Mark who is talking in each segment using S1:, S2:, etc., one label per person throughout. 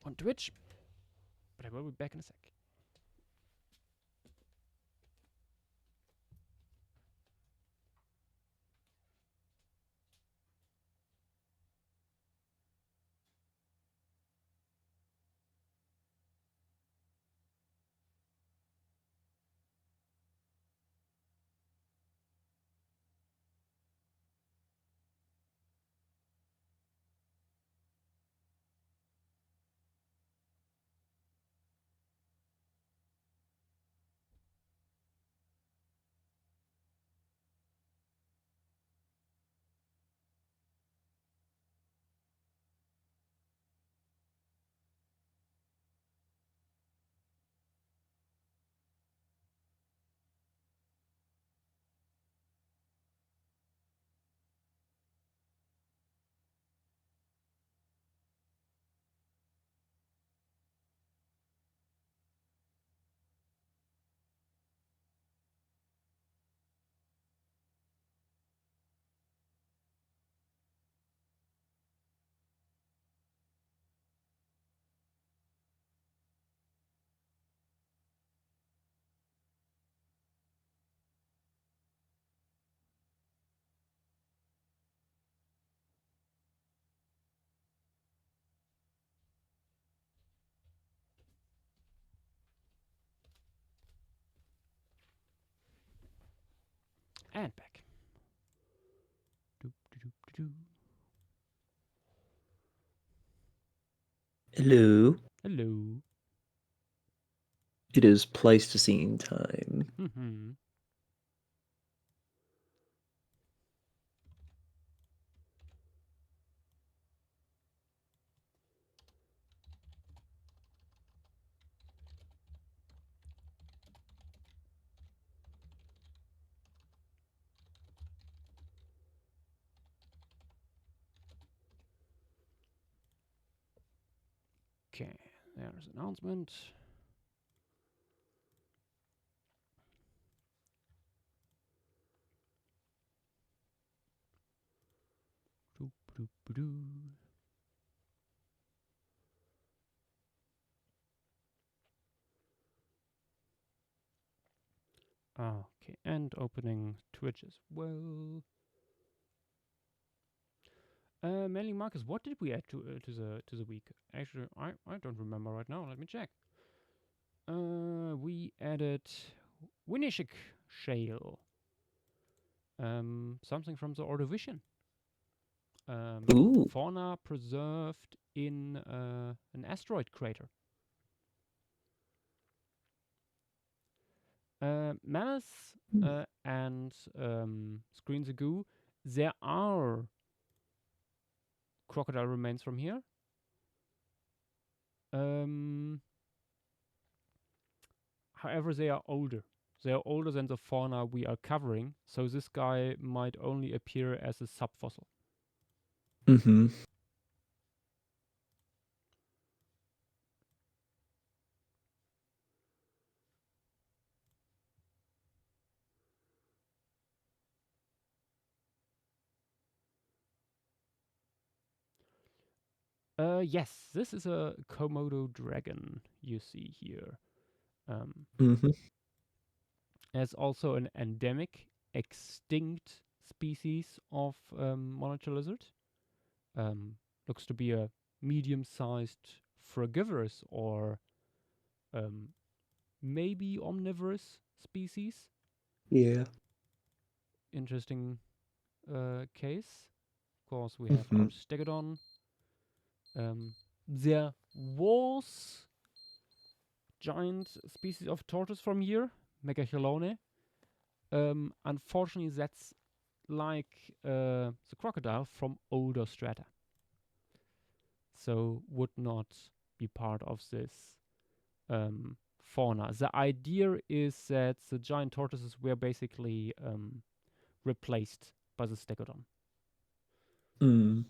S1: on Twitch, but I will be back in a sec. And back.
S2: Hello.
S1: Hello.
S2: It is Pleistocene time.
S1: Mm-hmm. Okay, there's an announcement. Okay, and opening Twitch as well. Mainly Marcus, what did we add to the week? Actually, I don't remember right now. Let me check. We added Winishik Shale. Something from the Ordovician.
S2: Ooh.
S1: Fauna preserved in an asteroid crater. Malice and Screen the Goo. There are crocodile remains from here. However, they are older. They are older than the fauna we are covering, so this guy might only appear as a subfossil.
S2: Mm-hmm.
S1: Yes, this is a Komodo dragon you see here.
S2: Mm-hmm.
S1: As also an endemic, extinct species of monitor lizard. Looks to be a medium-sized frugivorous or maybe omnivorous species.
S2: Yeah.
S1: Interesting case. Of course, we have
S2: Mm-hmm.
S1: our stegodon. There was giant species of tortoise from here, Megachelone. Unfortunately, that's like the crocodile from older strata, so would not be part of this fauna. The idea is that the giant tortoises were basically replaced by the stegodon.
S2: Mm.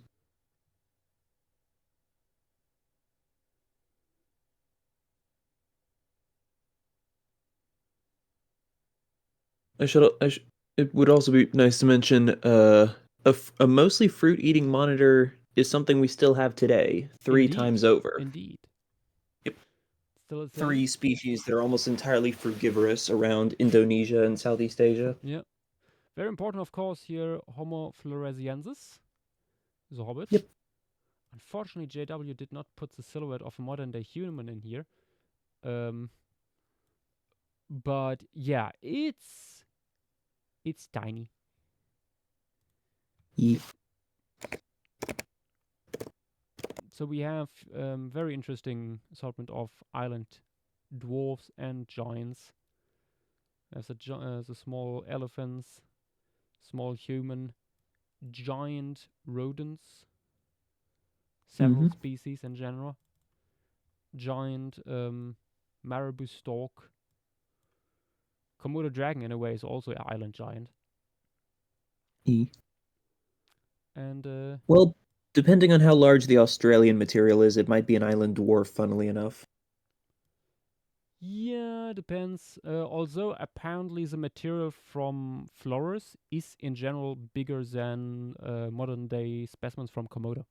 S2: It would also be nice to mention a mostly fruit-eating monitor is something we still have today, 3
S1: Indeed,
S2: times over.
S1: indeed. Still the same?
S2: three species that are almost entirely frugivorous around Indonesia and Southeast Asia.
S1: Yeah. Very important, of course, here Homo floresiensis, the hobbit.
S2: Yep.
S1: Unfortunately, JW did not put the silhouette of a modern day human in here. Um, but yeah, it's tiny.
S2: Ye-
S1: Yep. So we have very interesting assortment of island dwarfs and giants. There's the small elephants, small human, giant rodents, several
S2: mhm.
S1: species in general, giant marabou stork. Komodo dragon, in a way, is also an island giant.
S2: Ye-
S1: And
S2: Well, depending on how large the Australian material is, it might be an island dwarf, funnily enough.
S1: yeah, depends. Although apparently the material from Flores is in general bigger than modern day specimens from Komodo.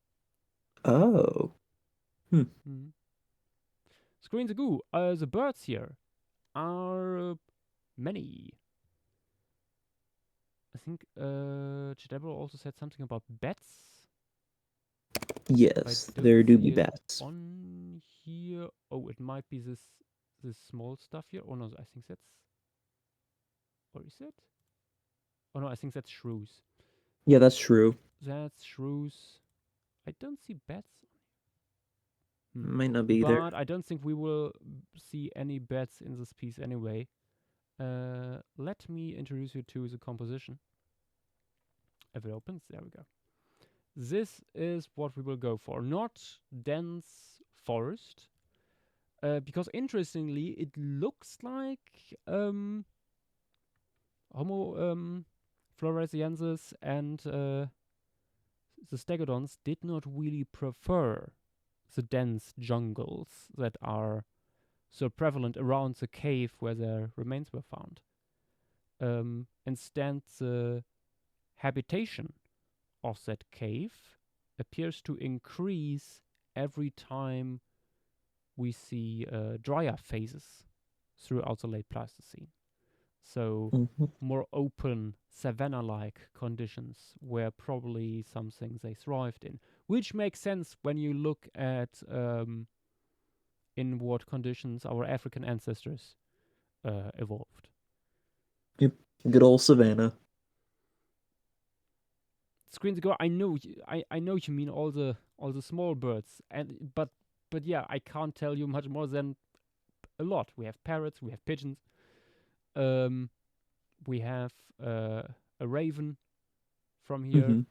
S2: Oh. Hmm.
S1: Mm. Screen the goo. The birds here are many. I think Chidebro also said something about bats. I
S2: Yes,
S1: don't
S2: there do be
S1: see it
S2: bats.
S1: on here. Oh, it might be this small stuff here. Oh no, I think that's, or is it? Oh no, I think that's shrews.
S2: Yeah, that's true.
S1: That's shrews. I don't see bats. Hmm.
S2: Might not be there.
S1: But I don't think we will see any bats in this piece anyway. Let me introduce you to the composition. If it opens, there we go. This is what we will go for. Not dense forest. Because interestingly, it looks like Homo floresiensis and the stegodons did not really prefer the dense jungles that are so prevalent around the cave where their remains were found. Instead, the habitation of that cave appears to increase every time we see drier phases throughout the late Pleistocene. So
S2: Mhm.
S1: more open savanna-like conditions were probably something they thrived in, which makes sense when you look at in what conditions our African ancestors evolved.
S2: Yep. Good old savannah.
S1: Screens ago, I know you mean all the small birds, and but yeah, I can't tell you much more than a lot. We have parrots, we have pigeons, um, we have a raven from here,
S2: Hmm.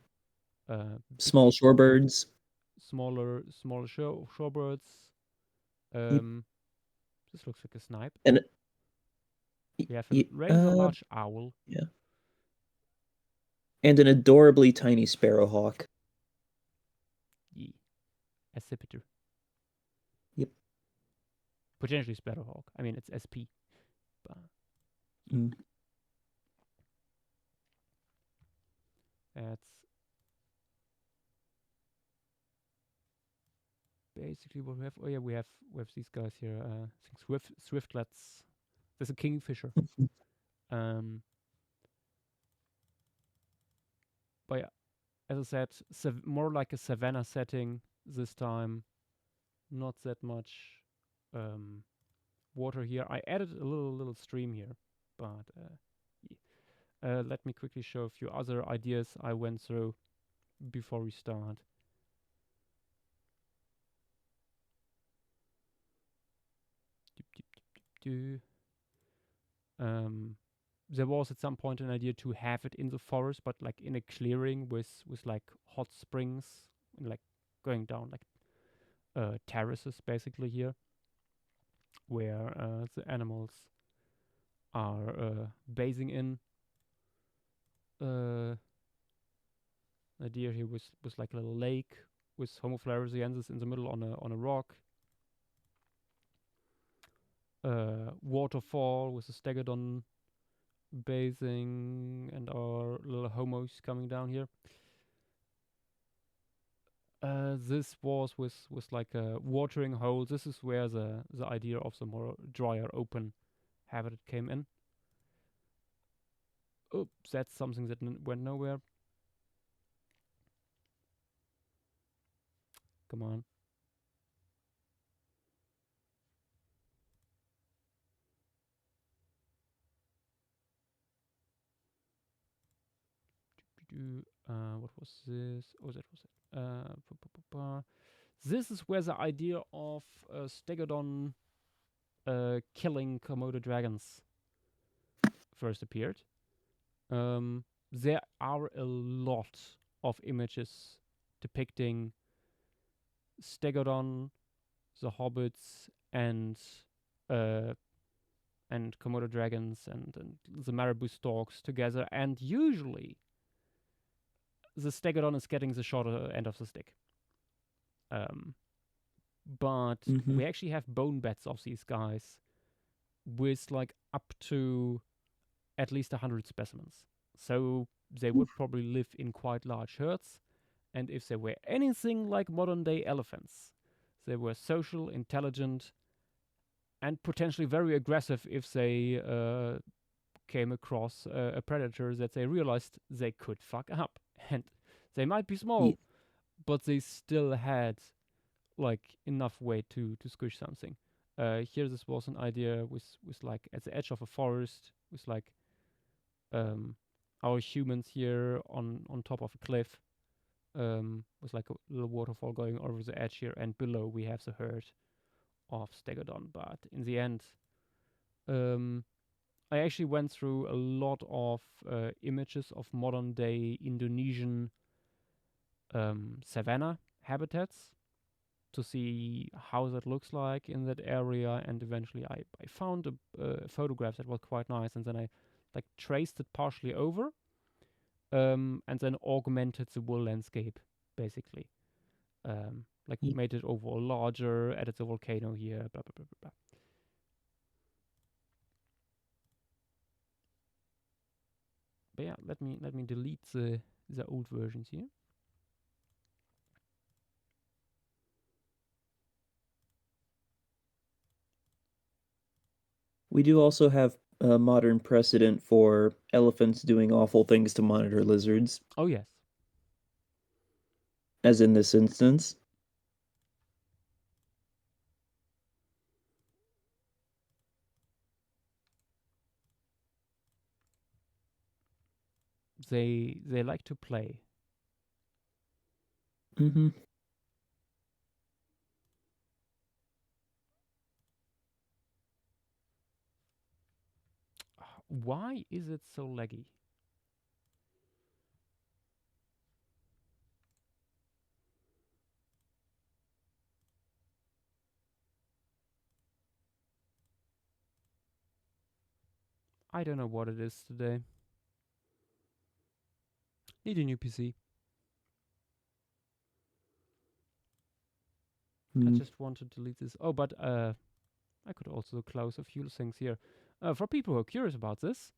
S1: big
S2: Small shorebirds.
S1: smaller shorebirds.
S2: Yep.
S1: Um, this looks like a snipe.
S2: And
S1: We have a rather large owl.
S2: yeah. And an adorably tiny sparrowhawk.
S1: Yeah, accipiter.
S2: Yep.
S1: Potentially sparrowhawk. I mean, it's SP. But yeah,
S2: Mm.
S1: that's basically what we have. Oh yeah, we have these guys here. I think swiftlets. There's a kingfisher. Um, but yeah, as I said, more like a savanna setting this time. Not that much um, water here. I added a little stream here, but let me quickly show a few other ideas I went through before we start. Do. There was at some point an idea to have it in the forest, but like in a clearing with like hot springs, and like going down like terraces basically here, where the animals are bathing in. The deer here was like a little lake with Homo floresiensis in the middle on a rock. Waterfall with a stegodon bathing and our little homos coming down here. This was with like a watering hole. This is where the idea of the more drier, open habitat came in. Oh, that's something that went nowhere. Come on. What was this? Oh, that was it. This is where the idea of Stegodon killing Komodo dragons first appeared. There are a lot of images depicting Stegodon, the hobbits, uh, and Komodo dragons and the marabou storks together, and usually the Stegodon is getting the shorter end of the stick. But
S2: Mm-hmm.
S1: we actually have bone beds of these guys with like up to at least 100 specimens. So they would probably live in quite large herds. And if they were anything like modern day elephants, they were social, intelligent, and potentially very aggressive if they came across a predator that they realized they could fuck up. And they might be
S2: Yeah.
S1: small, but they still had like enough weight to squish something. Here, this was an idea with like at the edge of a forest with like um, our humans here on top of a cliff with like a little waterfall going over the edge here, and below we have the herd of Stegodon. But in the end, um, I actually went through a lot of images of modern day Indonesian savanna habitats to see how that looks like in that area, and eventually I found a photograph that was quite nice, and then I like traced it partially over, and then augmented the whole landscape basically, like
S2: Yeah.
S1: made it overall larger, added the volcano here, blah blah blah blah blah. But yeah, let me delete the old versions here.
S2: We do also have a modern precedent for elephants doing awful things to monitor lizards,
S1: Oh yes,
S2: as in this instance.
S1: they like to play.
S2: Mm-hmm.
S1: Why is it so laggy? I don't know what it is today. Need a new PC. I
S2: Mm.
S1: just want to delete this. Oh, but I could also close a few things here. For people who are curious about this,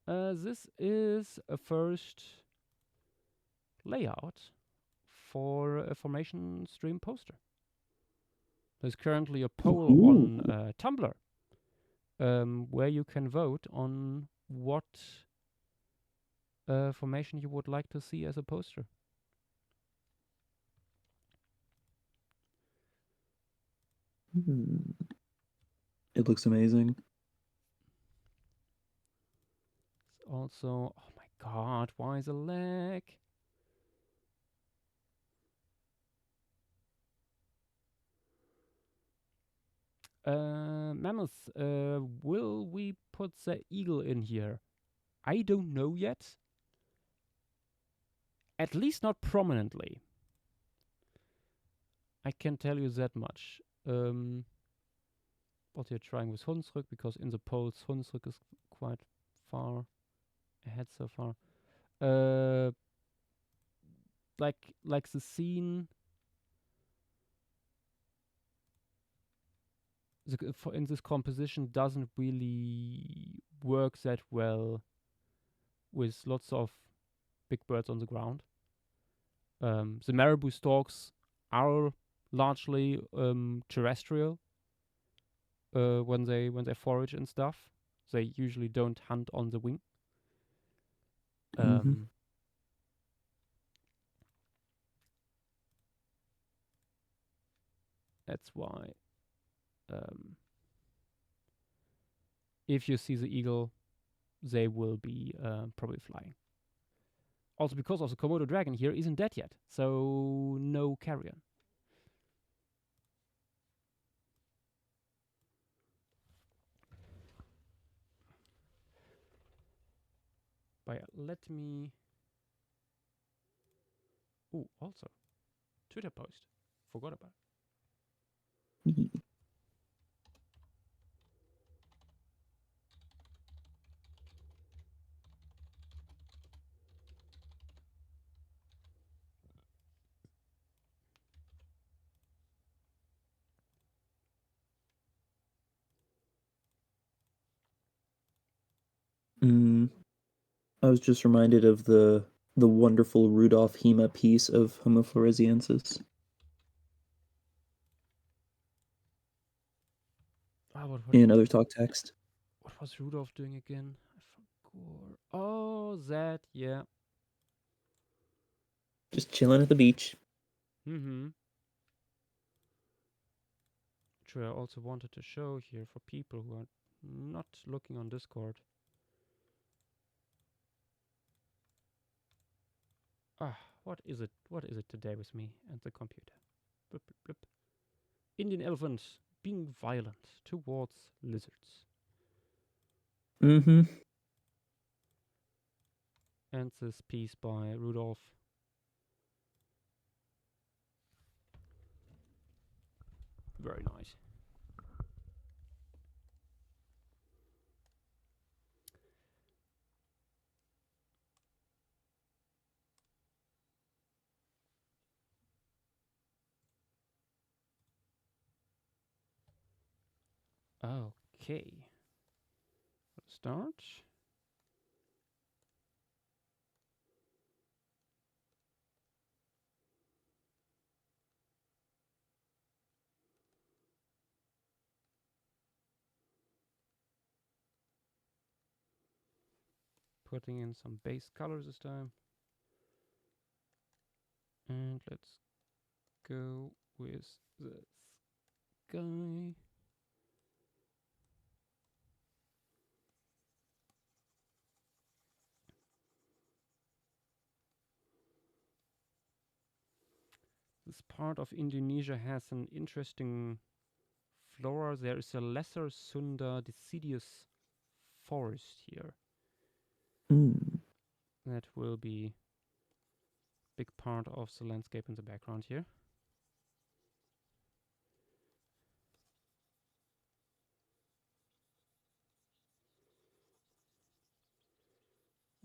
S1: this is a first layout for a formation stream poster. There's currently a poll
S2: Ooh.
S1: on Tumblr where you can vote on what formation you would like to see as a poster.
S2: Hmm. It looks amazing.
S1: It's also, oh my god, why is a lag? Mammoth, will we put the eagle in here? I don't know yet. At least not prominently. I can tell you that much. What you're trying with Hunsrück, because in the polls Hunsrück is quite far ahead so far. Uh, like the scene in this composition doesn't really work that well with lots of big birds on the ground. The marabou storks are largely terrestrial when they forage and stuff. They usually don't hunt on the wing.
S2: Mm-hmm.
S1: That's why if you see the eagle, they will be probably flying. Also, because of the Komodo dragon here isn't dead yet, so no carrion. But yeah, let me. Oh, also, Twitter post. Forgot about it.
S2: I was just reminded of the wonderful Rudolf Hema piece of Homo floresiensis in another talk text.
S1: What was Rudolph doing again? I forgot. Oh, that, yeah.
S2: Just chilling at the beach.
S1: Mm-hmm. Which I also wanted to show here for people who are not looking on Discord. What is it? What is it today with me and the computer? Blip, blip, blip. Indian elephant being violent towards lizards.
S2: Mm-hmm.
S1: And this piece by Rudolph. Very nice. Okay. Let's start. Putting in some base colors this time. And let's go with the sky. This part of Indonesia has an interesting flora. There is a lesser Sunda deciduous forest here. That will be big part of the landscape in the background here.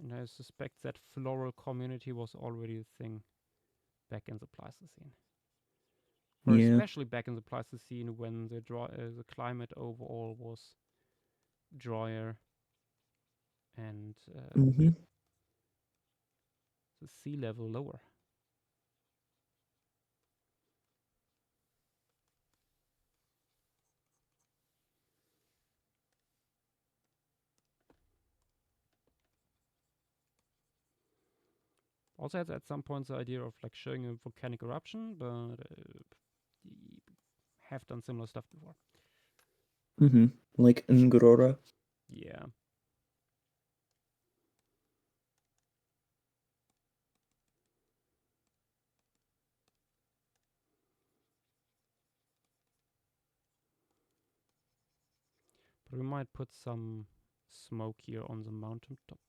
S1: And I suspect that floral community was already a thing back in the Pleistocene. Or especially back in the Pleistocene when the climate overall was drier and the sea level lower. Also had at some point the idea of like showing a volcanic eruption, but have done similar stuff before.
S2: Like Ngorora.
S1: Yeah. But we might put some smoke here on the mountain top.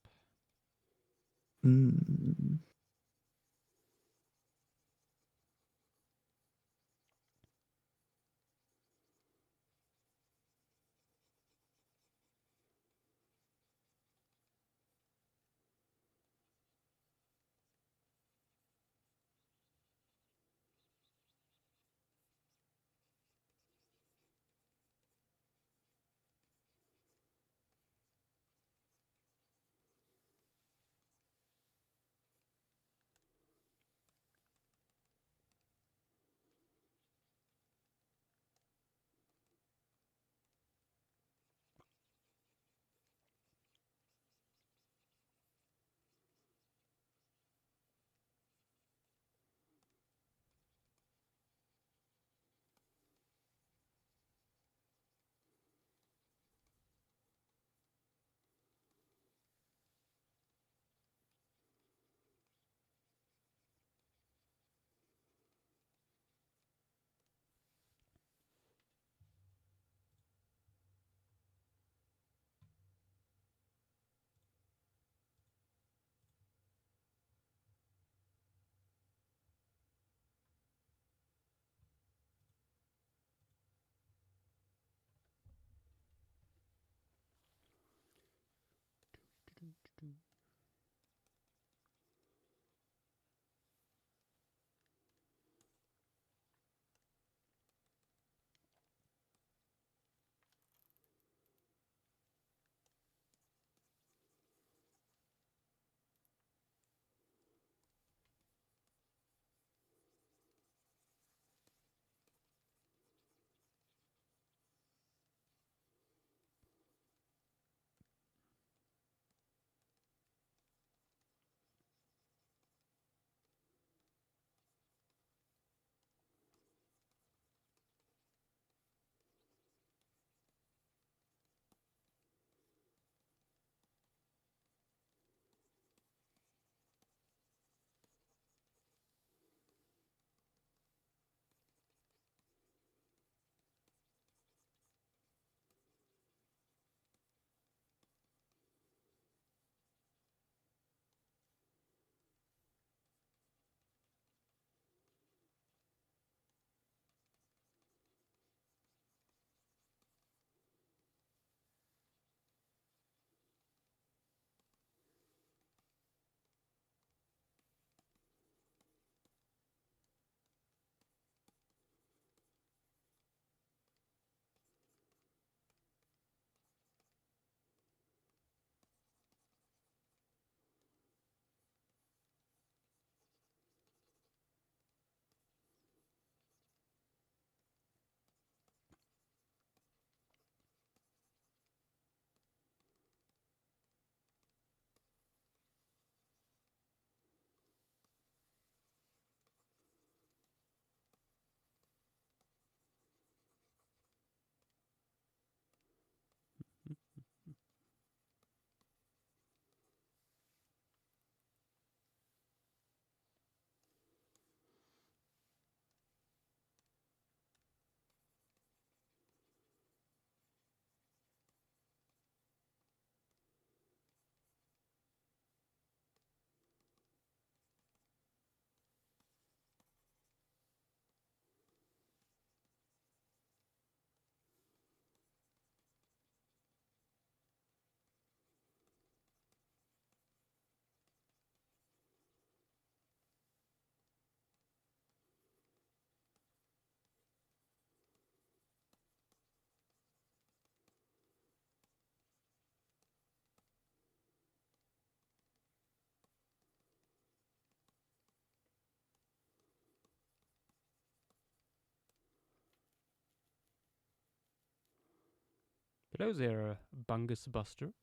S1: Hello there, Bungus Buster.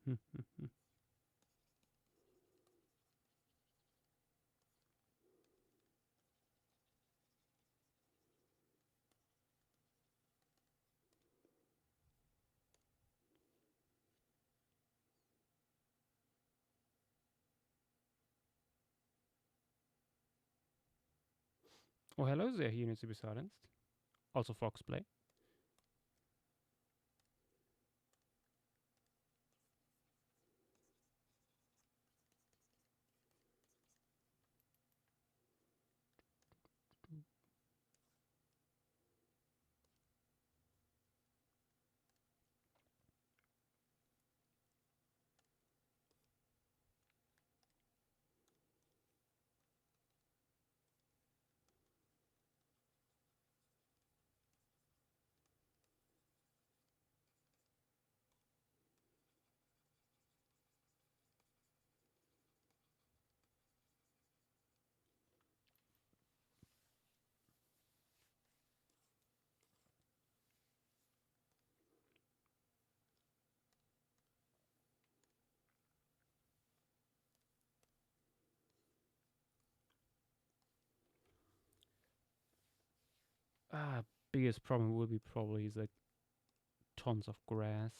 S1: Oh, hello there. He needs to be silenced. Also, Fox play. Biggest problem will be probably the tons of grass.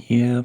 S2: Yeah.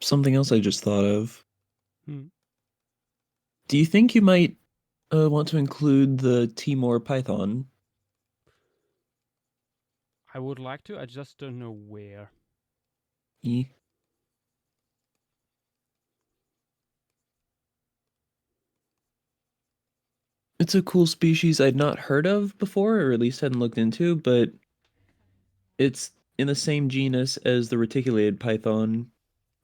S2: Something else I just thought of. Do you think you might want to include the Timor python?
S1: I would like to, I just don't know where.
S2: E. It's a cool species I'd not heard of before, or at least hadn't looked into, but it's in the same genus as the reticulated python,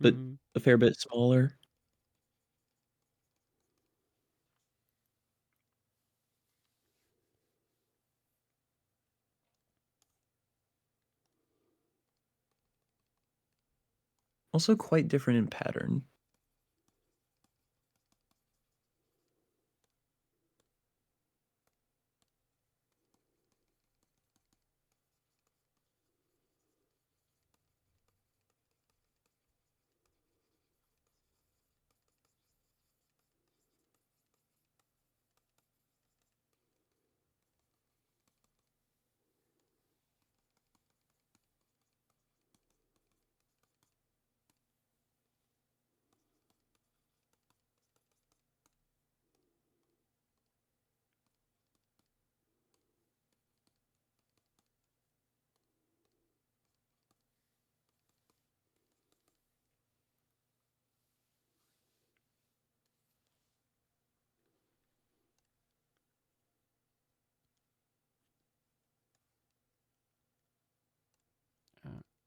S2: but
S1: Mm-hmm.
S2: a fair bit smaller. Also quite different in pattern.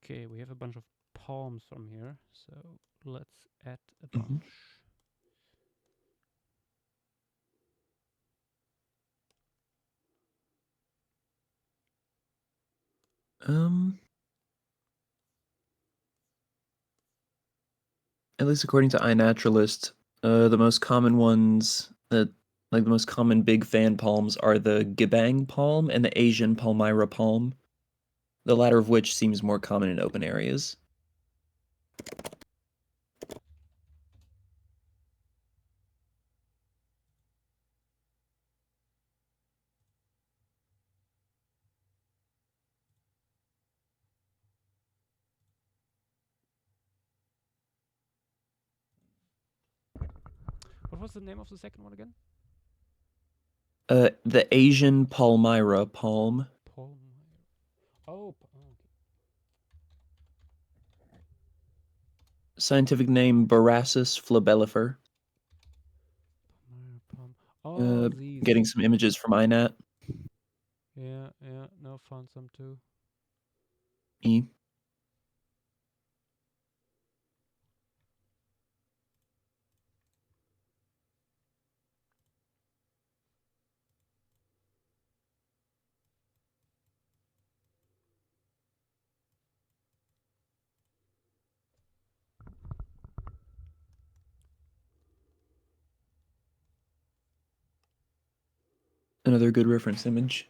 S1: Okay, we have a bunch of palms from here, so let's add a
S2: Mhm.
S1: bunch.
S2: Um, at least according to iNaturalist, the most common ones that like the most common big fan palms are the Gibang palm and the Asian Palmyra palm, the latter of which seems more common in open areas.
S1: What was the name of the second one again?
S2: The Asian Palmyra palm,
S1: Palm. Oh, okay.
S2: scientific name Borassus flabellifer.
S1: Palmyra palm. Oh,
S2: Uh,
S1: these.
S2: getting some images from iNat.
S1: Yeah, yeah. No, found some too.
S2: E. Another good reference image.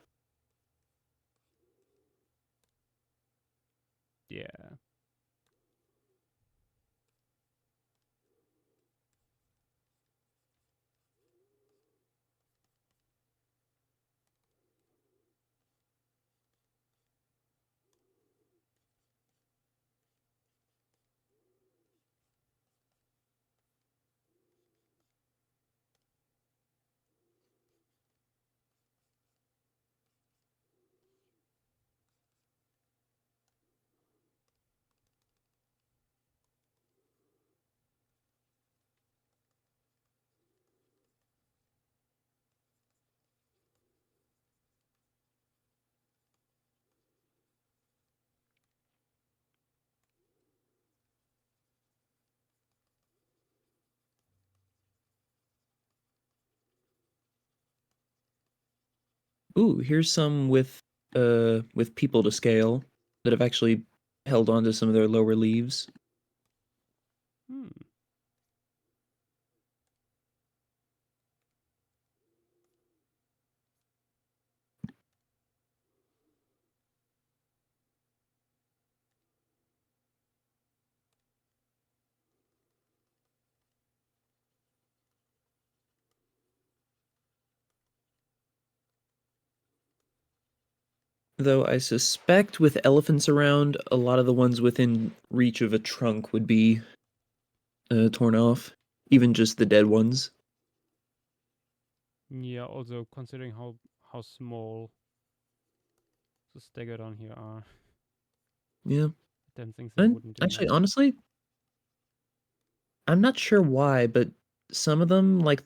S1: Yeah.
S2: Ooh, here's some with people to scale that have actually held on to some of their lower leaves.
S1: Hmm.
S2: Though I suspect with elephants around, a lot of the ones within reach of a trunk would be torn off, even just the dead ones.
S1: Yeah. Also, considering how small the stegodon here are,
S2: Yeah,
S1: I don't think they
S2: and
S1: wouldn't do
S2: actually,
S1: much.
S2: honestly, I'm not sure why, but some of them, like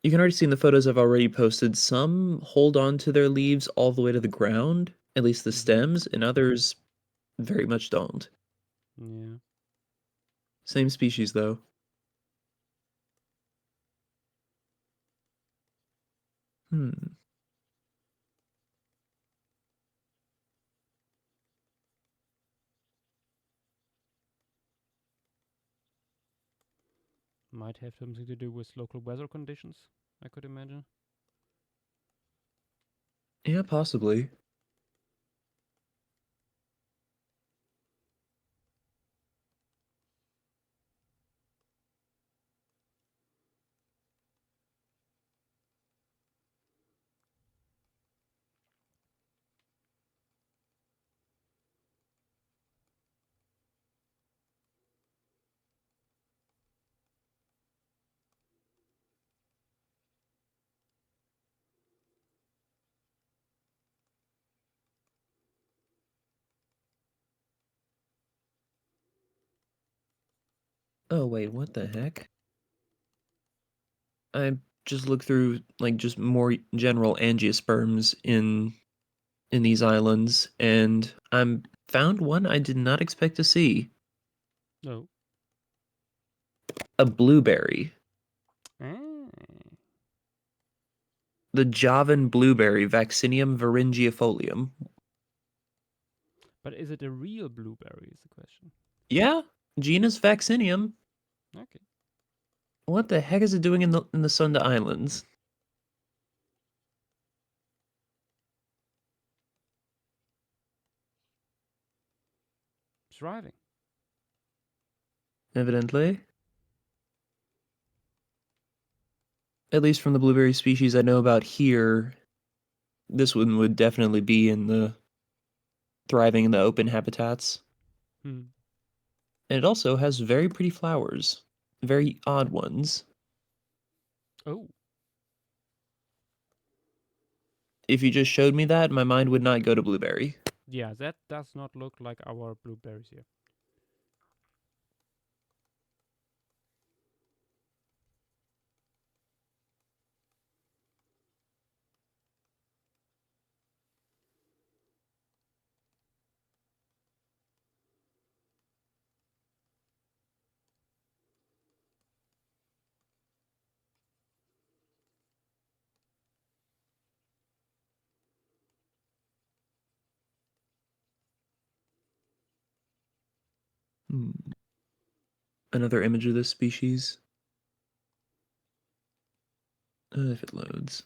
S2: You can already see in the photos I've already posted, some hold on to their leaves all the way to the ground, at least the
S1: Mm-hmm.
S2: stems, and others very much don't.
S1: Yeah.
S2: Same species though. Hmm.
S1: Might have something to do with local weather conditions, I could imagine.
S2: Yeah, possibly. Oh wait, what the heck? I just looked through like just more general angiosperms in these islands, and I'm found one I did not expect to see.
S1: Oh.
S2: A blueberry.
S1: Ah.
S2: The Javan blueberry, Vaccinium varyngifolium.
S1: But is it a real blueberry is the question.
S2: Yeah, genus Vaccinium.
S1: Okay.
S2: What the heck is it doing in the Sunda Islands?
S1: Thriving.
S2: Evidently. At least from the blueberry species I know about here, this one would definitely be in the thriving in the open habitats.
S1: Hmm.
S2: And it also has very pretty flowers. Very odd ones.
S1: Oh.
S2: If you just showed me that, my mind would not go to blueberry.
S1: Yeah, that does not look like our blueberries here.
S2: Hmm. Another image of this species. If it loads.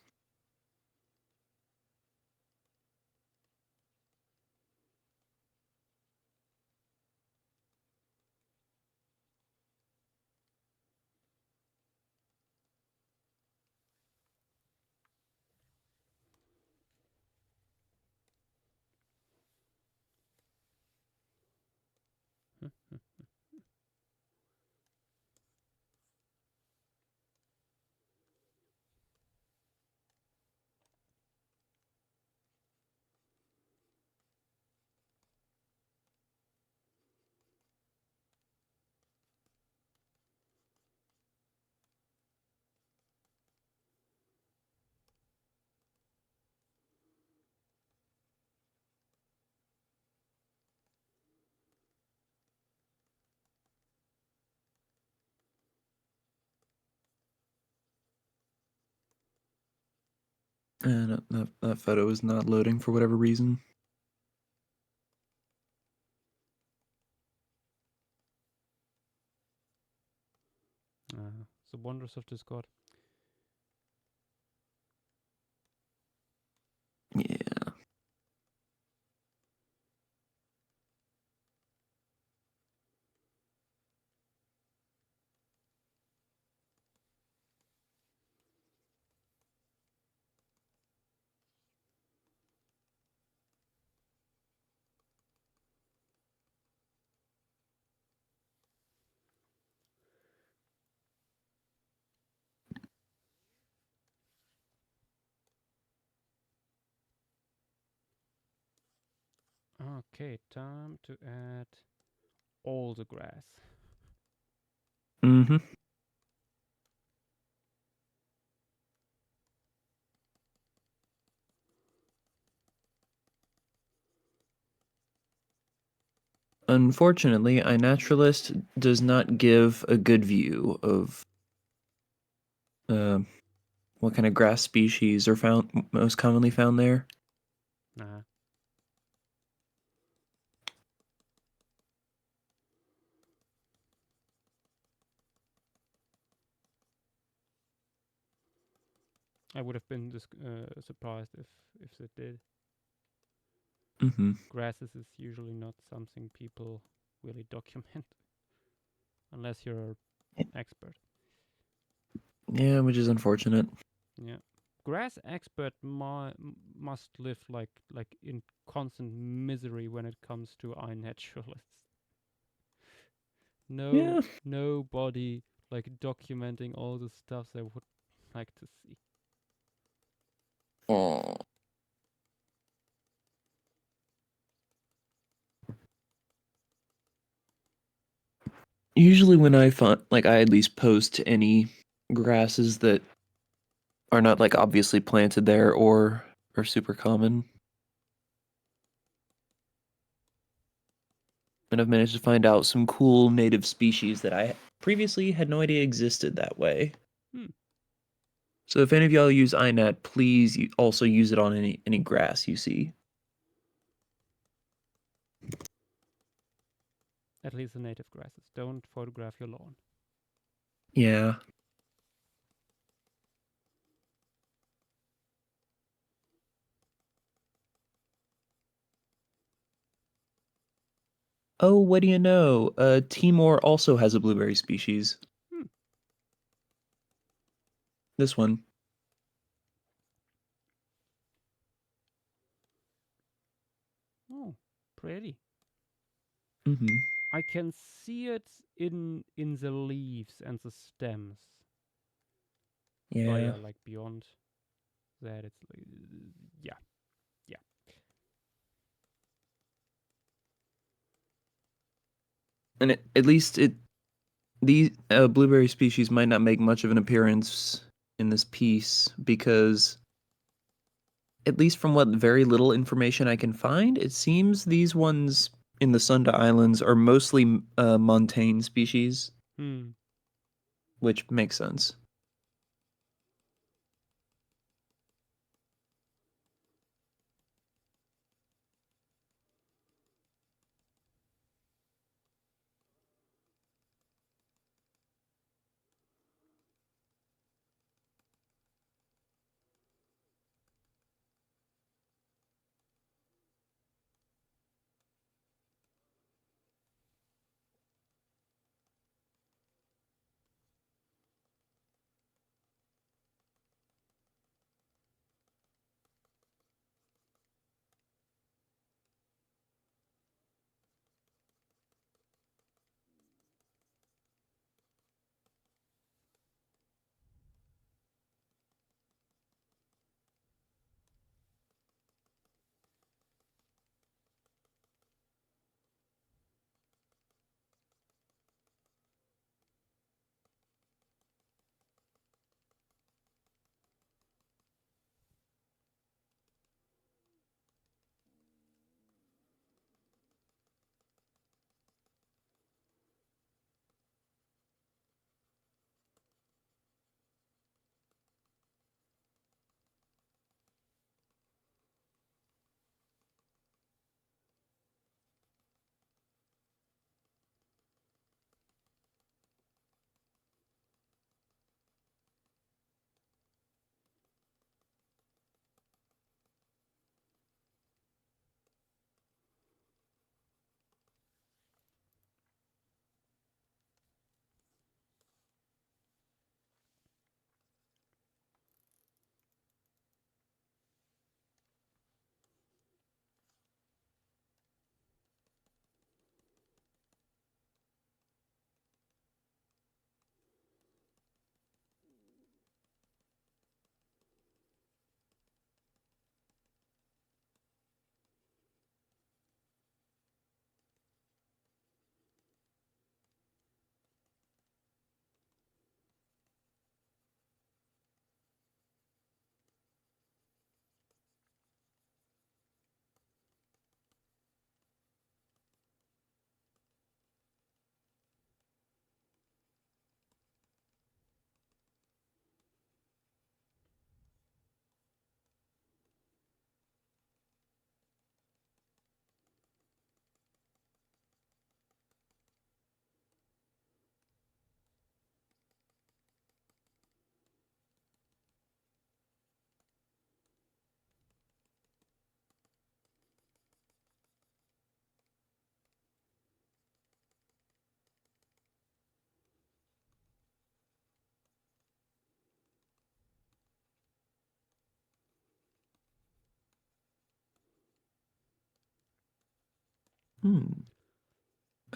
S2: And that photo is not loading for whatever reason.
S1: The wonders of Discord.
S2: Yeah.
S1: Okay, time to add all the grass.
S2: Mm-hmm. Unfortunately, iNaturalist does not give a good view of uh, what kind of grass species are found most commonly found there.
S1: Nah. I would have been surprised if it did.
S2: Mm-hmm.
S1: Grasses is usually not something people really document unless you're an expert.
S2: Yeah, which is unfortunate.
S1: Yeah. Grass expert must live like in constant misery when it comes to iNaturalists.
S2: Yeah.
S1: Nobody like documenting all the stuff they would like to see.
S2: Oh. Usually, when I find, like, I at least post any grasses that are not like obviously planted there or are super common. And I've managed to find out some cool native species that I previously had no idea existed that way.
S1: Hmm.
S2: So if any of y'all use iNet, please also use it on any grass you see.
S1: At least the native grasses. Don't photograph your lawn.
S2: Yeah. Oh, what do you know? Timor also has a blueberry species.
S1: Hmm.
S2: This one.
S1: Oh, pretty.
S2: Mm-hmm.
S1: I can see it in the leaves and the stems. Oh
S2: Yeah.
S1: yeah, like beyond that, it's like, yeah, yeah.
S2: And at least these blueberry species might not make much of an appearance in this piece because, at least from what very little information I can find, it seems these ones in the Sunda Islands are mostly montane species,
S1: Hmm.
S2: which makes sense.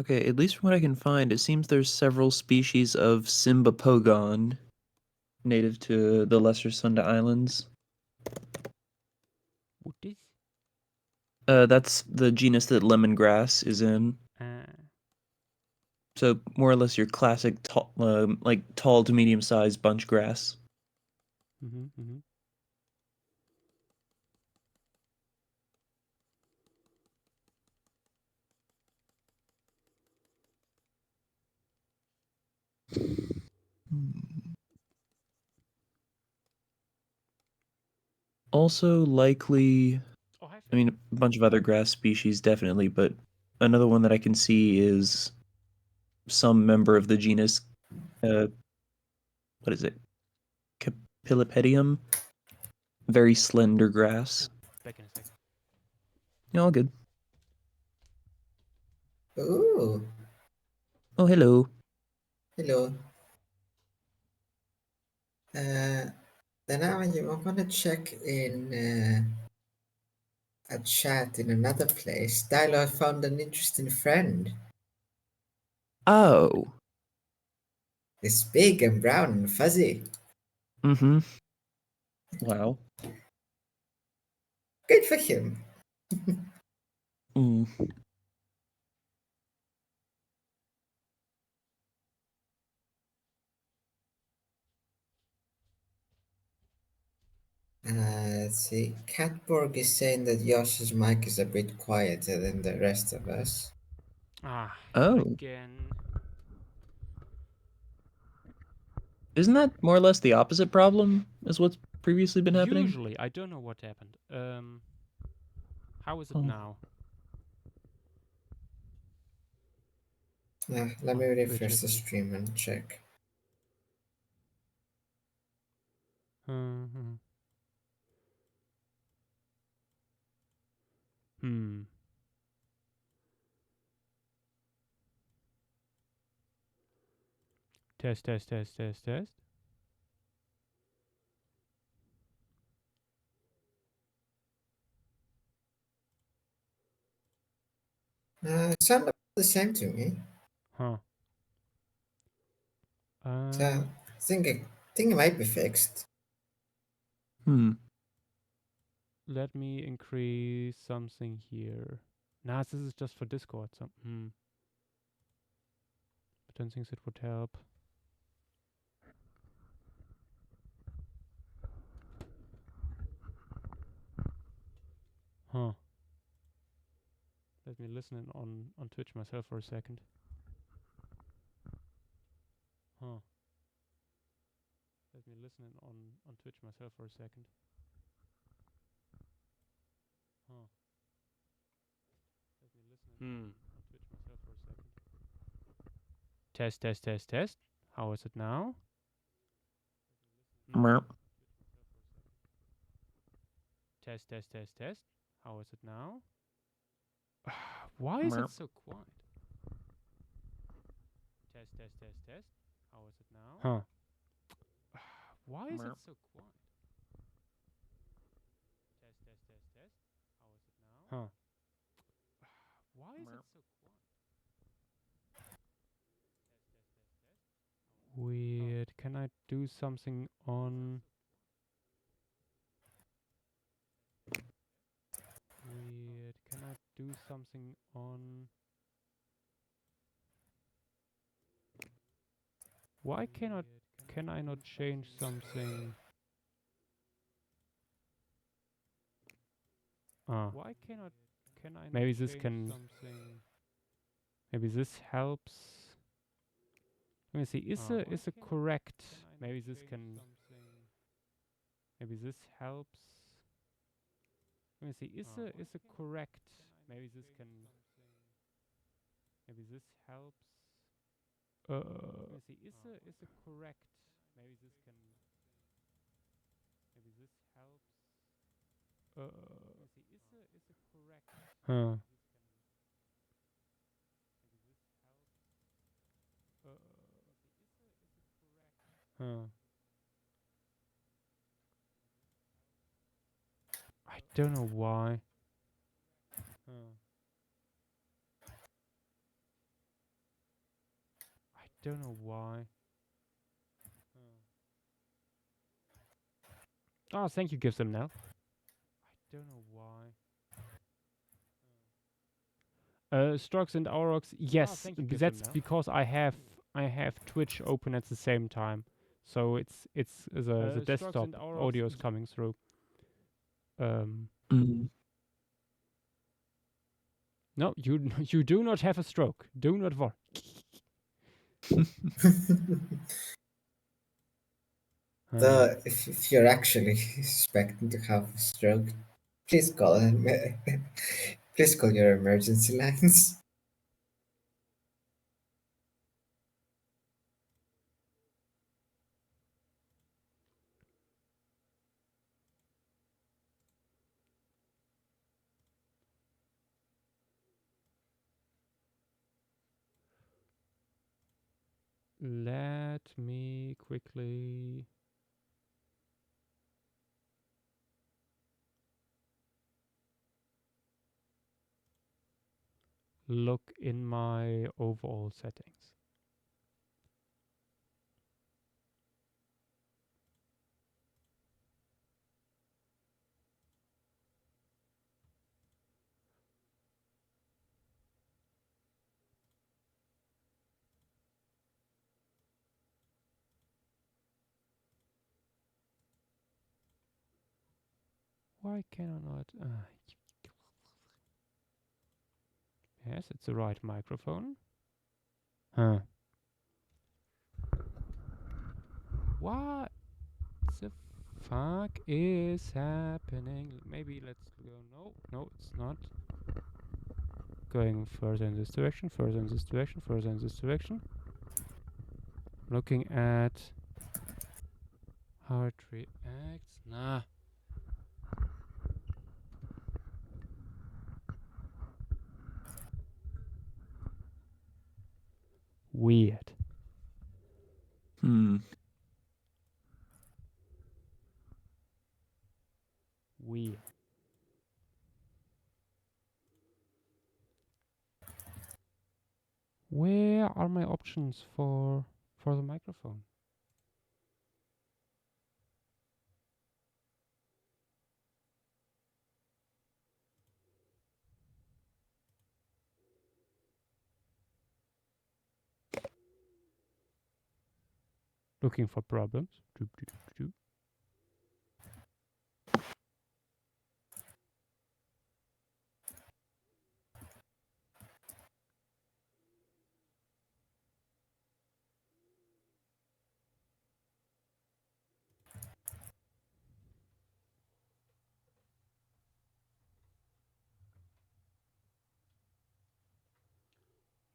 S2: Okay, at least from what I can find, it seems there's several species of Cymbopogon native to the Lesser Sunda Islands.
S1: What is?
S2: That's the genus that lemongrass is in. So more or less your classic like tall to medium-sized bunch grass.
S1: Mm-hmm.
S2: Also likely,
S1: Oh, hi,
S2: I mean, a bunch of other grass species definitely, but another one that I can see is some member of the genus, what is it? Capilipedium? Very slender grass.
S1: back in a sec.
S2: Yeah, all good.
S3: Ooh,
S2: Oh, hello.
S3: hello. Then I'm gonna check in a chat in another place. Dilo, I found an interesting friend.
S2: Oh.
S3: It's big and brown and fuzzy.
S2: Mm-hmm. Wow.
S3: Good for him.
S2: Mm.
S3: Let's see. Catborg is saying that Josh's mic is a bit quieter than the rest of us.
S1: Ah,
S2: Oh.
S1: not again.
S2: Isn't that more or less the opposite problem as what's previously been happening?
S1: Usually, I don't know what happened. How is it
S2: Oh.
S1: now?
S3: Let me
S1: Twitch,
S3: refresh
S1: isn't
S3: the
S1: it?
S3: stream and check.
S1: Hmm. Test.
S3: It sounded the same to me.
S1: Huh.
S3: So I think it might be fixed.
S1: Let me increase something here. Nah, this is just for Discord. I don't think it would help. Huh. Let me listen in on Twitch myself for a second. Huh. Let me listen in on Twitch myself for a second. Huh. Let me listen in on Twitch myself for a second. Test. How is it now? Test. How is it now? Why is it so quiet? Test. How is it now? Huh. Why is it so quiet? Test. How is it now? Huh. Why is it so quiet? Weird. Can I do something on... Weird. Can I do something on... Why cannot... Can I not change something? Why cannot... Can I not maybe this can... Something? Maybe this helps. Let me see. Is a correct... Maybe this can... Maybe this helps. Let me see. Is a correct... Maybe this can... Maybe this helps. Let me see. Is a correct... Maybe this can... Maybe this helps. Let me see. Is a correct... Huh. Huh. I don't know why. Huh. don't know why. Oh, thank you, Gives them now. I don't know why. Strokes and Aurochs, yes,
S2: thank you, Gives
S1: that's
S2: them now.
S1: because I have Twitch open at the same time, so it's the
S2: Strokes
S1: desktop
S2: and Aurochs,
S1: audio is coming through. No, you you do not have a stroke. Do not worry.
S3: If you're actually expecting to have a stroke, please call please call your emergency lines.
S1: Let me quickly look in my overall settings. Why can I not? Yes, it's the right microphone. Huh. What the fuck is happening? Maybe let's go. No, no, it's not. Going further in this direction, further in this direction, further in this direction. Looking at how it reacts. Nah. Weird. Weird. Where are my options for the microphone? Looking for problems. Doop, doop, doop.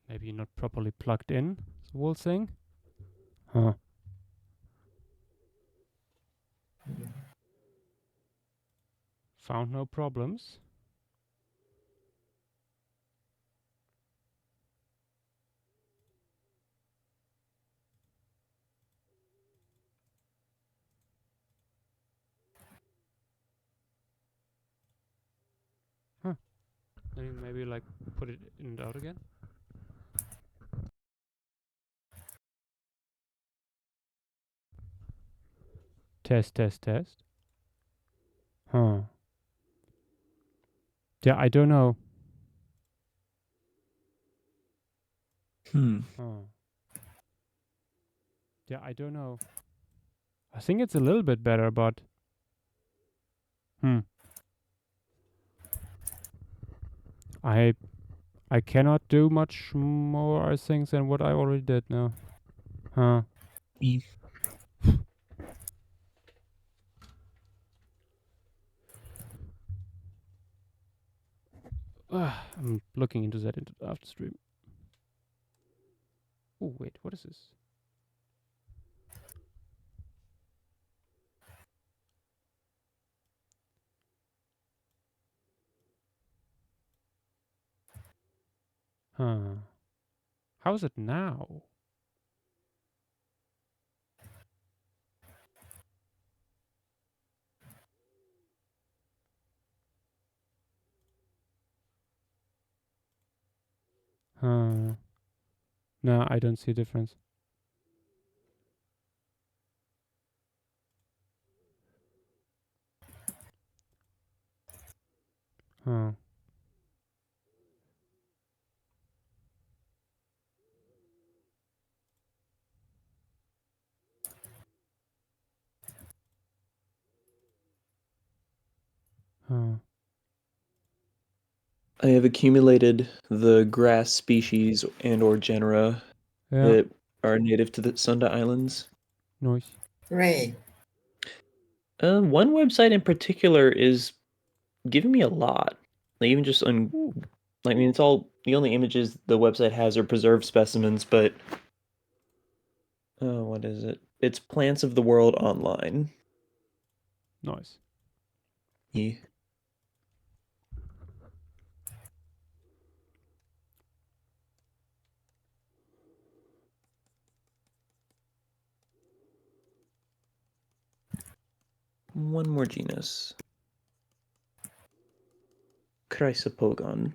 S1: Maybe not properly plugged in, the whole thing. Huh. Found no problems. Huh. Then maybe like put it in and out again. Test, test, test. Huh. Yeah, I don't know. Huh. Yeah, I don't know. I think it's a little bit better, but I cannot do much more, I think, than what I already did now. Huh. I'm looking into that after stream. Oh, wait, what is this? Huh. How's it now? Huh. No, I don't see a difference. Huh. Huh.
S2: I have accumulated the grass species and or genera
S1: Yeah.
S2: that are native to the Sunda Islands.
S1: Nice.
S3: Ray,
S2: One website in particular is giving me a lot. Like even just on,
S1: Ooh.
S2: I mean, it's all the only images the website has are preserved specimens, but what is it? It's Plants of the World Online.
S1: Nice.
S2: Yeah. One more genus. Chrysopogon.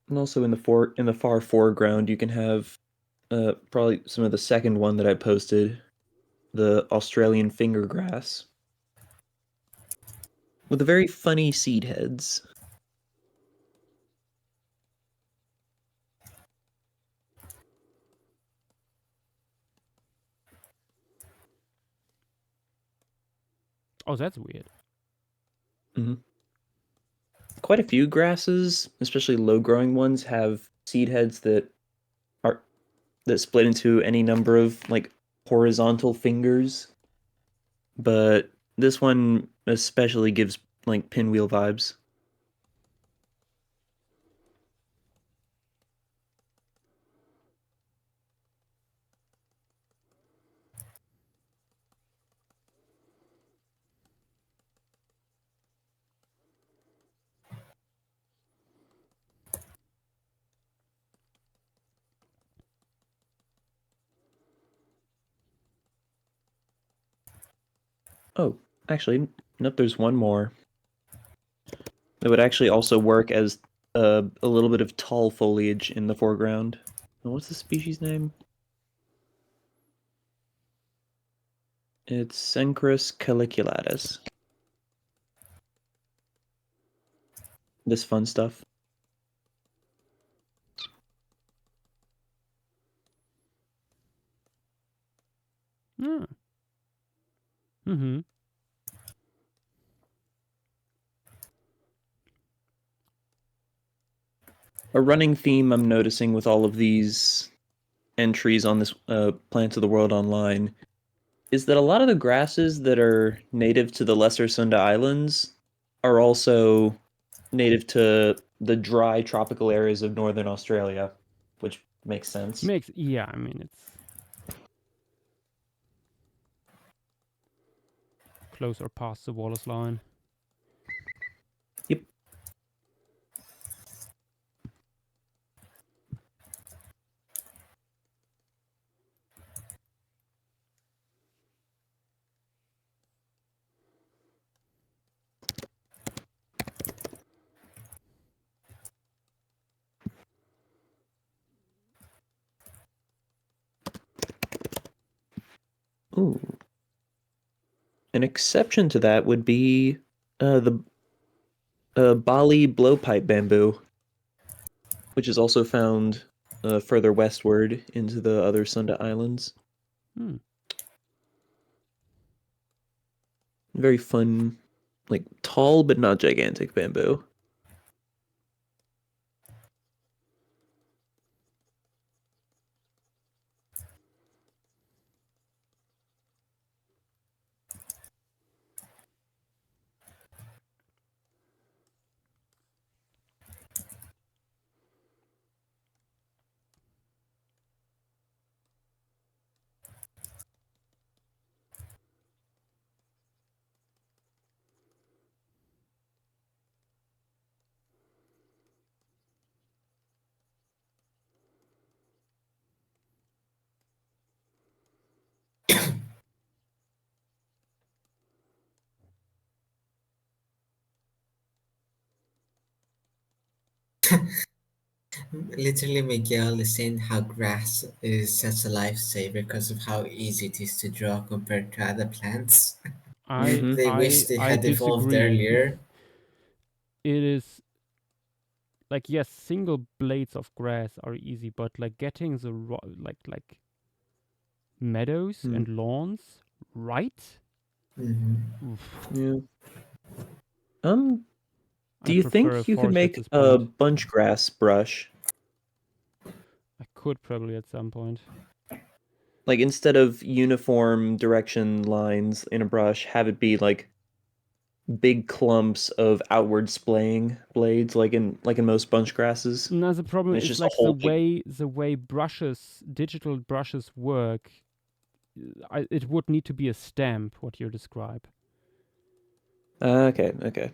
S2: And also in the far foreground, you can have probably some of the second one that I posted, the Australian fingergrass, with the very funny seed heads.
S1: Oh, that's weird.
S2: Hmm. Quite a few grasses, especially low-growing ones, have seed heads are that split into any number of like horizontal fingers, but this one especially gives like pinwheel vibes. Oh, actually, nope, there's one more. It would actually also work as a little bit of tall foliage in the foreground. What's the species name? It's Cenchrus caliculatus. This fun stuff.
S1: Hmm. Mm-hmm.
S2: A running theme I'm noticing with all of these entries on this Plants of the World Online is that a lot of the grasses that are native to the Lesser Sunda Islands are also native to the dry tropical areas of northern Australia, which makes sense.
S1: Yeah, I mean, it's closer past the Wallace line.
S2: Yep. Ooh. An exception to that would be the Bali blowpipe bamboo, which is also found further westward into the other Sunda Islands.
S1: Hmm.
S2: Very fun, like tall but not gigantic bamboo.
S3: Literally, Miguel is saying how grass is such a lifesaver because of how easy it is to draw compared to other plants.
S2: Mhm.
S3: They wish they
S1: I
S3: had evolved
S1: disagree.
S3: earlier.
S1: It is like, yes, single blades of grass are easy, but like getting the like meadows
S2: Mm.
S1: and lawns right.
S3: Hmm.
S1: Oof,
S2: Yeah.
S1: I
S2: Do you
S1: prefer a
S2: think you could
S1: forest at
S2: make
S1: this
S2: a
S1: point.
S2: bunch grass brush?
S1: I could probably at some point.
S2: Like instead of uniform direction lines in a brush, have it be like big clumps of outward splaying blades, like in most bunch grasses.
S1: Now the problem
S2: And it's
S1: is
S2: just a
S1: like
S2: whole big.
S1: the way brushes, digital brushes work. It would need to be a stamp. What you describe.
S2: Okay, okay.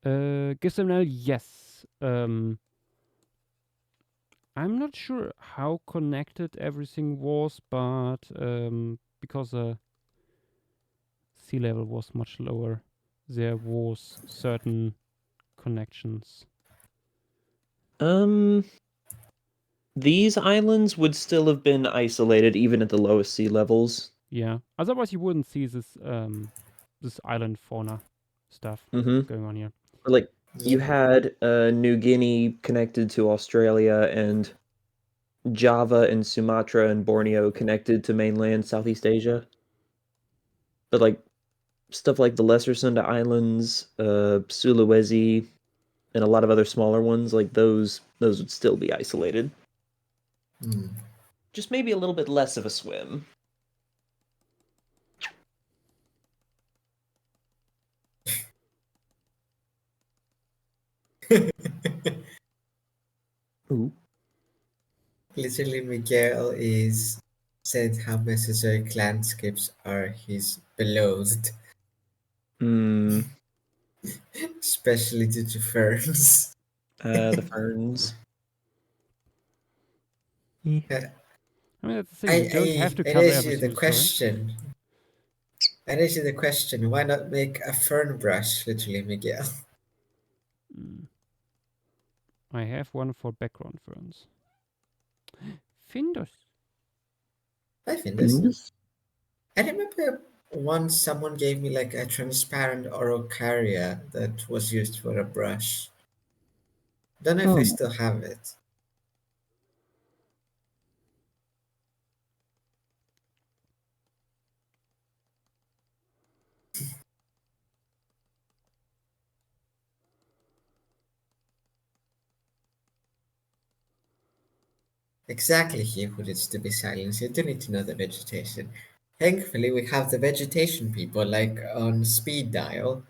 S1: Gisernel, yes. I'm not sure how connected everything was, but because sea level was much lower, there was certain connections.
S2: These islands would still have been isolated even at the lowest sea levels.
S1: Yeah. Otherwise, you wouldn't see this island fauna stuff
S2: Mm-hmm.
S1: going on here.
S2: Like you
S3: Yep.
S2: had New Guinea connected to Australia and Java and Sumatra and Borneo connected to mainland Southeast Asia. But like stuff like the Lesser Sunda Islands, Sulawesi, and a lot of other smaller ones, like those would still be isolated.
S3: Hmm.
S2: Just maybe a little bit less of a swim. Ooh.
S3: Literally, Miguel is said how Mesozoic landscapes are his beloved,
S2: Hmm.
S3: especially due to ferns.
S2: The ferns. Eh.
S1: I mean, that's the thing. You don't have to
S3: I
S1: cover
S3: raise
S1: every
S3: you the
S1: single story.
S3: question. I raise you the question. Why not make a fern brush, literally, Miguel?
S1: Mm. I have one for background ferns. Findus.
S3: I think this.
S2: Findus?
S3: I remember once someone gave me like a transparent Araucaria that was used for a brush. Don't know if I
S2: Oh.
S3: still have it. Exactly, he who needs to be silenced. You do need to know the vegetation. Thankfully, we have the vegetation people like on speed dial,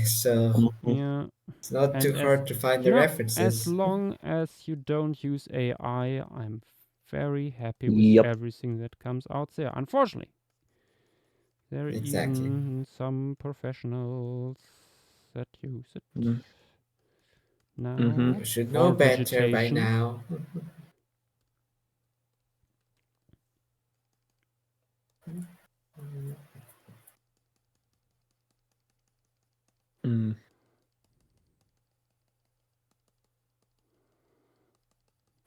S3: so
S2: Mhm.
S1: Yeah,
S3: it's not too
S1: and
S3: hard to find
S1: you
S3: the
S1: know, as
S3: references.
S1: long as you don't use AI, I'm very happy with
S2: Yep.
S1: everything that comes out there. Unfortunately, there are
S3: Exactly.
S1: even some professionals that use it
S2: Mm-hmm.
S1: now
S3: You should know
S1: for
S3: better by
S1: vegetation.
S3: now.
S2: Mm.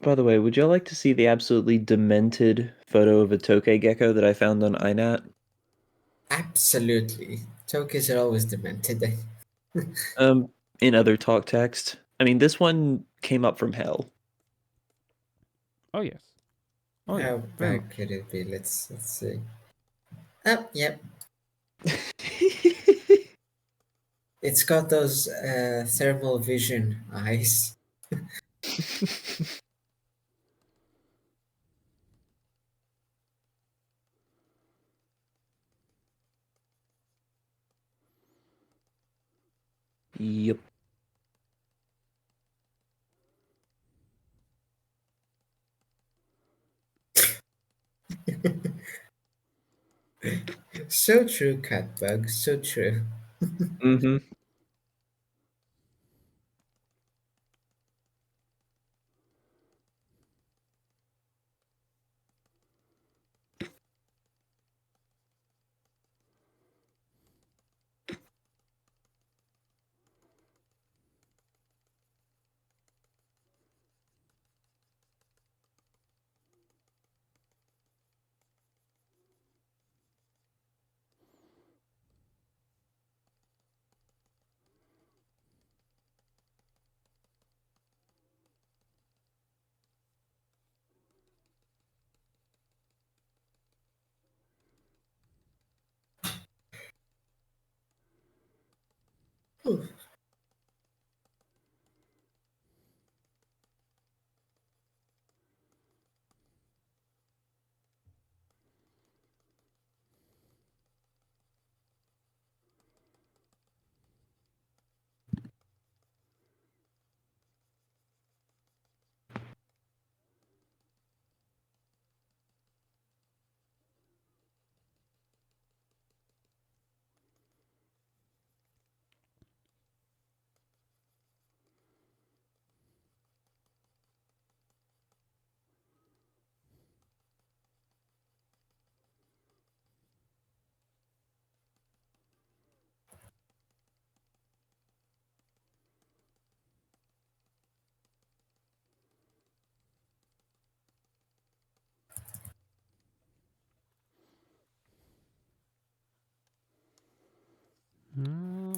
S2: By the way, would you like to see the absolutely demented photo of a tokay gecko that I found on INAT?
S3: Absolutely. Tokens are always demented.
S2: Um, in other talk text. I mean, this one came up from hell.
S1: Oh yes, oh yeah,
S3: How
S1: very
S3: bad
S1: much.
S3: could it be? Let's see. Oh, yep. It's got those thermal vision eyes.
S2: Yep.
S3: So true, Catbug, so true.
S2: Mm-hmm.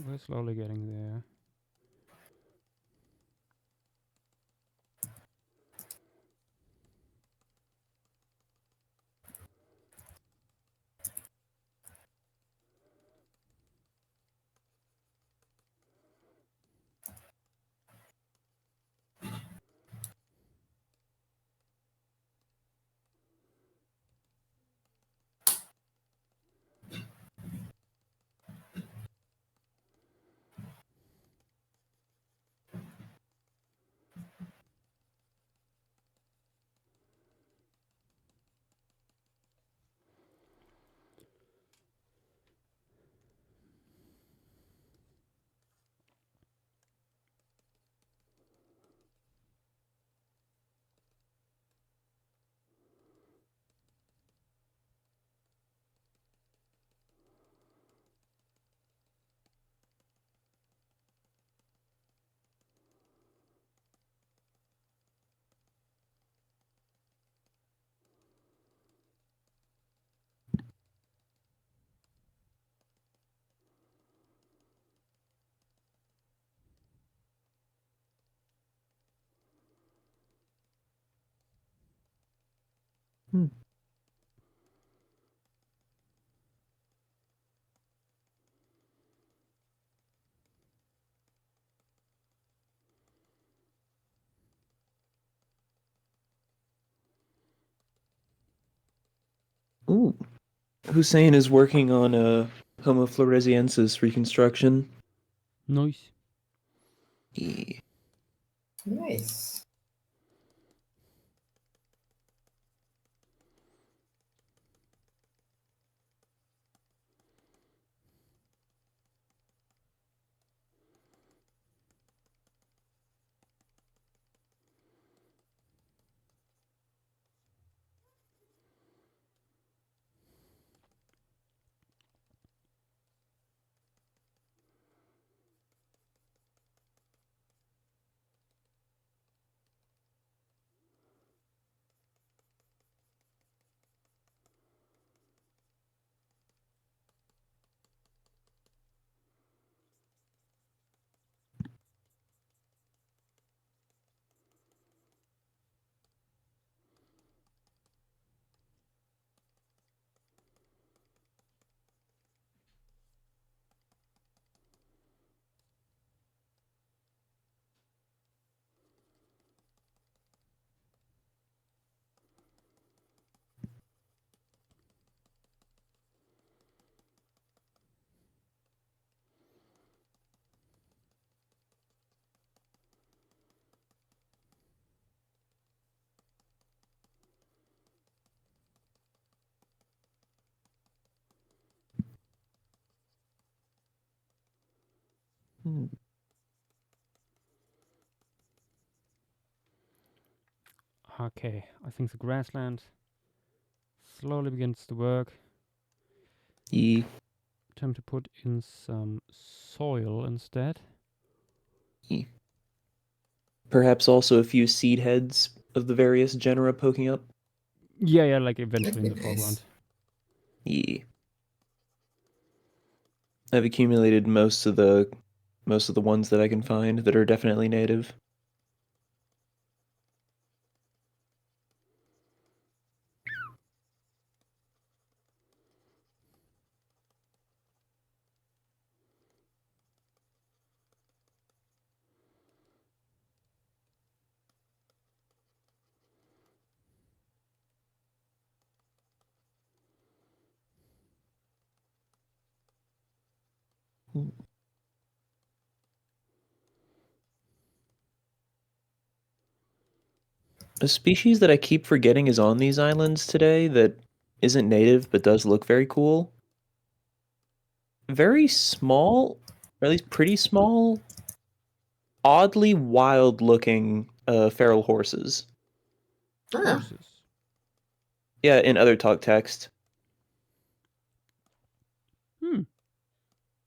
S1: We're slowly getting there.
S2: Hmm. Ooh. Hussein is working on a Homo floresiensis reconstruction.
S1: Nice.
S2: Yeah.
S3: Nice.
S1: Okay, I think the grassland slowly begins to work.
S2: Yeah.
S1: Time to put in some soil instead.
S2: Perhaps also a few seed heads of the various genera poking up.
S1: Yeah, like eventually in
S3: That'd
S1: the
S3: be nice.
S1: foreground.
S2: Yeah. I've accumulated most of the ones that I can find that are definitely native. A species that I keep forgetting is on these islands today that isn't native but does look very cool. Very small, or at least pretty small, oddly wild looking feral horses.
S3: Ah,
S1: Horses.
S2: Yeah, in other talk text.
S1: Hmm.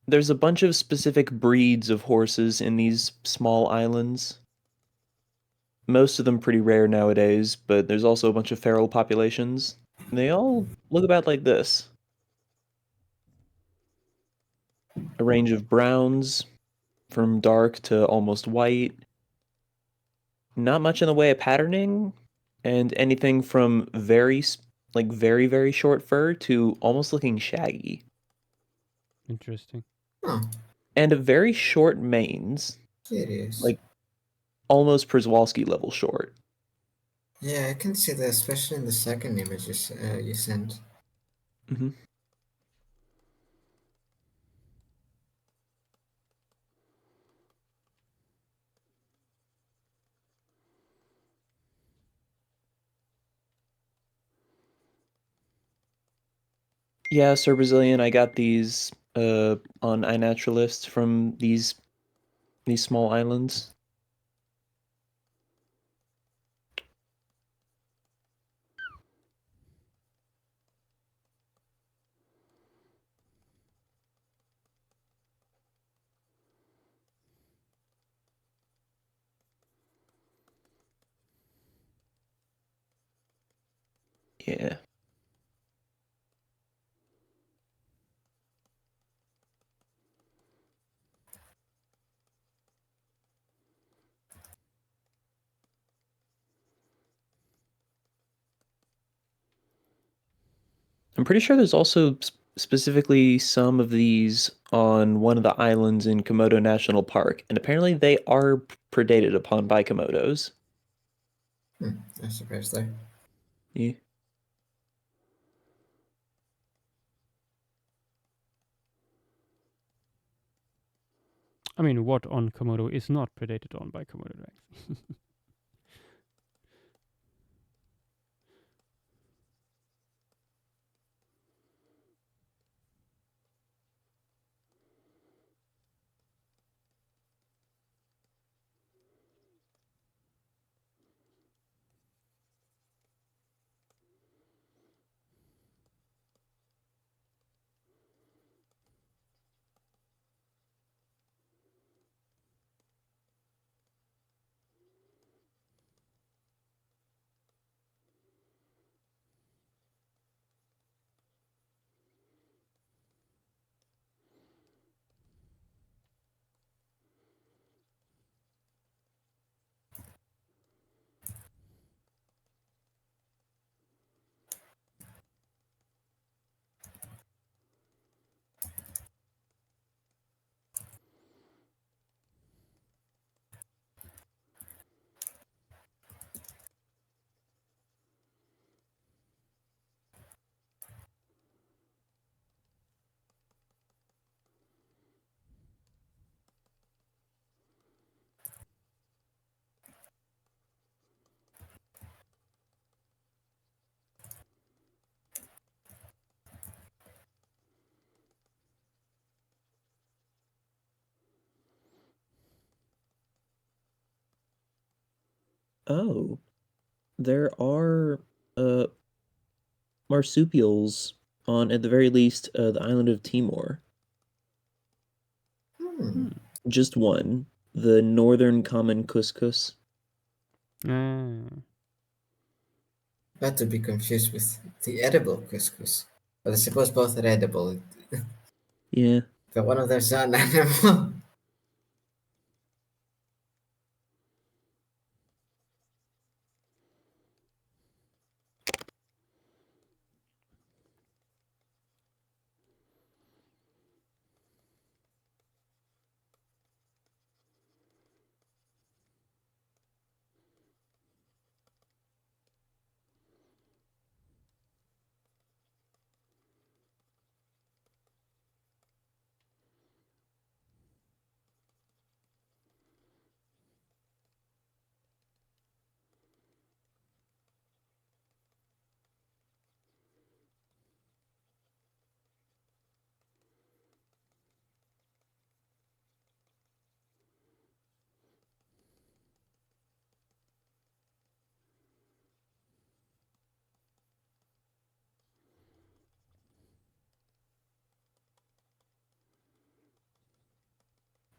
S2: There's a bunch of specific breeds of horses in these small islands. Most of them pretty rare nowadays, but there's also a bunch of feral populations. They all look about like this. A range of browns, from dark to almost white. Not much in the way of patterning, and anything from very, very short fur to almost looking shaggy.
S1: Interesting.
S3: oh,
S2: And a very short manes,
S3: curious.
S2: like almost Przewalski level short.
S3: Yeah, I can see that, especially in the second images you sent.
S2: Hmm. Yeah, Sir Brazilian, I got these on iNaturalist from these small islands. Yeah. I'm pretty sure there's also specifically some of these on one of the islands in Komodo National Park, and apparently they are predated upon by Komodos.
S3: I suppose though.
S2: Yeah.
S1: I mean, what on Komodo is not predated on by Komodo dragons?
S2: Oh, there are marsupials on, at the very least, the island of Timor.
S3: Hmm.
S2: Just one, the northern common cuscus.
S1: Ah.
S3: Not to be confused with the edible couscous. But I suppose both are edible,
S2: Yeah.
S3: but one of them's not an animal.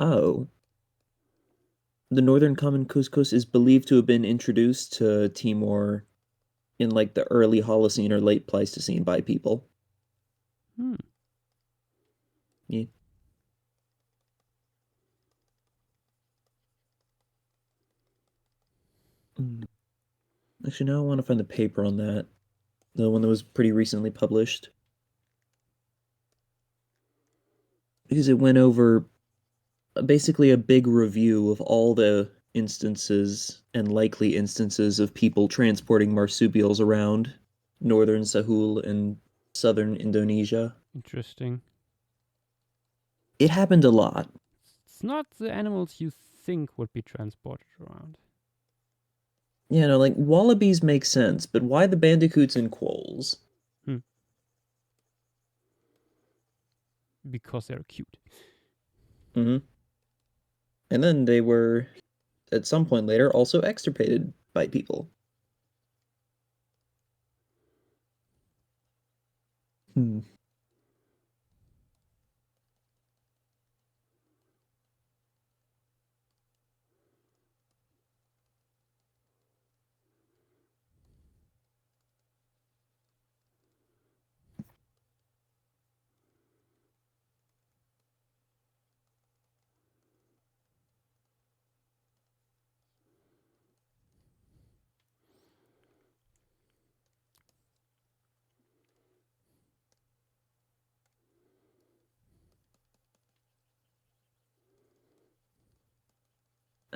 S2: Oh, the northern common cuscus is believed to have been introduced to Timor in like the early Holocene or late Pleistocene by people.
S1: Hmm.
S2: Yeah. Actually, now I want to find the paper on that, the one that was pretty recently published, because it went over basically a big review of all the instances and likely instances of people transporting marsupials around northern Sahul and southern Indonesia.
S1: Interesting.
S2: It happened a lot.
S1: It's not the animals you think would be transported around.
S2: You know, like wallabies make sense, but why the bandicoots and quolls?
S1: Because they're cute.
S2: Mm-hmm. And then they were, at some point later, also extirpated by people. Hmm.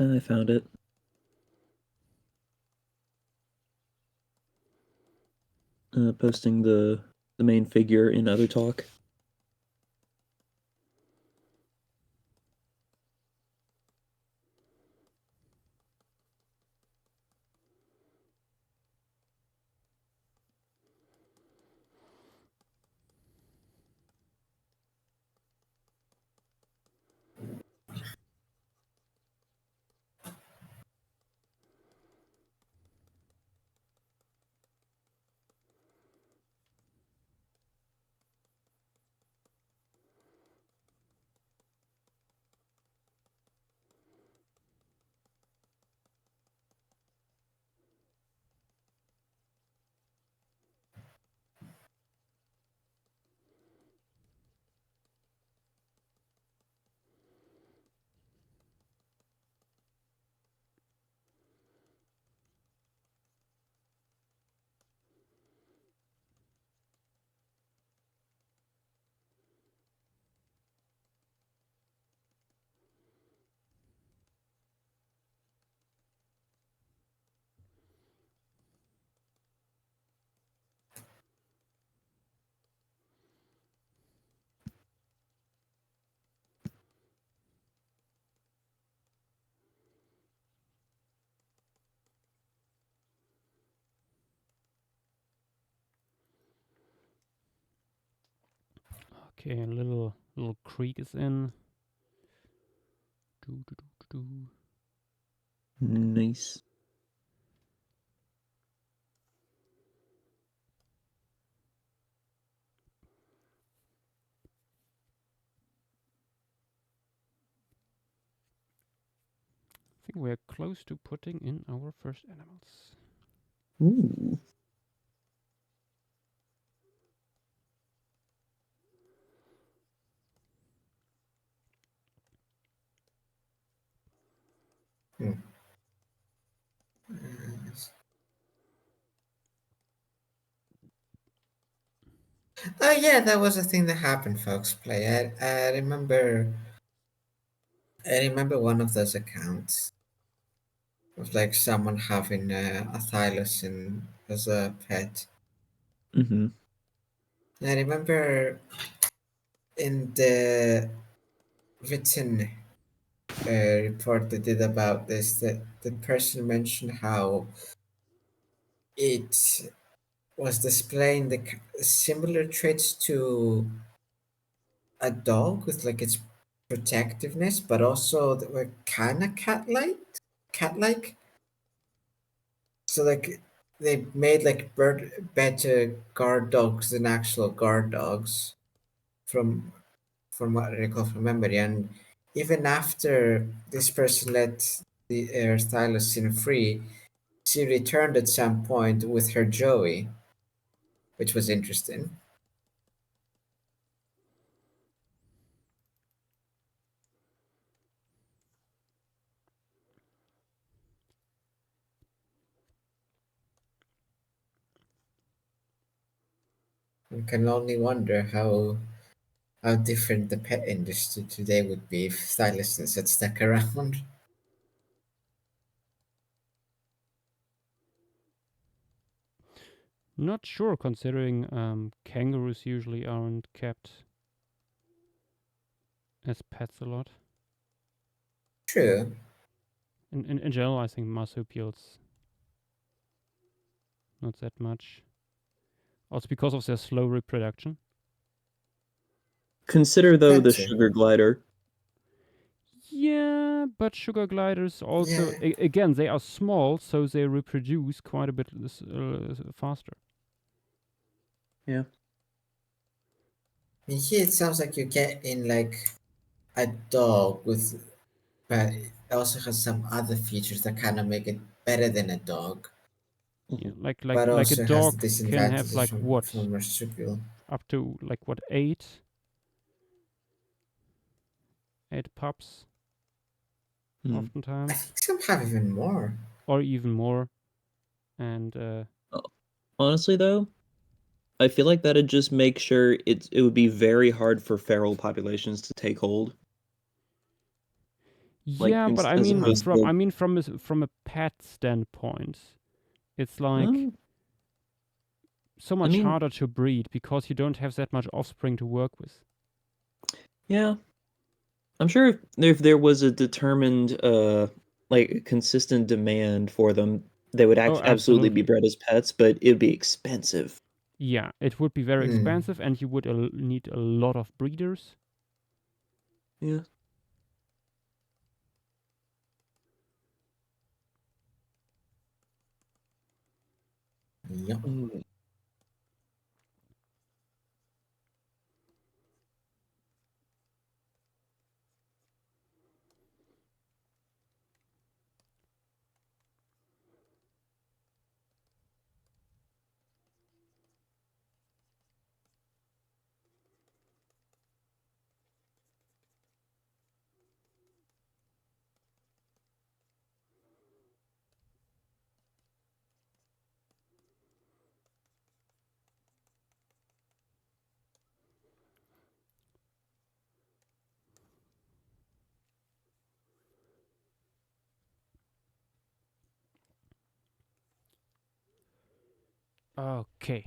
S2: I found it. Posting the main figure in other talk.
S1: Okay, a little creek is in. Do, do, do, do, do.
S2: Nice.
S1: think we're close to putting in our first animals.
S2: Ooh.
S3: Oh yeah, that was a thing that happened, folks. Play. I remember. I remember one of those accounts of like someone having a thylacine as a pet.
S2: Mm-hmm.
S3: I remember in the written report they did about this that the person mentioned how it was displaying the similar traits to a dog with like its protectiveness, but also that were kind of cat-like. So like they made like better guard dogs than actual guard dogs from what I recall from memory. And even after this person let the thylacine free, she returned at some point with her Joey, which was interesting. I can only wonder how different the pet industry today would be if thylacines had stuck around.
S1: Not sure, considering kangaroos usually aren't kept as pets a lot.
S3: True.
S1: In general, I think marsupials not that much. Also because of their slow reproduction.
S2: Consider though
S3: That
S2: the
S3: too.
S2: sugar glider.
S1: Yeah, but sugar gliders also,
S3: Yeah.
S1: again, they are small, so they reproduce quite a bit faster.
S2: Yeah.
S3: Here it sounds like you get in like a dog with, but it also has some other features that kind of make it better than a dog,
S1: Yeah,
S2: Mm-hmm.
S3: but
S1: like a
S3: also has the
S1: dog can have
S3: disadvantages
S1: like what,
S3: from marsupial.
S1: up to like what, eight pups,
S2: Mm.
S3: I
S1: oftentimes,
S3: think some have even more.
S1: or even more. And
S2: Honestly though, I feel like that'd just make sure it would be very hard for feral populations to take hold. Like
S1: yeah, but I
S2: as
S1: mean,
S2: opposed to
S1: from a pet standpoint, it's like
S2: oh,
S1: so
S2: I
S1: much
S2: mean,
S1: harder to breed because you don't have that much offspring to work with.
S2: yeah. I'm sure if there was a determined like consistent demand for them, they would
S1: Oh,
S2: absolutely be
S1: absolutely.
S2: bred as pets, but it'd be expensive.
S1: Yeah, it would be very
S3: Hmm.
S1: expensive, and you would need a lot of breeders.
S2: Yeah.
S3: Yep.
S2: Mm.
S1: Okay.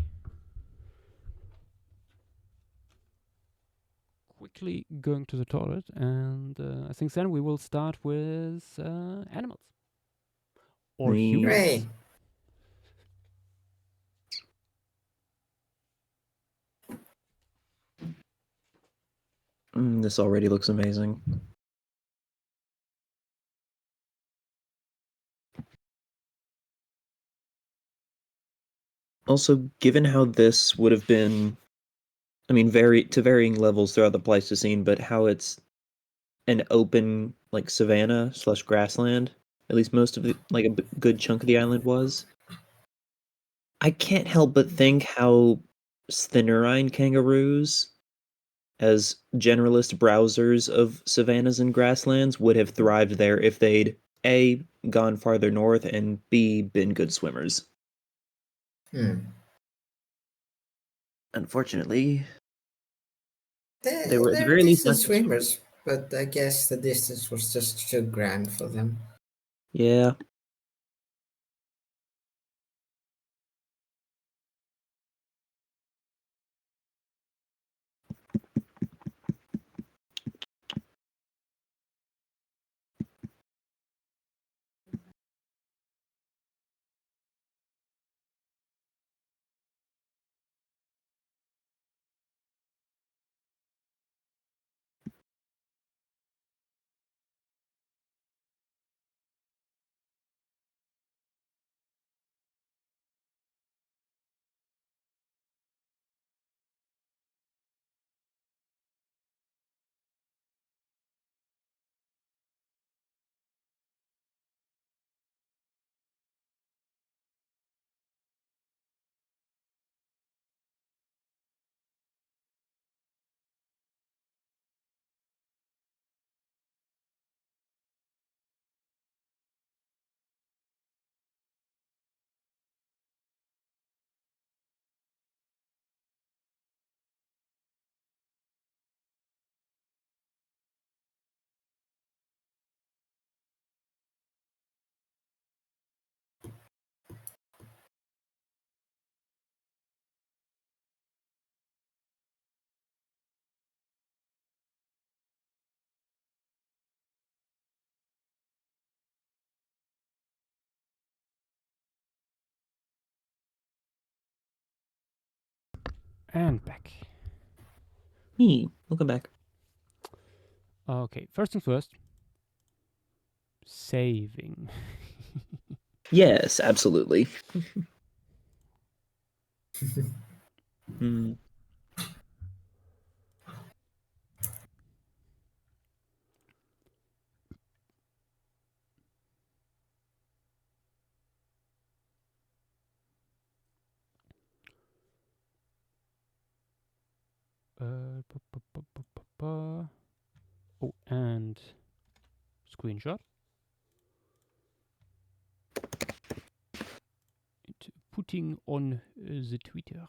S1: Quickly going to the toilet, and I think then we will start with animals or
S2: Neat.
S3: Hooray!
S1: humans.
S2: This already looks amazing. Also, given how this would have been, I mean, varying levels throughout the Pleistocene, but how it's an open like savanna slash grassland, At least most of the, like, a good chunk of the island was. I can't help but think how Sthenurine kangaroos, as generalist browsers of savannas and grasslands, would have thrived there if they'd A, gone farther north, and B, been good swimmers. Unfortunately, they were at the
S3: They're
S2: very least
S3: decent
S2: less
S3: swimmers, but I guess the distance was just too grand for them.
S2: Yeah.
S1: And back.
S2: Welcome back.
S1: Okay, first things first. Saving.
S2: Yes, absolutely. Hmm.
S1: Oh, and screenshot. Putting on the Twitter.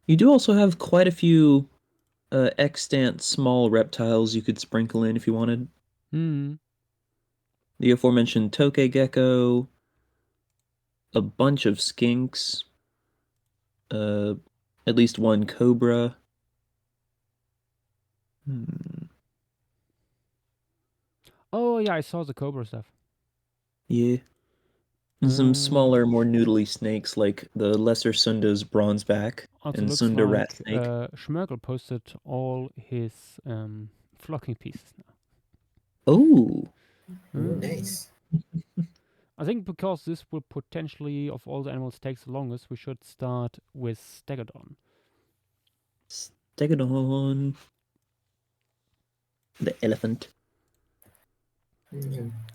S2: You do also have quite a few extant small reptiles you could sprinkle in if you wanted.
S1: Hmm.
S2: The aforementioned toke gecko, a bunch of skinks, at least one cobra.
S1: Oh yeah, I saw the cobra stuff.
S2: Yeah. And some smaller, more noodly snakes like the lesser Sunda's bronzeback
S1: Also
S2: and
S1: looks
S2: Sunda
S1: like
S2: rat snake.
S1: Schmergel posted all his flocking pieces now.
S2: Oh.
S3: Ooh, nice.
S1: I think because this will potentially, of all the animals, take the longest, we should start with Stegodon.
S2: Stegodon. The elephant.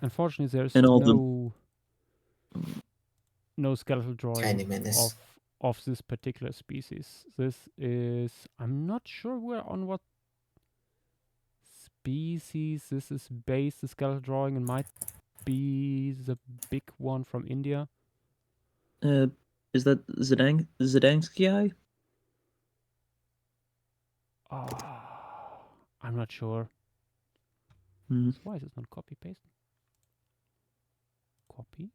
S1: Unfortunately, there's
S2: And all
S1: no skeletal drawing
S3: Tiny menace.
S1: of of this particular species. This is, I'm not sure on what species this is based, the skeletal drawing. It might be the big one from India.
S2: Is that Zdangsky?
S1: I'm not sure.
S2: Hmm.
S1: Why is this not copy paste? Copy.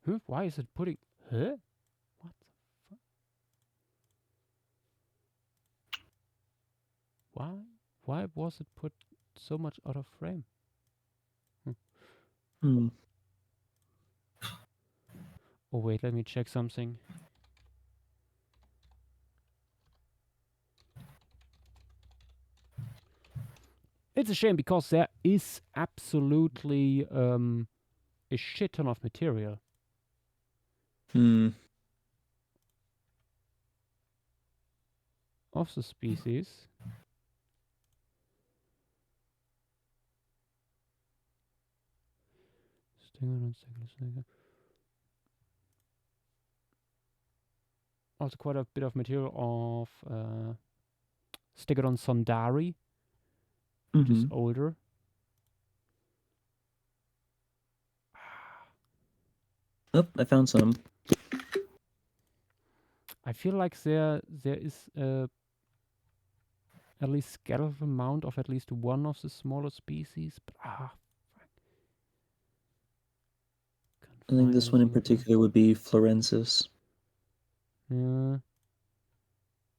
S1: Huh? Why is it putting? Huh? What the fuck? Why? Why was it put so much out of frame?
S2: Hmm.
S1: Oh wait, let me check something. It's a shame because there is absolutely a shit ton of material.
S2: Hmm.
S1: Of the species. Also quite a bit of material of Stegodon sondari, which is older.
S2: Oh, I found some.
S1: I feel like there is at least skeletal mount of at least one of the smaller species, but fuck.
S2: I think this one in
S1: Anything here.
S2: particular would be Florensis.
S1: Yeah.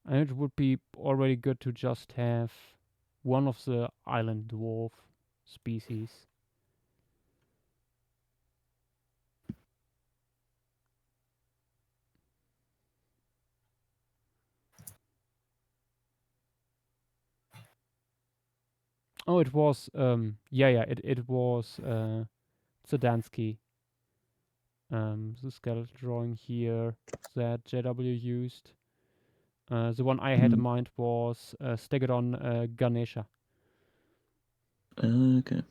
S1: And it would be already good to just have one of the island dwarf species. Oh, it was it was Zdansky. The skeletal drawing here that JW used. The one I had in mind was Stegodon Ganesha.
S2: Okay.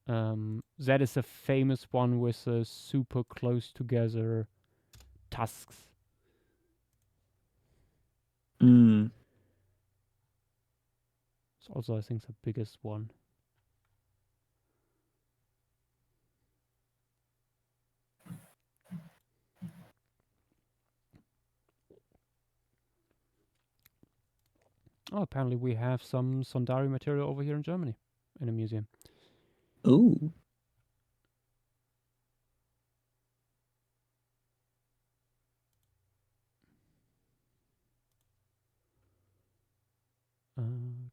S1: That is a famous one with super close together tusks.
S2: Hmm.
S1: It's also, I think, the biggest one. Oh, apparently we have some Sondari material over here in Germany in a museum.
S2: Ooh.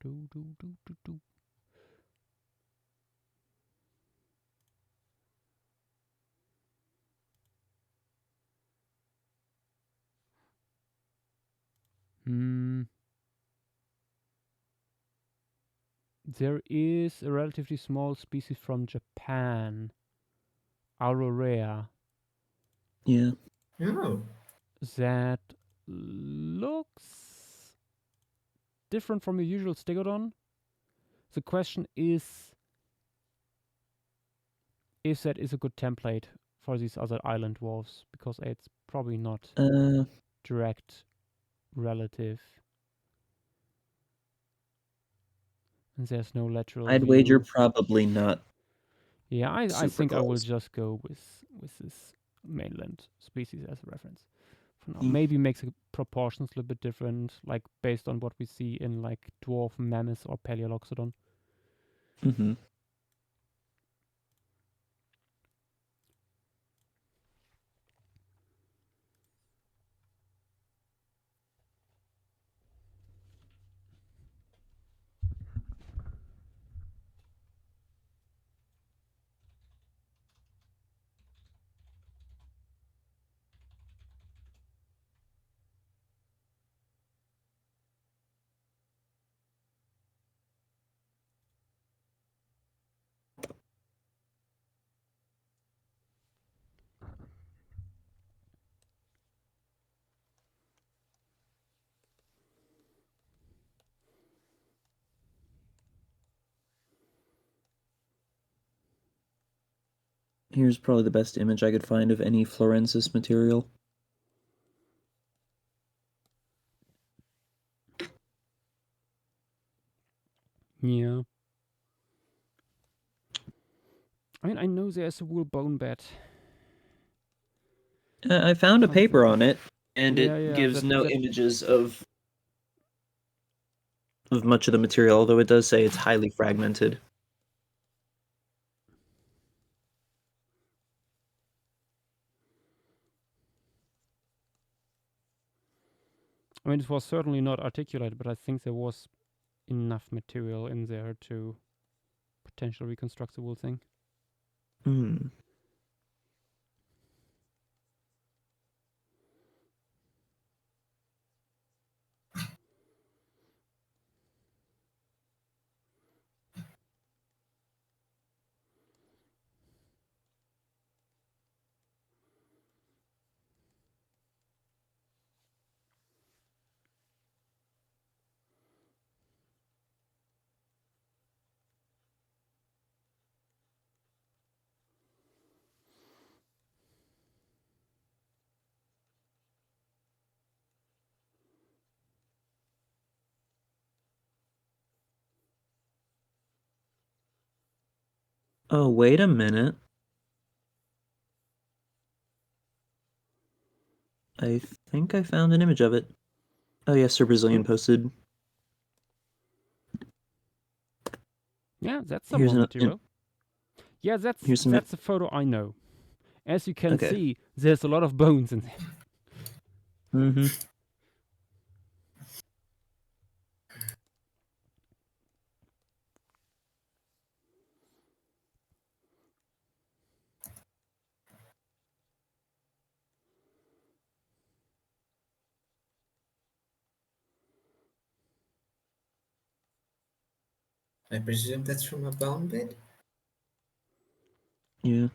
S1: Do, do, do, do, do. There is a relatively small species from Japan, Aurorea,
S2: Yeah.
S3: Oh,
S1: that looks different from your usual Stegodon. The question is if that is a good template for these other island dwarfs, because it's probably not direct relative. And there's no lateral
S2: I'd
S1: view.
S2: wager probably not.
S1: Yeah, I
S2: Super
S1: think I will
S2: close.
S1: just go with this mainland species as a reference for now.
S2: Mm.
S1: Maybe makes the proportions a little bit different, like based on what we see in like dwarf mammoth or Paleoloxodon.
S2: Mm-hmm. Here's probably the best image I could find of any Florensis material.
S1: Yeah. I mean, I know there's a wool bone bed.
S2: I found a
S1: Can't
S2: paper
S1: think
S2: on it, and
S1: Yeah,
S2: it
S1: yeah,
S2: gives no
S1: that
S2: images of much of the material, although it does say it's highly fragmented.
S1: I mean, it was certainly not articulated, but I think there was enough material in there to potentially reconstruct the whole thing.
S2: Hmm. Oh, wait a minute. I think I found an image of it. Oh yes, Sir Brazilian
S1: Oh.
S2: posted.
S1: Yeah, that's some
S2: Here's
S1: more
S2: an
S1: material. Yeah,
S2: here's some.
S1: that's a photo I know. As you can
S2: Okay.
S1: see, there's a lot of bones in there.
S2: Mm-hmm.
S3: I presume that's from a bone bed.
S2: Yeah.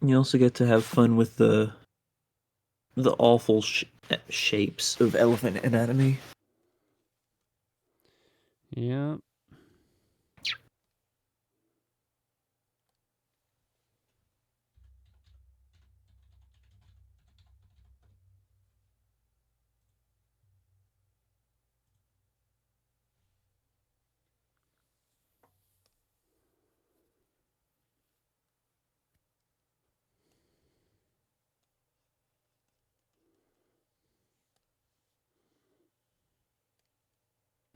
S2: You also get to have fun with the awful shapes of elephant anatomy.
S1: Yeah.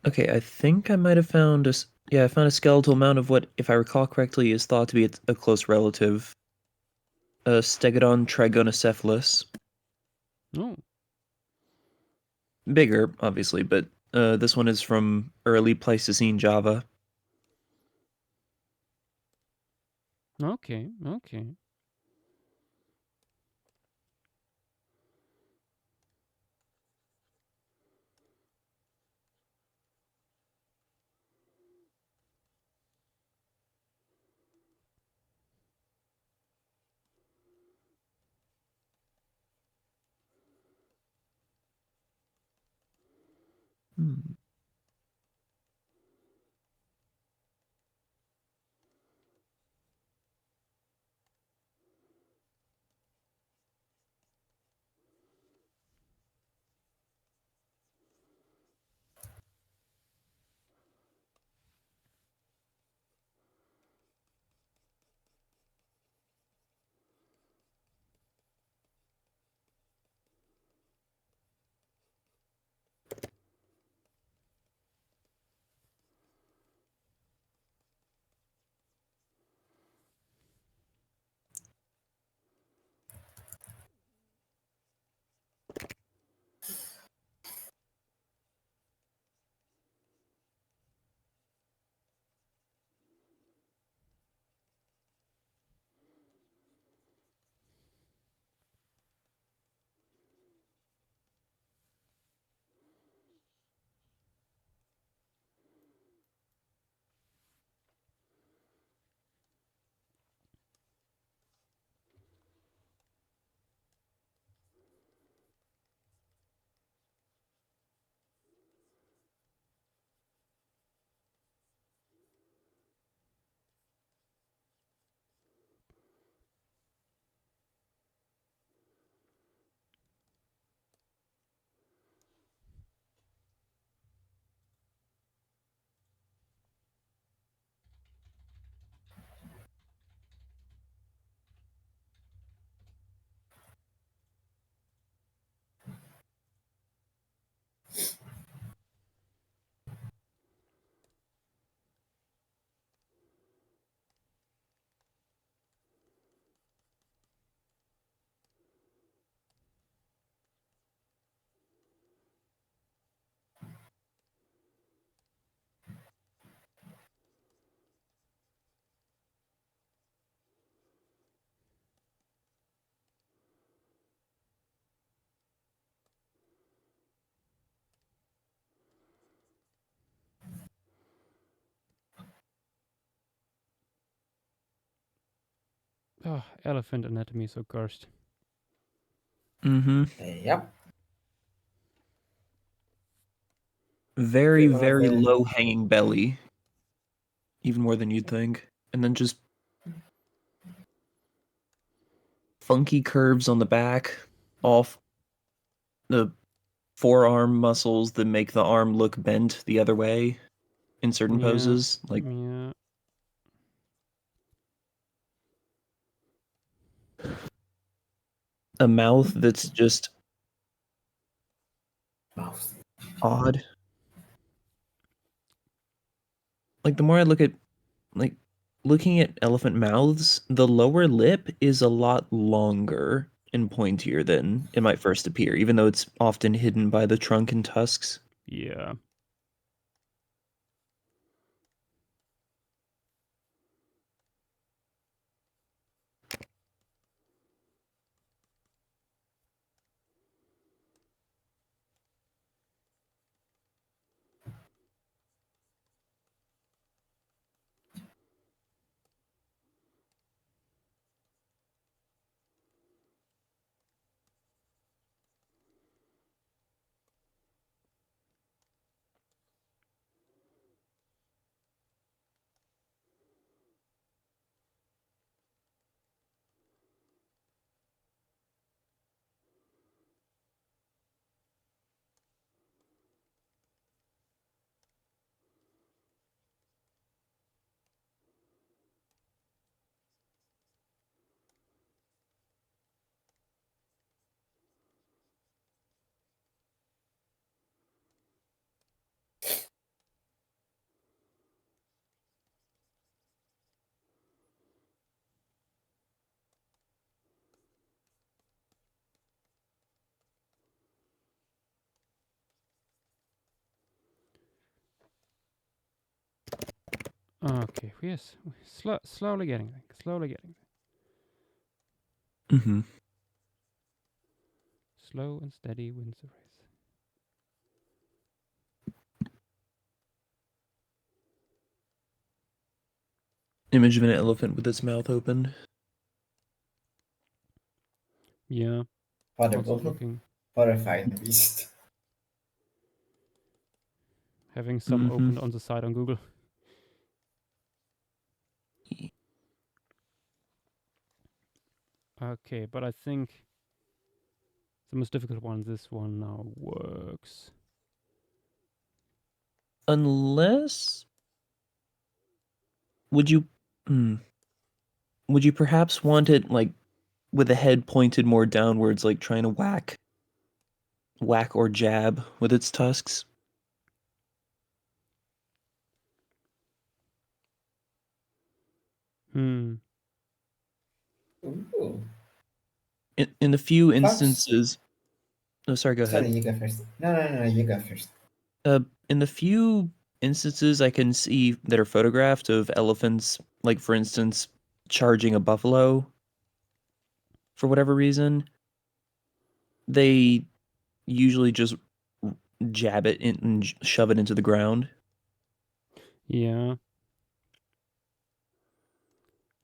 S2: Okay, I think I might have found I found a skeletal mount of what, if I recall correctly, is thought to be a close relative. Stegodon trigonocephalus.
S1: Oh.
S2: Bigger, obviously, but this one is from early Pleistocene Java.
S1: Okay. Okay.
S2: Hmm.
S1: Oh, elephant anatomy so cursed.
S2: Mm-hmm.
S3: Yep.
S2: Very,
S3: One of
S2: very
S3: the
S2: low hanging belly. Even more than you'd think. And then just funky curves on the back, off the forearm muscles that make the arm look bent the other way in certain
S1: Yeah.
S2: poses. Like
S1: Yeah.
S2: a mouth that's just
S3: mouth.
S2: odd. Like the more I look at like looking at elephant mouths, the lower lip is a lot longer and pointier than it might first appear, even though it's often hidden by the trunk and tusks.
S1: Yeah. Okay. Yes. Slowly getting there. Slowly getting there.
S2: Mm-hmm.
S1: Slow and steady wins the race.
S2: Image of an elephant with its mouth open.
S1: Yeah. Also
S3: Horrible.
S1: looking,
S3: Horrifying beast.
S1: having some
S2: Mm-hmm.
S1: opened on the side on Google. Okay, but I think the most difficult one, this one now works.
S2: Unless would you would you perhaps want it like with the head pointed more downwards, like trying to whack or jab with its tusks?
S1: Hmm.
S3: Ooh.
S2: In the few
S3: Fox.
S2: instances, oh sorry, go
S3: Sorry,
S2: ahead.
S3: you go first. No, you go first.
S2: In the few instances I can see that are photographed of elephants, like for instance, charging a buffalo for whatever reason, they usually just jab it in and shove it into the ground.
S1: Yeah.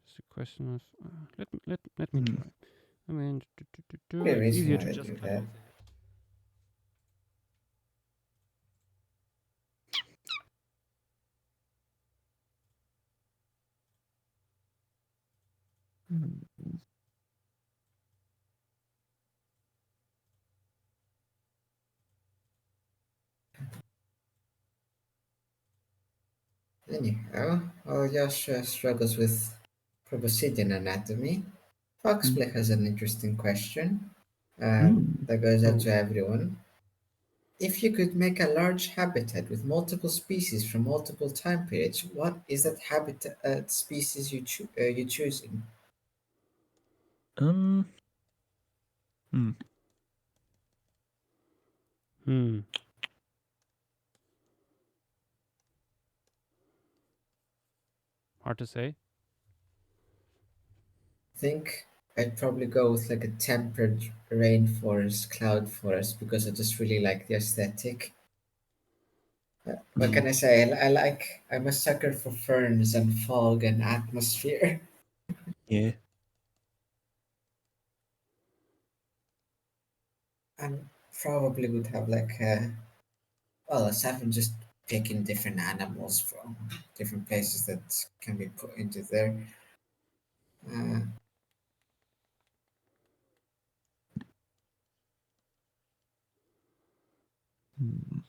S1: It's a question of let me try. I mean,
S3: Be a
S1: it's
S3: reason
S1: easier
S3: why
S1: to
S3: they
S1: just
S3: do
S1: cut
S3: that.
S1: off the head.
S3: Anyhow, while Joshua struggles with proboscidean anatomy, Foxplay has an interesting question
S2: Mm.
S3: that goes out
S1: Oh,
S3: to everyone. If you could make a large habitat with multiple species from multiple time periods, what is that habitat species you choosing?
S2: Um. Hmm.
S1: hmm. Hard to say.
S3: Think I'd probably go with like a tempered rainforest, cloud forest because I just really like the aesthetic. What
S2: Hmm.
S3: can I say? I'm a sucker for ferns and fog and atmosphere.
S2: Yeah.
S3: And probably would have like well, aside from just picking different animals from different places that can be put into there. Uh,
S2: Hmm.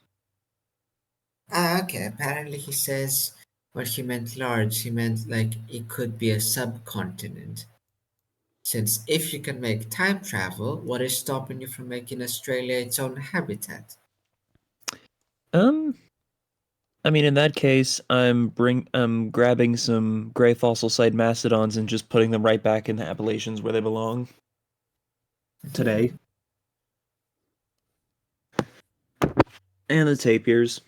S3: okay, apparently he says when he meant large, he meant like it could be a subcontinent. Since if you can make time travel, what is stopping you from making Australia its own habitat?
S2: Um, I mean, in that case, I'm grabbing some gray fossil site mastodons and just putting them right back in the Appalachians where they belong today. And the tapirs.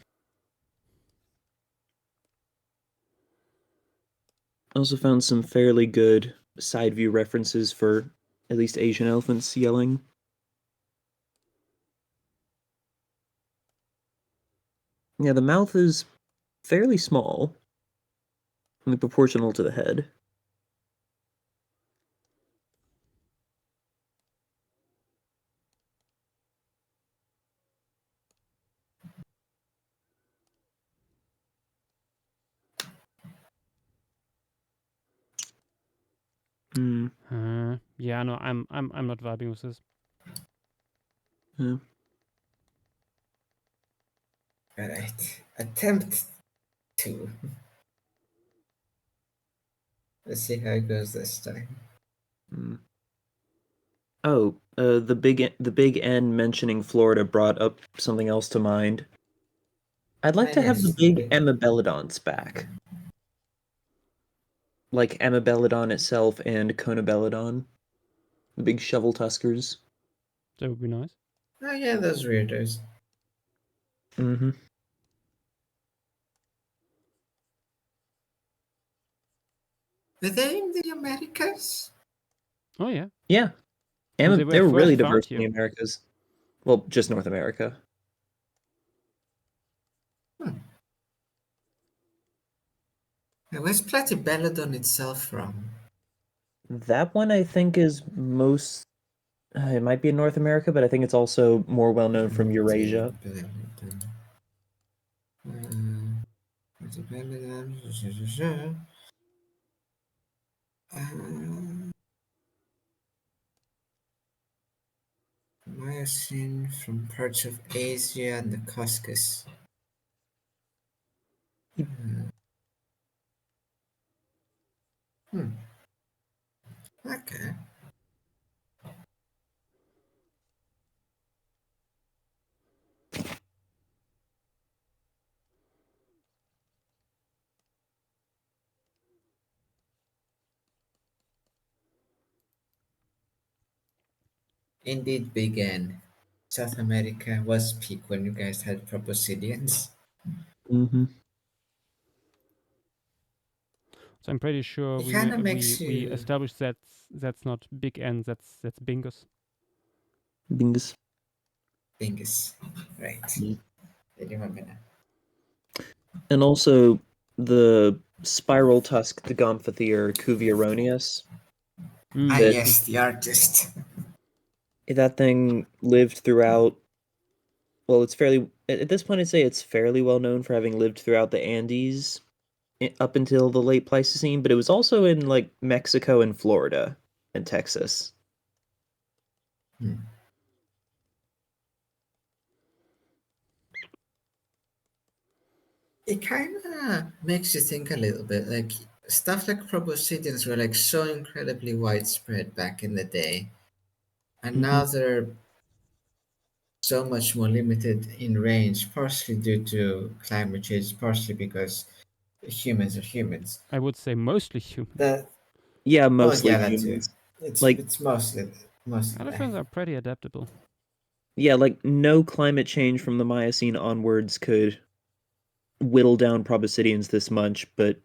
S2: I also found some fairly good side view references for at least Asian elephants yelling. Yeah, the mouth is fairly small, only proportional to the head. Hmm.
S1: Yeah, no, I'm not vibing with this.
S2: Yeah.
S3: Alright, attempt two. Let's see how it goes this time.
S2: Hmm. Oh, the big N mentioning Florida brought up something else to mind. I'd like to have the
S3: Yes,
S2: big Amebelodonts back, like Amebelodon itself and Conobelodon, the big shovel tuskers.
S1: That would be nice.
S3: Oh yeah, those weirdos.
S2: Mm-hmm.
S3: Were they in the Americas?
S1: Oh yeah,
S2: Yeah,
S1: and they were
S2: they were really
S1: first found
S2: diverse in
S1: here.
S2: the Americas. Well, just North America.
S3: And where's Platybelodon itself from?
S2: That one I think is most. It might be in North America, but I think it's also more well known from Eurasia.
S3: Platybelodon. Platybelodon. Miocene from parts of Asia and the Caucasus. Hmm. Okay. Indeed, began. South America was peak when you guys had proboscideans.
S2: Mm-hmm.
S1: So I'm pretty sure
S3: It
S1: we
S3: kind of
S1: we
S3: makes
S1: we
S3: you
S1: established that's not big N. That's Bingus.
S2: Bingus.
S3: dingus. Right.
S2: Yeah.
S3: I remember now.
S2: And also the spiral tusked Gomphotheria cuvieronius.
S3: Ah,
S2: That
S3: yes, the artist.
S2: that thing lived throughout. Well, it's fairly at this point. I'd say it's fairly well known for having lived throughout the Andes up until the late Pleistocene, but it was also in like Mexico and Florida and Texas.
S3: Hmm. It kind of makes you think a little bit. Like stuff like proboscideans were like so incredibly widespread back in the day, and
S2: Mm-hmm.
S3: now they're so much more limited in range, partially due to climate change, partially because humans are humans.
S1: I would say mostly human.
S3: That
S2: Yeah,
S3: well,
S2: mostly
S3: yeah, that too.
S2: humans.
S3: It's
S2: Like,
S3: it's mostly that.
S1: Elephants are pretty adaptable.
S2: yeah, like no climate change from the Miocene onwards could whittle down proboscideans this much, but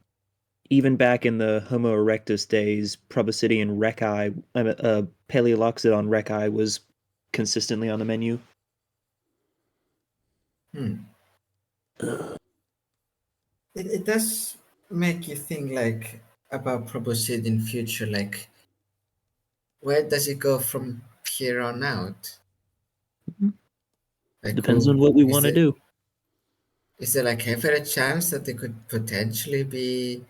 S2: even back in the Homo erectus days, Proboscidean recci, Paleoloxodon recci was consistently on the menu.
S3: Hmm. It does make you think like about proboscid future. Like, where does it go from here on out? Like,
S2: Depends on what we
S3: is
S2: want to
S3: it
S2: do.
S3: is there like ever a chance that there could potentially be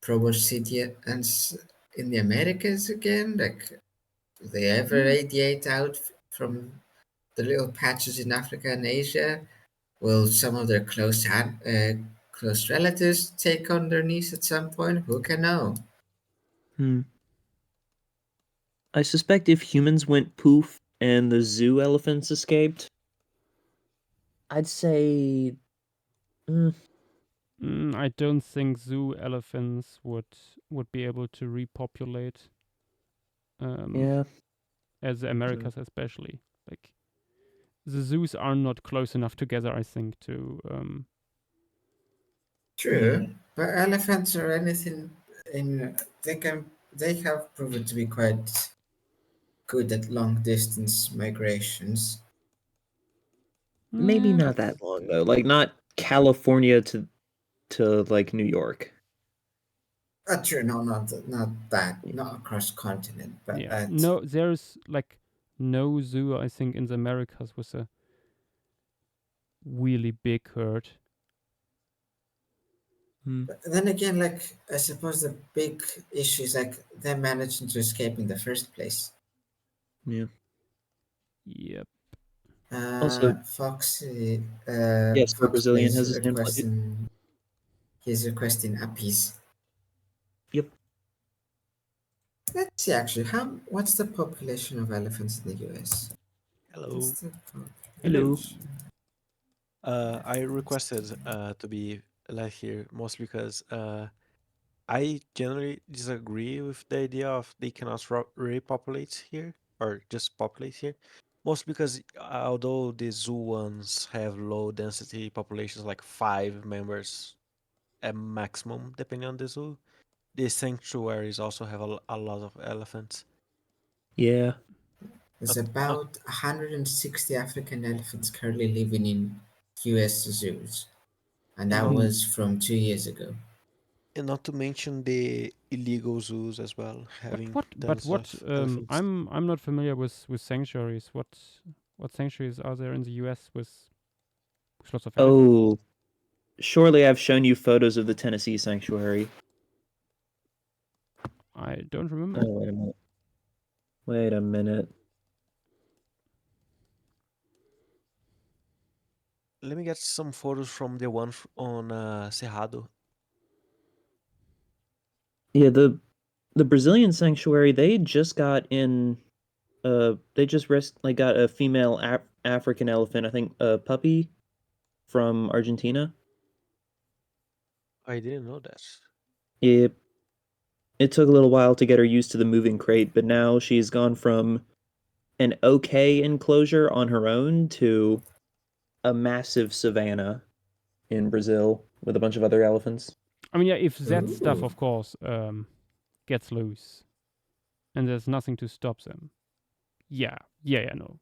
S3: proboscideans in the Americas again? Like, do they ever
S1: Hmm.
S3: radiate out from the little patches in Africa and Asia? Will some of their close relatives take on their niece at some point? Who can know?
S2: Hmm. I suspect if humans went poof and the zoo elephants escaped, I'd say. mm,
S1: I don't think zoo elephants would be able to repopulate, um,
S2: yeah.
S1: as the Americas especially. Like the zoos are not close enough together, I think, to
S3: True, but elephants or anything in they have proven to be quite good at long distance migrations.
S2: Maybe
S1: yeah,
S2: not that long though. Like not California to like New York.
S3: True, no, not that, not across continent, but
S1: yeah.
S3: at.
S1: No, there's like no zoo, I think, in the Americas with a really big herd.
S2: Hmm.
S3: But then again, like I suppose the big issue is like them managing to escape in the first place.
S2: Yeah.
S1: Yep.
S2: Also,
S3: Foxy,
S2: yes, the
S3: Foxplay
S2: Brazilian
S3: is
S2: has his hand planted.
S3: requesting. He's requesting appies.
S2: Yep.
S3: Let's see, actually, what's the population of elephants in the U.S.? What's
S4: Hello.
S3: the
S2: Hello.
S3: population?
S4: I requested to be left here mostly because I generally disagree with the idea of they cannot repopulate here or just populate here. Mostly because although the zoo ones have low density populations, like 5 members at maximum, depending on the zoo, the sanctuaries also have a lot of elephants.
S2: Yeah.
S3: There's
S4: Not
S3: about 160 African elephants currently living in U.S. zoos, and
S4: and
S3: that
S4: not
S2: Hmm.
S3: was from 2 years ago.
S4: and not to mention the illegal zoos as well,
S1: What
S4: having
S1: what but
S4: tons
S1: what
S4: of elephants.
S1: I'm not familiar with sanctuaries. What sanctuaries are there in the US with lots of elephants?
S2: Oh, surely I've shown you photos of the Tennessee sanctuary.
S1: I don't remember.
S2: Oh, wait a minute. Wait a minute.
S4: Let me get some photos from the one on Cerrado.
S2: Yeah, the Brazilian sanctuary, they just got in they just got a female African elephant, I think a puppy from Argentina.
S4: I didn't know that.
S2: It it took a little while to get her used to the moving crate, but now she's gone from an okay enclosure on her own to a massive savanna in Brazil with a bunch of other elephants.
S1: I mean, yeah, if that stuff,
S3: Ooh.
S1: of course, gets loose and there's nothing to stop them. Yeah, no.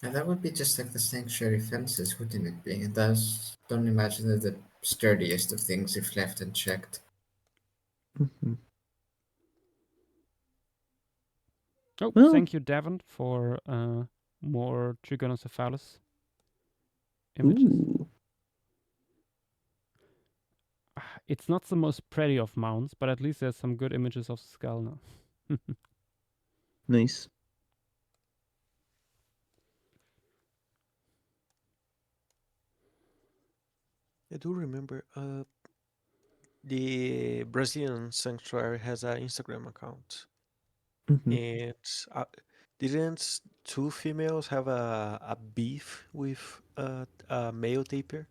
S3: And that would be just like the sanctuary fences, wouldn't it be? It does. Don't imagine they're the sturdiest of things if left unchecked.
S2: Mhm.
S1: Oh,
S2: Well,
S1: thank you, Devon, for more Trigonocephalus images.
S2: ooh,
S1: It's not the most pretty of mounts, but at least there's some good images of the skull now.
S2: nice.
S4: I do remember the Brazilian sanctuary has an Instagram account.
S2: Mhm.
S4: And uh, didn't two females have a beef with a male tapir?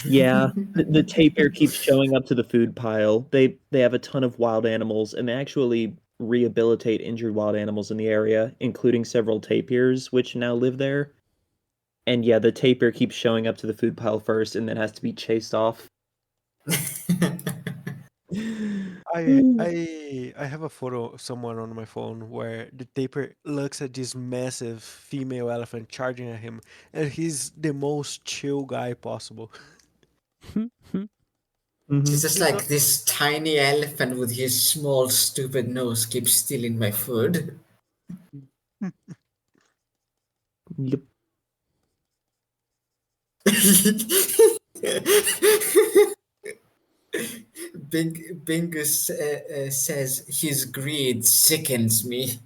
S2: Yeah, the tapir keeps showing up to the food pile. They have a ton of wild animals, and they actually rehabilitate injured wild animals in the area, including several tapirs, which now live there. And yeah, the tapir keeps showing up to the food pile first, and then has to be chased off.
S4: I have a photo somewhere on my phone where the tapir looks at this massive female elephant charging at him, and he's the most chill guy possible.
S3: She's
S2: Mhm.
S3: just
S4: He's not
S3: like this tiny elephant with his small, stupid nose keeps stealing my food.
S2: Yep.
S3: Bingus says his greed sickens me.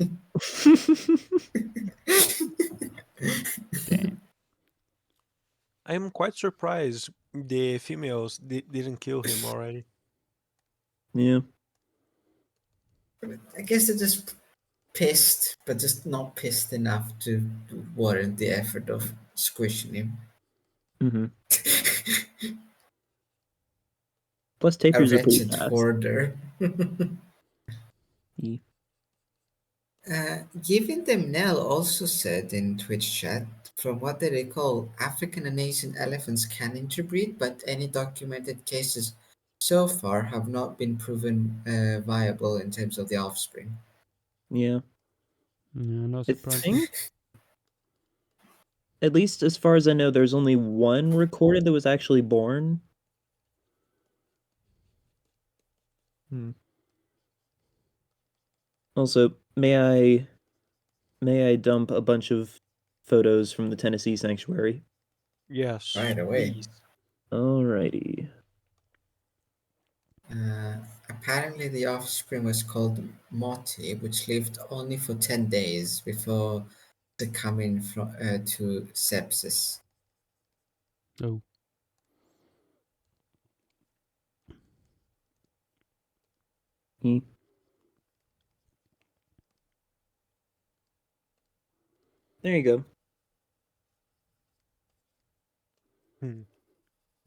S1: Damn.
S4: I am quite surprised the females didn't kill him already.
S2: Yeah.
S3: I guess they're just pissed, but just not pissed enough to warrant the effort of squishing him.
S2: Mm-hmm. Plus,
S3: A
S2: tapirs are pretty
S3: wretched
S2: fast.
S3: hoarder.
S2: Yeah.
S3: Giving them Nell also said in Twitch chat, from what they recall, African and Asian elephants can interbreed, but any documented cases so far have not been proven viable in terms of the offspring.
S2: Yeah.
S1: Yeah, no
S2: I
S1: surprise.
S2: think, at least as far as I know, there's only one recorded that was actually born. Also, may I dump a bunch of photos from the Tennessee sanctuary?
S4: Yes,
S3: Right away.
S4: please.
S2: Alrighty.
S3: Apparently, the offspring was called Moti, which lived only for 10 days before succumbing to sepsis.
S1: Oh.
S2: Hmm. There you go.
S4: Hmm.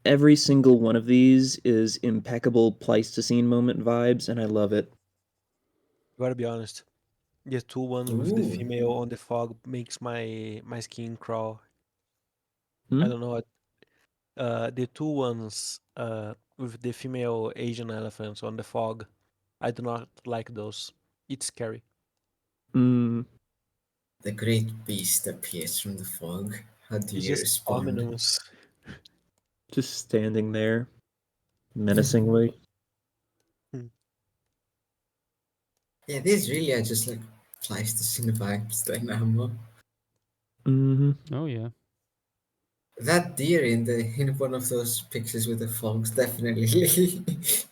S2: Every single one of these is impeccable Pleistocene moment vibes, and I love it.
S4: Gotta be honest. The two ones with the
S3: Ooh,
S4: female on the fog makes my skin crawl.
S2: Hmm?
S4: I don't know. The two ones with the female Asian elephants on the fog, I do not like those. It's scary.
S2: Mm,
S3: the great beast appears from the fog. How do
S4: It's
S3: you
S4: just
S3: respond?
S4: ominous.
S2: just standing there, menacingly.
S4: Hmm.
S3: Yeah, these really are just like Pleistocene vibes, Dynamo.
S2: Mm-hmm.
S1: Oh yeah.
S3: That deer in one of those pictures with the fogs definitely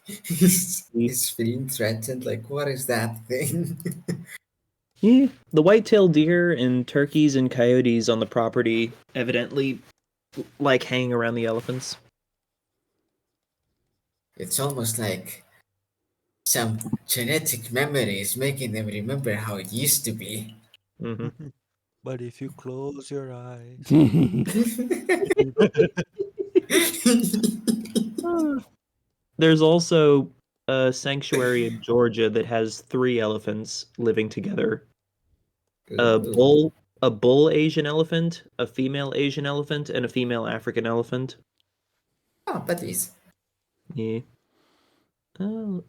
S3: is feeling threatened. Like, what is that thing?
S2: Yeah, the white-tailed deer and turkeys and coyotes on the property evidently like hanging around the elephants.
S3: It's almost like some genetic memory is making them remember how it used to be.
S2: Mm-hmm.
S4: But if you close your eyes.
S2: There's also a sanctuary in Georgia that has 3 elephants living together. A
S3: Ooh.
S2: bull, a bull Asian elephant, a female Asian elephant, and a female African elephant.
S3: Oh, buddies.
S2: Yeah. Oh,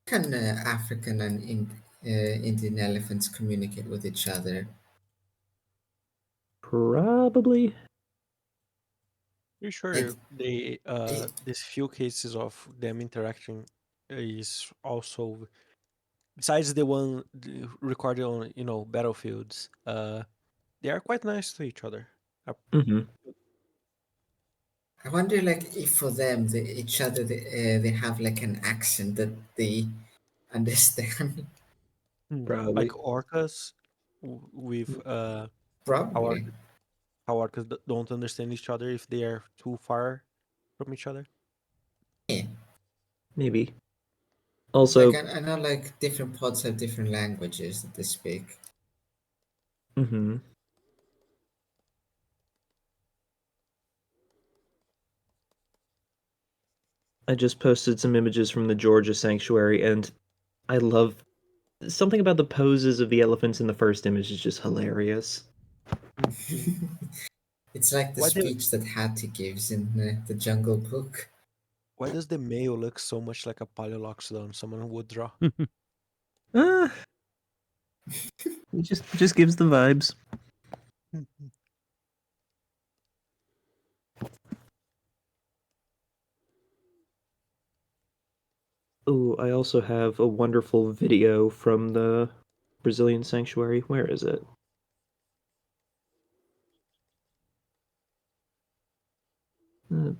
S3: Can African and Indian elephants communicate with each other?
S2: probably.
S4: Pretty
S3: Like,
S4: sure they
S3: it,
S4: these few cases of them interacting is also besides the one recorded on battlefields. They are quite nice to each other.
S2: Mm-hmm.
S3: I wonder, like, if for them, each other, they have like an accent that they understand.
S4: Like
S2: Probably.
S4: orcas with how
S3: Probably.
S4: orcas, how orcas don't understand each other if they are too far from each other.
S3: Yeah.
S2: Maybe.
S3: Like,
S2: Also,
S3: I know, like, different pods have different languages that they speak.
S2: mm-hmm. I just posted some images from the Georgia sanctuary, and I love something about the poses of the elephants in the first image is just hilarious.
S4: Mhm.
S3: It's like the
S4: Why the
S3: speech that Hattie gives in the Jungle Book.
S4: why does the male look so much like a Paleoloxodon someone would draw?
S2: Ah, it just gives the vibes. Oh, I also have a wonderful video from the Brazilian sanctuary. Where is it? Uh,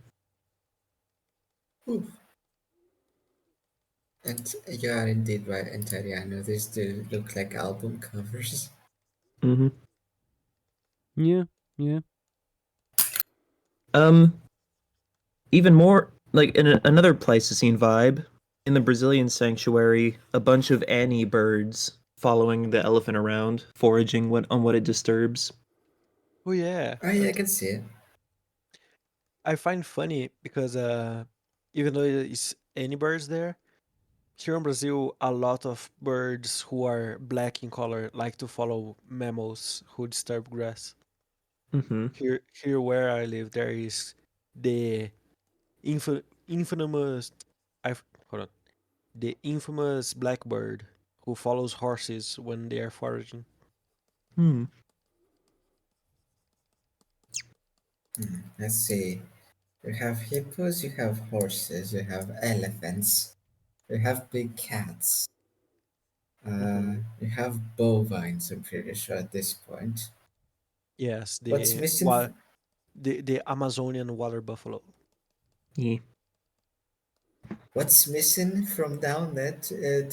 S3: Ooh. And you are indeed right, Antariano. These do look like album covers.
S2: mhm.
S1: Yeah, yeah.
S2: Even more like in another Pleistocene vibe in the Brazilian sanctuary, a bunch of Annie birds following the elephant around, foraging on what it disturbs.
S4: Oh yeah,
S3: Oh yeah, I can see it.
S4: I find funny because even though it's any birds there, here in Brazil, a lot of birds who are black in color like to follow mammals who disturb grass.
S2: Mm-hmm.
S4: Here where I live, there is the infamous. Hold on. The infamous blackbird who follows horses when they are foraging.
S2: Hmm.
S3: Let's see. You have hippos, you have horses, you have elephants, you have big cats. You have bovines, I'm pretty sure at this point.
S4: Yes,
S3: What's missing?
S4: the Amazonian water buffalo.
S2: Yeah.
S3: What's missing from down there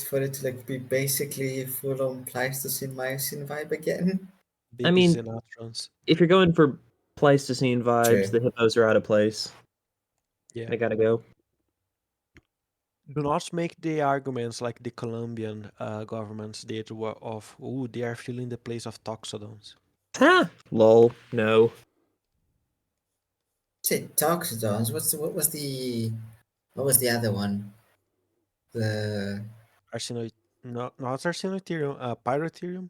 S3: for it to like be basically full on Pleistocene Miocene vibe again?
S2: I
S4: Baby
S2: mean,
S4: Xenotrons.
S2: if you're going for Pleistocene vibes,
S3: True.
S2: the hippos are out of place.
S4: Yeah.
S2: They gotta go.
S4: Do not make the arguments like the Colombian governments did of, oh, they are filling the place of toxodons.
S2: Ha! Lol. No.
S3: Say Toxodons. What was the other one? The
S4: Arsenoid, not Arsenoitherium, Pyrotherium,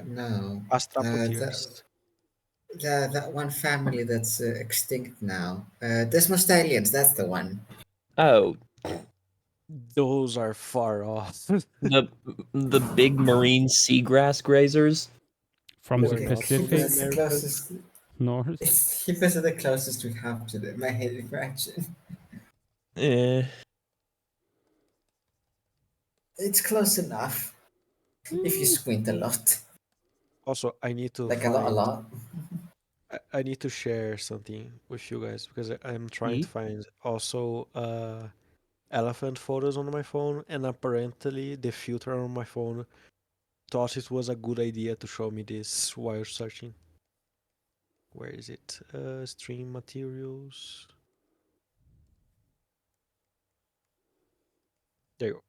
S3: no.
S4: Astrapoteres.
S3: That one family that's extinct now. Desmostalians, that's the one.
S2: Oh,
S4: Those are far off.
S2: the the big marine seagrass grazers.
S1: From
S4: Who
S1: the
S4: are not from
S3: Hippos
S4: the
S1: Pacific
S3: is the
S4: Americas.
S3: closest.
S1: North.
S3: Hippos are the closest we have to them. I hate imagine.
S2: Eh.
S3: It's close enough if you
S1: Mm.
S3: squint a lot,
S4: Also, I need to
S3: like a lot, a
S4: find.
S3: lot.
S4: I need to share something with you guys because I'm trying to find also elephant photos on my phone, and apparently the filter on my phone thought it was a good idea to show me this while searching. Where is it? Stream materials. There you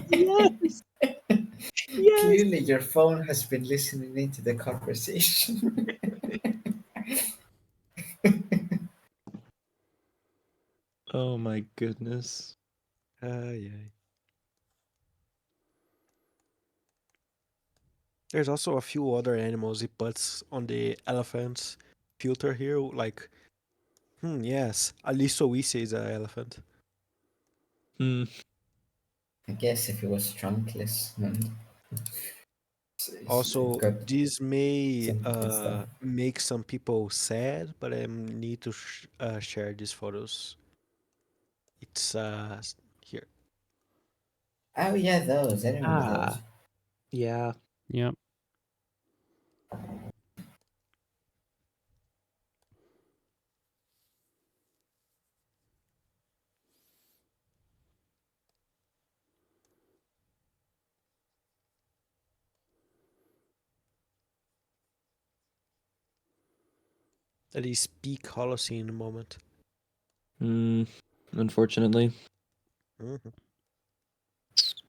S2: Yes. Yes.
S3: Clearly, your phone has been listening into the conversation.
S2: Oh my goodness.
S4: go. Yeah. There's also a few other animals it puts on the elephant's filter here, like, yes, Alisowice is an elephant.
S2: Hmm.
S3: I guess if it was trunkless, it's
S4: Also,
S3: got
S4: this may
S3: some good stuff.
S4: make some people sad, but I need to share these photos. It's here.
S3: Oh yeah, those. I remember those.
S2: Ah. Yeah.
S1: Yeah.
S4: That is peak Holocene moment.
S2: Hmm. Unfortunately.
S4: Mhm.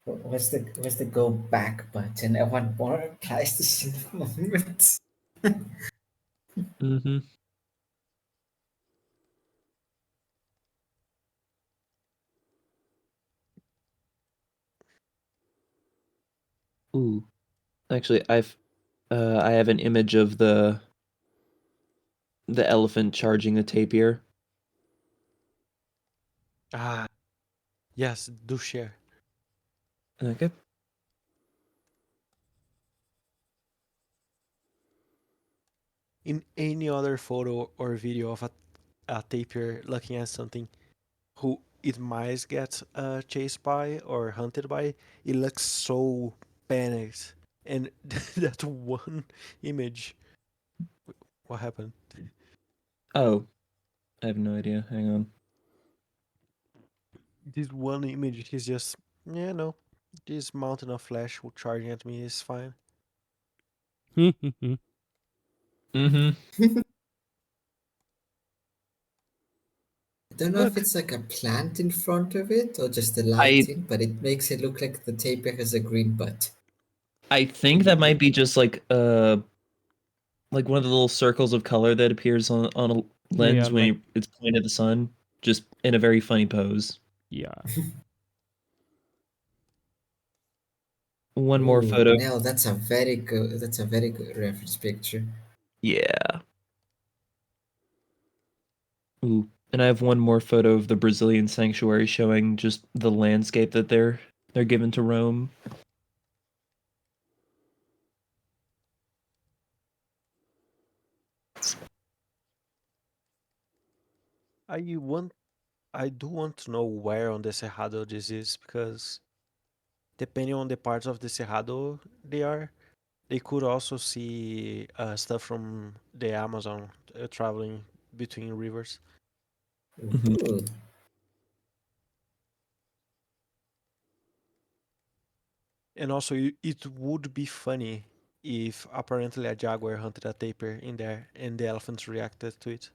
S3: What's the go back button? I want more Pleistocene moments.
S2: Mm-hmm. Ooh. Actually, I have an image of the elephant charging the tapir.
S4: Ah, yes, do share.
S2: Okay.
S4: in any other photo or video of a tapir looking at something who it might get chased by or hunted by, it looks so panicked. And that one image, what happened?
S2: Oh, I have no idea. Hang on.
S4: This one image, he's just, yeah, no, this mountain of flesh charging at me is fine.
S2: Mm-hmm.
S3: I don't know if
S2: Look,
S3: it's like a plant in front of it or just the
S2: I
S3: lighting, but it makes it look like the tapir has a green butt.
S2: I think that might be just like one of the little circles of color that appears on a lens
S1: Yeah,
S2: when
S1: like
S2: it's pointed at the sun, just in a very funny pose.
S1: yeah.
S2: One more
S3: Ooh,
S2: photo.
S3: Nell, that's a very good. That's a very good reference picture.
S2: Yeah. Ooh. And I have one more photo of the Brazilian sanctuary showing just the landscape that they're given to roam.
S4: I do want to know where on the Cerrado this is, because depending on the parts of the Cerrado they could also see stuff from the Amazon traveling between rivers.
S2: Mhm.
S3: Ooh.
S4: And also, it would be funny if apparently a jaguar hunted a tapir in there and the elephants reacted to it.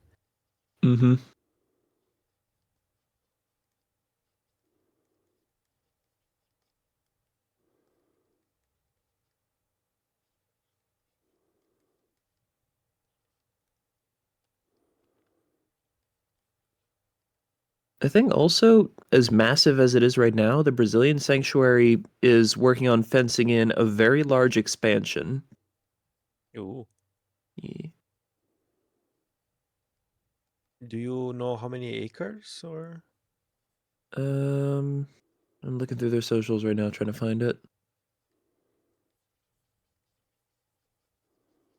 S2: Mhm. I think also, as massive as it is right now, the Brazilian sanctuary is working on fencing in a very large expansion.
S4: Ooh.
S2: Yeah.
S4: Do you know how many acres or?
S2: I'm looking through their socials right now trying to find it.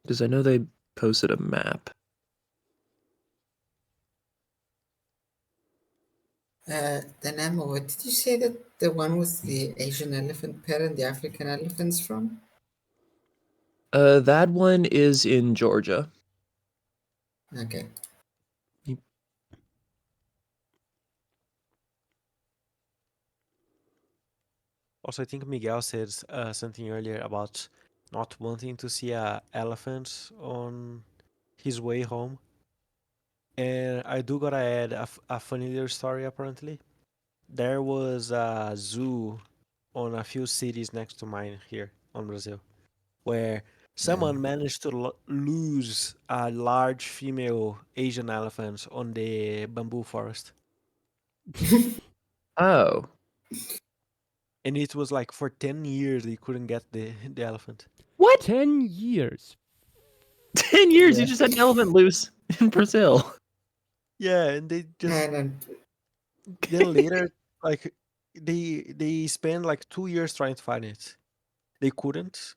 S2: Because I know they posted a map.
S3: Then Emma, what did you say that the one with the Asian elephant parent, the African elephants from?
S2: That one is in Georgia.
S3: Okay.
S4: Also, I think Miguel said something earlier about not wanting to see a elephant on his way home. And I do gotta add a funny little story. Apparently, there was a zoo on a few cities next to mine here on Brazil, where
S3: Yeah.
S4: someone managed to lose a large female Asian elephant on the bamboo forest.
S2: Oh.
S4: And it was like for 10 years they couldn't get the elephant.
S2: What?
S1: 10 years.
S2: 10 years you
S3: Yeah.
S2: just had an elephant loose in Brazil.
S4: Yeah, and they just
S3: And
S4: then later, like they spent like 2 years trying to find it. They couldn't,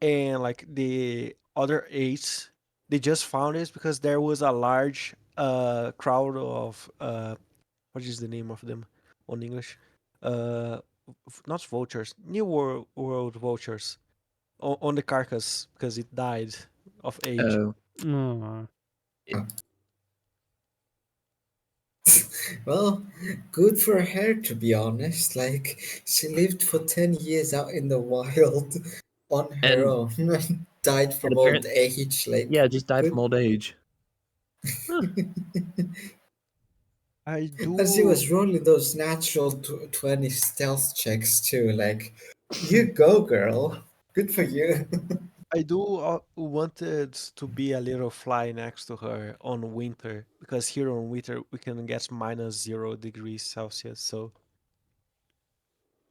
S4: and like the other eight, they just found it because there was a large crowd of what is the name of them on English? Uh, not vultures, New World vultures on the carcass because it died of age.
S2: Oh.
S1: Aw.
S3: well, good for her to be honest. Like she lived for 10 years out in the wild on her
S2: And
S3: own and died
S2: and
S3: from old
S2: apparently,
S3: age. Like
S2: yeah, just died from
S3: good.
S2: old age. Huh.
S4: I
S3: And she
S4: do
S3: was rolling those natural 20 stealth checks too. Like, you go, girl. Good for you.
S4: I do wanted to be a little fly next to her on winter, because here on winter we can get -0 degrees Celsius. So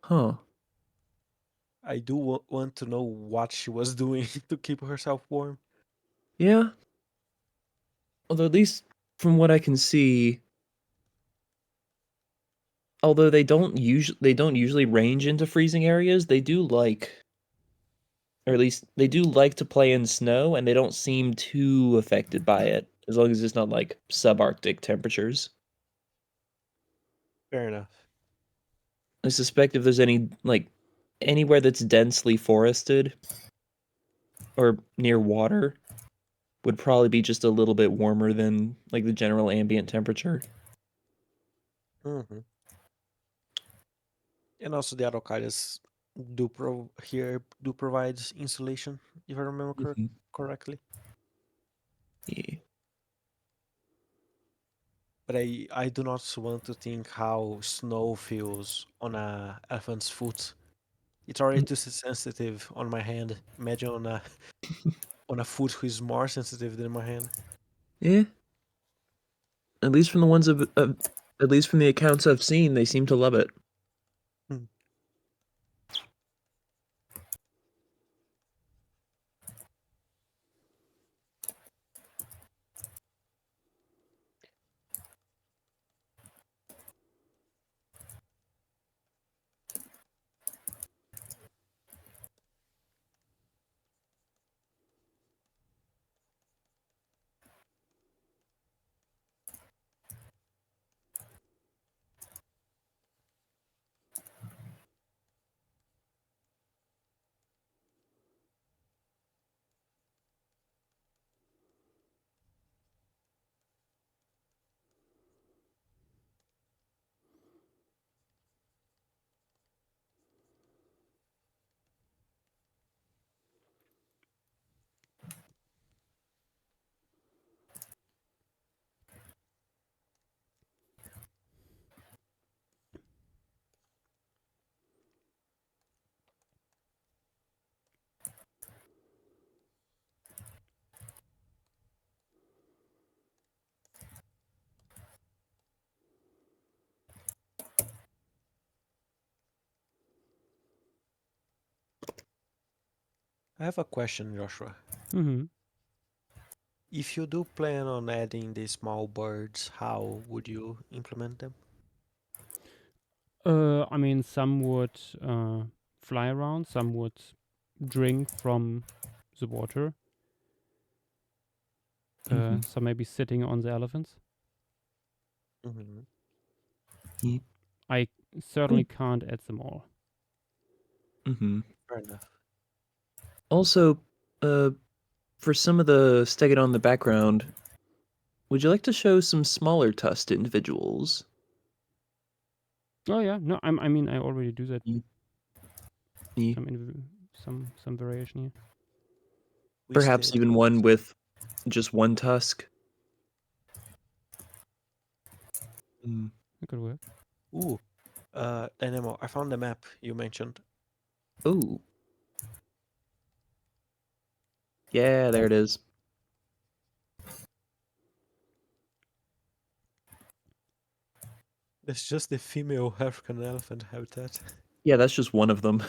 S2: Huh.
S4: I do want to know what she was doing to keep herself warm.
S2: Yeah. Although at least from what I can see, although they don't usually range into freezing areas, they do like or at least they do like to play in snow, and they don't seem too affected by it, as long as it's not like subarctic temperatures.
S4: Fair enough.
S2: I suspect if there's any anywhere that's densely forested or near water would probably be just a little bit warmer than like the general ambient temperature.
S4: Mm-hmm. And also the araucarias do provide insulation, if I remember
S2: Mhm.
S4: correctly.
S2: Yeah.
S4: But I do not want to think how snow feels on a elephant's foot. It's already too sensitive on my hand. Imagine on a foot who is more sensitive than my hand.
S2: Yeah. At least from the ones at least from the accounts I've seen, they seem to love it.
S4: Hmm. I have a question, Joshua.
S1: Mm-hmm.
S4: If you do plan on adding the small birds, how would you implement them?
S1: I mean, some would fly around, some would drink from the water.
S2: Mhm.
S1: Some maybe sitting on the elephants.
S4: Mm-hmm.
S2: Yeah.
S1: I certainly can't add them all.
S2: Mm-hmm.
S4: Fair enough.
S2: Also, for some of the stegodon in the background, would you like to show some smaller tusked individuals?
S1: Oh yeah, no, I mean, I already do that.
S2: Yeah.
S1: Some variation here.
S2: Perhaps
S4: Wasted.
S2: even one with just one tusk. Mm.
S1: It could work.
S4: Ooh, Dynamo, I found the map you mentioned.
S2: Oh. Yeah, there it is.
S4: That's just the female African elephant habitat.
S2: Yeah, that's just one of them.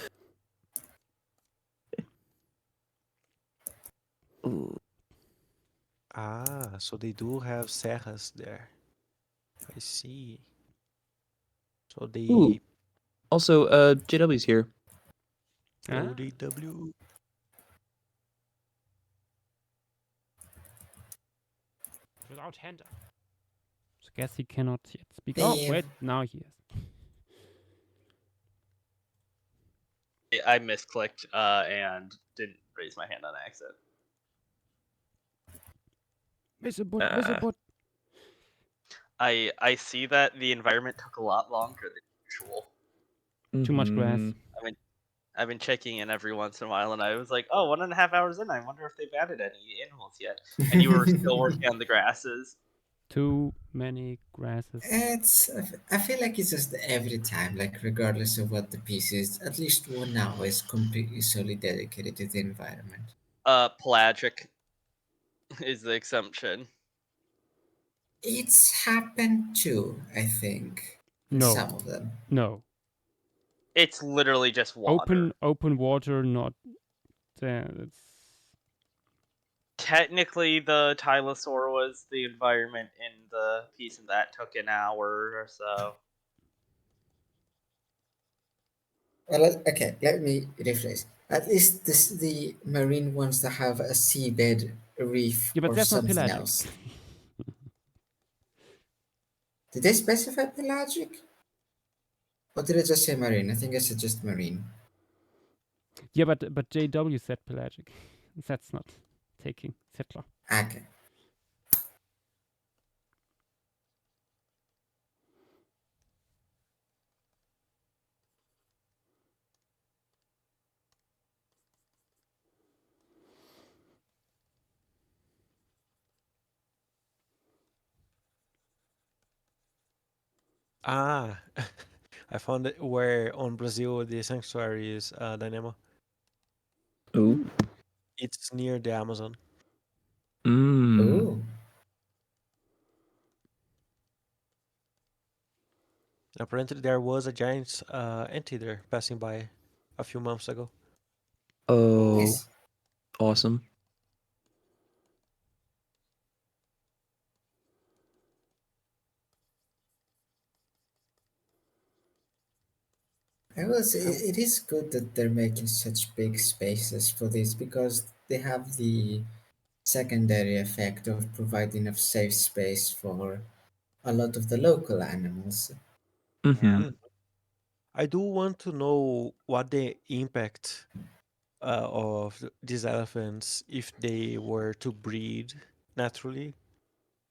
S2: Ooh.
S4: Ah, so they do have serras there. I see. So they
S2: Ooh. Also, JW's here.
S4: ODW.
S1: Without hand up. So guess he cannot yet speak. Oh
S3: The-
S1: wait, now he is.
S5: I misclicked and didn't raise my hand on accident.
S1: Miss a bot.
S5: I see that the environment took a lot longer than usual.
S1: Too much grass.
S2: Mhm.
S5: I've been checking in every once in a while, and I was like, oh, 1.5 hours in, I wonder if they've added any animals yet. And you were still working on the grasses.
S1: Too many grasses.
S3: I feel like it's just every time, like regardless of what the piece is, at least one now is completely solely dedicated to the environment.
S5: Pelagic is the exemption.
S3: It's happened too, I think. In
S1: No.
S3: some of them.
S1: No.
S5: It's literally just water.
S1: Open water, not there. It's
S5: Technically, the Tylosaur was the environment in the piece, and that took an hour or so.
S3: Well, okay, let me rephrase. At least the marine ones that have a seabed, a reef,
S1: Yeah, but
S3: or
S1: that's not
S3: something
S1: pelagic.
S3: else. Did they specify pelagic? Or did I just say marine? I think I said just marine.
S1: Yeah, but JW said pelagic. That's not taking settler.
S3: Okay.
S4: Ah, I found it where on Brazil the sanctuary is, Dynamo.
S2: Ooh.
S4: It's near the Amazon.
S2: Mm.
S3: Ooh.
S4: Apparently, there was a giant anteater passing by a few months ago.
S2: Oh,
S3: Nice.
S2: awesome.
S3: I will say it is good that they're making such big spaces for this because they have the secondary effect of providing a safe space for a lot of the local animals.
S2: Mm-hmm.
S4: Mm. I do want to know what the impact of these elephants if they were to breed naturally.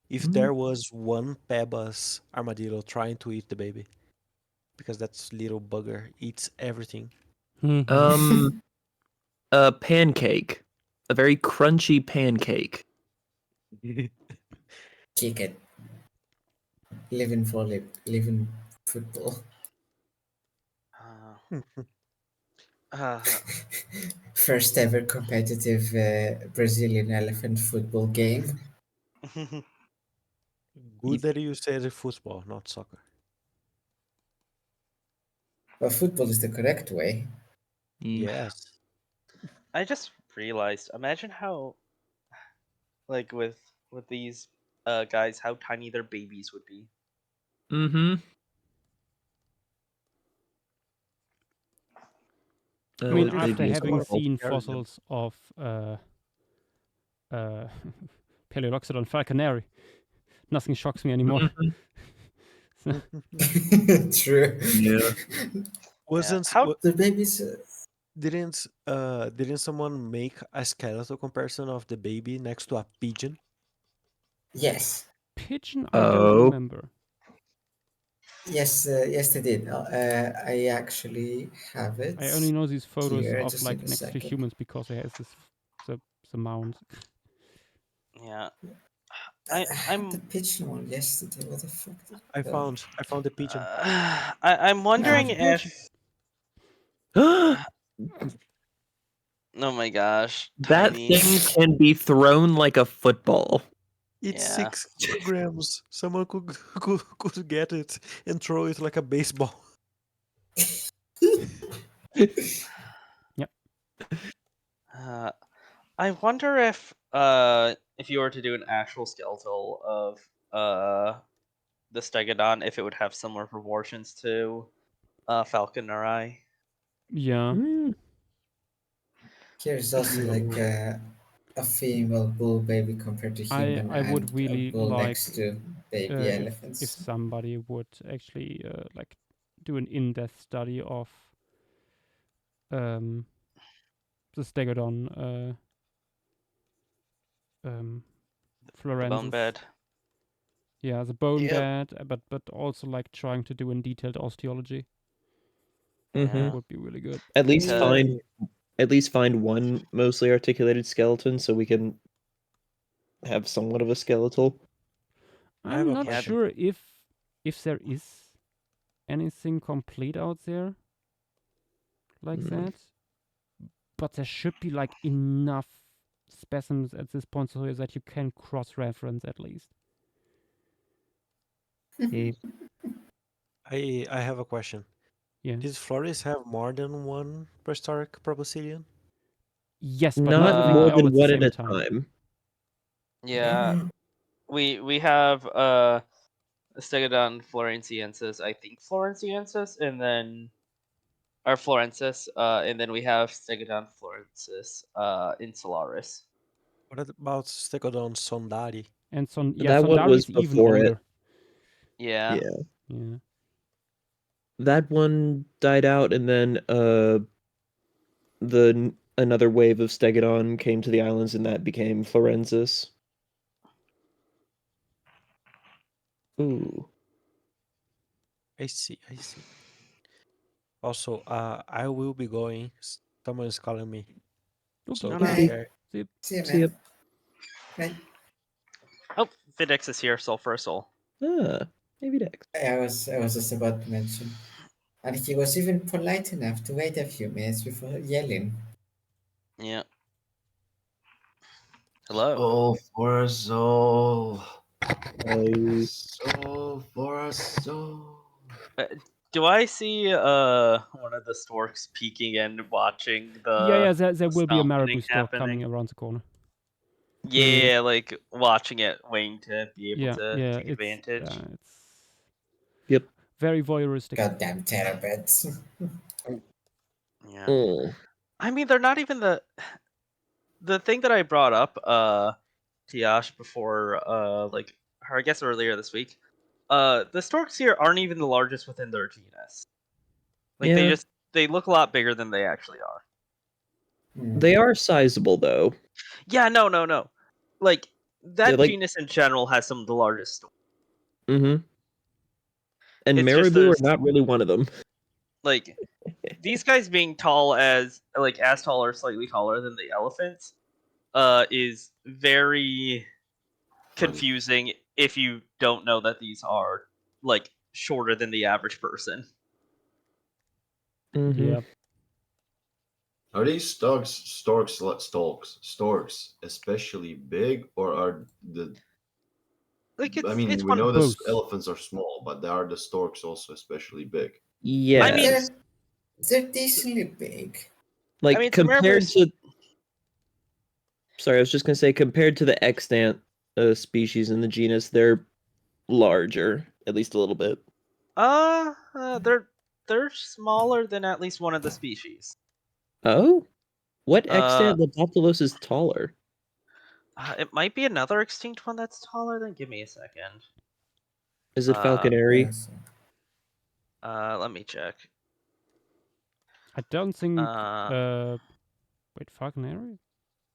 S4: If
S2: Mm.
S4: there was one Pebas armadillo trying to eat the baby, because that little bugger eats everything.
S2: A pancake. A very crunchy pancake.
S3: Kick it. Live in football.
S5: Uh,
S3: First ever competitive Brazilian elephant football game.
S4: Good that you said football, not soccer.
S3: Well, football is the correct way.
S4: Yes.
S5: I just realized. Imagine how, like, with these guys, how tiny their babies would be.
S2: Mm-hmm.
S1: I mean,
S4: Wonder if
S1: after
S2: they'd be
S1: having
S4: someone
S2: adorable.
S1: seen
S4: carry them.
S1: fossils of Paleoloxodon falconeri, nothing shocks me anymore.
S2: Mhm.
S3: True.
S2: Yeah.
S4: Wasn't
S5: How
S3: The babies.
S4: didn't someone make a skeletal comparison of the baby next to a pigeon?
S3: Yes.
S1: Pigeon, I don't
S2: Oh.
S1: remember.
S3: Yes, yes, they did. I actually have it
S1: I only know these photos
S3: here.
S1: of
S3: Just
S1: like
S3: in a
S1: next to
S3: second.
S1: humans because it has this the mound.
S5: Yeah,
S3: I had the
S5: I'm
S3: pigeon one yesterday. What the fuck?
S4: I found the pigeon.
S5: I'm wondering
S1: There's a pigeon.
S5: if
S2: That
S5: oh my gosh,
S2: thing
S5: tiny.
S2: can be thrown like a football.
S4: It's
S5: Yeah.
S4: 6 kilograms. Someone could get it and throw it like a baseball.
S5: I wonder if you were to do an actual skeletal of the Stegodon, if it would have similar proportions to Falconeri.
S1: Yeah.
S2: Mm.
S3: Here's also like a female bull baby compared to human
S1: I would
S3: and a
S1: really
S3: bull
S1: like
S3: next to baby
S1: if
S3: elephants.
S1: somebody would actually like do an in-depth study of the Stegodon
S5: The bone
S1: florensis.
S5: bed.
S1: Yeah, the bone
S5: Yep.
S1: bed, but also like trying to do in detailed osteology
S5: Yeah.
S1: would be really good.
S2: At least
S5: Because
S2: find one mostly articulated skeleton so we can have somewhat of a skeletal.
S4: I have
S1: I'm
S4: a
S1: not
S5: Yeah.
S4: question.
S1: sure if there is anything complete out there like
S2: Mm.
S1: that, but there should be like enough specimens at this point so that you can cross-reference at least.
S2: Mm.
S4: I have a question.
S1: Yeah.
S4: Did Flores have more than one prehistoric proboscidean?
S1: Yes, but not
S2: Not
S1: living
S2: more
S1: all
S2: than
S1: at the
S2: one at
S1: same
S2: a
S1: time.
S2: time.
S5: yeah, we have Stegodon florensiensis, I think florensiensis, and then Or Florensis, and then we have Stegodon florensis insularis.
S4: What about Stegodon sondari?
S1: And
S2: That one
S1: Sondari
S2: was
S1: is even
S2: before it.
S1: older.
S5: Yeah.
S2: Yeah.
S1: Yeah.
S2: That one died out, and then another wave of Stegodon came to the islands, and that became Florensis. Ooh.
S4: I see. Also, I will be going. Someone is calling me.
S1: Oops,
S4: So
S5: no.
S4: take care.
S3: See you,
S2: See ya.
S3: man. Bye.
S5: Oh, Videx is here, soul for a soul.
S2: Maybe Dex.
S3: I was just about to mention. And he was even polite enough to wait a few minutes before yelling.
S5: Yeah. Hello.
S6: Soul for a soul.
S2: I
S6: Soul for a soul.
S5: Do I see one of the storks peeking and watching the
S1: Yeah, there will be a
S5: stomp
S1: marabou stork
S5: happening?
S1: coming around the corner.
S5: Yeah, like watching it, waiting to be able
S1: Yeah,
S5: to
S1: yeah,
S5: take advantage.
S1: it's
S2: Yep.
S1: very voyeuristic.
S3: Goddamn terabits.
S5: Yeah.
S2: Oh.
S5: I mean, they're not even the thing that I brought up, Tiash, before, like, or I guess earlier this week. The storks here aren't even the largest within their genus. Like,
S2: Yeah.
S5: they look a lot bigger than they actually are.
S2: They are sizable, though.
S5: Yeah, no. Like, that
S2: like-
S5: genus in general has some of the largest storks.
S2: Mm-hmm. And
S5: It's just
S2: marabou are
S5: there's-
S2: not really one of them.
S5: Like, these guys being tall as tall or slightly taller than the elephants, is very confusing if you don't know that these are like shorter than the average person.
S2: Mm-hmm.
S1: Yeah.
S6: Are these storks especially big, or are the?
S5: Like
S6: I mean,
S5: it's
S6: we
S5: one
S6: know
S5: of
S6: the
S1: both.
S6: elephants are small, but are the storks also especially big?
S2: Yeah.
S5: I mean-
S3: They're decently big.
S2: like
S5: I mean,
S2: compared
S5: Samaraber's-
S2: to. Sorry, I was just gonna say compared to the extant species in the genus, they're larger, at least a little bit.
S5: they're smaller than at least one of the species.
S2: Oh, what extant Leptoptilos is taller?
S5: It might be another extinct one that's taller than. Give me a second.
S2: Is it
S5: Uh,
S2: falconeri?
S3: Yes.
S5: Let me check.
S1: I don't think.
S5: Uh,
S1: Wait, falconeri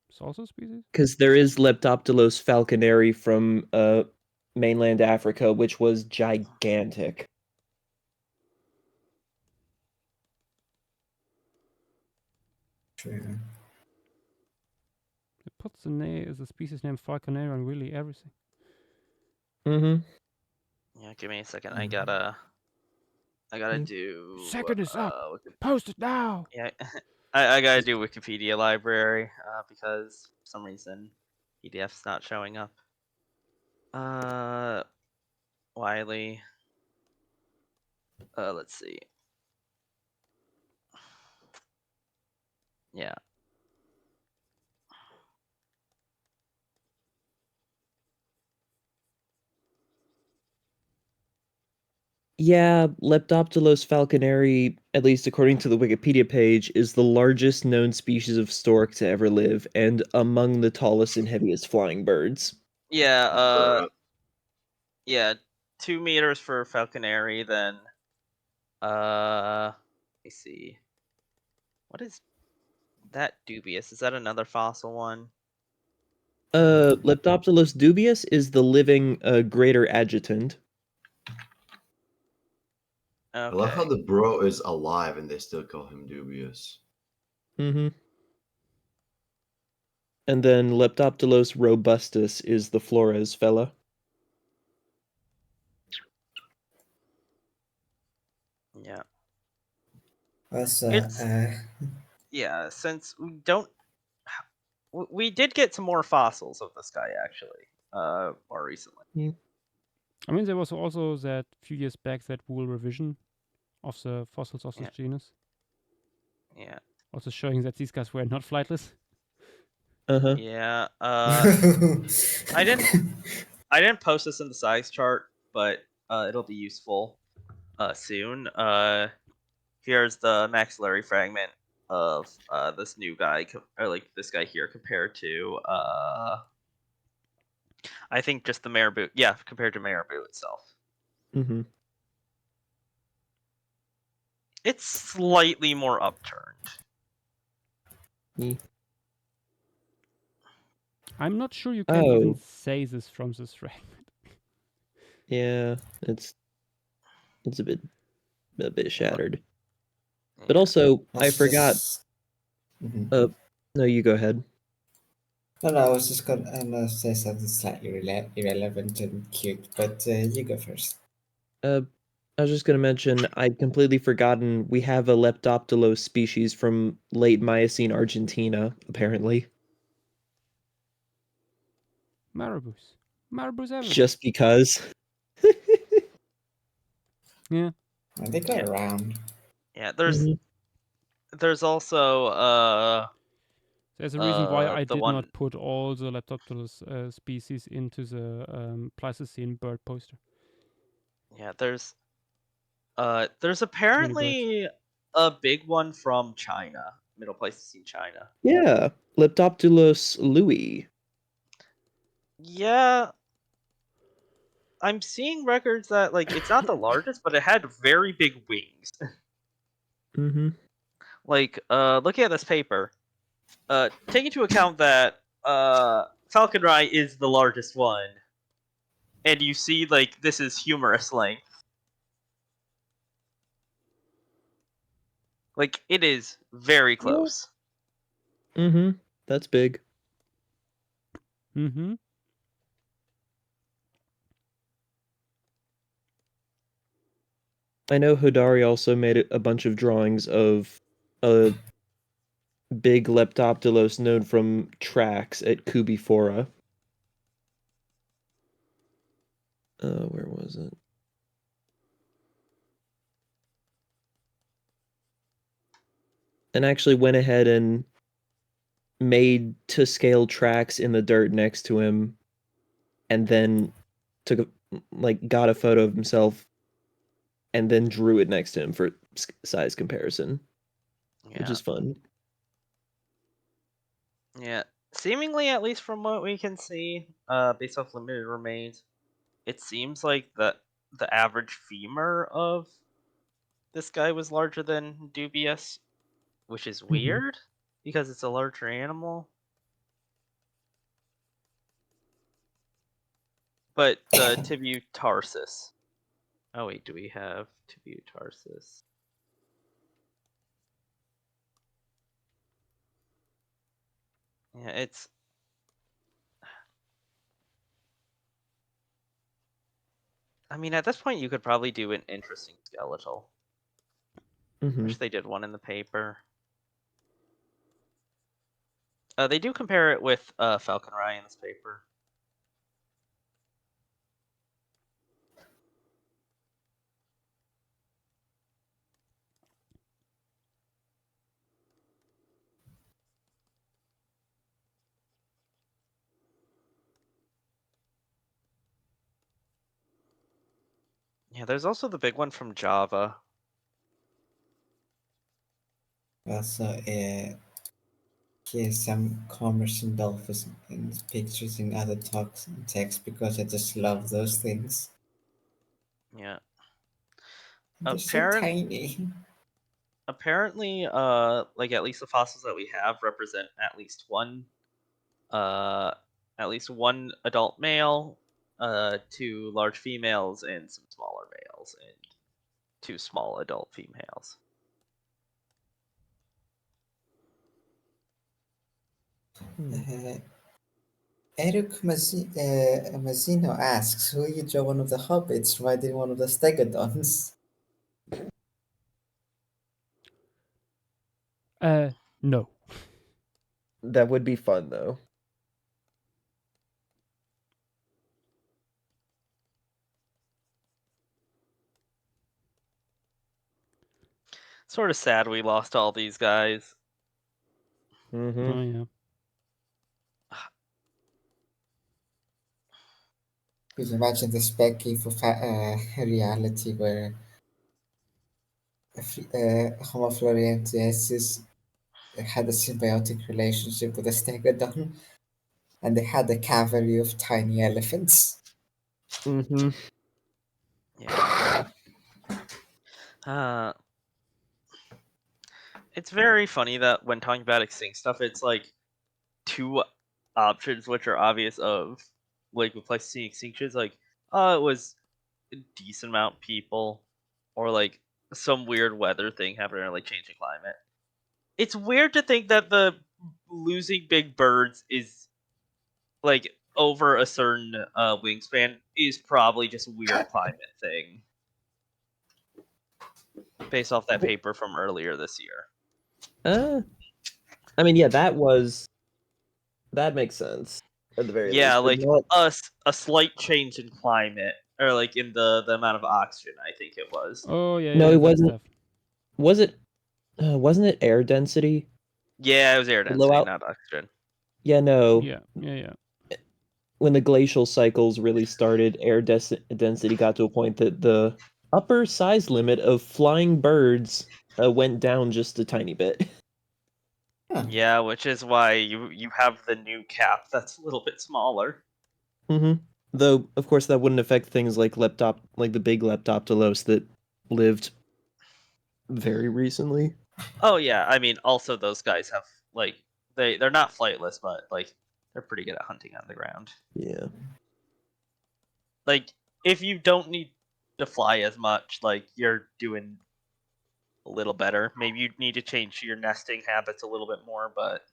S1: is also a species.
S2: Because there is Leptoptilos falconeri from mainland Africa, which was gigantic.
S3: True.
S1: It puts the species name falconeri on really everything.
S2: Mm-hmm.
S5: yeah, give me a second. I gotta do.
S1: Second is up. Post it now.
S5: Yeah, I gotta do Wikipedia library because for some reason PDF's not showing up. Wiley. Let's see. Yeah.
S2: Yeah, Leptoptilos falconeri, at least according to the Wikipedia page, is the largest known species of stork to ever live and among the tallest and heaviest flying birds.
S5: Yeah. Yeah. 2 meters for falconeri. Then. Let me see. What is that dubious? Is that another fossil one?
S2: Leptoptilos dubius is the living greater adjutant.
S5: Okay.
S6: I love how the bro is alive and they still call him dubious.
S2: Mm-hmm. And then Leptoptilos robustus is the Flores fella.
S5: Yeah.
S3: Also,
S5: Yeah. Since we did get some more fossils of this guy actually. More recently.
S1: I mean, there was also that few years back that wool revision of the fossils of this genus.
S5: Yeah.
S1: Also showing that these guys were not flightless.
S2: Uh-huh.
S5: Yeah. I didn't post this in the size chart, but it'll be useful soon. here's the maxillary fragment of this new guy, or like this guy here, compared to I think just the marabou. Yeah, compared to marabou itself.
S2: Mm-hmm.
S5: It's slightly more upturned.
S1: I'm not sure you can even
S2: Oh.
S1: say this from this fragment.
S2: Yeah, it's a bit shattered. But
S5: Yeah.
S2: also, I
S3: That's
S2: forgot.
S3: just- Mhm.
S2: No, you go ahead.
S3: No, I was just gonna say something slightly irrelevant and cute, but you go first.
S2: I was just gonna mention I'd completely forgotten we have a Leptoptelos species from late Miocene Argentina, apparently.
S1: Marabous. Marabous everywhere.
S2: Just because.
S1: Yeah.
S3: Well, they go
S5: Yeah.
S3: around.
S5: Yeah, there's
S2: Mhm.
S5: there's also
S1: There's a reason why I
S5: the
S1: did
S5: one
S1: not put all the Leptopteros species into the Pleistocene bird poster.
S5: yeah, there's
S1: many birds.
S5: apparently a big one from China, Middle Pleistocene China.
S2: Yeah, Leptoptelos louis.
S5: Yeah, I'm seeing records that like it's not the largest, but it had very big wings.
S2: Mm-hmm.
S5: Like looking at this paper, take into account that Falconry is the largest one, and you see like this is humerus length. Like it is very close.
S2: Mm-hmm. That's big.
S1: Mm-hmm.
S2: I know Hodari also made a bunch of drawings of a big Leptoptelos known from tracks at Kubifora. Where was it? And actually went ahead and made to scale tracks in the dirt next to him, and then got a photo of himself, and then drew it next to him for size comparison, which
S5: Yeah.
S2: is fun.
S5: Yeah. Seemingly, at least from what we can see, based off limited remains, it seems like the average femur of this guy was larger than Dubious, which is weird because it's a larger animal. But the tibutarsus. Oh wait, do we have tibutarsus? Yeah, it's. I mean, at this point, you could probably do an interesting skeletal.
S2: Mm-hmm.
S5: Wish they did one in the paper. They do compare it with Falconry in this paper. Yeah, there's also the big one from Java.
S3: Also, here's some commerce and dolphins and pictures in other talks and text because I just love those things.
S5: Yeah.
S3: They're so tiny.
S5: Apparently, like at least the fossils that we have represent at least one adult male, two large females, and some smaller males, and two small adult females.
S3: Eric Mazzino asks, "Will you draw one of the hobbits? Why did one of the stegodons?"
S1: No.
S2: That would be fun, though.
S5: Sort of sad we lost all these guys.
S2: Mm-hmm.
S1: Oh yeah.
S3: Could you imagine the spec for reality where Homo floresiensis had a symbiotic relationship with a stegodon, and they had a cavalry of tiny elephants.
S2: Mm-hmm.
S5: Yeah. It's very funny that when talking about extinct stuff, it's like two options which are obvious of like with Pleistocene extinctions, like it was a decent amount of people, or like some weird weather thing happening, or like changing climate. It's weird to think that the losing big birds is like over a certain wingspan is probably just a weird climate thing based off that paper from earlier this year.
S2: I mean, yeah, that makes sense at the very
S5: Yeah,
S2: least. But
S5: like a slight change in climate, or like in the amount of oxygen, I think it was.
S1: Oh yeah,
S2: No,
S1: yeah,
S2: it
S1: that
S2: wasn't.
S1: stuff.
S2: Was it? Wasn't it air density?
S5: Yeah, it was air density,
S2: Blowout?
S5: not oxygen.
S2: Yeah, no.
S1: Yeah, yeah, yeah.
S2: When the glacial cycles really started, air density got to a point that the upper size limit of flying birds went down just a tiny bit.
S3: Huh.
S5: Yeah, which is why you have the new cap that's a little bit smaller.
S2: Mm-hmm. Though, of course, that wouldn't affect things like the big Leptoptilos that lived very recently.
S5: Oh yeah, I mean, also those guys have like they're not flightless, but like they're pretty good at hunting on the ground.
S2: Yeah.
S5: Like if you don't need to fly as much, like you're doing a little better. Maybe you need to change your nesting habits a little bit more, but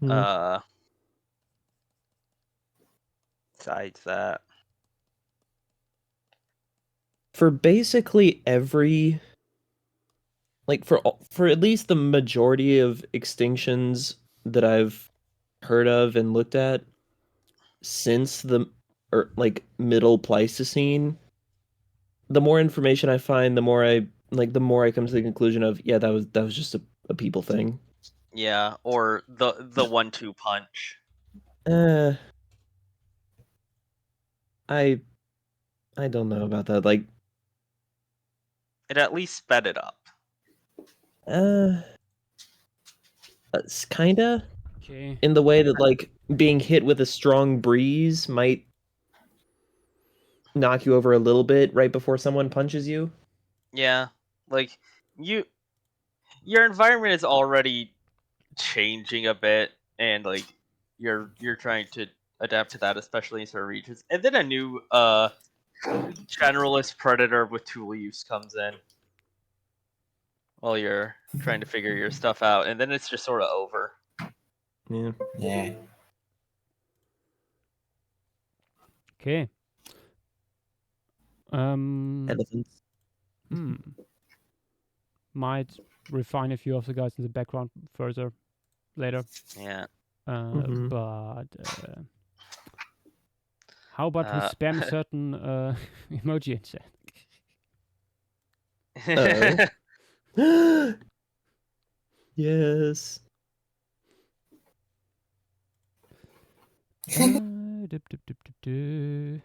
S2: Mm.
S5: besides that,
S2: For basically every, like for at least the majority of extinctions that I've heard of and looked at since the middle Pleistocene, the more information I find, the more I come to the conclusion of, yeah, that was just a people thing.
S5: yeah, or the 1-2 punch.
S2: Uh, I don't know about that. Like,
S5: It at least sped it up.
S2: it's kinda
S1: Okay.
S2: in the way that like being hit with a strong breeze might knock you over a little bit right before someone punches you.
S5: Yeah, like your environment is already changing a bit, and like you're trying to adapt to that, especially in certain regions. And then a new generalist predator with tool use comes in while you're trying to figure your stuff out, and then it's just sort of over.
S2: Yeah.
S3: Yeah.
S1: Okay.
S2: Elephants.
S1: Might refine a few of the guys in the background further later.
S5: Yeah.
S1: But how about we spam certain emoji in chat?
S2: Yes.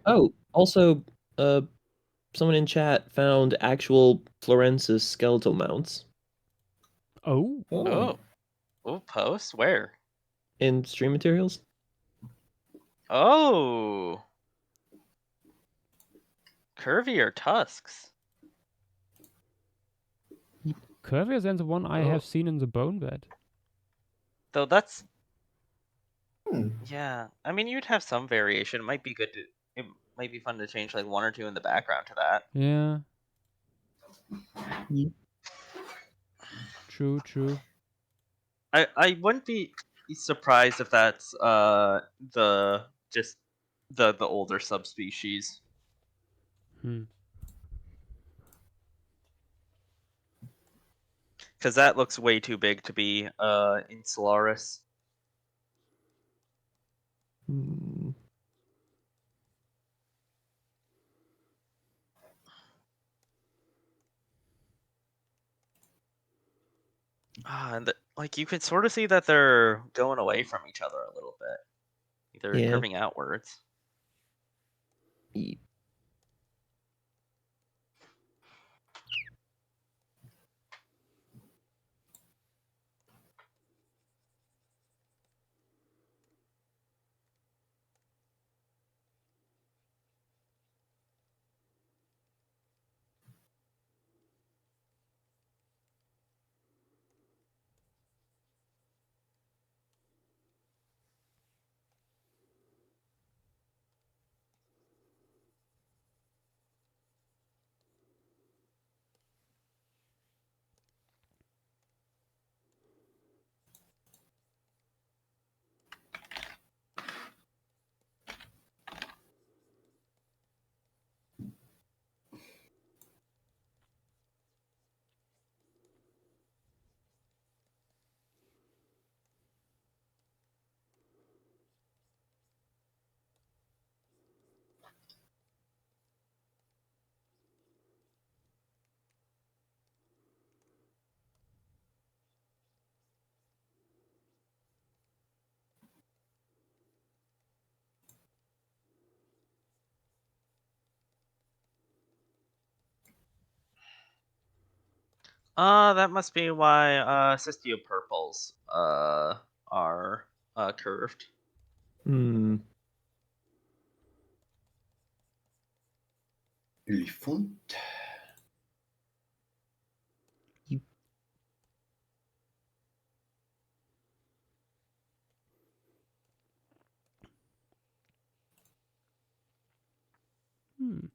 S2: Oh, also, someone in chat found actual Florensis skeletal mounts
S1: Oh,
S5: Oh, post where?
S2: in stream materials.
S5: Oh, curvier tusks.
S1: curvier than the one I have seen in the bone bed.
S5: Though that's
S3: Hmm.
S5: yeah. I mean, you'd have some variation. It might be good to. It might be fun to change like 1 or 2 in the background to that.
S1: Yeah.
S2: Yeah.
S1: True.
S5: I wouldn't be surprised if that's the older subspecies. Because that looks way too big to be Insularis. And like you can sort of see that they're going away from each other a little bit. They're curving outwards. That must be why cystiopurples are curved.
S2: Hmm.
S6: Elephant.
S1: Hmm.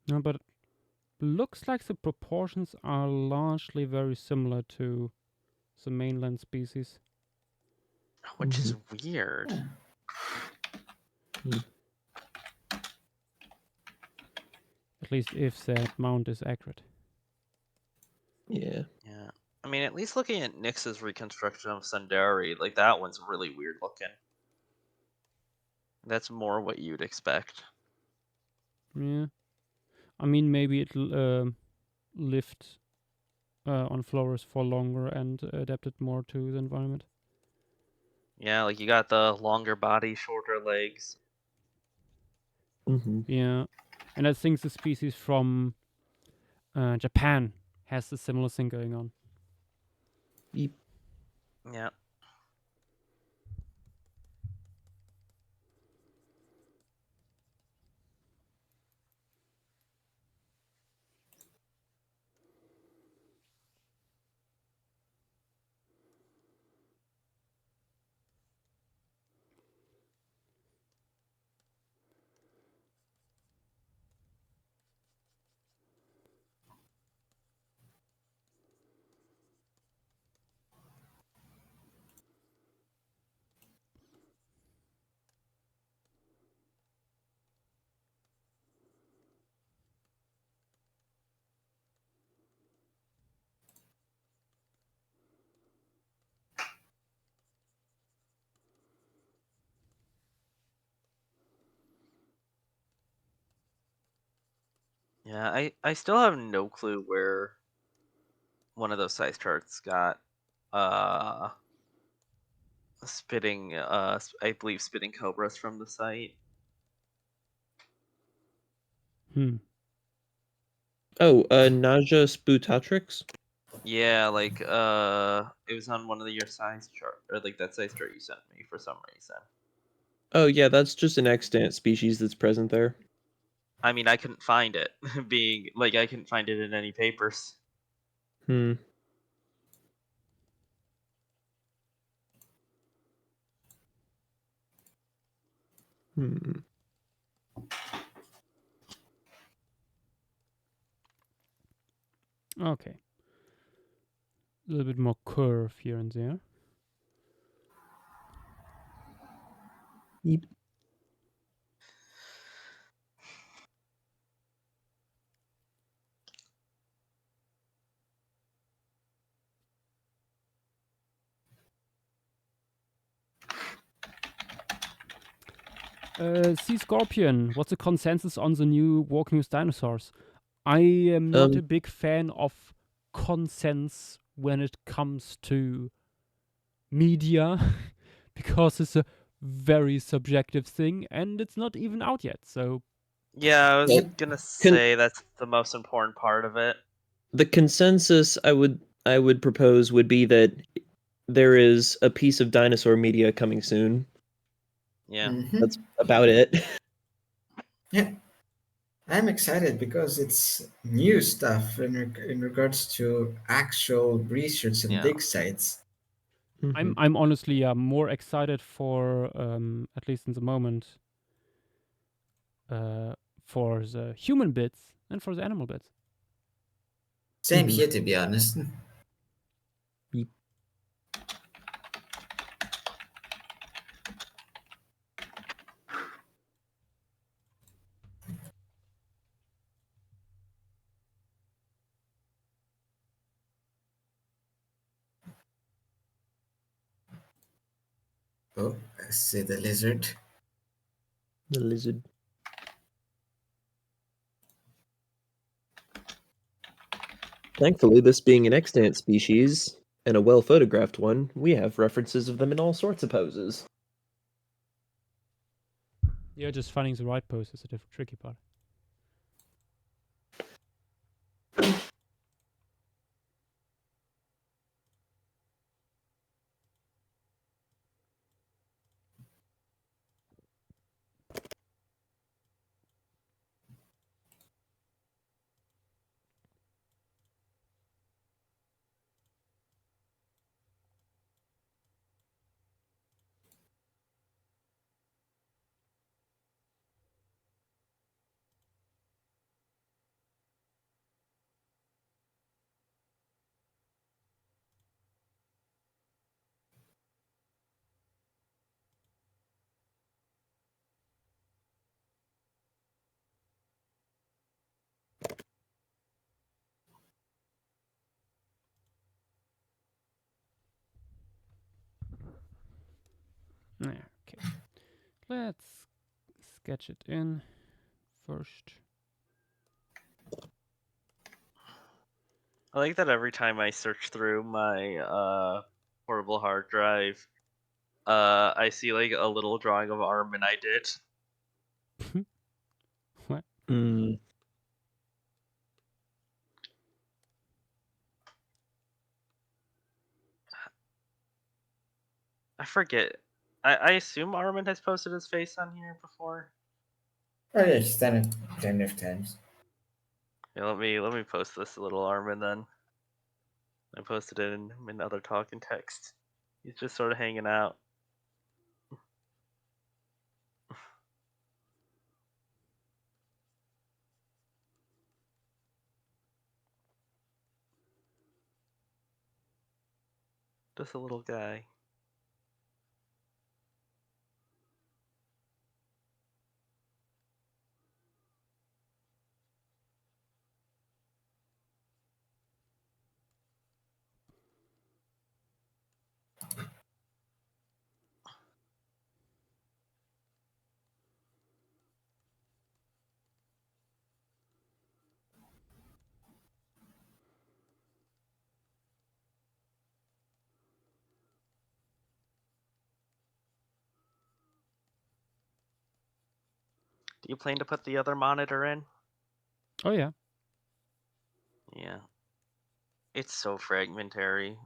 S1: No, but it looks like the proportions are largely very similar to the mainland species.
S5: Which is weird.
S1: At least if that mount is accurate.
S2: Yeah.
S5: Yeah. I mean, at least looking at Nyx's reconstruction of Sundari, like that one's really weird looking. That's more what you'd expect.
S1: Yeah. I mean, maybe it'll lived on Flores for longer and adapted more to the environment.
S5: Yeah, like you got the longer body, shorter legs.
S2: Mm-hmm.
S1: Yeah. And I think the species from Japan has a similar thing going on.
S5: Yeah. Yeah, I still have no clue where one of those size charts got spitting I believe spitting cobras from the site.
S1: Hmm.
S2: Oh, Naja Sputatrix?
S5: Yeah, like it was on one of your size chart, or like that size chart you sent me for some reason.
S2: Oh, yeah, that's just an extant species that's present there.
S5: I mean, I couldn't find it. Being like I couldn't find it in any papers.
S2: Hmm. Hmm.
S1: Okay. A little bit more curve here and there.
S2: Yep.
S1: Sea Scorpion, what's the consensus on the new Walking with Dinosaurs? I am not a big fan of consents when it comes to media because it's a very subjective thing and it's not even out yet. So
S5: Yeah, I was
S3: Yeah.
S5: gonna say that's the most important part of it.
S2: The consensus I would propose would be that there is a piece of dinosaur media coming soon.
S5: Yeah.
S3: Mhm.
S2: That's about it.
S3: Yeah. I'm excited because it's new stuff in regards to actual research and
S5: Yeah.
S3: dig sites.
S2: Mhm.
S1: I'm honestly more excited for at least in the moment for the human bits than for the animal bits.
S3: Same
S2: Mhm.
S3: here, to be honest.
S2: Yep.
S3: Oh, I see the lizard.
S2: The lizard. Thankfully, this being an extant species, And a well-photographed one, we have references of them in all sorts of poses.
S1: Yeah, just finding the right pose is the tricky part. Okay. Let's sketch it in first.
S5: I like that every time I search through my portable hard drive, I see like a little drawing of Armin I did.
S1: What?
S2: Mm.
S5: I forget. I assume Armin has posted his face on here before.
S3: Oh yeah, he's done it plenty of times.
S5: Yeah, let me post this little Armin then. I posted it in other talk and text. He's just sort of hanging out. Just a little guy. Do you plan to put the other monitor in?
S1: Oh yeah.
S5: Yeah. It's so fragmentary.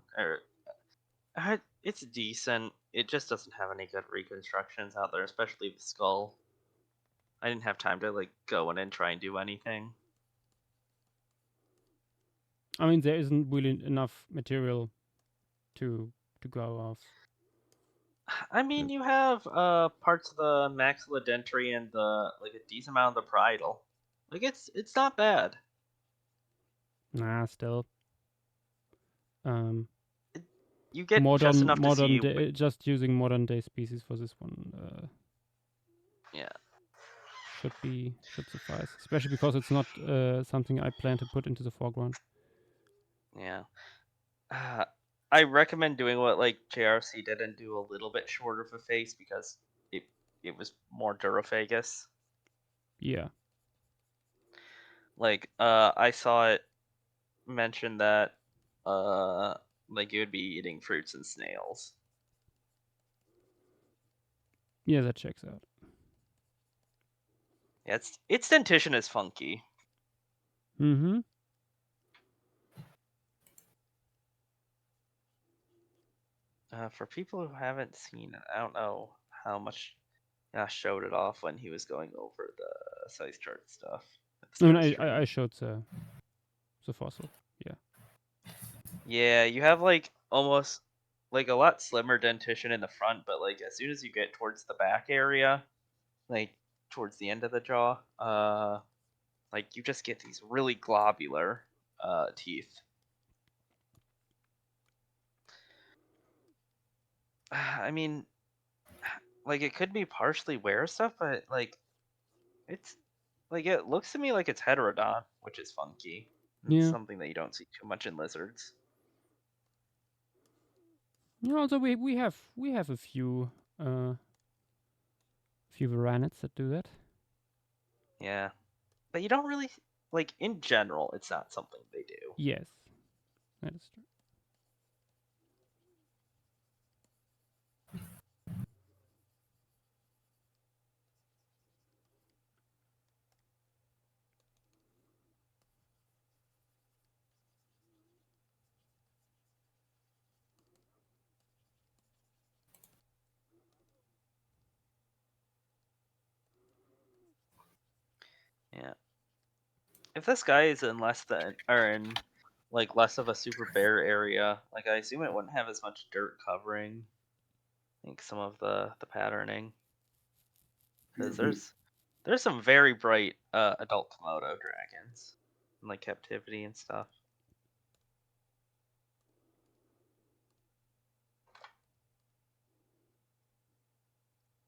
S5: It's decent. It just doesn't have any good reconstructions out there, especially the skull. I didn't have time to like go in and try and do anything.
S1: I mean, there isn't really enough material to go off.
S5: I mean, you have parts of the maxilla dentary and the like a decent amount of the parietal. Like it's not bad.
S1: Nah, still.
S5: You get just enough to see.
S1: Just using modern day species for this one.
S5: Yeah.
S1: Should suffice, especially because it's not something I plan to put into the foreground.
S5: Yeah. I recommend doing what like JRC did and do a little bit shorter of a face because it was more Durophagous.
S1: Yeah.
S5: Like I saw it mention that like it would be eating fruits and snails.
S1: Yeah, that checks out.
S5: Yeah, its dentition is funky.
S1: Mm-hmm.
S5: For people who haven't seen it, I don't know how much showed it off when he was going over the size chart stuff.
S1: I mean, I showed the fossil. Yeah.
S5: Yeah, you have like almost like a lot slimmer dentition in the front, but like as soon as you get towards the back area, like towards the end of the jaw, like you just get these really globular teeth. I mean, like it could be partially wear stuff, but like it's like it looks to me like it's heterodont, which is funky. It's
S1: Yeah.
S5: something that you don't see too much in lizards.
S1: Also, we have a few varanids that do that.
S5: Yeah, but you don't really like in general. It's not something they do.
S1: Yes, that is true.
S5: Yeah. If this guy is in less of a super bare area, like I assume it wouldn't have as much dirt covering. I think some of the patterning, because there's some very bright adult Komodo dragons in like captivity and stuff.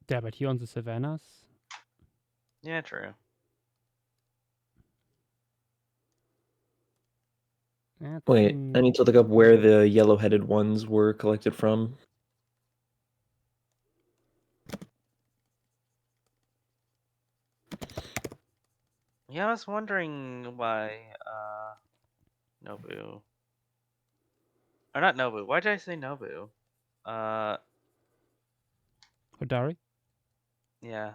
S1: Yeah, but here on the savannas.
S5: Yeah, true.
S2: Wait, I need to look up where the yellow-headed ones were collected from.
S5: Yeah, I was wondering why Nobu. Or not Nobu. Why did I say Nobu?
S1: Hodari?
S5: Yeah.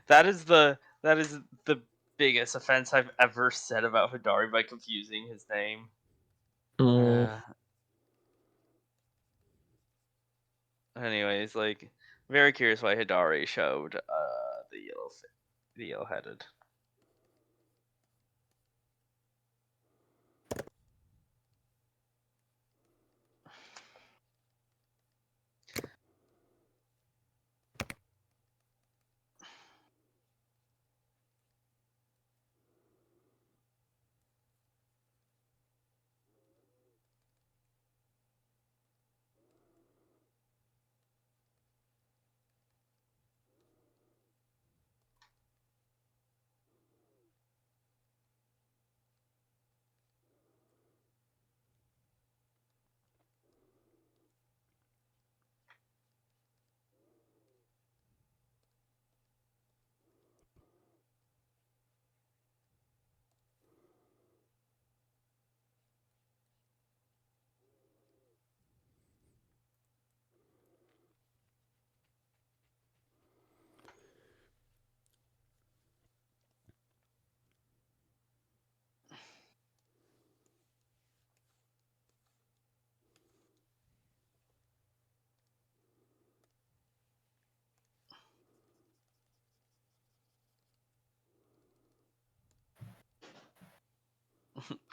S5: That is the biggest offense I've ever said about Hidari by confusing his name. Anyways, like, very curious why Hidari showed the yellow-headed.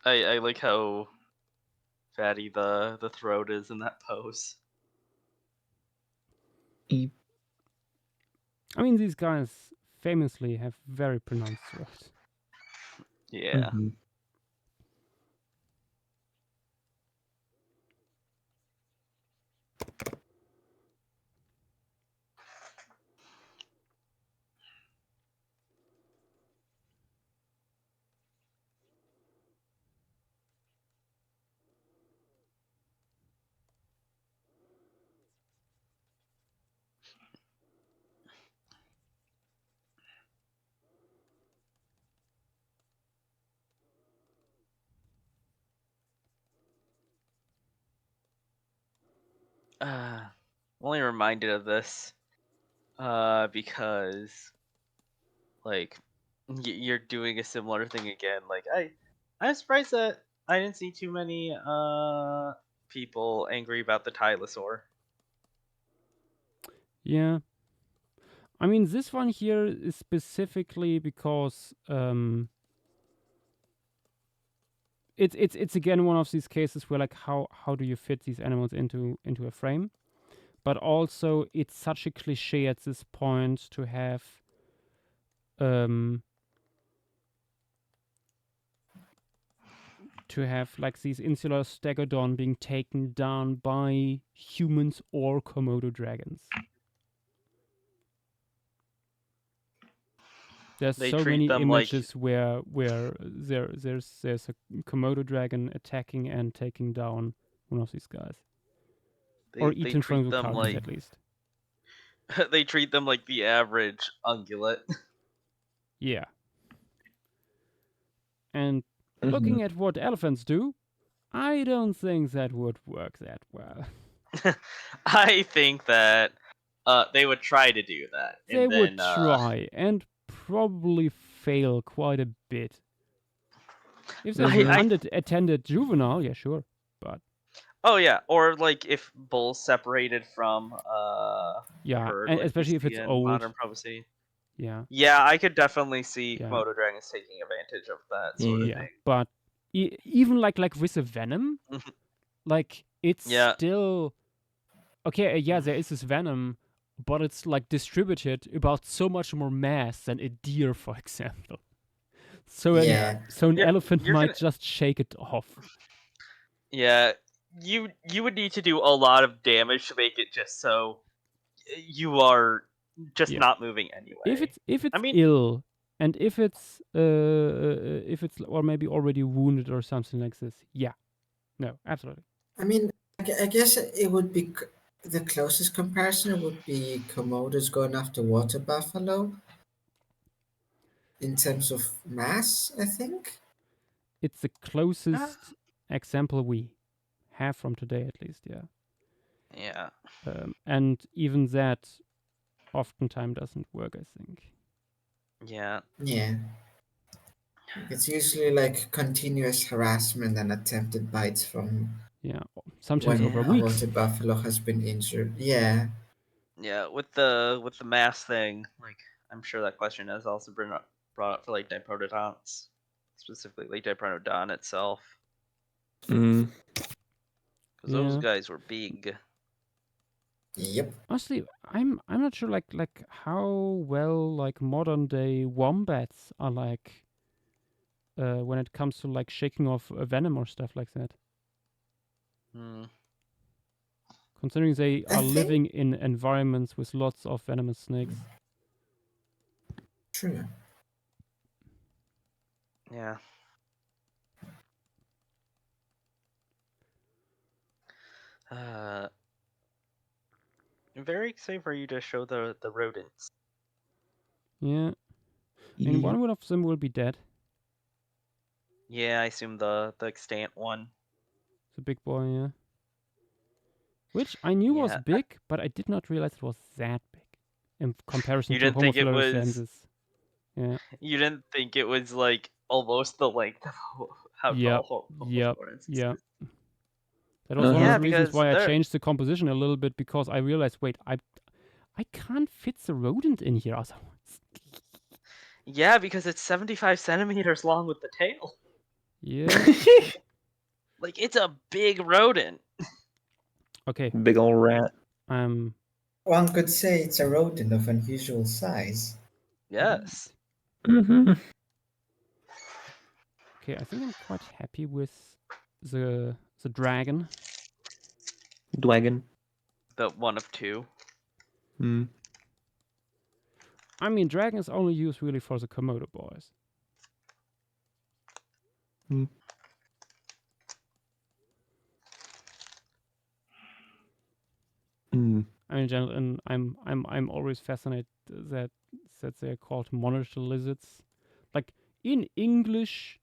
S5: I like how fatty the throat is in that pose.
S1: I mean, these guys famously have very pronounced throats.
S5: Yeah.
S2: Mm-hmm.
S5: Only reminded of this because like you're doing a similar thing again. Like I'm surprised that I didn't see too many people angry about the Tylosaur.
S1: Yeah. I mean, this one here is specifically because it's again one of these cases where like how do you fit these animals into a frame, but also it's such a cliche at this point to have like these insular stegodon being taken down by humans or Komodo dragons. There's
S5: They
S1: so
S5: treat
S1: many
S5: them like
S1: images where there's a Komodo dragon attacking and taking down one of these guys, or
S5: they
S1: eaten from
S5: treat
S1: the
S5: them
S1: carcass
S5: like
S1: at least.
S5: they treat them like the average ungulate.
S1: Yeah. And
S2: Mm-hmm.
S1: looking at what elephants do, I don't think that would work that well.
S5: I think that they would try to do that.
S1: They
S5: And
S1: would
S5: then,
S1: try and probably fail quite a bit. If there's
S2: Mhm.
S1: an unattended juvenile, yeah, sure. But
S5: oh yeah, or like if bulls separated from the
S1: yeah,
S5: herd,
S1: and
S5: like we
S1: especially if
S5: see
S1: it's
S5: in
S1: old.
S5: modern Proboscis.
S1: Yeah.
S5: Yeah, I could definitely see
S1: Yeah.
S5: Komodo dragons taking advantage of that sort of
S2: Yeah.
S5: thing.
S1: But even like with the venom,
S5: Mhm.
S1: like it's
S5: Yeah.
S1: still okay. Yeah, there is this venom, but it's like distributed about so much more mass than a deer, for example. So
S3: Yeah.
S1: an
S5: Yeah,
S1: elephant
S5: you're
S1: might
S5: gonna-
S1: just shake it off.
S5: Yeah, you would need to do a lot of damage to make it just so you are just
S1: Yeah.
S5: not moving anyway.
S1: If it's
S5: I mean,
S1: ill, and if it's or maybe already wounded or something like this, yeah, no, absolutely.
S3: I mean, I guess it would be the closest comparison would be Komodos going after water buffalo in terms of mass, I think.
S1: It's the closest example we have from today, at least. Yeah.
S5: yeah.
S1: And even that oftentimes doesn't work, I think.
S5: Yeah.
S3: Yeah. It's usually like continuous harassment and attempted bites from
S1: Yeah, sometimes
S3: when
S1: over
S3: a
S1: weeks.
S3: water buffalo has been injured. Yeah.
S5: Yeah, with the mass thing, like I'm sure that question has also been brought up for like Diprotodonts, specifically like Diprotodon itself,
S2: Mm.
S5: because those
S1: Yeah.
S5: guys were big.
S3: Yep.
S1: Honestly, I'm not sure like how well like modern day wombats are like when it comes to like shaking off venom or stuff like that.
S5: Hmm.
S1: Considering they
S3: I
S1: are
S3: think
S1: living in environments with lots of venomous snakes.
S3: true.
S5: Yeah. I'm very excited for you to show the rodents.
S1: Yeah, and
S2: Yeah.
S1: one of them will be dead.
S5: Yeah, I assume the extant one.
S1: The big boy, yeah. Which I knew was
S5: Yeah.
S1: big, but I did not realize it was that big in comparison
S5: You
S1: to
S5: didn't
S1: Homo
S5: think it was.
S1: floresiensis. Yeah.
S5: You didn't think it was like almost the length of how
S1: Yep.
S5: tall Homo
S1: Yep.
S5: florens
S1: Yep.
S5: is.
S1: That was one of
S2: Uh-huh.
S5: Yeah,
S1: the reasons
S5: because
S1: why I
S5: they're
S1: changed the composition a little bit, because I realized, wait, I can't fit the rodent in here otherwise.
S5: yeah, because it's 75 centimeters long with the tail.
S1: Yeah.
S5: Like it's a big rodent.
S1: Okay.
S2: Big ol' rat.
S3: One could say it's a rodent of unusual size.
S5: Yes.
S2: Mm-hmm.
S1: Okay, I think I'm quite happy with the dragon.
S2: Dwagon.
S5: The one of two.
S2: Mm.
S1: I mean, dragon is only used really for the Komodo boys.
S2: Mm. Mm.
S1: I mean, in general, and I'm always fascinated that they're called monitor lizards. Like in English,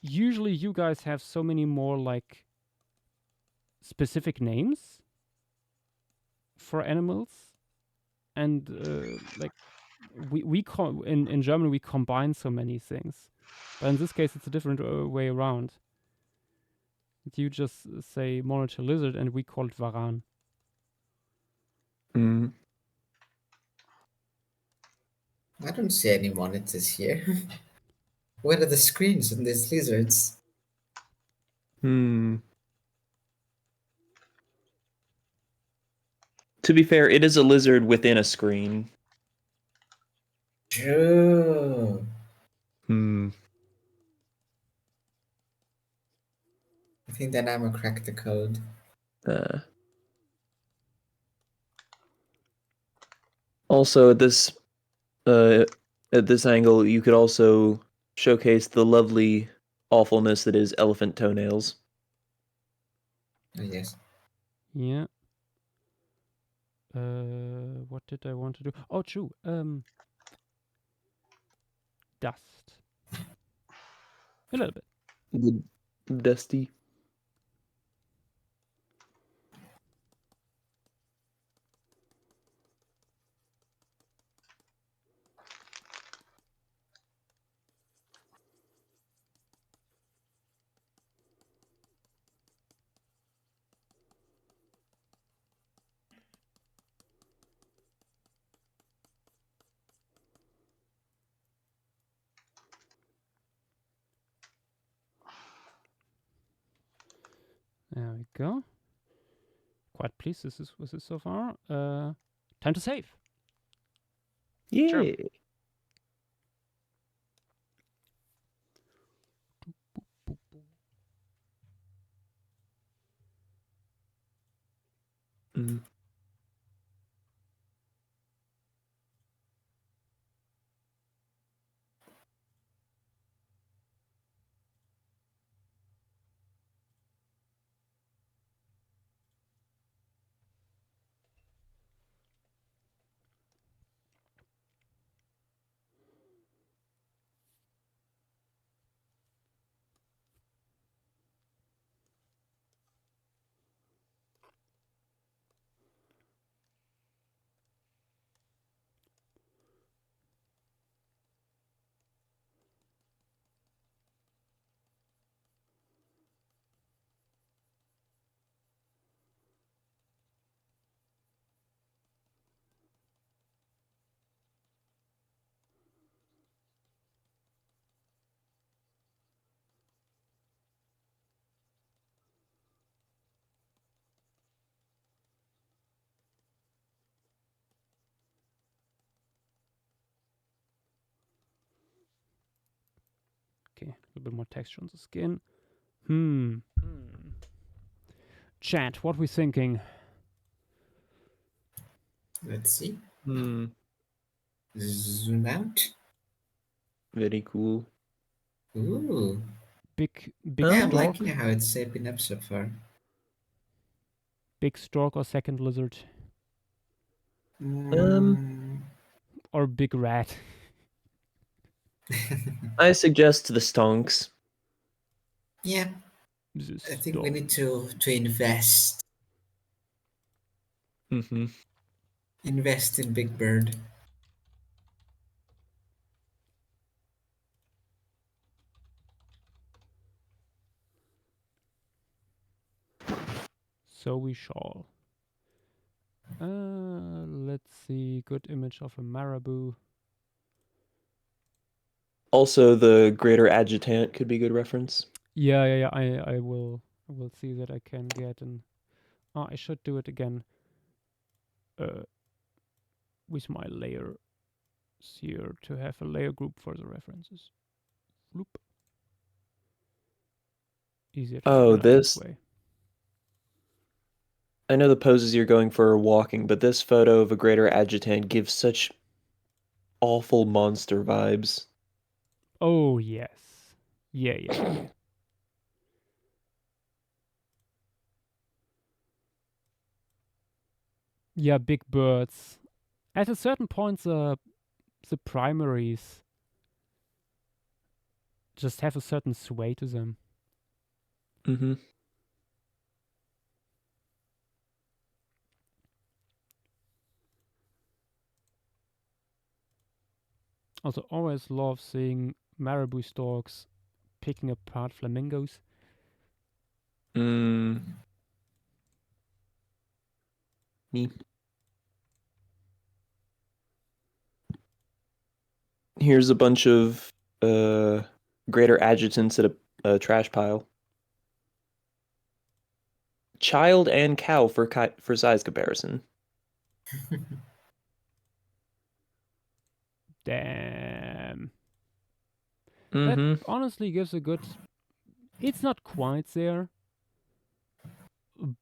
S1: usually you guys have so many more like specific names for animals, and like in German we combine so many things, but in this case it's a different way around. You just say monitor lizard, and we call it varan.
S2: Mm.
S3: I don't see any monitors here. Where are the screens on these lizards?
S2: Hmm. To be fair, it is a lizard within a screen.
S3: True.
S2: Hmm.
S3: I think that I'm gonna crack the code.
S2: Uh, also, at this angle, you could also showcase the lovely awfulness that is elephant toenails.
S3: Oh, yes.
S1: Yeah. What did I want to do? Oh, true. Dust. A little bit.
S2: The dusty.
S1: There we go. Quite pleased with this so far. Time to save.
S2: Yeah.
S5: True.
S2: Mm.
S1: Okay, a little bit more texture on the skin. Chat, what we thinking?
S3: Let's see.
S2: Hmm.
S3: Zoom out.
S2: Very cool.
S3: Ooh.
S1: Big
S3: Yeah, I'm
S1: stork,
S3: liking how it's shaping up so far.
S1: big stork or second lizard, or big rat.
S2: I suggest the stonks.
S3: Yeah,
S1: The
S3: I think we
S1: stork.
S3: need to invest.
S2: Mm-hmm.
S3: Invest in Big Bird.
S1: So we shall. Let's see. Good image of a marabou.
S2: Also, the greater adjutant could be a good reference.
S1: Yeah. I will see that I can get an. I should do it again. With my layer here to have a layer group for the references. Bloop. Easier to
S2: Oh,
S1: organize this
S2: this.
S1: way.
S2: I know the poses you're going for are walking, but this photo of a greater adjutant gives such awful monster vibes.
S1: Oh yes. Yeah. Yeah, big birds. At a certain point, the primaries just have a certain sway to them.
S2: Mm-hmm.
S1: Also, always love seeing marabou storks picking apart flamingos.
S2: Me. Here's a bunch of greater adjutants at a trash pile. Child and cow for size comparison.
S1: Damn.
S2: Mm-hmm.
S1: That honestly gives a good. It's not quite there,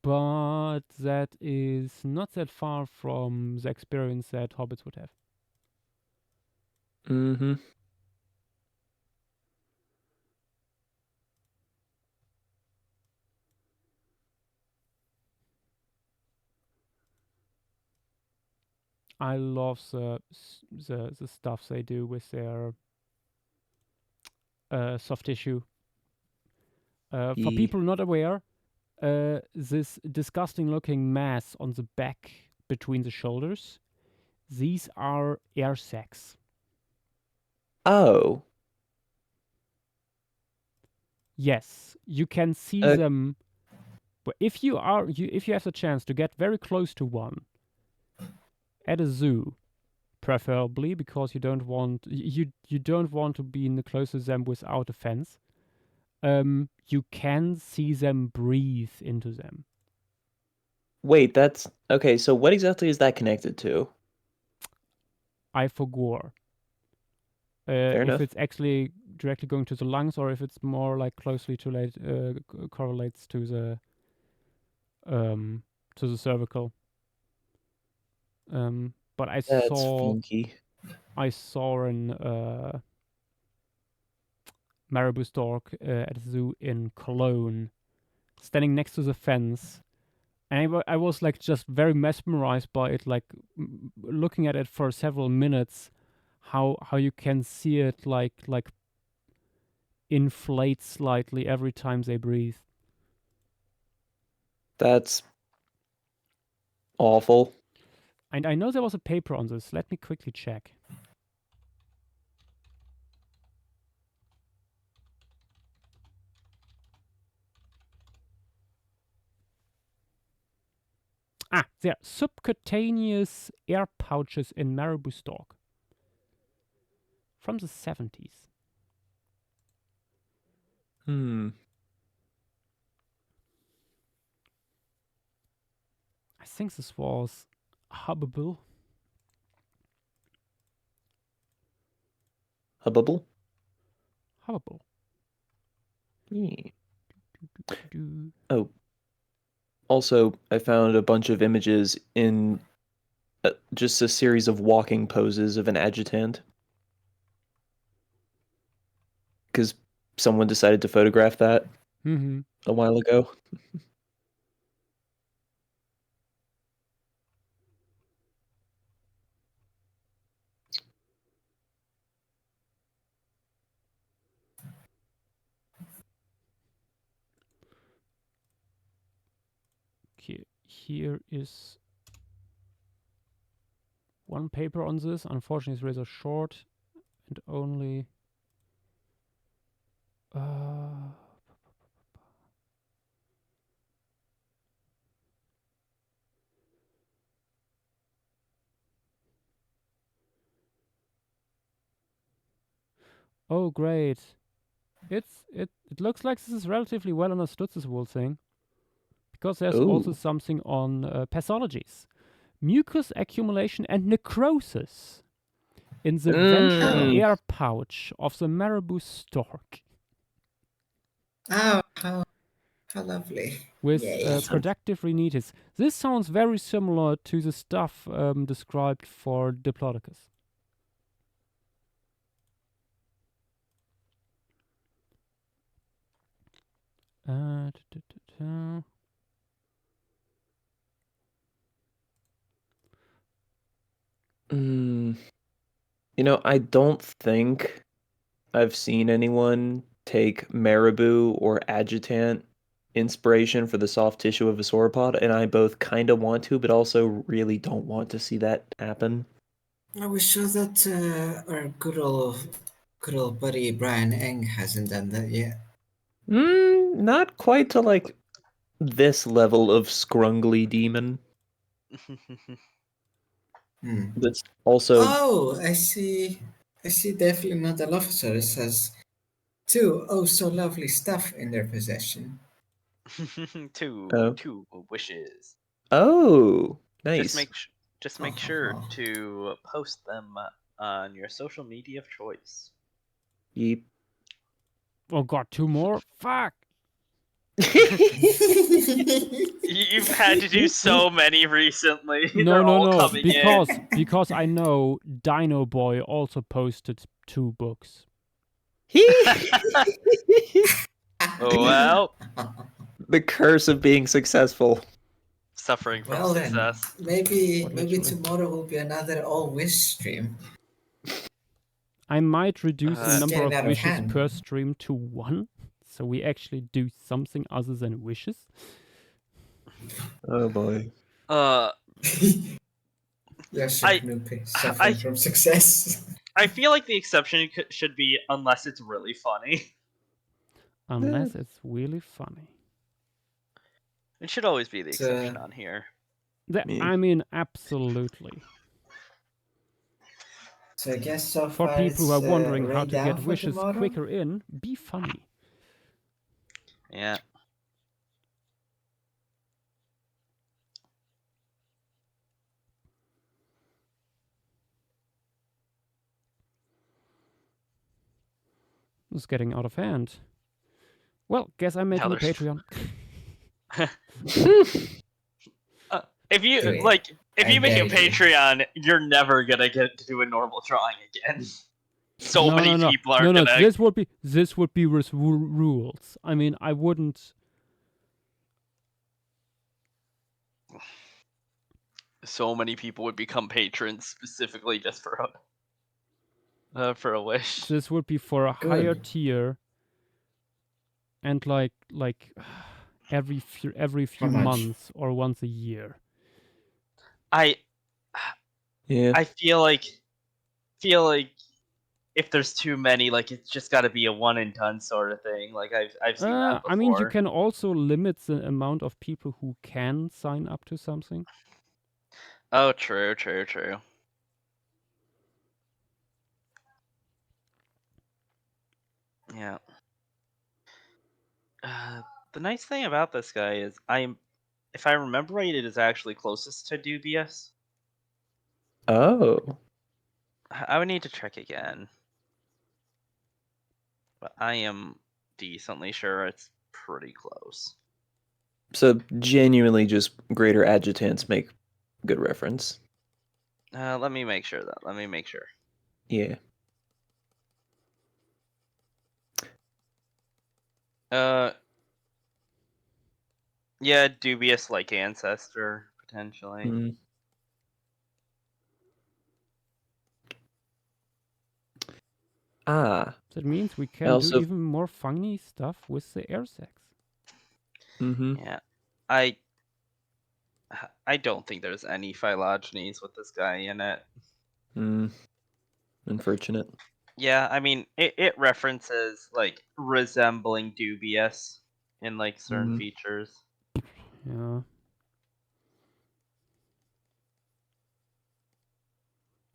S1: but that is not that far from the experience that hobbits would have.
S2: Mm-hmm.
S1: I love the stuff they do with their soft tissue. For people not aware, this disgusting looking mass on the back between the shoulders, these are air sacs.
S2: Oh.
S1: Yes, you can see them. But if you have the chance to get very close to one at a zoo, preferably because you don't want to be in the close to them without a fence. you can see them breathe into them.
S2: Wait, that's okay. So what exactly is that connected to?
S1: I forgot.
S2: Fair
S1: If
S2: enough.
S1: it's actually directly going to the lungs, or if it's more like closely correlates to the cervical. But I
S2: That's
S1: saw
S2: funky.
S1: an marabou stork at a zoo in Cologne, standing next to the fence, and I was like just very mesmerized by it, like looking at it for several minutes, how you can see it like inflate slightly every time they breathe.
S2: That's awful.
S1: And I know there was a paper on this. Let me quickly check. There. Subcutaneous air pouches in marabou stork. From the 70s.
S2: Hmm.
S1: I think this was Hubble.
S2: Hubbable?
S1: Hubble.
S2: Yeah. Oh. Also, I found a bunch of images in just a series of walking poses of an adjutant. Because someone decided to photograph that
S1: Mm-hmm.
S2: a while ago.
S1: Okay, here is one paper on this. Unfortunately, it's rather short and only. Oh, great! It looks like this is relatively well understood, this whole thing, because there's also
S2: Ooh.
S1: something on pathologies, mucus accumulation and necrosis in the ventral air pouch of the marabou stork.
S3: Oh, how lovely.
S1: With
S3: Yay.
S1: productive rhinitis. This sounds very similar to the stuff described for Diplodocus.
S2: You know, I don't think I've seen anyone take marabou or adjutant inspiration for the soft tissue of a sauropod, and I both kind of want to, but also really don't want to see that happen.
S3: Are we sure that our good old buddy Brian Eng hasn't done that yet?
S2: Not quite to like this level of scrungly demon. That's also
S3: Oh, I see. I see. Definitely not a Dilophosaurus has two oh so lovely stuff in their possession.
S5: two wishes.
S2: oh nice.
S5: Just make sure to post them on your social media of choice.
S2: Yeep.
S1: Oh god, two more? Fuck!
S5: You've had to do so many recently.
S1: No,
S5: They're all
S1: no,
S5: coming
S1: because I know Dino Boy also posted 2 books.
S5: Well,
S2: The curse of being successful.
S5: suffering from
S3: Well then,
S5: success.
S3: maybe
S1: Literally.
S3: tomorrow will be another all wish stream.
S1: I might reduce the
S3: This is
S1: number
S3: getting
S1: of
S3: out of
S1: wishes
S3: hand.
S1: per stream to 1, so we actually do something other than wishes.
S2: Oh boy.
S3: Yes,
S5: I-
S3: Snoopy, suffering from success.
S5: I feel like the exception should be unless it's really funny.
S1: Unless it's really funny.
S5: It should always be the
S3: So-
S5: exception on here.
S1: I mean, absolutely.
S3: So I guess so
S1: For
S3: far
S1: people who are
S3: it's,
S1: wondering how
S3: rained
S1: to
S3: down
S1: get
S3: for
S1: wishes
S3: tomorrow.
S1: quicker in, be funny.
S5: Yeah.
S1: It's getting out of hand. Well, guess I'm making a
S5: there's-
S1: Patreon.
S5: If you
S3: Do it.
S5: like, if
S3: I
S5: you make a
S3: dare you.
S5: Patreon, you're never gonna get to do a normal drawing again. So
S1: No,
S5: many
S1: no, no.
S5: people are
S1: No, no,
S5: gonna.
S1: this would be with rules. I mean, I wouldn't.
S5: So many people would become patrons specifically just for a wish.
S1: This would be for a higher
S3: Good.
S1: tier, and like every few
S3: How much?
S1: months or once a year.
S5: I
S2: Yeah.
S5: feel like if there's too many, like it's just got to be a one and done sort of thing. Like I've seen that before.
S1: I mean, you can also limit the amount of people who can sign up to something.
S5: Oh, true. Yeah. The nice thing about this guy is if I remember right, it is actually closest to dubious.
S2: Oh.
S5: I would need to check again, but I am decently sure it's pretty close.
S2: So genuinely just greater adjutants make good reference.
S5: Let me make sure that. Let me make sure.
S2: Yeah.
S5: Yeah, dubious like ancestor potentially.
S2: Mm. Ah.
S1: That means we can
S2: also-
S1: do even more funny stuff with the air sex.
S2: Mm-hmm.
S5: Yeah, I don't think there's any phylogenies with this guy in it.
S2: Unfortunate.
S5: Yeah, I mean it references like resembling dubious in like certain
S2: Mhm.
S5: features.
S1: Yeah.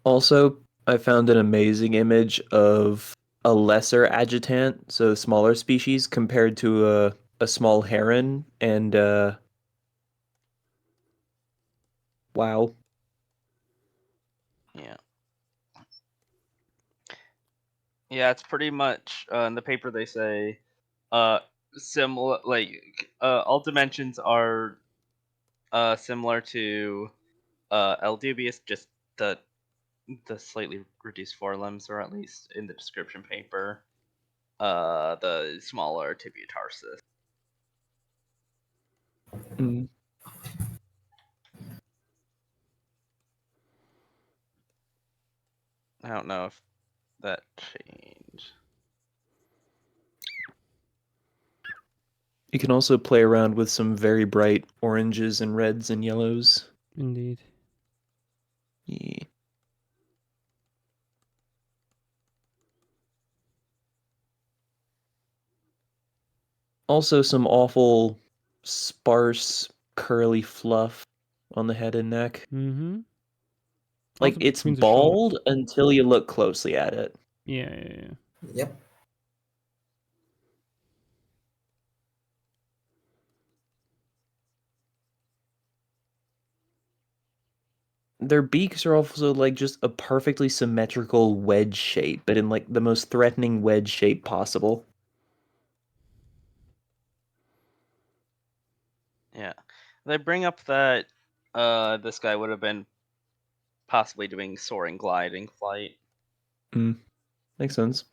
S2: Also, I found an amazing image of a lesser adjutant, so smaller species, compared to a small heron, and wow.
S5: Yeah. Yeah, it's pretty much in the paper they say similar like all dimensions are similar to L dubious, just the slightly reduced forelimbs, or at least in the description paper, the smaller tibia tarsus.
S2: Mm.
S5: I don't know if that changed.
S2: You can also play around with some very bright oranges and reds and yellows.
S1: Indeed.
S2: Yeah. Also some awful sparse curly fluff on the head and neck.
S1: Mm-hmm.
S2: Like
S1: Also
S2: it's
S1: between the shoulders.
S2: bald until you look closely at it.
S1: Yeah.
S3: Yep.
S2: Their beaks are also like just a perfectly symmetrical wedge shape, but in like the most threatening wedge shape possible.
S5: Yeah, they bring up that this guy would have been possibly doing soaring gliding flight.
S2: Makes sense.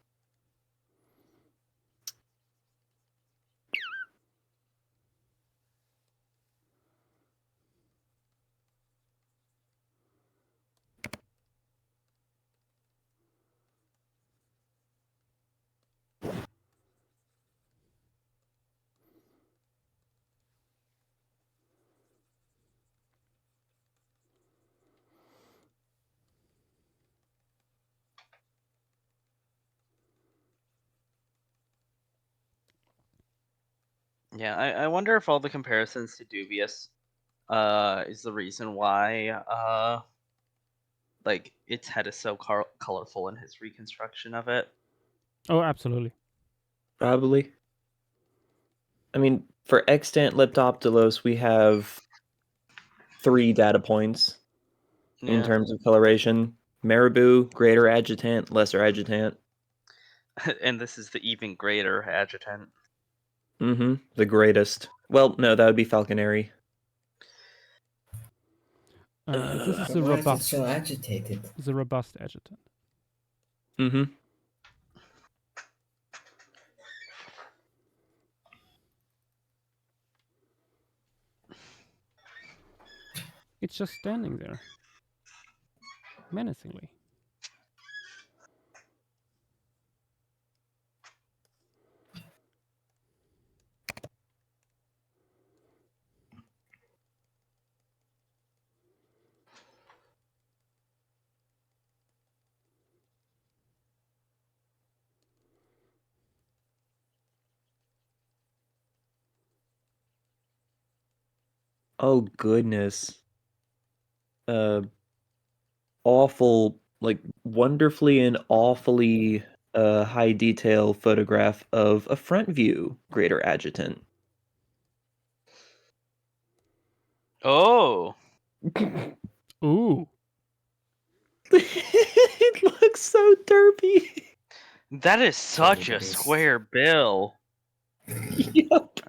S5: Yeah, I wonder if all the comparisons to dubious is the reason why like its head is so colorful in his reconstruction of it.
S1: Oh, absolutely.
S2: Probably. I mean, for extant Leptoptilos, we have 3 data points in
S5: Yeah.
S2: terms of coloration. Marabou, greater adjutant, lesser adjutant.
S5: And this is the even greater adjutant.
S2: Mm-hmm. The greatest. Well, no, that would be falconary.
S1: But this is
S3: But
S1: a
S3: why is it
S1: robust.
S3: so agitated?
S1: It's a robust adjutant.
S2: Mm-hmm.
S1: It's just standing there, menacingly.
S2: Oh goodness. Awful, like wonderfully and awfully high detail photograph of a front view greater adjutant.
S5: Oh,
S1: Ooh.
S2: It looks so derpy.
S5: that is such a
S3: Totally.
S5: square bill.
S2: Yep.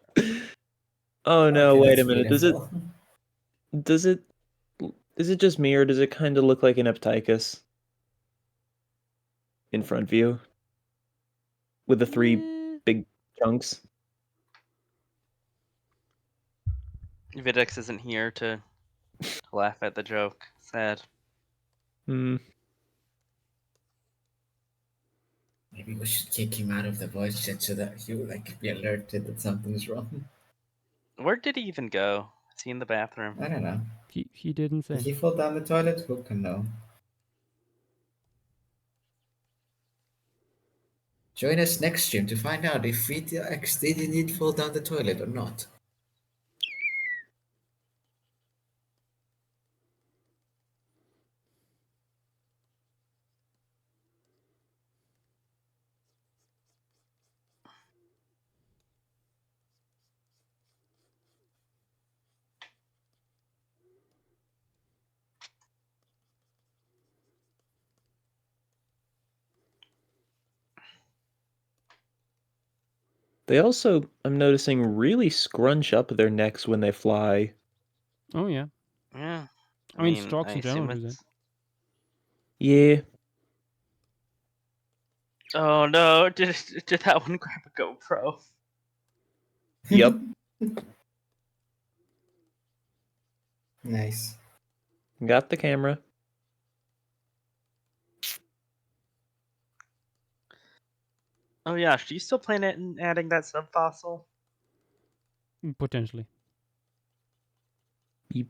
S2: Oh no,
S3: Okay,
S2: wait a
S3: that's
S2: minute.
S3: beautiful.
S2: Does it is it just me or does it kind of look like an Epticus in front view with the 3
S1: Eh,
S2: big chunks?
S5: Videx isn't here to laugh at the joke. Sad.
S2: Hmm.
S3: Maybe we should kick him out of the voice chat so that he will like be alerted that something's wrong.
S5: Where did he even go? Is he in the bathroom?
S3: I don't know.
S1: he didn't
S3: Did
S1: say.
S3: he fall down the toilet? Who can know? Join us next stream to find out if VTX did indeed fall down the toilet or not.
S2: They also, I'm noticing, really scrunch up their necks when they fly.
S1: Oh yeah.
S5: Yeah.
S1: I mean,
S5: I
S1: storks in general
S5: assume
S1: do that.
S5: it's.
S2: Yeah.
S5: Oh no! Did that one grab a GoPro?
S2: Yep.
S3: Nice.
S2: Got the camera.
S5: Oh yeah, do you still plan on adding that subfossil?
S1: Potentially.
S2: Yep.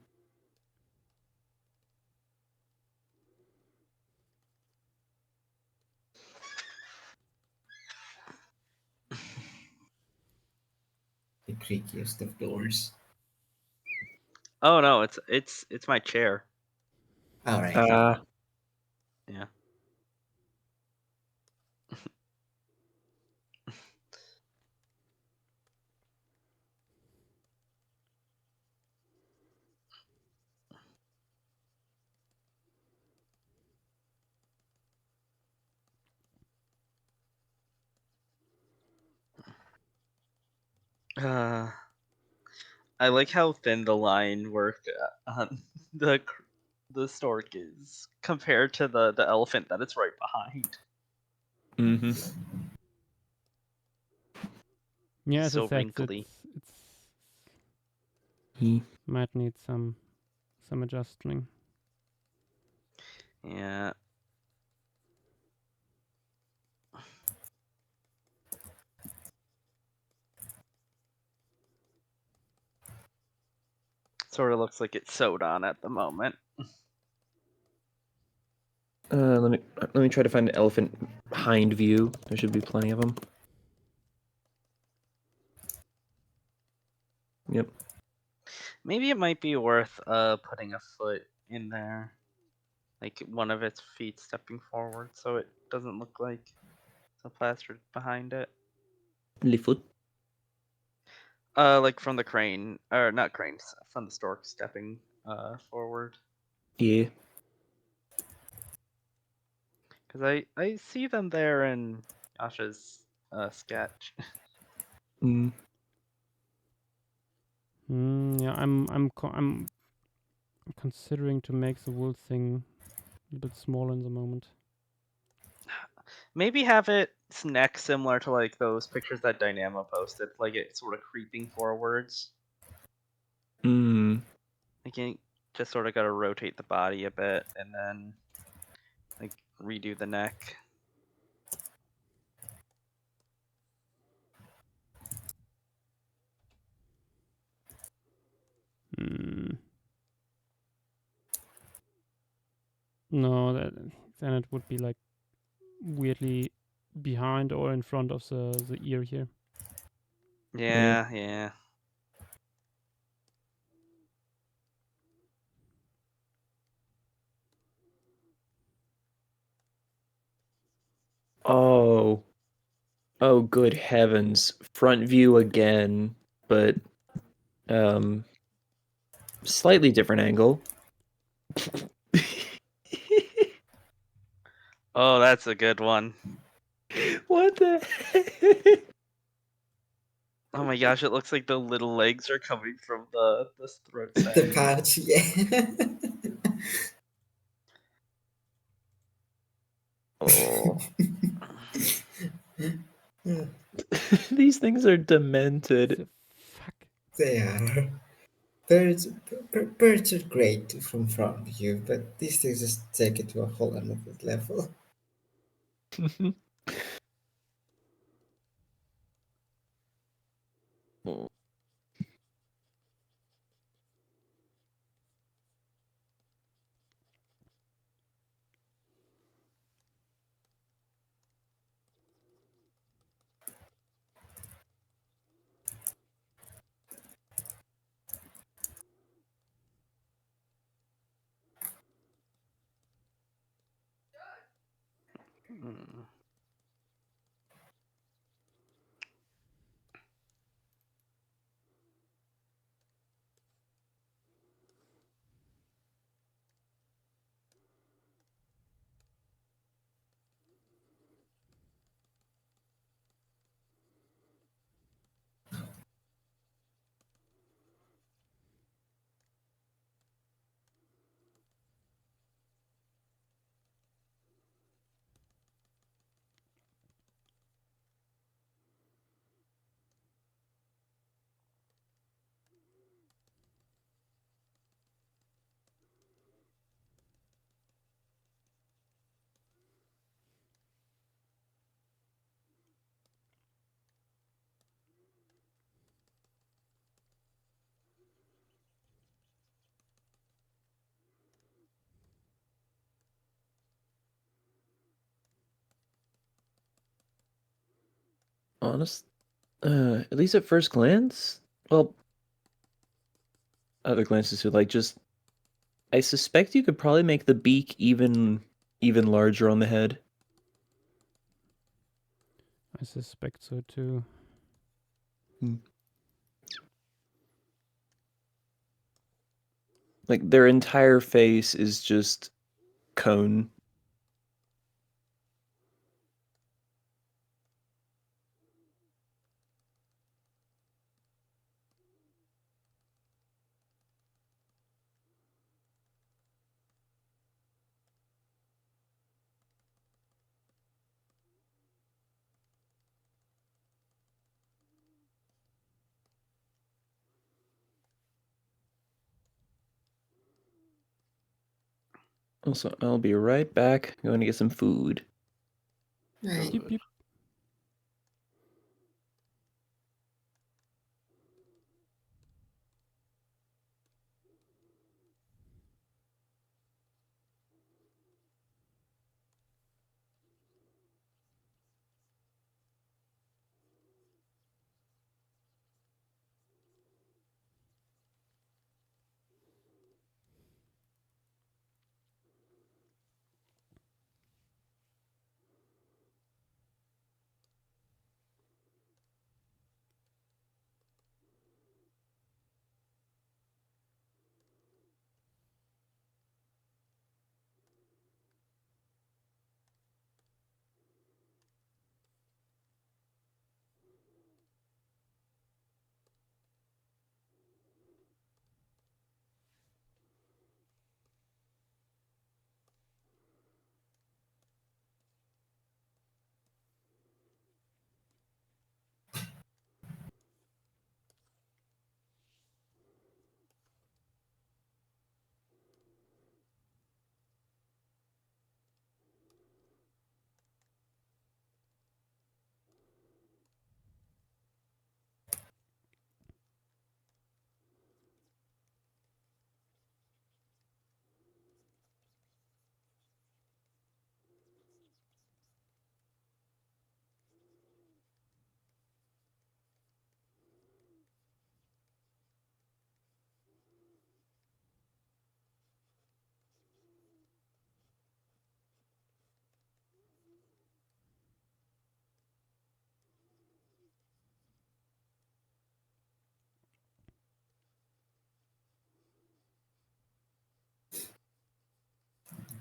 S3: The creakiest of doors.
S5: Oh no, it's my chair.
S3: Alright.
S5: Yeah. I like how thin the line work on the stork is compared to the elephant that it's right behind.
S2: Mm-hmm.
S1: Yeah, as I
S5: So
S1: said,
S5: wrinkly.
S1: it's might need some adjusting.
S5: Yeah. Sort of looks like it's sewed on at the moment.
S2: Let me try to find an elephant hind view. There should be plenty of them. Yep.
S5: Maybe it might be worth putting a foot in there. Like one of its feet stepping forward so it doesn't look like the plastered behind it.
S2: Lifoot.
S5: Like from the crane, or not cranes, from the stork stepping forward.
S2: Yeah.
S5: Because I see them there in Yasha's sketch.
S2: Mm.
S1: Yeah, I'm considering to make the wool thing a bit smaller in the moment.
S5: Maybe have its neck similar to like those pictures that Dynamo posted, like it sort of creeping forwards.
S2: Mm.
S5: Like you just sort of got to rotate the body a bit and then like redo the neck.
S1: No, then it would be like weirdly behind or in front of the ear here.
S5: Yeah, yeah.
S2: Oh. Oh, good heavens. Front view again, but slightly different angle.
S5: Oh, that's a good one.
S2: What the heck?
S5: Oh my gosh, it looks like the little legs are coming from the throat sac.
S3: The patch, yeah.
S2: Oh. These things are demented.
S1: The fuck?
S3: They are. Birds are great from front view, but these things just take it to a whole another level.
S2: Oh.
S5: Hmm.
S2: Honest, at least at first glance, well, other glances too, like just, I suspect you could probably make the beak even larger on the head.
S1: I suspect so too.
S2: Like their entire face is just cone. Also, I'll be right back. Going to get some food.
S3: Right.
S1: Yep, yep.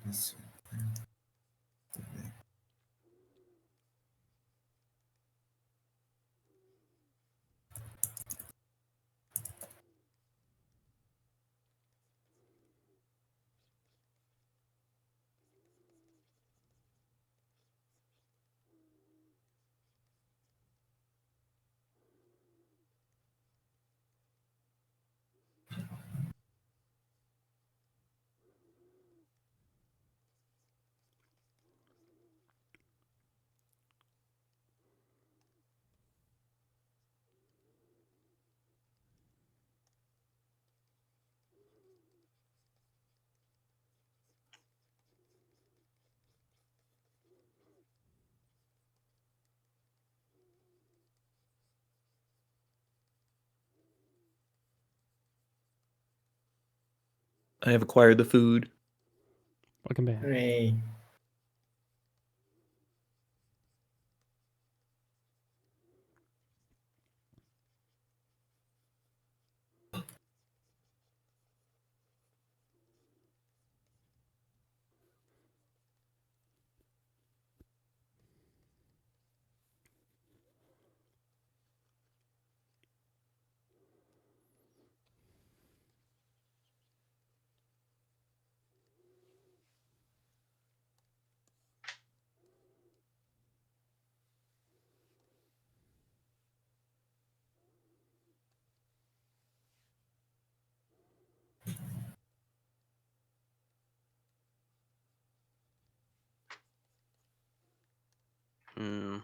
S3: Let's see.
S2: I have acquired the food.
S1: Welcome back.
S3: Hooray.
S5: Hmm.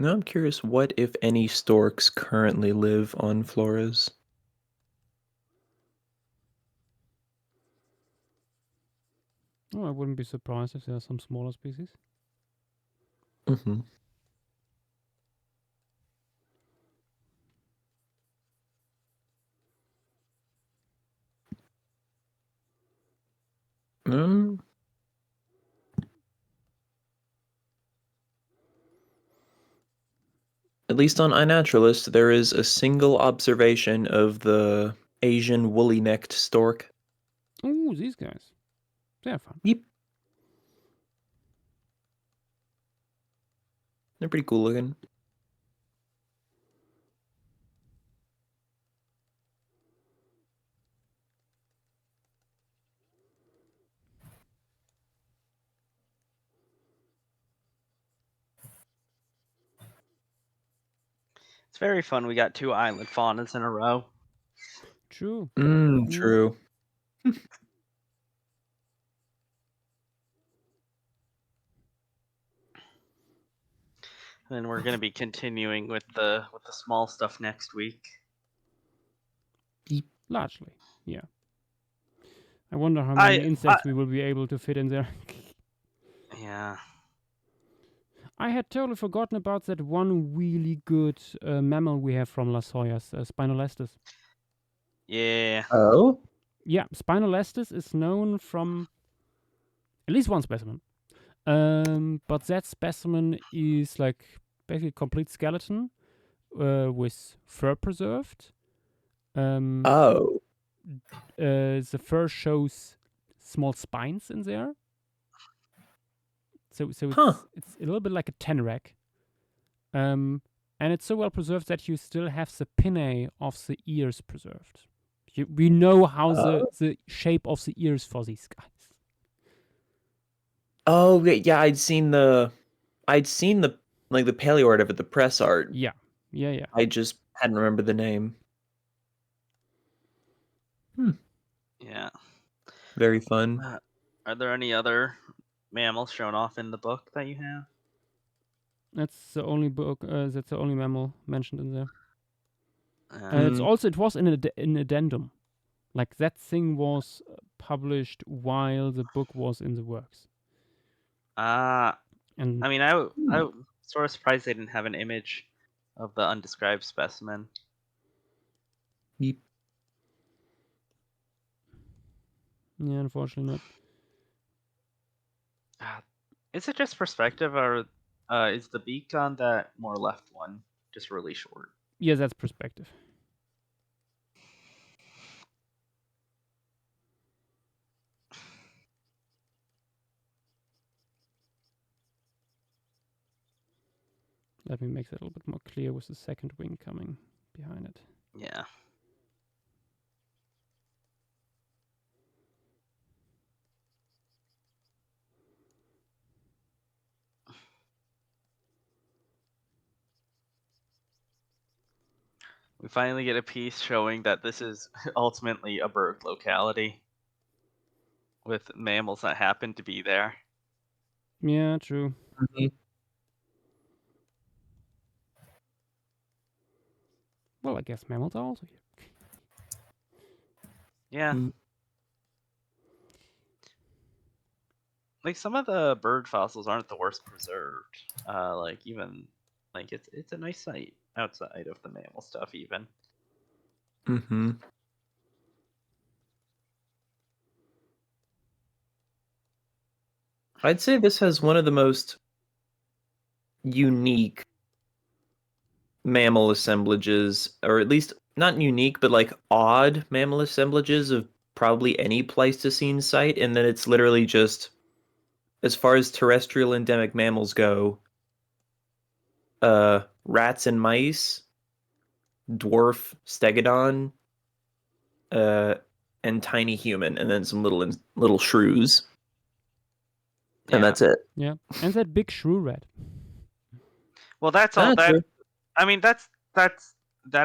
S2: Now I'm curious what, if any, storks currently live on Flores.
S1: Oh, I wouldn't be surprised if there are some smaller species.
S2: Mm-hmm. Um, at least on iNaturalist, there is a single observation of the Asian woolly-necked stork.
S1: Oh, these guys. They're fun.
S2: Yep. They're pretty cool looking.
S5: It's very fun. We got 2 island faunas in a row.
S1: True.
S2: True.
S5: And then we're gonna be continuing with the small stuff next week.
S1: Largely, yeah. I wonder how many
S5: I-
S1: insects we will be able to fit in there.
S5: Yeah.
S1: I had totally forgotten about that one really good mammal we have from Las Hoyas, Spinolestes.
S5: Yeah.
S2: Oh,
S1: Yeah, Spinolestes is known from at least one specimen. But that specimen is like basically complete skeleton with fur preserved.
S2: oh,
S1: The fur shows small spines in there. So
S2: Huh.
S1: it's a little bit like a tenrec. And it's so well preserved that you still have the pinnae of the ears preserved. We know how the shape of the ears for these guys.
S2: oh, yeah. I'd seen the like the paleo art of it, the press art.
S1: Yeah.
S2: I just hadn't remembered the name.
S5: Yeah.
S2: Very fun.
S5: Are there any other mammals shown off in the book that you have?
S1: That's the only book. That's the only mammal mentioned in there.
S5: Uh,
S1: It was in an addendum, like that thing was published while the book was in the works.
S5: I
S1: And
S5: mean, I sort of surprised they didn't have an image of the undescribed specimen.
S2: Yeep.
S1: yeah, unfortunately not.
S5: Is it just perspective, or is the beak on that more left one just really short?
S1: Yeah, that's perspective. Let me make that a little bit more clear with the second wing coming behind it.
S5: Yeah. We finally get a piece showing that this is ultimately a bird locality with mammals that happen to be there.
S1: Yeah, true.
S2: Mhm.
S1: Well, I guess mammals are also here.
S5: Yeah.
S2: Mm.
S5: Like some of the bird fossils aren't the worst preserved. Like even like it's a nice site outside of the mammal stuff even.
S2: Mm-hmm. I'd say this has one of the most unique mammal assemblages, or at least not unique, but like odd mammal assemblages of probably any Pleistocene site, and then it's literally just, as far as terrestrial endemic mammals go, rats and mice, dwarf stegodon, and tiny human, and then some little shrews, and that's it.
S1: Yeah, and that big shrew rat.
S5: Well, that's all
S2: That's
S5: that.
S2: it.
S5: I mean, that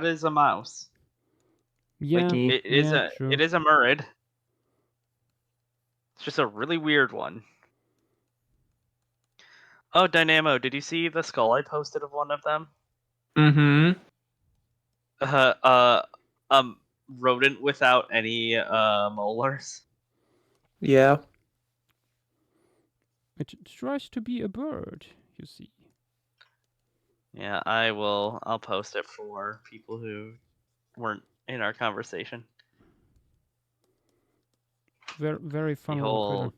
S5: is a mouse.
S1: Yeah,
S5: Like it is
S1: yeah, true.
S5: it is a murid. It's just a really weird one. Oh, Dynamo, did you see the skull I posted of one of them?
S2: Mm-hmm.
S5: Rodent without any molars.
S2: Yeah.
S1: It tries to be a bird, you see.
S5: Yeah, I'll post it for people who weren't in our conversation.
S1: Very, very fun little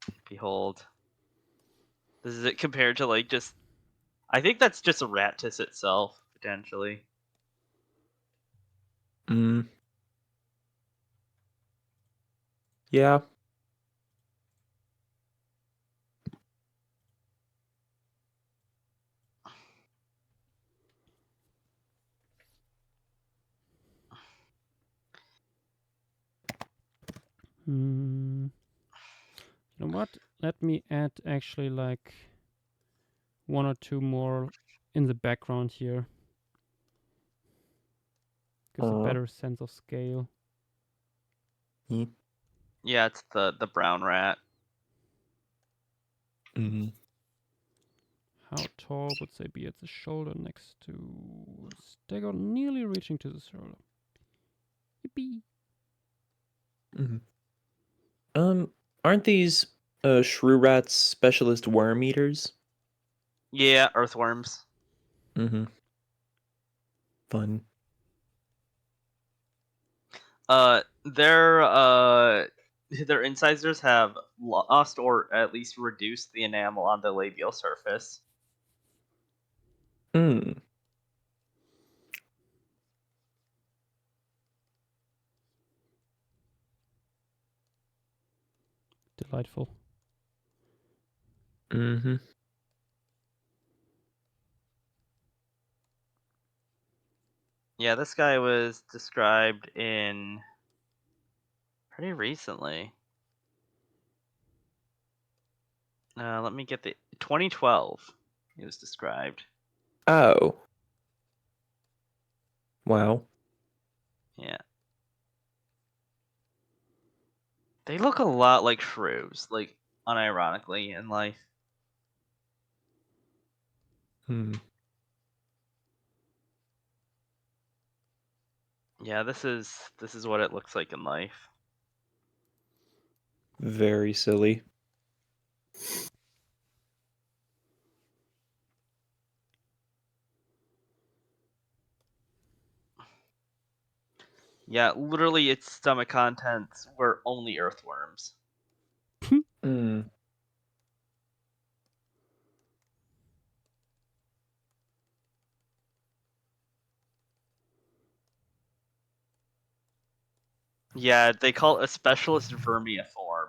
S1: critter.
S5: Behold. This is it compared to like just. I think that's just a rattis itself potentially.
S2: Mm. Yeah.
S1: You know what? Let me add actually like one or two more in the background here. Gives a better sense of scale.
S5: Yeah, it's the brown rat.
S2: Mm-hmm.
S1: How tall would they be at the shoulder next to Stego? Nearly reaching to the shoulder. Yippee!
S2: Mm-hmm. Aren't these shrew rats specialist worm eaters?
S5: Yeah, earthworms.
S2: Mm-hmm. Fun.
S5: Their incisors have lost or at least reduced the enamel on the labial surface.
S2: Hmm.
S1: Delightful.
S2: Mm-hmm.
S5: Yeah, this guy was described in pretty recently. Let me get the 2012. He was described.
S2: Oh. Wow.
S5: Yeah. They look a lot like shrews, like unironically in life.
S2: Hmm.
S5: Yeah, this is what it looks like in life.
S2: Very silly.
S5: Yeah, literally its stomach contents were only earthworms.
S2: Hmm.
S5: Yeah, they call it a specialist vermivore.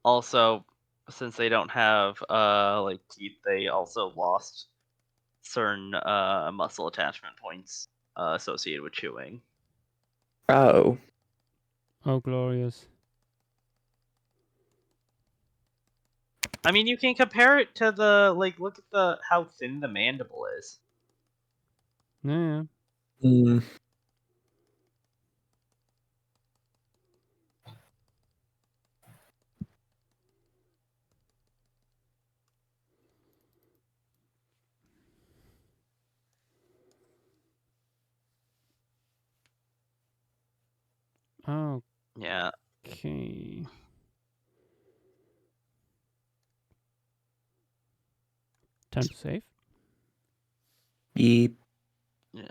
S5: Also, since they don't have like teeth, they also lost certain muscle attachment points associated with chewing.
S2: Oh.
S1: Oh, glorious.
S5: I mean, you can compare it to the look at how thin the mandible is.
S1: Yeah.
S2: Hmm.
S1: Oh,
S5: Yeah.
S1: okay. Time to save.
S2: Yeep.
S5: Yeah.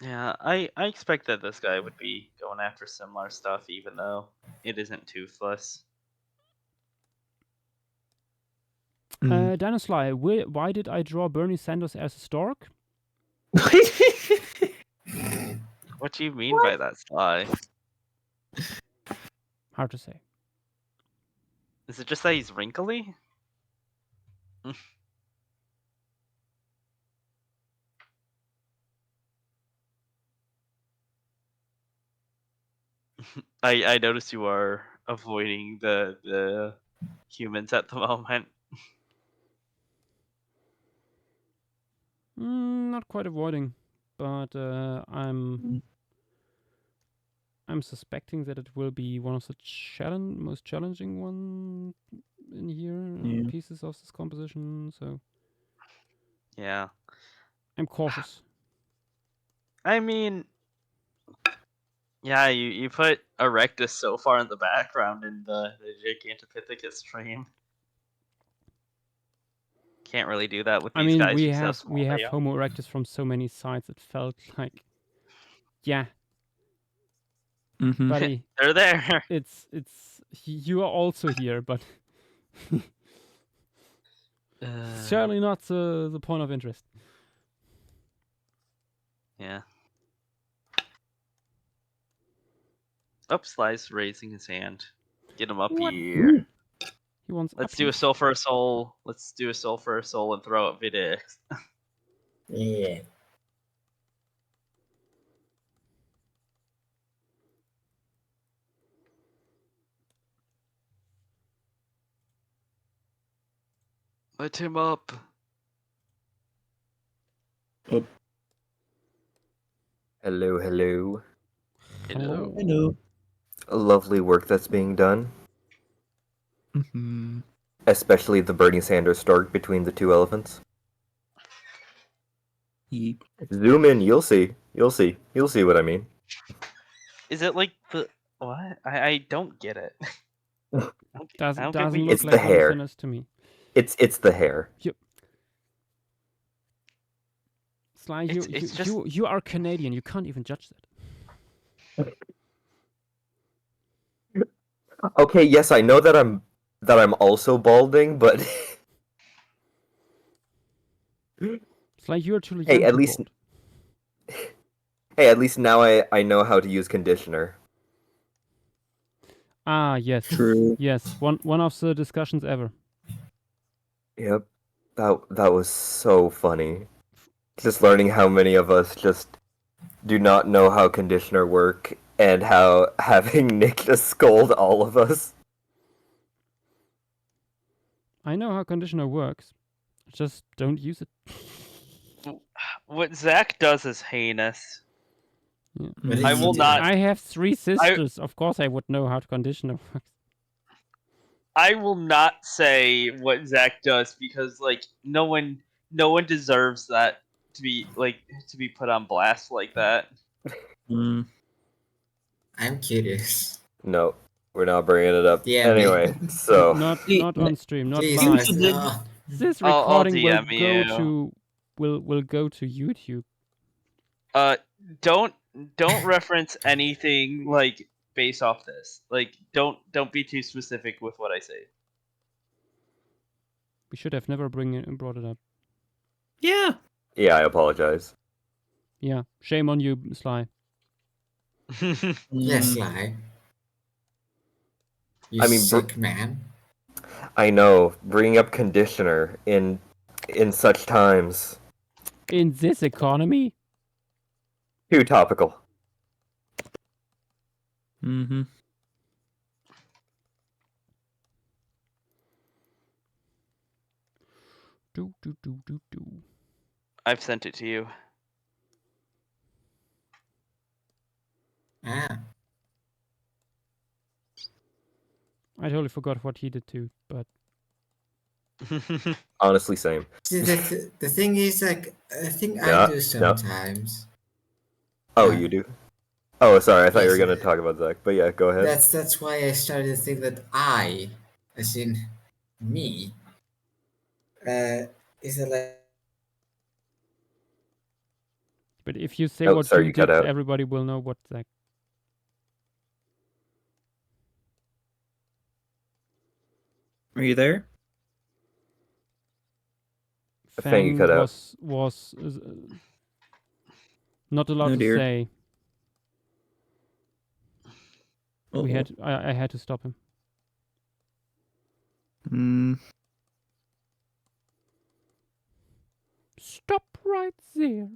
S5: Yeah, I expect that this guy would be going after similar stuff, even though it isn't toothless.
S2: Hmm.
S1: Dinosaur, why did I draw Bernie Sanders as a stork?
S5: What do you mean by that, Sly?
S1: Hard to say.
S5: Is it just that he's wrinkly? I notice you are avoiding the humans at the moment.
S1: Not quite avoiding, but I'm suspecting that it will be one of the most challenging one in here
S2: Yeah.
S1: pieces of this composition. So
S5: Yeah.
S1: I'm cautious.
S5: I mean, yeah, you put Erectus so far in the background in the Gigantopithecus stream. Can't really do that with
S1: I
S5: these
S1: mean,
S5: guys
S1: we
S5: because how
S1: have
S5: small they are.
S1: Homo erectus from so many sides. It felt like, yeah,
S2: Mm-hmm.
S1: buddy,
S5: They're there.
S1: it's you are also here, but certainly not the point of interest.
S5: Yeah. Oops, Sly's raising his hand. Get him up
S1: What?
S5: here.
S1: He wants
S5: Let's
S1: uppies.
S5: do a soul for a soul. Let's do a soul for a soul and throw out Vidix.
S3: Yeah.
S5: Let him up.
S7: Hello, hello.
S5: Hello.
S2: Hello.
S7: Lovely work that's being done.
S2: Mm-hmm.
S7: Especially the Bernie Sanders stork between the two elephants.
S2: Yeep.
S7: Zoom in, you'll see. You'll see. You'll see what I mean.
S5: Is it like the what? I don't get it. I don't get
S1: Doesn't
S5: what you-
S1: look
S7: It's
S1: like
S7: the
S1: Bernie
S7: hair.
S1: Sanders to me.
S7: It's the hair.
S1: Sly,
S5: It's just-
S1: you are Canadian. You can't even judge that.
S7: Okay, yes, I know that I'm also balding, but
S1: Sly, you're too
S7: Hey,
S1: young
S7: at
S1: to
S7: least-
S1: bald.
S7: hey, at least now I know how to use conditioner.
S1: Ah, yes.
S2: True.
S1: Yes, one of the discussions ever.
S7: Yep. That was so funny. Just learning how many of us just do not know how conditioner work and how having Nick just scold all of us.
S1: I know how conditioner works. Just don't use it.
S5: What Zach does is heinous.
S1: Yeah.
S3: What
S5: I
S3: did he
S5: will
S3: do?
S5: not-
S1: I have 3 sisters. Of course, I would know how conditioner works.
S5: I will not say what Zach does because like no one deserves that to be put on blast like that.
S2: Mm.
S3: I'm curious.
S7: No, we're not bringing it up.
S3: Yeah,
S7: anyway,
S3: man.
S7: so
S1: Not
S2: Hey,
S1: on stream, not
S3: Please,
S1: live.
S3: Preston, oh,
S1: This
S5: I'll
S1: recording will
S5: DM
S1: go
S5: you.
S1: to will go to YouTube.
S5: Don't reference anything like based off this. Like don't be too specific with what I say.
S1: We should have never brought it up.
S2: Yeah.
S7: yeah, I apologize.
S1: Yeah, shame on you, Sly.
S3: yes,
S2: Mm.
S3: Sly. You
S7: I mean,
S3: sick man.
S7: I know bringing up conditioner in such times
S1: In this economy,
S7: too topical.
S2: Mm-hmm.
S1: do.
S5: I've sent it to you.
S3: Ah.
S1: I totally forgot what he did too. But
S7: Honestly, same.
S3: See, the thing is, like, a thing I
S7: Yeah,
S3: do
S7: no.
S3: sometimes.
S7: Oh,
S3: Yeah.
S7: you do? Oh, sorry. I thought you were
S3: Yes,
S7: gonna talk about Zach, but yeah, go ahead.
S3: That's why I started to think that I, as in me, is it like
S1: but if you say
S7: Oh,
S1: what
S7: sorry,
S1: you
S7: you cut
S1: did,
S7: out.
S1: everybody will know what that.
S2: Are you there?
S7: I think you cut out.
S1: was not allowed
S2: Oh,
S1: to
S2: dear.
S1: say. We
S2: Uh-oh.
S1: had I had to stop him.
S2: Mm.
S1: Stop right there.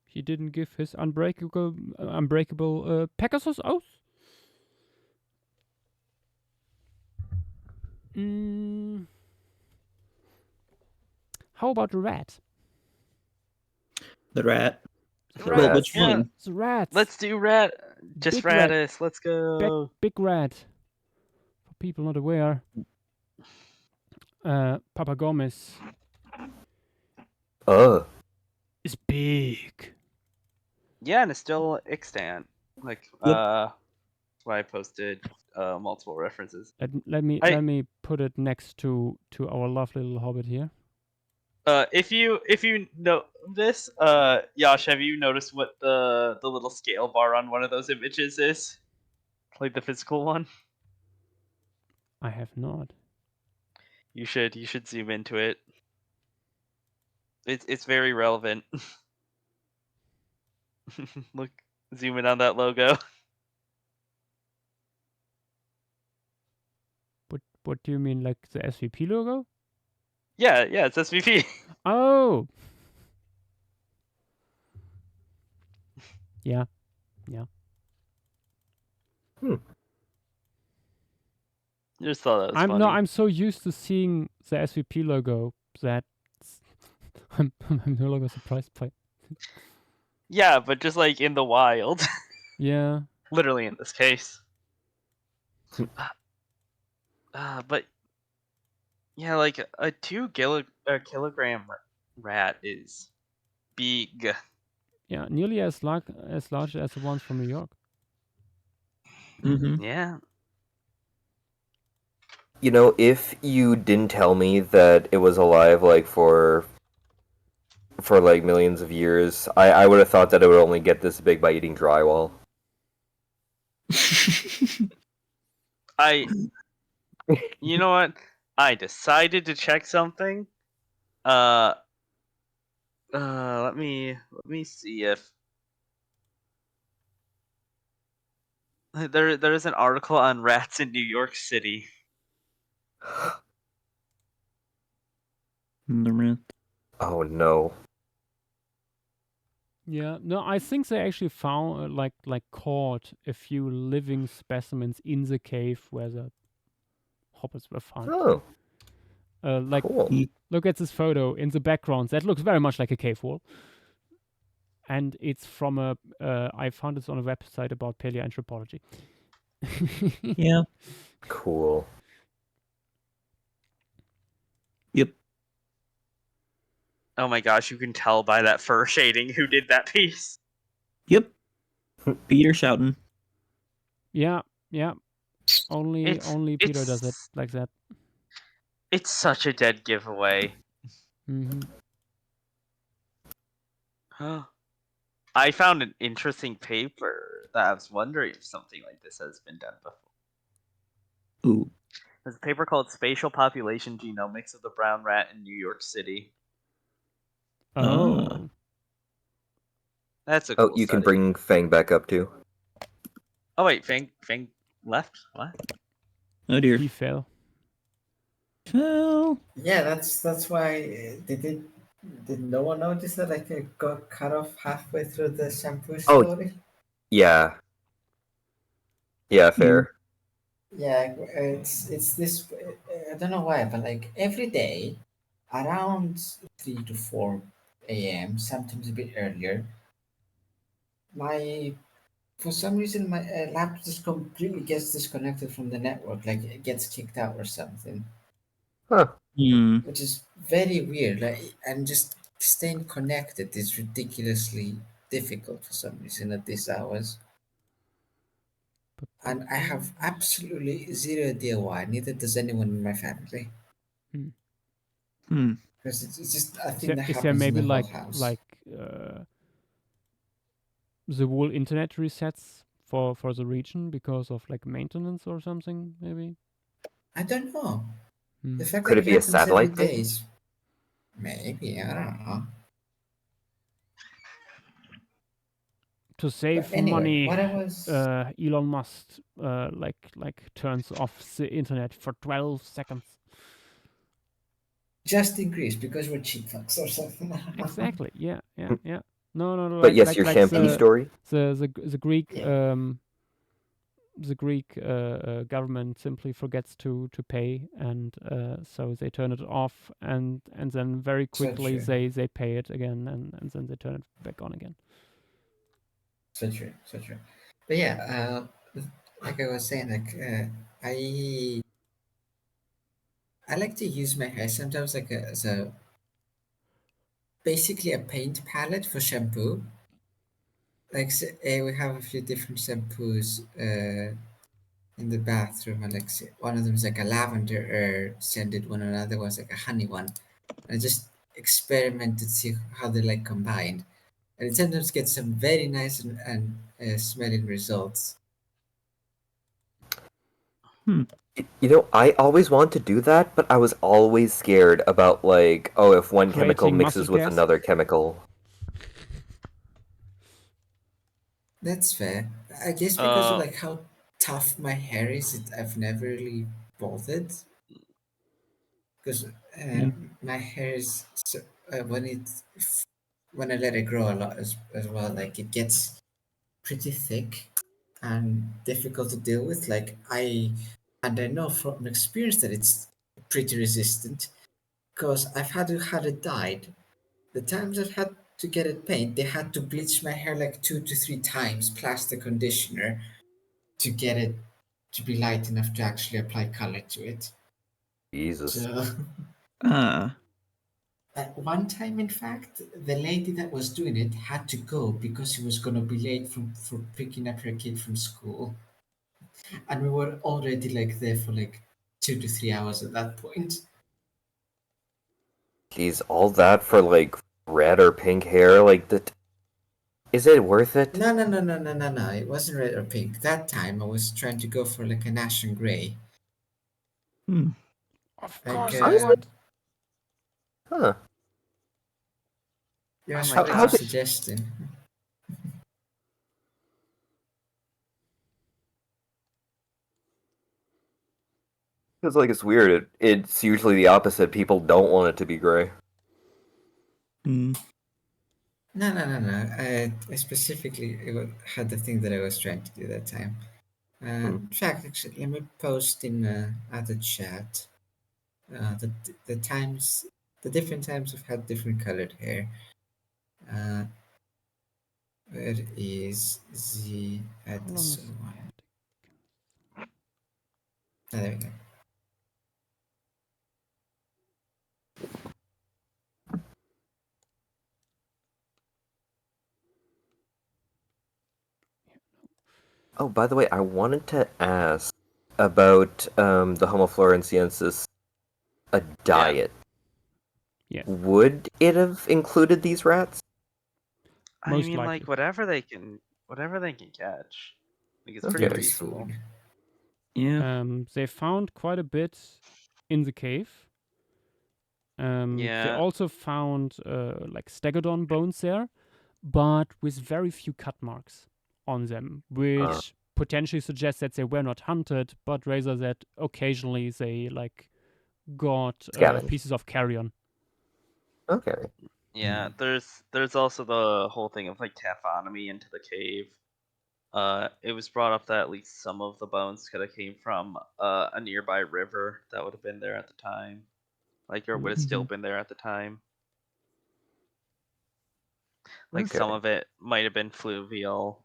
S1: He didn't give his unbreakable Pegasus oath. How about the rat?
S2: The rat.
S1: The
S7: Rat.
S2: Well,
S1: rat.
S2: which
S5: Yeah.
S2: one?
S1: The rats.
S5: Let's do rat. Just
S1: Big rat.
S5: Radis. Let's go.
S1: Big rat. For people not aware, Papa Gomez is big.
S5: Yeah, and it's still extant. Like
S2: Yep.
S5: that's why I posted multiple references.
S1: Let me put it next to our lovely little hobbit here.
S5: If you know this, Yash, have you noticed what the little scale bar on one of those images is? Like the physical one?
S1: I have not.
S5: You should zoom into it. It's very relevant. Look, zoom in on that logo.
S1: What do you mean, like the SVP logo?
S5: Yeah, it's SVP.
S1: Oh, Yeah.
S5: Just thought that was funny.
S1: I'm so used to seeing the SVP logo that I'm no longer surprised by.
S5: Yeah, but just like in the wild,
S1: Yeah.
S5: literally in this case. But yeah, like a 2 kilogram rat is big.
S1: Yeah, nearly as large as the ones from New York.
S2: Mm-hmm.
S5: Yeah.
S7: You know, if you didn't tell me that it was alive like for like millions of years, I would have thought that it would only get this big by eating drywall.
S5: You know what? I decided to check something. Let me see if there is an article on rats in New York City.
S2: The rat.
S7: Oh no.
S1: Yeah, no, I think they actually found like caught a few living specimens in the cave where the hoppers were found.
S7: Oh,
S1: Like
S7: cool.
S1: look at this photo in the background. That looks very much like a cave wall. And it's from I found this on a website about paleoanthropology.
S2: Yeah.
S7: Cool.
S2: Yep.
S5: Oh my gosh, you can tell by that fur shading who did that piece.
S2: Yep. Peter shouting.
S1: Yeah. Only
S5: It's-
S1: Peter does it
S5: it's-
S1: like that.
S5: It's such a dead giveaway.
S1: Mm-hmm.
S5: I found an interesting paper that I was wondering if something like this has been done before.
S2: Ooh.
S5: There's a paper called Spatial Population Genomics of the Brown Rat in New York City.
S1: Oh.
S5: That's a
S7: Oh,
S5: cool
S7: you can
S5: study.
S7: bring Fang back up too.
S5: Oh wait, Fang left? What?
S2: Oh dear.
S1: He fell.
S2: Fell.
S3: Yeah, that's why did no one notice that like it got cut off halfway through the shampoo
S7: Oh.
S3: story?
S7: Yeah. Yeah, fair.
S3: Yeah, it's this. I don't know why, but like every day, around 3 to 4 a.m., sometimes a bit earlier, my for some reason my laptop just completely gets disconnected from the network, like it gets kicked out or something,
S7: Huh.
S2: Hmm.
S3: which is very weird. Like, and just staying connected is ridiculously difficult for some reason at these hours. And I have absolutely zero idea why. Neither does anyone in my family.
S2: Hmm.
S3: Because it's just a
S1: Is
S3: thing
S1: there,
S3: that
S1: is there
S3: happens in
S1: maybe
S3: the whole
S1: like
S3: house.
S1: The whole internet resets for the region because of like maintenance or something maybe?
S3: I don't know.
S1: Hmm.
S3: The fact
S7: Could
S3: that
S7: it
S3: it
S7: be a
S3: happens every
S7: satellite
S3: day
S7: thing?
S3: is maybe, I don't know.
S1: To save
S3: But anyway,
S1: money,
S3: what I was
S1: Elon Musk like turns off the internet for 12 seconds.
S3: just in Greece because we're cheap fucks or something. I don't know.
S1: Exactly. Yeah. No.
S7: But
S1: Like,
S7: yes, your shampoo story.
S1: the Greek
S3: Yeah.
S1: the Greek government simply forgets to pay, and so they turn it off, and then very
S3: So
S1: quickly
S3: true.
S1: they pay it again, and then they turn it back on again.
S3: So true. So true. But yeah, like I was saying, like I like to use my hair sometimes like as a basically a paint palette for shampoo. Like we have a few different shampoos in the bathroom, and like one of them is like a lavender scented one, and another one's like a honey one. And I just experiment to see how they like combined, and it sometimes gets some very nice and smelling results.
S7: You know, I always want to do that, but I was always scared about like, oh, if one chemical
S1: Creating
S7: mixes
S1: mustard
S7: with
S1: gas?
S7: another chemical.
S3: That's fair. I guess because of like how tough my hair is, I've never really bothered. Because
S2: Yeah.
S3: my hair is so, when I let it grow a lot as well, like it gets pretty thick and difficult to deal with. I know from experience that it's pretty resistant because I've had it dyed. The times I've had to get it paint, they had to bleach my hair like 2 to 3 times, plus the conditioner, to get it to be light enough to actually apply color to it.
S7: Jesus.
S3: So
S8: Ah.
S3: at one time, in fact, the lady that was doing it had to go because she was gonna be late for picking up her kid from school, and we were already like there for like 2 to 3 hours at that point.
S7: Geez, all that for like red or pink hair, like that. Is it worth it?
S3: No, no, no, no, no, no, no. It wasn't red or pink. That time I was trying to go for like an ashen gray.
S8: Hmm.
S1: Of
S3: Like,
S1: course I
S7: Honestly?
S1: want.
S7: Huh.
S3: You're
S5: Oh my
S3: sorry
S7: How
S3: for
S7: did-
S3: suggesting.
S7: Feels like it's weird. It's usually the opposite. People don't want it to be gray.
S8: Hmm.
S3: No, no, no, no. I specifically had the thing that I was trying to do that time. In fact, actually, let me post in other chat the times, the different times I've had different colored hair. Where is the
S1: How long
S3: Edison
S1: is
S3: one?
S1: it?
S3: Oh, there we go.
S7: Oh, by the way, I wanted to ask about the Homo floresiensis, a diet.
S1: Yes.
S7: Would it have included these rats?
S5: I
S1: Most
S5: mean,
S1: likely.
S5: like whatever they can catch. Like it's
S7: Okay.
S5: pretty
S3: Food is
S5: reasonable.
S3: food.
S8: Yeah.
S1: They found quite a bit in the cave. They
S5: Yeah.
S1: also found like stegodon bones there, but with very few cut marks on them, which potentially suggests that they were not hunted, but rather that occasionally they like got
S7: Scavenged.
S1: pieces of carrion.
S7: Okay.
S5: Yeah, there's also the whole thing of like taphonomy into the cave. It was brought up that at least some of the bones could have came from a nearby river that would have been there at the time, like or would have still been there at the time. Like some
S7: Okay.
S5: of it might have been fluvial,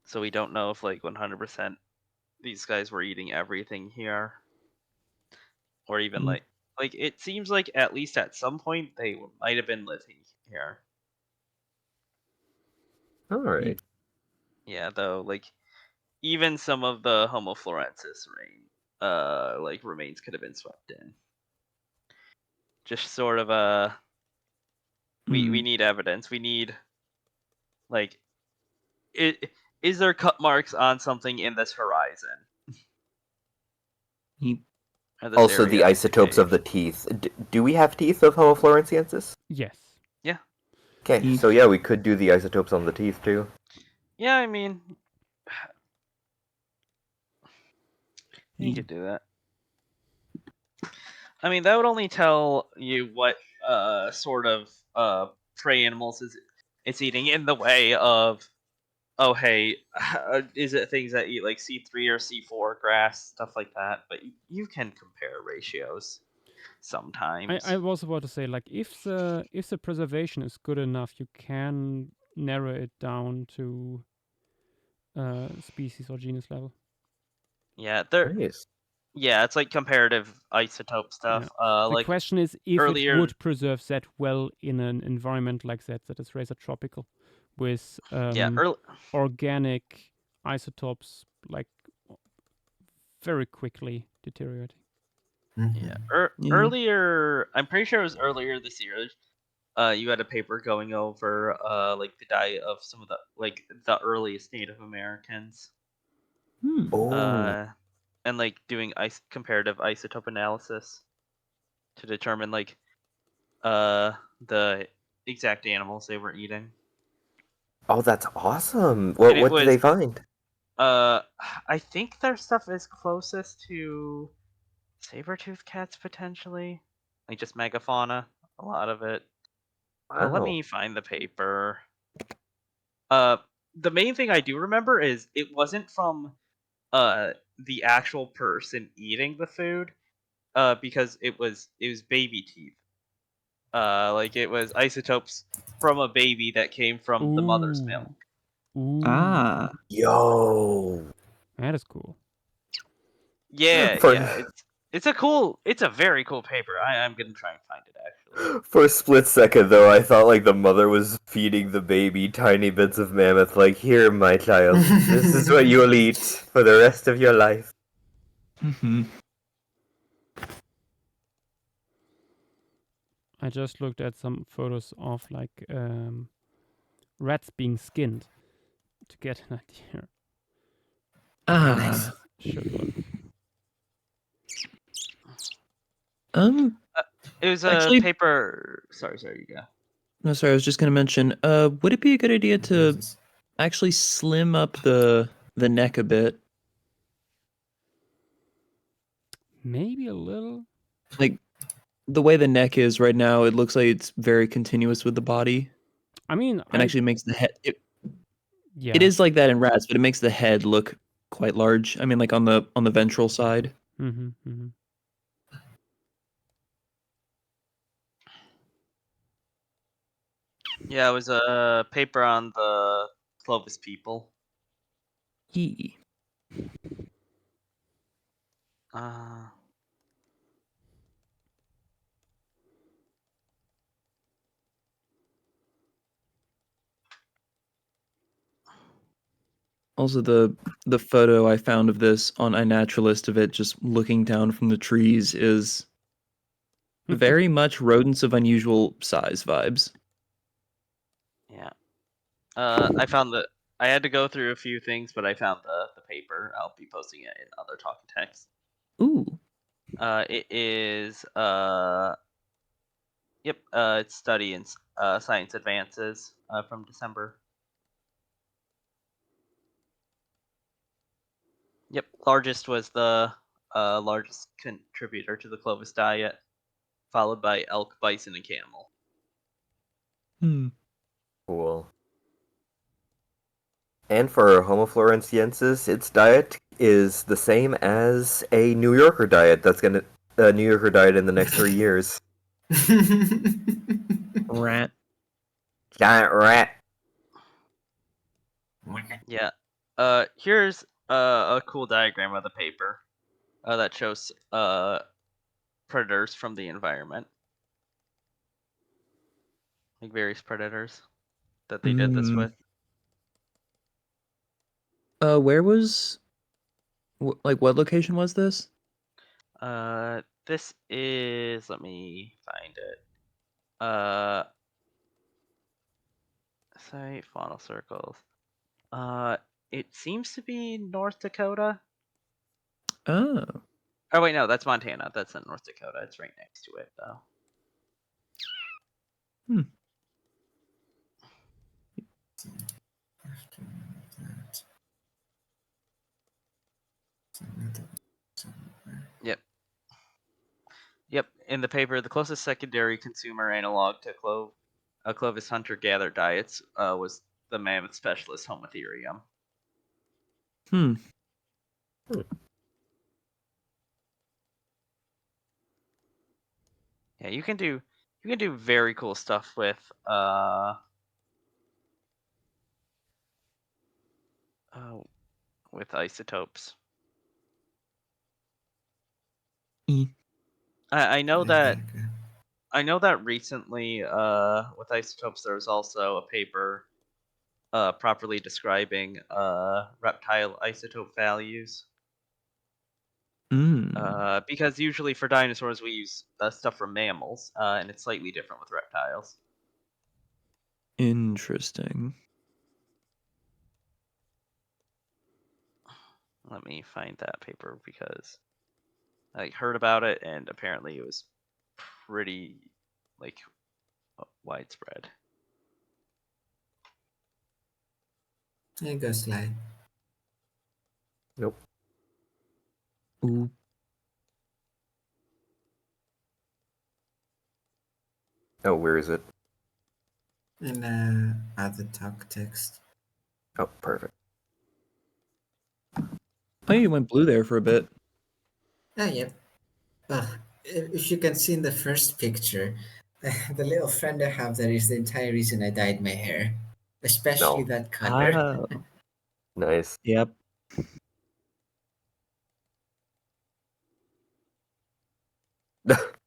S5: so we don't know if like 100% these guys were eating everything here, or even
S8: Mm.
S5: like it seems like at least at some point they might have been living here.
S7: All right.
S5: Yeah, though, like even some of the Homo florensis remains could have been swept in. Just sort of we need evidence. We need like is there cut marks on something in this horizon?
S8: He-
S5: Or this
S7: Also, the
S5: area
S7: isotopes of
S5: cave?
S7: the teeth. Do we have teeth of Homo floresiensis?
S1: Yes.
S5: Yeah.
S7: Okay,
S8: Teeth.
S7: so yeah, we could do the isotopes on the teeth too.
S5: Yeah, I mean you
S8: he-
S5: could do that. I mean that would only tell you what sort of prey animals it's eating in the way of oh hey, is it things that eat like C3 or C4 grass, stuff like that? But you can compare ratios sometimes.
S1: I was about to say, like, if the preservation is good enough, you can narrow it down to species or genus level.
S5: Yeah,
S7: Nice.
S5: yeah, it's like comparative isotope stuff.
S1: The
S5: Like
S1: question is if
S5: earlier,
S1: it would preserve that well in an environment like that is rather tropical, with organic isotopes like very quickly deteriorating.
S5: yeah,
S8: Yeah.
S5: earlier. I'm pretty sure it was earlier this year. You had a paper going over like the diet of some of the earliest Native Americans.
S8: Hmm.
S7: Oh,
S5: And like doing comparative isotope analysis to determine like the exact animals they were eating.
S7: oh, that's awesome.
S5: And
S7: What
S5: it
S7: what did
S5: was
S7: they find?
S5: I think their stuff is closest to saber-toothed cats potentially, like just megafauna, a lot of it. Let
S7: Wow.
S5: me find the paper. Uh, the main thing I do remember is it wasn't from the actual person eating the food, because it was baby teeth. Like it was isotopes from a baby that came from the mother's milk.
S1: Ooh.
S8: Ah.
S7: Yo.
S1: That is cool.
S5: Yeah,
S7: For-
S5: yeah. It's a very cool paper. I'm gonna try and find it actually.
S7: For a split second, though, I thought like the mother was feeding the baby tiny bits of mammoth. Like, here, my child, this is what you'll eat for the rest of your life.
S8: Mm-hmm.
S1: I just looked at some photos of like rats being skinned to get an idea.
S2: Ah.
S3: Nice.
S1: Should look.
S5: It was
S2: Actually-
S5: a paper. Sorry, you go.
S2: No, sorry, I was just gonna mention. Would it be a good idea to actually slim up the neck a bit?
S1: Maybe a little.
S2: Like the way the neck is right now, it looks like it's very continuous with the body,
S1: I mean,
S2: and actually makes the head.
S1: yeah.
S2: It is like that in rats, but it makes the head look quite large. I mean, like on the ventral side.
S1: Mm-hmm, mm-hmm.
S5: Yeah, it was a paper on the Clovis people.
S2: Yee. Also, the photo I found of this on iNaturalist of it just looking down from the trees is very much rodents of unusual size vibes.
S5: Yeah. I found that I had to go through a few things, but I found the paper. I'll be posting it in other talking text.
S2: Ooh.
S5: It is yep, it's study in science advances from December. Yep, largest was the largest contributor to the Clovis diet, followed by elk, bison, and camel.
S7: Cool. And for Homo floresiensis, its diet is the same as a New Yorker diet. That's gonna New Yorker diet in the next 3 years.
S2: Rat.
S7: Giant rat.
S5: Yeah. Here's a cool diagram of the paper that shows predators from the environment, like various predators that they did this with.
S2: Where was like what location was this?
S5: This is, let me find it. Site faunal circles. It seems to be North Dakota.
S2: Oh.
S5: Oh wait, no, that's Montana. That's in North Dakota. It's right next to it, though. Yep. Yep. In the paper, the closest secondary consumer analog to Clovis hunter-gatherer diets was the mammoth specialist Homotherium. Yeah, you can do very cool stuff with isotopes. I know that recently with isotopes there was also a paper properly describing reptile isotope values. Because usually for dinosaurs we use stuff from mammals, and it's slightly different with reptiles.
S2: Interesting.
S5: Let me find that paper because I heard about it and apparently it was pretty like widespread.
S3: There you go, Sly.
S7: Nope.
S2: Ooh.
S7: Oh, where is it?
S3: In other talk text.
S7: Oh, perfect.
S2: Oh, you went blue there for a bit.
S3: Ah, yep. If you can see in the first picture, the little friend I have there is the entire reason I dyed my hair, especially
S7: No.
S3: that color.
S2: Ah,
S7: Nice.
S2: yep.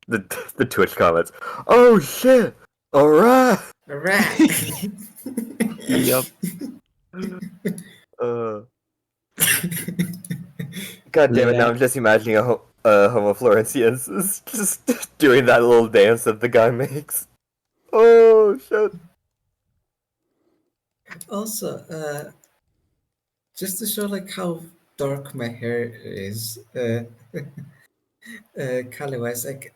S7: the Twitch comments. Oh shit! Alright!
S3: A rat!
S2: Yep.
S7: God damn it, now
S2: Rat.
S7: I'm just imagining a Homo Floresiensis just doing that little dance that the guy makes. Oh shit.
S3: Also, just to show like how dark my hair is, color-wise, like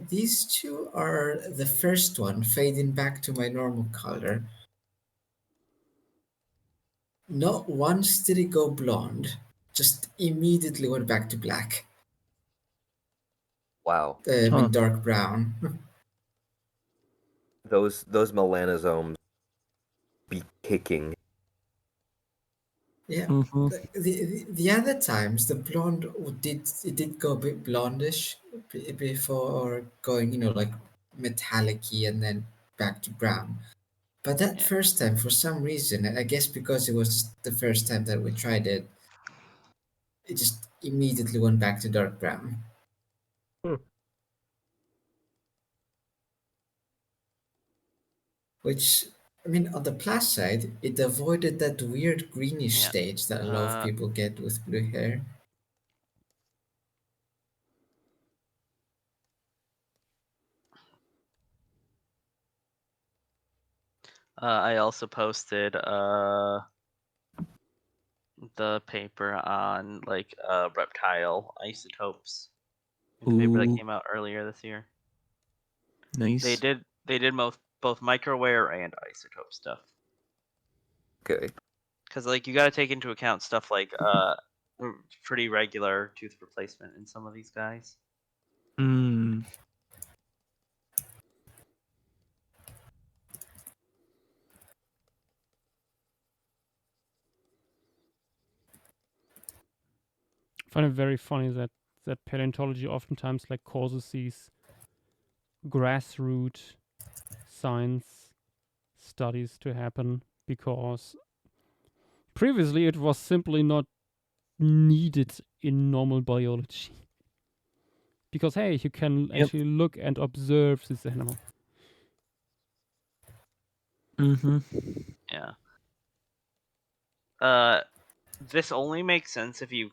S3: these two are the first one fading back to my normal color. Not once did it go blonde, just immediately went back to black.
S7: Wow.
S3: I
S2: Huh.
S3: mean dark brown.
S7: Those melanosomes be kicking.
S3: Yeah.
S2: Mm-hmm.
S3: The other times the blonde did go a bit blondish before going, you know, like metallic-y and then back to brown. But that
S5: Yeah.
S3: first time, for some reason, I guess because it was the first time that we tried it, it just immediately went back to dark brown.
S7: Hmm.
S3: Which, I mean, on the plus side, it avoided that weird greenish
S5: Yeah.
S3: stage that a lot of people get with blue hair.
S5: I also posted the paper on like reptile isotopes. The paper that
S2: Ooh,
S5: came out earlier this year.
S2: nice.
S5: They did both microwear and isotope stuff.
S7: Okay.
S5: Because like you got to take into account stuff like pretty regular tooth replacement in some of these guys.
S2: Mm.
S1: I find it very funny that paleontology oftentimes like causes these grassroots science studies to happen because previously it was simply not needed in normal biology. Because hey, you can
S2: Yep.
S1: actually look and observe this animal.
S2: Mm-hmm.
S5: Yeah. This only makes sense if you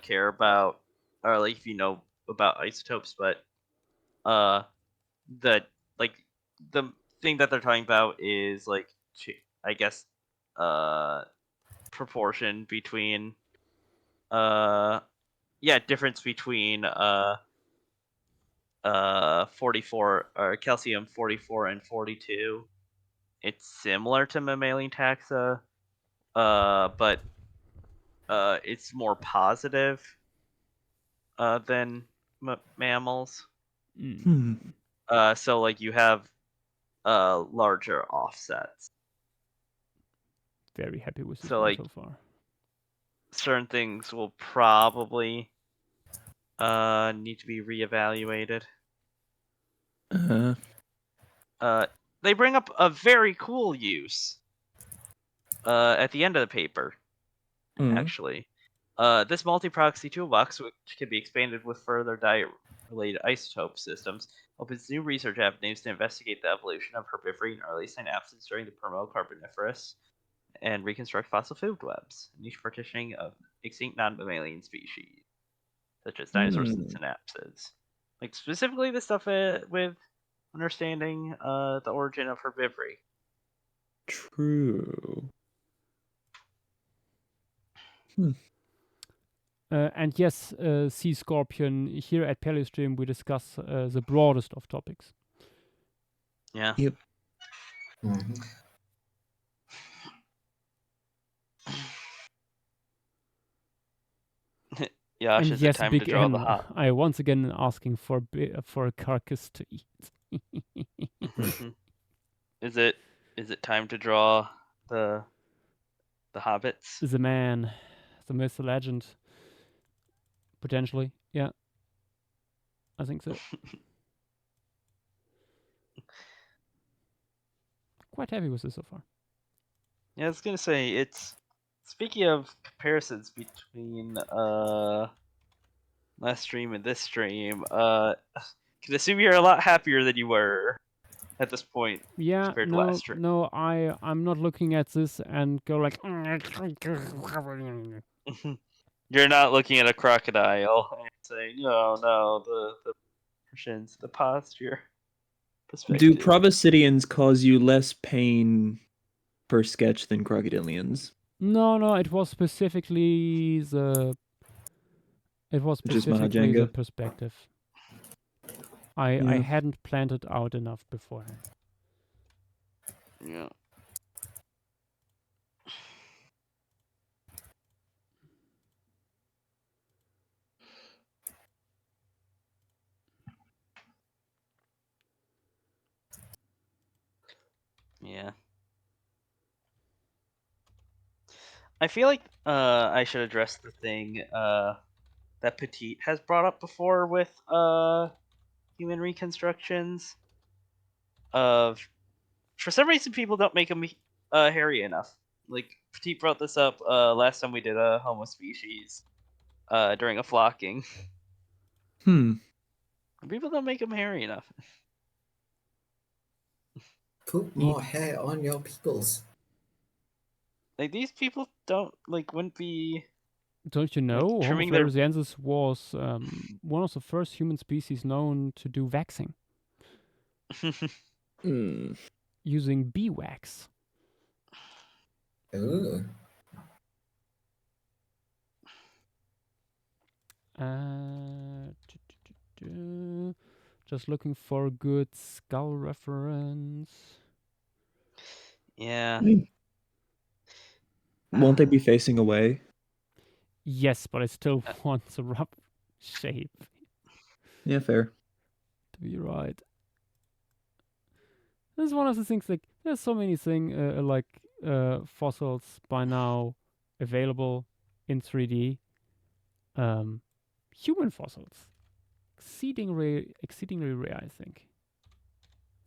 S5: care about, or like if you know about isotopes, but the like the thing that they're talking about is like I guess proportion between difference between 44 or calcium 44 and 42. It's similar to mammalian taxa, but it's more positive than mammals.
S2: Hmm.
S5: So like you have larger offsets.
S1: Very happy with this
S5: So
S1: one
S5: like
S1: so far.
S5: certain things will probably need to be reevaluated. They bring up a very cool use at the end of the paper, actually. This multi-proxy toolbox, which can be expanded with further diet-related isotope systems, opens new research avenues to investigate the evolution of herbivory and early synapsids during the Permo-Carboniferous and reconstruct fossil food webs, niche partitioning of extinct non-mammalian species, such as dinosaurs and synapsids. Like specifically the stuff with understanding the origin of herbivory.
S2: True.
S1: And yes, Sea Scorpion, here at Paleostream we discuss the broadest of topics.
S5: Yeah.
S2: Yep.
S3: Mhm.
S5: Yash,
S1: And
S5: is
S1: yes,
S5: it time to
S1: Big
S5: draw the
S1: N,
S5: hot?
S1: I once again asking for a carcass to eat.
S5: Is it time to draw the the hobbits.
S1: The man, the myth, the legend. Potentially, yeah. I think so. Quite happy with this so far.
S5: Yeah, I was gonna say it's speaking of comparisons between last stream and this stream, can assume you're a lot happier than you were at this point
S1: Yeah,
S5: compared to last stream.
S1: no, I'm not looking at this and go like.
S5: You're not looking at a crocodile and saying, no, the proportions, the posture,
S2: Do
S5: perspective.
S2: Proboscideans cause you less pain per sketch than crocodilians?
S1: No, it was specifically the. It was
S2: Just
S1: specifically the
S2: Mahajanga?
S1: perspective. I
S2: Yeah.
S1: hadn't planned it out enough beforehand.
S5: Yeah. Yeah. I feel like I should address the thing that Petite has brought up before with human reconstructions of for some reason people don't make them hairy enough. Like Petite brought this up last time we did a Homo species during a flocking. People don't make them hairy enough.
S3: Put more hair on your pickles.
S5: Like these people wouldn't be.
S1: Don't you know? Homo
S5: trimming their-
S1: floresiensis was one of the first human species known to do waxing using bee wax.
S3: Ooh.
S1: Just looking for a good skull reference.
S5: Yeah.
S2: Won't they be facing away?
S1: Yes, but I still want the rough shape.
S2: Yeah, fair.
S1: To be right. This is one of the things, like, there's so many fossils by now available in 3D. Human fossils. Exceedingly rare, I think.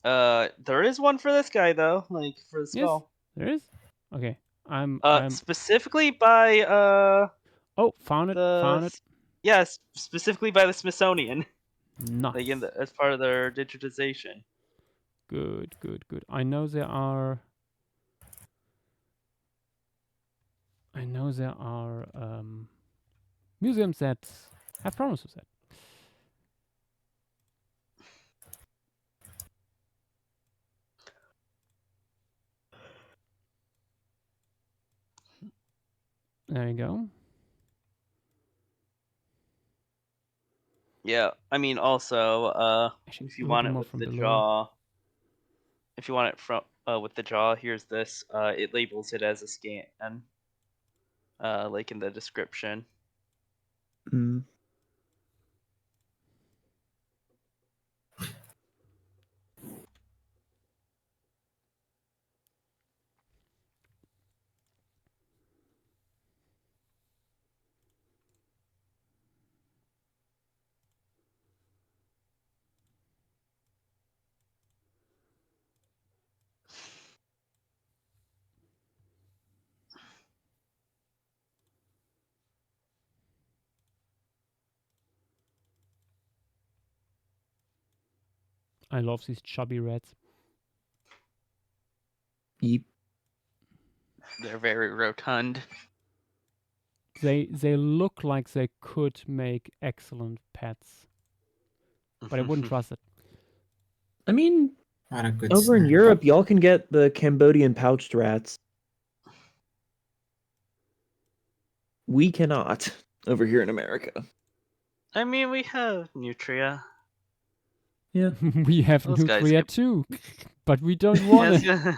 S5: There is one for this guy though, like for the skull.
S1: Yes, there is? Okay. I'm
S5: specifically by
S1: Oh, found it.
S5: Yes, specifically by the Smithsonian.
S1: Nice.
S5: Like as part of their digitization.
S1: Good. I know there are museums that have problems with that. There you go.
S5: Yeah, I mean also
S1: Actually,
S5: if you
S1: a
S5: want
S1: little
S5: it
S1: more
S5: with
S1: from
S5: the
S1: below.
S5: jaw. If you want it from with the jaw, here's this. It labels it as a scan. Like in the description.
S1: I love these chubby rats.
S2: Yep.
S5: They're very rotund.
S1: They look like they could make excellent pets, but I wouldn't trust it.
S2: I mean,
S3: What a good
S2: over in
S3: snack.
S2: Europe, y'all can get the Cambodian pouched rats. We cannot over here in America.
S5: I mean, we have Nutria.
S2: Yeah.
S1: We have
S5: Those guys
S1: Nutria
S5: get-
S1: too, but we don't want it.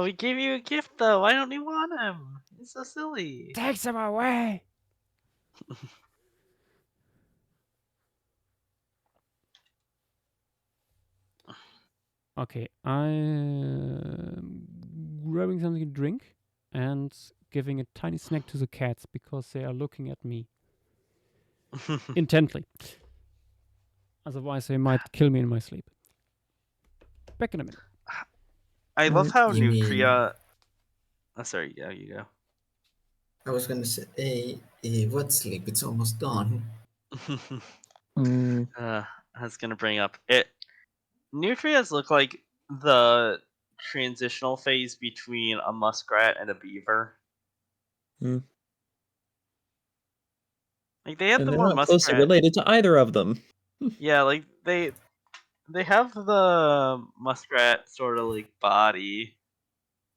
S5: We gave you a gift though. Why don't you want him? It's so silly.
S1: Take them away. Okay, I'm grabbing something to drink and giving a tiny snack to the cats because they are looking at me intently. Otherwise, they might kill me in my sleep. Back in a minute.
S5: I love
S2: Alright.
S5: how
S3: You mean-
S5: Nutria. Oh, sorry, yeah, you go.
S3: I was gonna say, what sleep? It's almost dawn.
S2: Mm,
S5: I was gonna bring up it. Nutrias look like the transitional phase between a muskrat and a beaver.
S2: mm.
S5: Like they have
S2: And
S5: the
S2: they're
S5: more
S2: not closely
S5: muskrat.
S2: related to either of them.
S5: Yeah, like they have the muskrat sort of like body,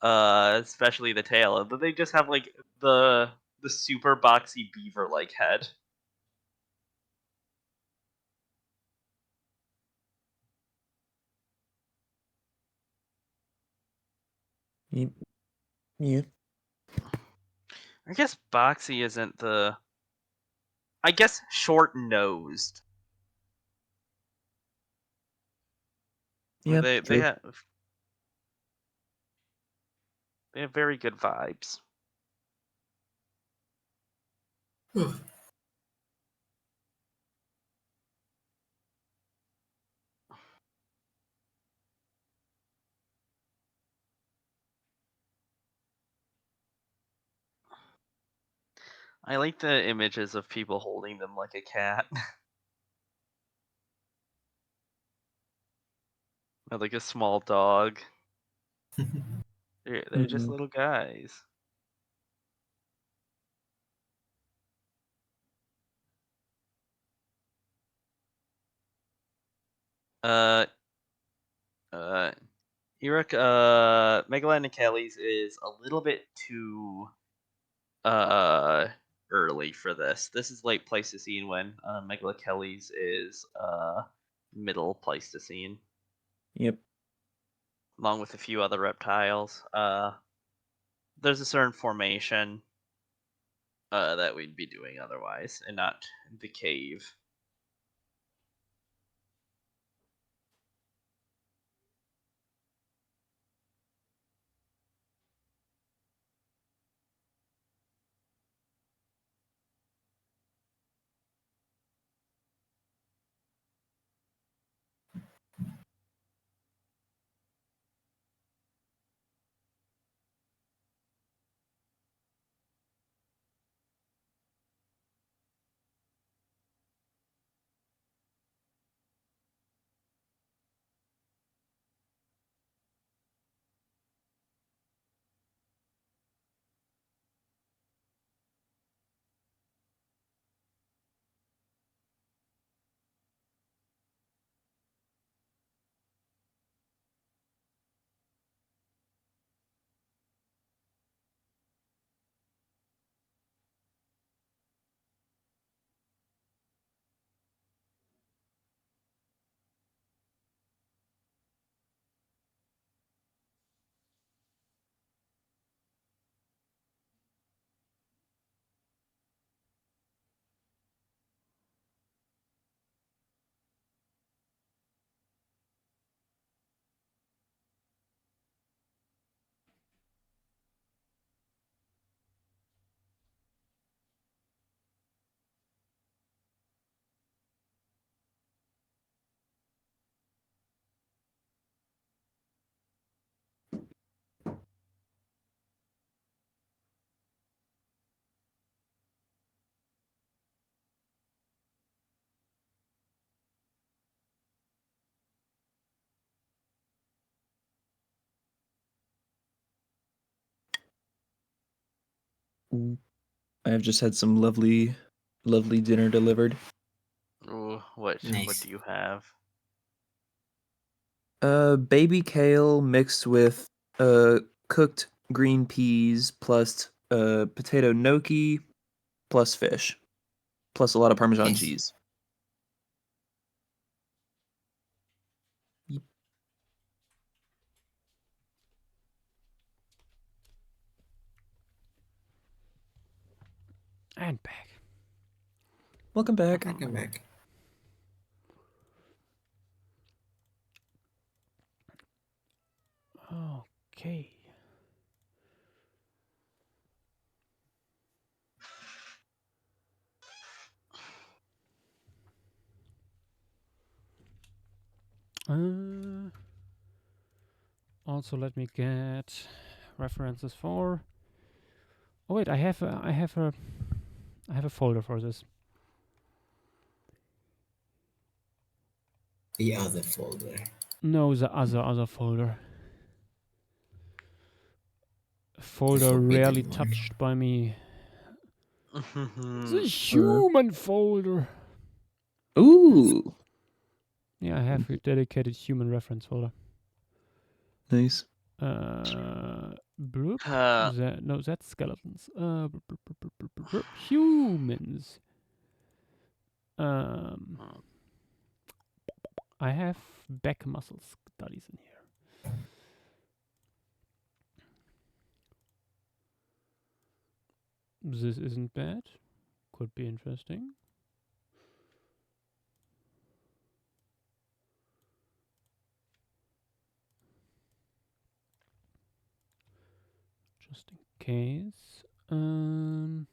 S5: especially the tail, but they just have like the super boxy beaver like head.
S2: Yep. Yeah.
S5: I guess boxy isn't the. I guess short nosed.
S2: Yeah.
S5: They
S2: True.
S5: have very good vibes. I like the images of people holding them like a cat. Or like a small dog. They're just
S2: Mhm.
S5: little guys. Uh, Erich, Megalad Achilles is a little bit too early for this. This is late Pleistocene when Megalad Achilles is middle Pleistocene,
S2: Yep.
S5: along with a few other reptiles. There's a certain formation that we'd be doing otherwise, and not the cave.
S2: I have just had some lovely dinner delivered.
S5: Ooh, what
S3: Nice.
S5: do you have?
S2: Baby kale mixed with cooked green peas plus potato gnocchi plus fish plus a lot of Parmesan
S3: Nice.
S2: cheese.
S1: And back.
S2: Welcome back.
S3: Back.
S1: Okay. Also, let me get references for. Oh wait, I have a folder for this.
S3: The other folder.
S1: No, the other folder. A folder
S3: forbidden
S1: rarely
S3: one.
S1: touched by me.
S5: Hmm.
S1: The human folder.
S2: Ooh,
S1: Yeah, I have a dedicated human reference folder.
S2: nice.
S1: Bloop.
S5: Uh,
S1: No, that's skeletons. Humans. I have back muscle studies in here. This isn't bad. Could be interesting. Just in case. No.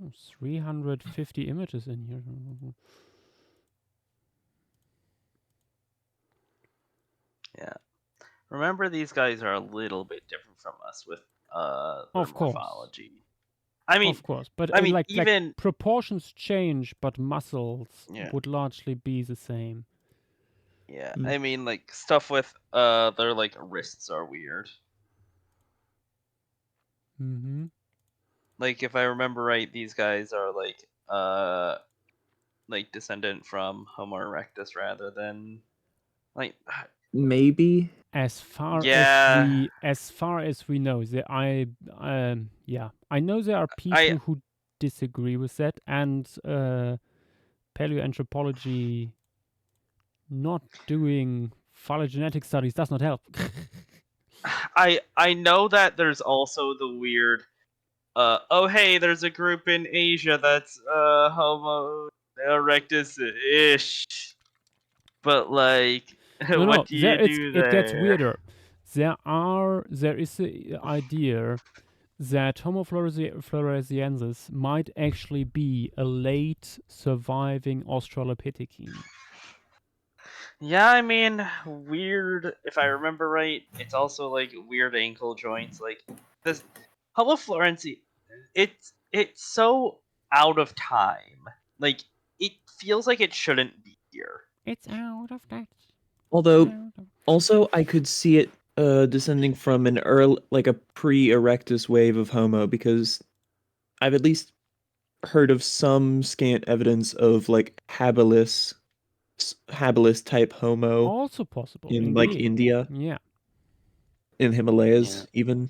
S1: Oh, 350 images in here.
S5: yeah. Remember, these guys are a little bit different from us with their
S1: Of course.
S5: morphology. I mean,
S1: Of course, but
S5: like even
S1: proportions change, but muscles
S5: Yeah.
S1: would largely be the same.
S5: yeah.
S2: Mm.
S5: I mean, like stuff with their like wrists are weird.
S1: Mm-hmm.
S5: Like if I remember right, these guys are like descendant from Homo erectus rather than like
S2: Maybe.
S1: As far
S5: Yeah.
S1: as we know, I know there are people who disagree with that, and paleoanthropology not doing phylogenetic studies does not help.
S5: I know that there's also the weird oh hey, there's a group in Asia that's Homo erectus ish. But like
S1: No,
S5: what do you do
S1: it gets
S5: there?
S1: weirder. There is the idea that Homo floresiensis might actually be a late surviving Australopithecine.
S5: Yeah, I mean, weird. If I remember right, it's also like weird ankle joints. Like this Homo florensi, it's so out of time. Like it feels like it shouldn't be here.
S1: It's out of that.
S2: Although, also, I could see it descending from an like a pre-erectus wave of Homo, because I've at least heard of some scant evidence of like habilis type Homo
S1: Also possible.
S2: in like
S1: Indeed.
S2: India,
S1: Yeah.
S2: in Himalayas, even.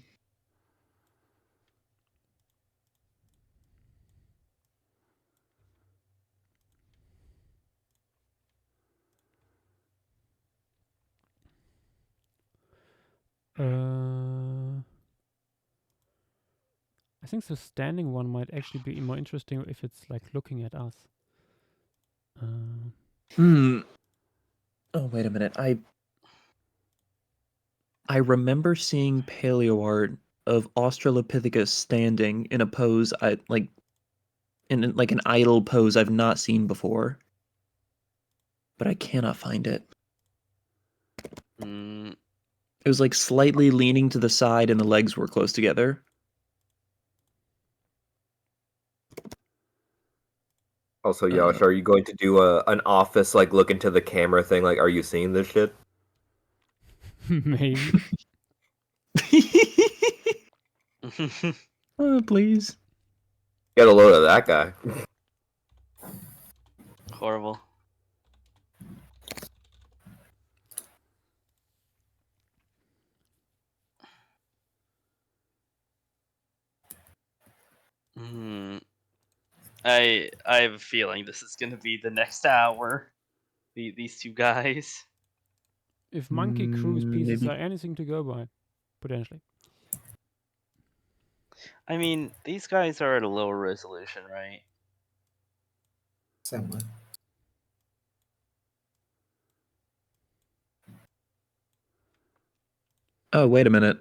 S1: I think the standing one might actually be more interesting if it's like looking at us.
S2: Oh, wait a minute. I remember seeing paleo art of Australopithecus standing in a pose in like an idle pose I've not seen before, but I cannot find it.
S5: Mm,
S2: It was like slightly leaning to the side and the legs were close together.
S7: Also, Yosh, are you going to do an office like look into the camera thing? Like, are you seeing this shit?
S1: Maybe.
S2: Oh, please.
S7: Get a load of that guy.
S5: horrible. I have a feeling this is gonna be the next hour. These two guys.
S1: If monkey cruise pieces
S2: Maybe.
S1: are anything to go by, potentially.
S5: I mean, these guys are at a lower resolution, right?
S3: Somewhat.
S2: Oh, wait a minute.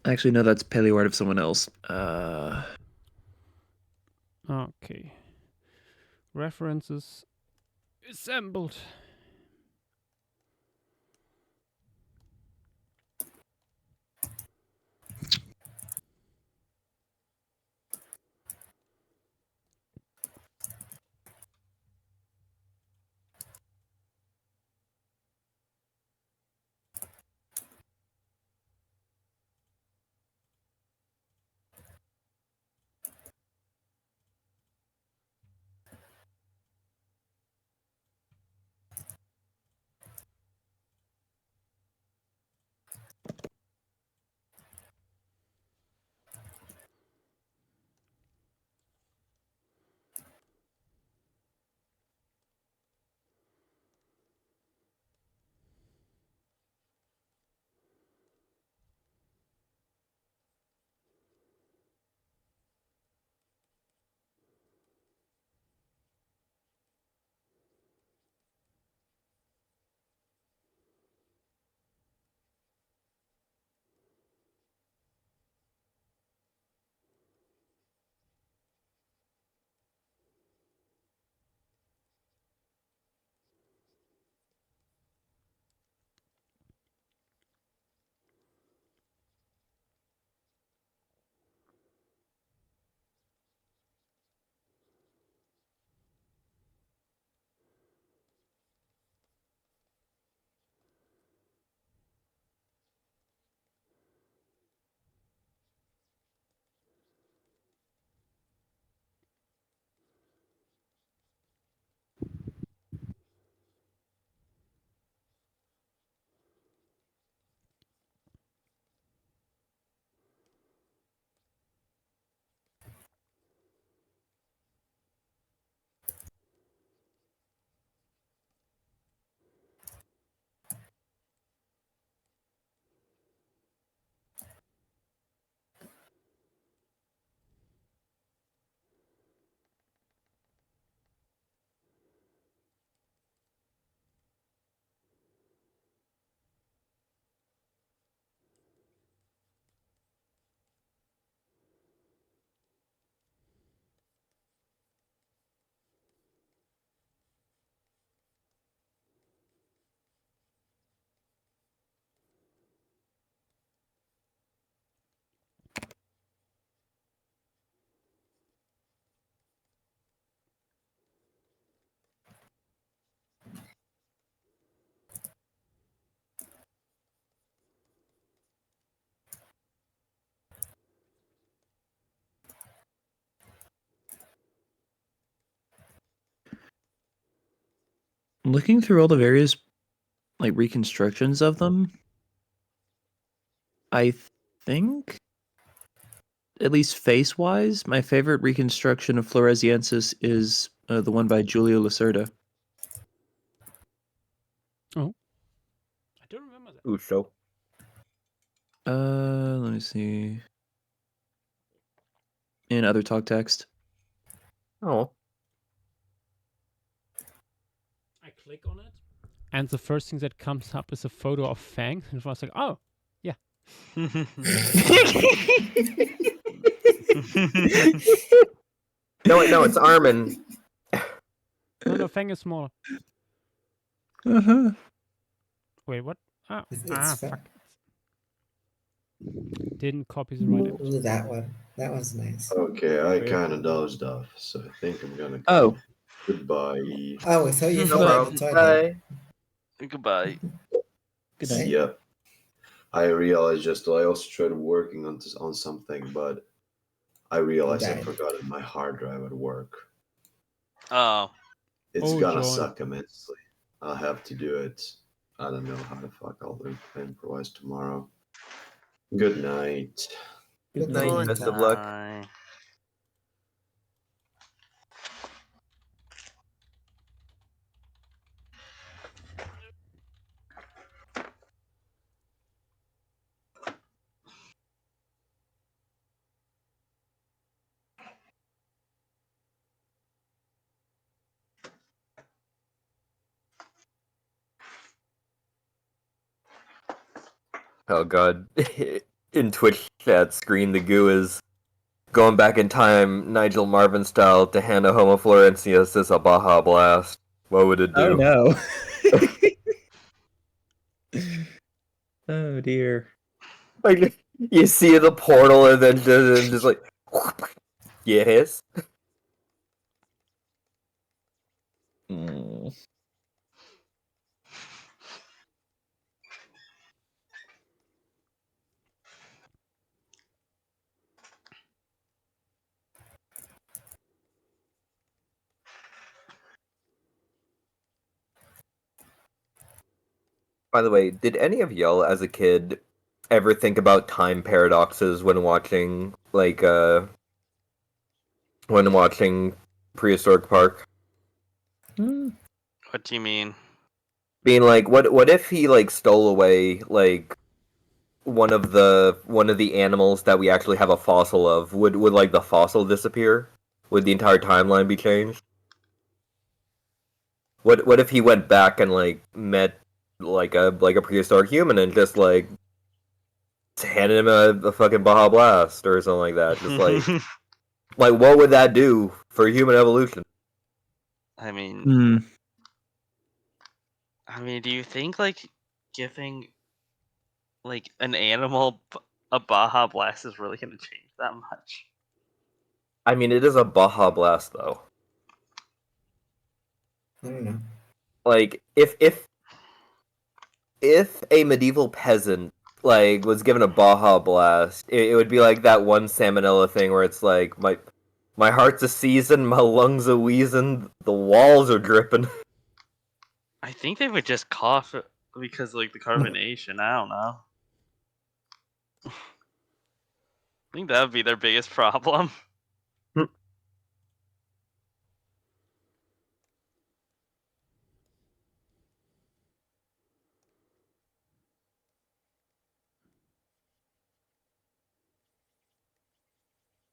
S2: Actually, no, that's paleo art of someone else.
S1: Okay. References assembled.
S2: Looking through all the various like reconstructions of them, I think, at least face-wise, my favorite reconstruction of Floresiensis is the one by Giulio Lacerda.
S1: I don't remember that.
S7: Uso.
S2: Let me see. In other talk text.
S7: Oh.
S1: I click on it, and the first thing that comes up is a photo of Fang, and I was like, oh, yeah.
S7: No, wait, no, it's Armin.
S1: No, Fang is smaller.
S2: Uh-huh.
S1: Wait, what?
S3: It's
S1: Fuck. Didn't copy the right image.
S3: Ooh, that one. That one's nice.
S6: Okay, I
S1: Wait.
S6: kind of dozed off, so I think I'm gonna go.
S2: Oh.
S6: Goodbye.
S3: Oh, I thought you
S2: No
S3: fell in
S2: problem.
S3: the toilet.
S7: Bye.
S5: Goodbye.
S2: Good night.
S6: Yep. I realized just I also tried working on something, but I realized I
S3: died.
S6: forgot my hard drive at work.
S5: Oh.
S6: It's
S1: Oh,
S6: gonna
S1: joy.
S6: suck immensely. I'll have to do it. I don't know how the fuck I'll improvise tomorrow. Good night.
S7: Good night. Best of luck.
S5: Goodbye.
S7: Oh god. In Twitch chat, Screen the Goo is going back in time, Nigel Marvin style, to hand a Homo florensis a Baja Blast. What would it do?
S2: Oh no. Oh dear.
S7: Like, you see the portal and then just like, yes.
S2: Mm.
S7: By the way, did any of y'all as a kid ever think about time paradoxes when watching Prehistoric Park?
S2: Hmm.
S5: What do you mean?
S7: Being like, what if he like stole away like one of the animals that we actually have a fossil of? Would like the fossil disappear? Would the entire timeline be changed? What if he went back and like met like a prehistoric human and just like handed him a fucking Baja Blast or something like that? Just like what would that do for human evolution?
S5: I mean,
S2: Hmm.
S5: do you think like giving like an animal a Baja Blast is really gonna change that much?
S7: I mean, it is a Baja Blast though.
S3: I don't know.
S7: Like if a medieval peasant like was given a Baja Blast, it would be like that one salmonella thing where it's like my heart's a season, my lungs a wheezing, the walls are dripping.
S5: I think they would just cough because like the carbonation. I don't know. I think that would be their biggest problem.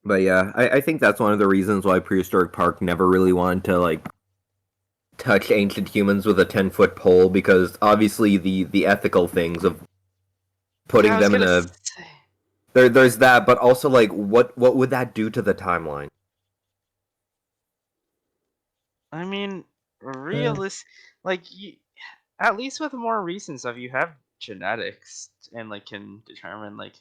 S7: But yeah, I think that's one of the reasons why Prehistoric Park never really wanted to like touch ancient humans with a 10-foot pole, because obviously the ethical things of putting
S5: I was
S7: them in
S5: gonna
S7: a
S5: say.
S7: there's that, but also like what would that do to the timeline?
S5: I mean, like at least with more recent stuff, you have genetics and like can determine like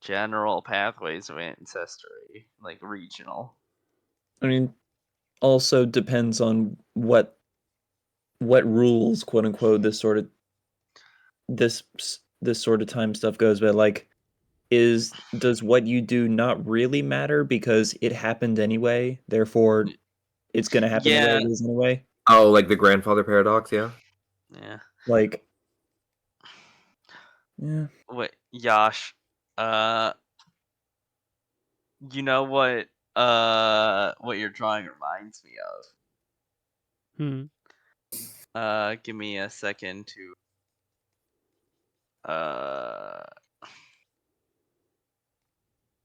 S5: general pathways of ancestry, like regional.
S2: I mean, also depends on what rules, quote unquote, this sort of time stuff goes by. Like, does what you do not really matter because it happened anyway? Therefore, it's gonna happen the way
S5: Yeah,
S2: it is anyway.
S7: Oh, like the grandfather paradox, yeah.
S5: yeah.
S2: Like, yeah.
S5: What, Yash? You know what your drawing reminds me of. Give me a second to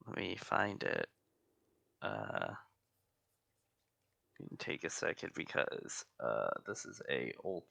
S5: let me find it. Take a second because this is a old.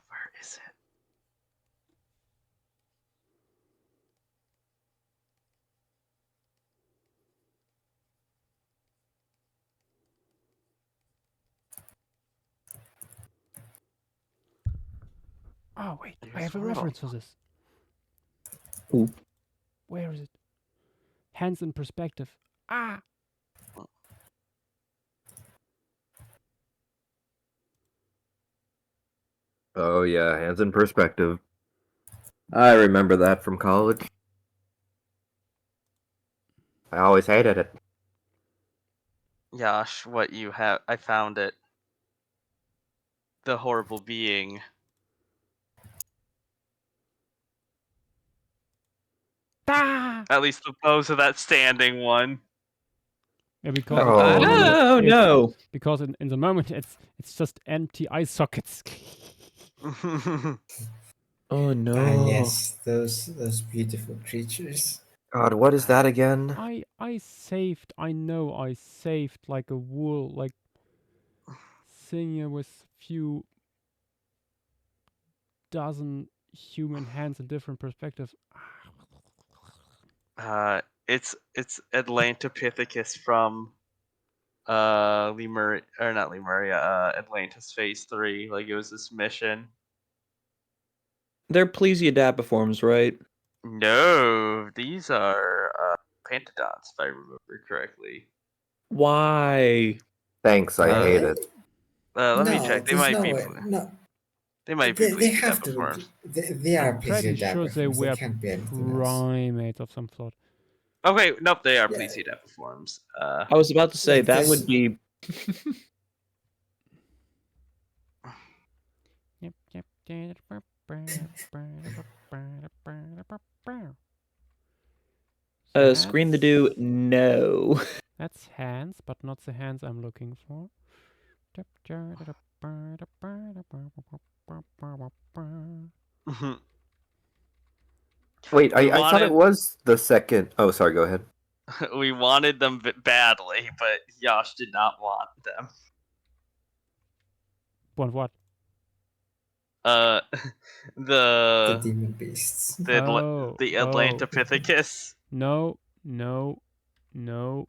S5: Where is it?
S1: Oh wait, I
S5: There's
S1: have a
S5: one of 'em.
S1: reference for this.
S2: Ooh.
S1: Where is it? Hands in perspective. Ah.
S7: Oh yeah, hands in perspective. I remember that from college. I always hated it.
S5: Yash, what you have? I found it. The horrible being.
S1: Ah!
S5: At least the pose of that standing one.
S1: Yeah, because
S7: Oh,
S1: at the moment
S2: Oh
S1: it's,
S2: no!
S1: because in the moment it's just empty eye sockets.
S2: Oh no!
S3: Ah, yes, those beautiful creatures.
S7: God, what is that again?
S1: I saved. I know I saved like a wool, like thing with few dozen human hands in different perspectives.
S5: It's Atlantopithecus from Lemuria, or not Lemuria, Atlantis Phase 3. Like, it was this mission.
S2: They're plesiadapiforms, right?
S5: No, these are pantodons, if I remember correctly.
S2: Why?
S7: Thanks, I hate
S3: Really?
S7: it.
S5: Let me
S3: No,
S5: check. They
S3: there's
S5: might
S3: no
S5: be.
S3: way. No,
S5: They might be
S3: they have to.
S5: plesiadapiforms.
S3: They are
S1: I'm pretty sure they
S3: plesiadapiforms. They
S1: were
S3: can't be anything else.
S1: primates of some sort.
S5: Okay, nope, they are
S3: Yeah.
S5: plesiadapiforms.
S2: I was about to say
S3: Like
S2: that
S3: this-
S2: would be.
S1: Yep, yep.
S2: Screen the do no.
S1: That's hands, but not the hands I'm looking for.
S7: Wait,
S5: We
S7: I thought it
S5: wanted-
S7: was the second. Oh, sorry. Go ahead.
S5: We wanted them badly, but Yash did not want them.
S1: Want what?
S5: The
S3: demon beasts.
S1: Oh,
S5: the
S1: oh.
S5: Atlantopithecus.
S1: No, no, no,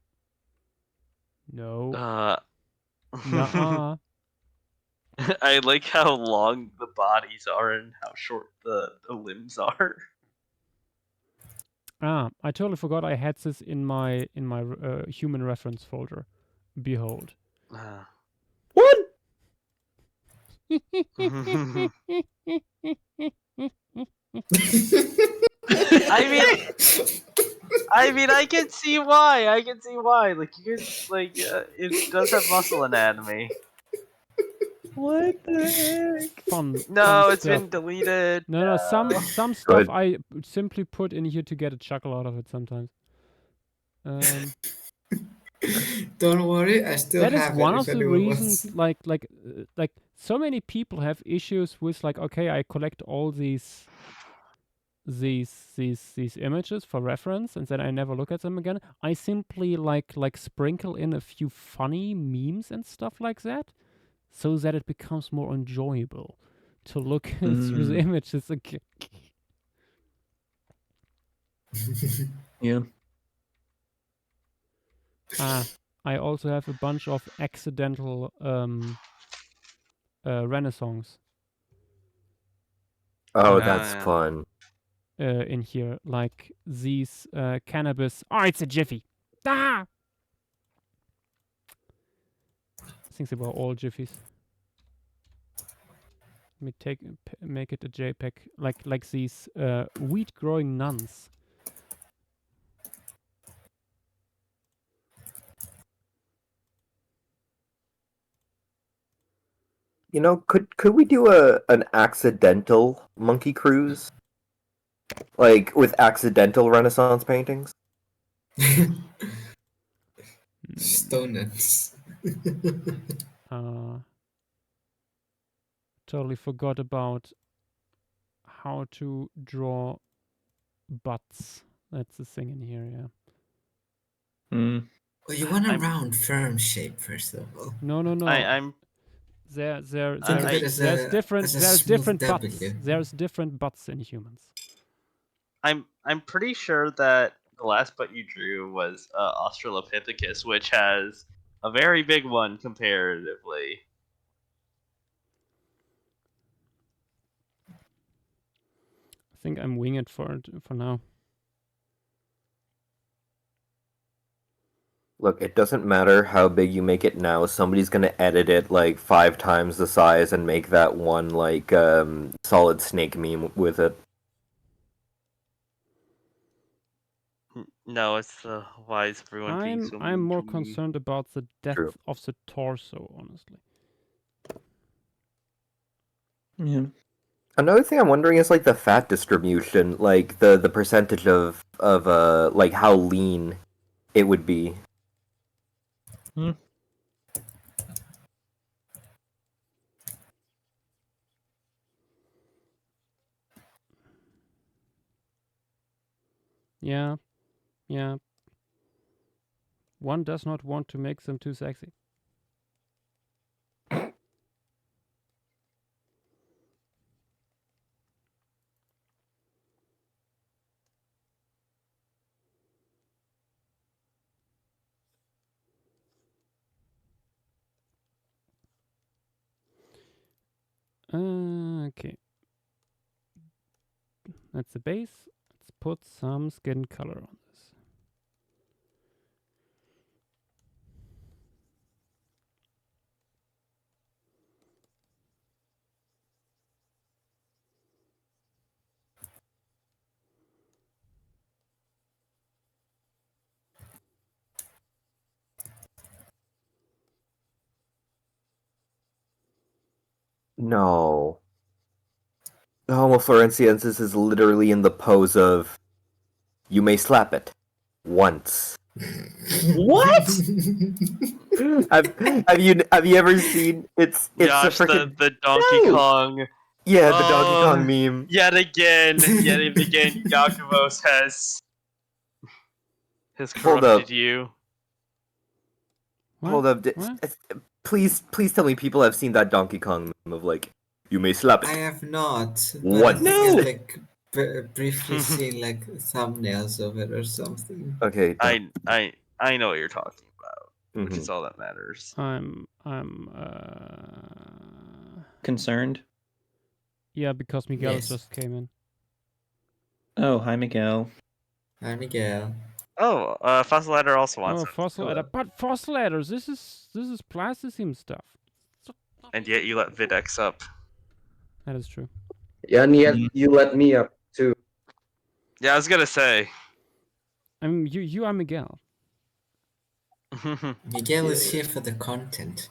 S1: no. Nuh-uh.
S5: I like how long the bodies are and how short the limbs are.
S1: Ah, I totally forgot I had this in my human reference folder. Behold.
S2: What?
S5: I mean, I can see why. I can see why. Like, you could, like, it does have muscle anatomy.
S2: What the heck?
S1: Fun.
S5: No,
S1: fun
S5: it's
S1: stuff.
S5: been deleted.
S1: No, some stuff
S7: Good.
S1: I simply put in here to get a chuckle out of it sometimes.
S3: Don't worry, I still
S1: That is
S3: have
S1: one
S3: it.
S1: of
S3: If
S1: the
S3: anyone
S1: reasons,
S3: wants.
S1: like so many people have issues with like, okay, I collect all these images for reference, and then I never look at them again. I simply like sprinkle in a few funny memes and stuff like that, so that it becomes more enjoyable to look through the images again.
S2: Yeah.
S1: I also have a bunch of accidental Renaissance
S7: Oh,
S1: Uh,
S7: that's
S5: yeah.
S7: fun.
S1: in here, like these cannabis. Oh, it's a jiffy. Ah! I think they were all jiffies. Let me make it a JPEG, like these wheat growing nuns.
S7: You know, could we do an accidental monkey cruise? Like with accidental Renaissance paintings?
S3: Stoners.
S1: Totally forgot about how to draw butts. That's the thing in here, yeah.
S3: Well, you want a
S5: I'm-
S3: round, firm shape, first of all.
S1: No.
S5: I'm
S3: Think of it as
S1: there's
S3: a
S1: different
S3: as a
S1: there's
S3: smooth
S1: different butts.
S3: W.
S1: There's different butts in humans.
S5: I'm pretty sure that the last butt you drew was Australopithecus, which has a very big one comparatively.
S1: I think I'm winging it for now.
S7: Look, it doesn't matter how big you make it now. Somebody's gonna edit it like 5 times the size and make that one like solid snake meme with it.
S5: No, it's the wise everyone being so
S1: I'm
S5: mean
S1: more
S5: to me.
S1: concerned about the depth
S7: True.
S1: of the torso, honestly.
S8: Yeah.
S7: Another thing I'm wondering is like the fat distribution, like the percentage of like how lean it would be.
S1: Yeah, yeah. One does not want to make them too sexy. Okay. That's the base. Let's put some skin color on this.
S7: No. The Homo floresiensis is literally in the pose of you may slap it once.
S8: What?
S7: have you ever seen it's
S5: Josh,
S7: a freaking
S5: the Donkey
S7: No!
S5: Kong.
S7: Yeah, the Donkey
S5: Oh,
S7: Kong meme.
S5: Yet again, Yakumo has
S7: Hold
S5: corrupted
S7: up.
S5: you.
S1: What?
S7: Hold up.
S1: What?
S7: Please tell me people have seen that Donkey Kong meme of like you may slap
S3: I
S7: it.
S3: have not, but
S7: What?
S3: I think
S8: No!
S3: I've like briefly seen like thumbnails of it or something.
S7: Okay.
S5: I know what you're talking about, which
S7: Mhm.
S5: is all that matters.
S1: I'm
S8: Concerned?
S1: yeah, because Miguel
S3: Yes.
S1: just came in.
S8: Oh, hi, Miguel.
S3: Hi, Miguel.
S5: Oh, Fossil Adder also wants
S1: Oh,
S5: it.
S1: fossil adder. But fossil adders, this is Pleistocene stuff.
S5: And yet you let Videx up.
S1: That is true.
S6: Yeah, and yet you let me up too.
S5: Yeah, I was gonna say.
S1: I mean, you are Miguel.
S3: Miguel is here for the content.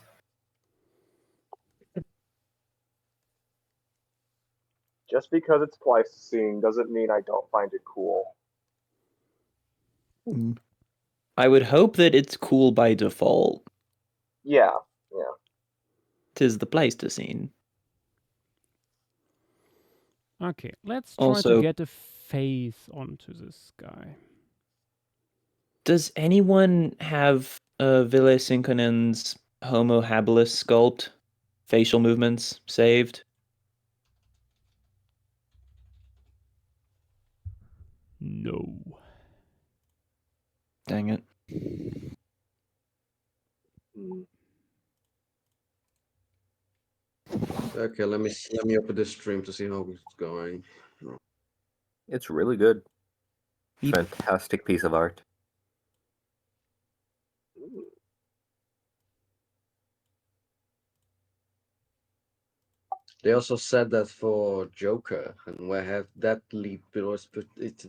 S9: Just because it's Pleistocene doesn't mean I don't find it cool.
S8: I would hope that it's cool by default.
S9: Yeah.
S8: Tis the Pleistocene.
S1: Okay, let's try to
S8: Also-
S1: get a face onto this guy.
S8: Does anyone have Ville Sinkonen's Homo habilis sculpt facial movements saved?
S1: No.
S8: Dang it.
S6: Okay, let me open this stream to see how it's going.
S7: It's really good.
S8: Beep.
S7: Fantastic piece of art.
S6: They also said that for Joker, and we have that lead below. It's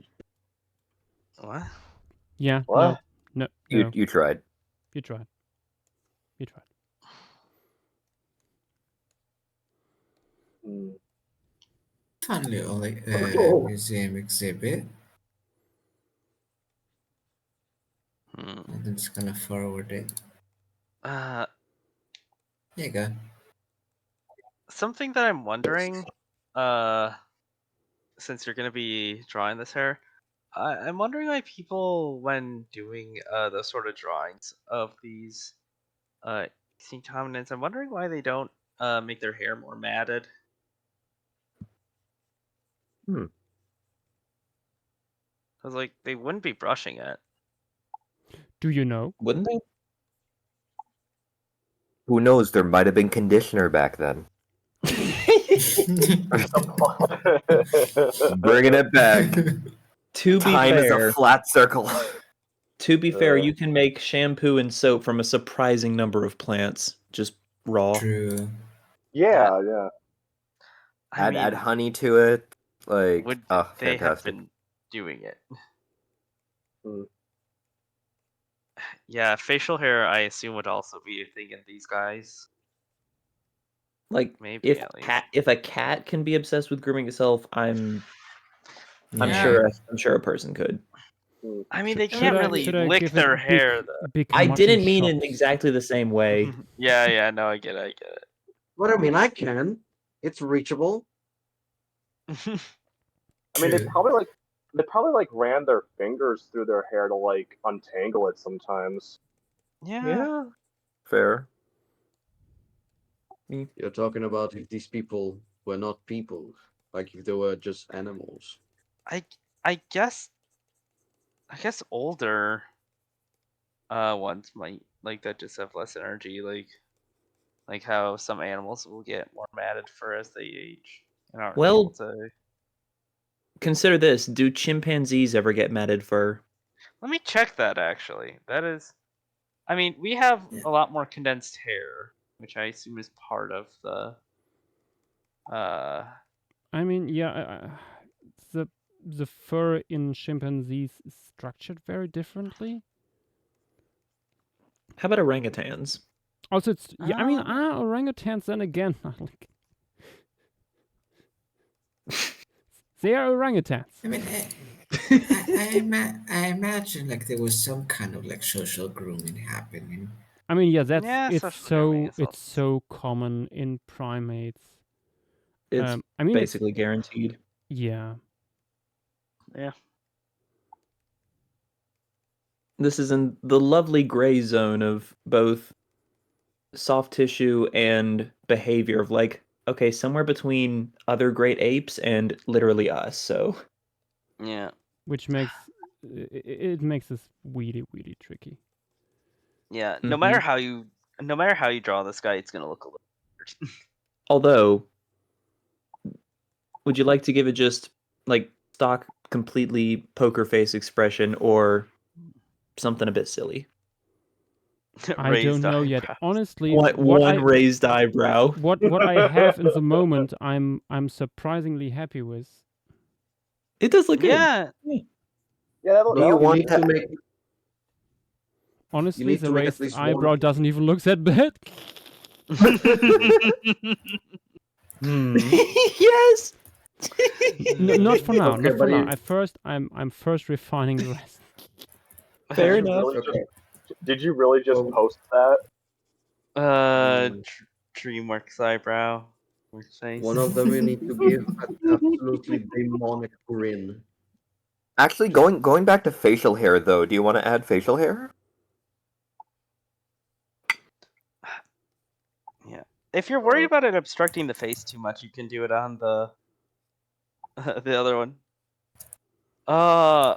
S5: What?
S1: Yeah.
S9: What?
S1: No.
S7: You
S1: No.
S7: you tried.
S1: You tried. You tried.
S3: Fun little museum exhibit. I'm just gonna forward it. Here you go.
S5: Something that I'm wondering, since you're gonna be drawing this hair, I'm wondering why people, when doing those sort of drawings of these extinct hominids, I'm wondering why they don't make their hair more matted. Because like they wouldn't be brushing it.
S1: Do you know?
S8: Wouldn't they?
S7: Who knows? There might have been conditioner back then. Bringing it back.
S8: To be
S7: Time is
S8: fair,
S7: a flat circle.
S2: To be fair, you can make shampoo and soap from a surprising number of plants, just raw.
S3: True.
S9: Yeah, yeah.
S5: I
S7: Add
S5: mean,
S7: honey to it. Like,
S5: would
S7: oh,
S5: they have
S7: fantastic.
S5: been doing it?
S9: Mm.
S5: Yeah, facial hair, I assume, would also be a thing in these guys.
S2: Like,
S5: Maybe
S2: if
S5: at least.
S2: if a cat can be obsessed with grooming itself, I'm
S5: Yeah.
S2: sure a person could.
S5: I mean, they
S1: Should
S5: can't
S1: I-
S5: really
S1: should I
S5: lick
S1: give it
S5: their
S1: big-
S5: hair, though.
S1: big
S2: I
S1: mutton
S2: didn't mean in
S1: chops?
S2: exactly the same way.
S5: Yeah, no, I get it.
S10: What I mean, I can. It's reachable.
S9: I mean, they
S3: True.
S9: probably like ran their fingers through their hair to like untangle it sometimes.
S5: Yeah.
S7: Fair.
S10: You're talking about if these people were not people, like if they were just animals.
S5: I guess older ones might like that just have less energy, like how some animals will get more matted fur as they age and aren't
S2: Well-
S5: able to.
S2: Consider this: do chimpanzees ever get matted fur?
S5: Let me check that actually. That is, I mean, we have
S3: Yeah.
S5: a lot more condensed hair, which I assume is part of the.
S1: I mean, yeah, the fur in chimpanzees is structured very differently.
S2: How about orangutans?
S1: Also, it's yeah. I mean,
S5: Ah.
S1: orangutans. Then again, like, they are orangutans.
S3: I mean, I imagine like there was some kind of like social grooming happening.
S1: I mean, yeah, that's
S5: Yeah,
S1: it's
S5: social grooming
S1: so
S5: is
S1: it's so common in primates.
S2: It's
S1: I mean,
S2: basically guaranteed.
S1: yeah.
S5: Yeah.
S2: This is in the lovely gray zone of both soft tissue and behavior of like, okay, somewhere between other great apes and literally us. So
S5: Yeah.
S1: Which makes it makes this really tricky.
S5: Yeah. No matter how you draw this guy, it's gonna look a little weird.
S2: although, would you like to give it just like stock completely poker face expression or something a bit silly?
S1: I don't know yet.
S5: eyebrows.
S1: Honestly,
S2: One raised eyebrow.
S1: what I have in the moment, I'm surprisingly happy with.
S2: It does look good.
S5: Yeah.
S9: Yeah, that'll,
S10: But
S7: Do you
S9: that'll-
S7: want
S10: need to make
S1: Honestly,
S10: need
S1: the
S10: to make at
S1: raised
S10: least
S1: eyebrow
S10: one.
S1: doesn't even look that bad.
S2: Yes.
S1: Not for now.
S10: Okay,
S1: Not for
S10: but
S1: now.
S10: you-
S1: At first, I'm first refining the rest.
S2: Fair
S9: Did you
S2: enough.
S9: really
S10: Okay.
S9: did you really just
S10: Well-
S9: post that?
S5: DreamWorks eyebrow. Face.
S10: One of them you need to give an absolutely demonic grin.
S7: Actually, going back to facial hair though, do you want to add facial hair?
S5: Yeah. If you're worried about it obstructing the face too much, you can do it on the the other one. Oh,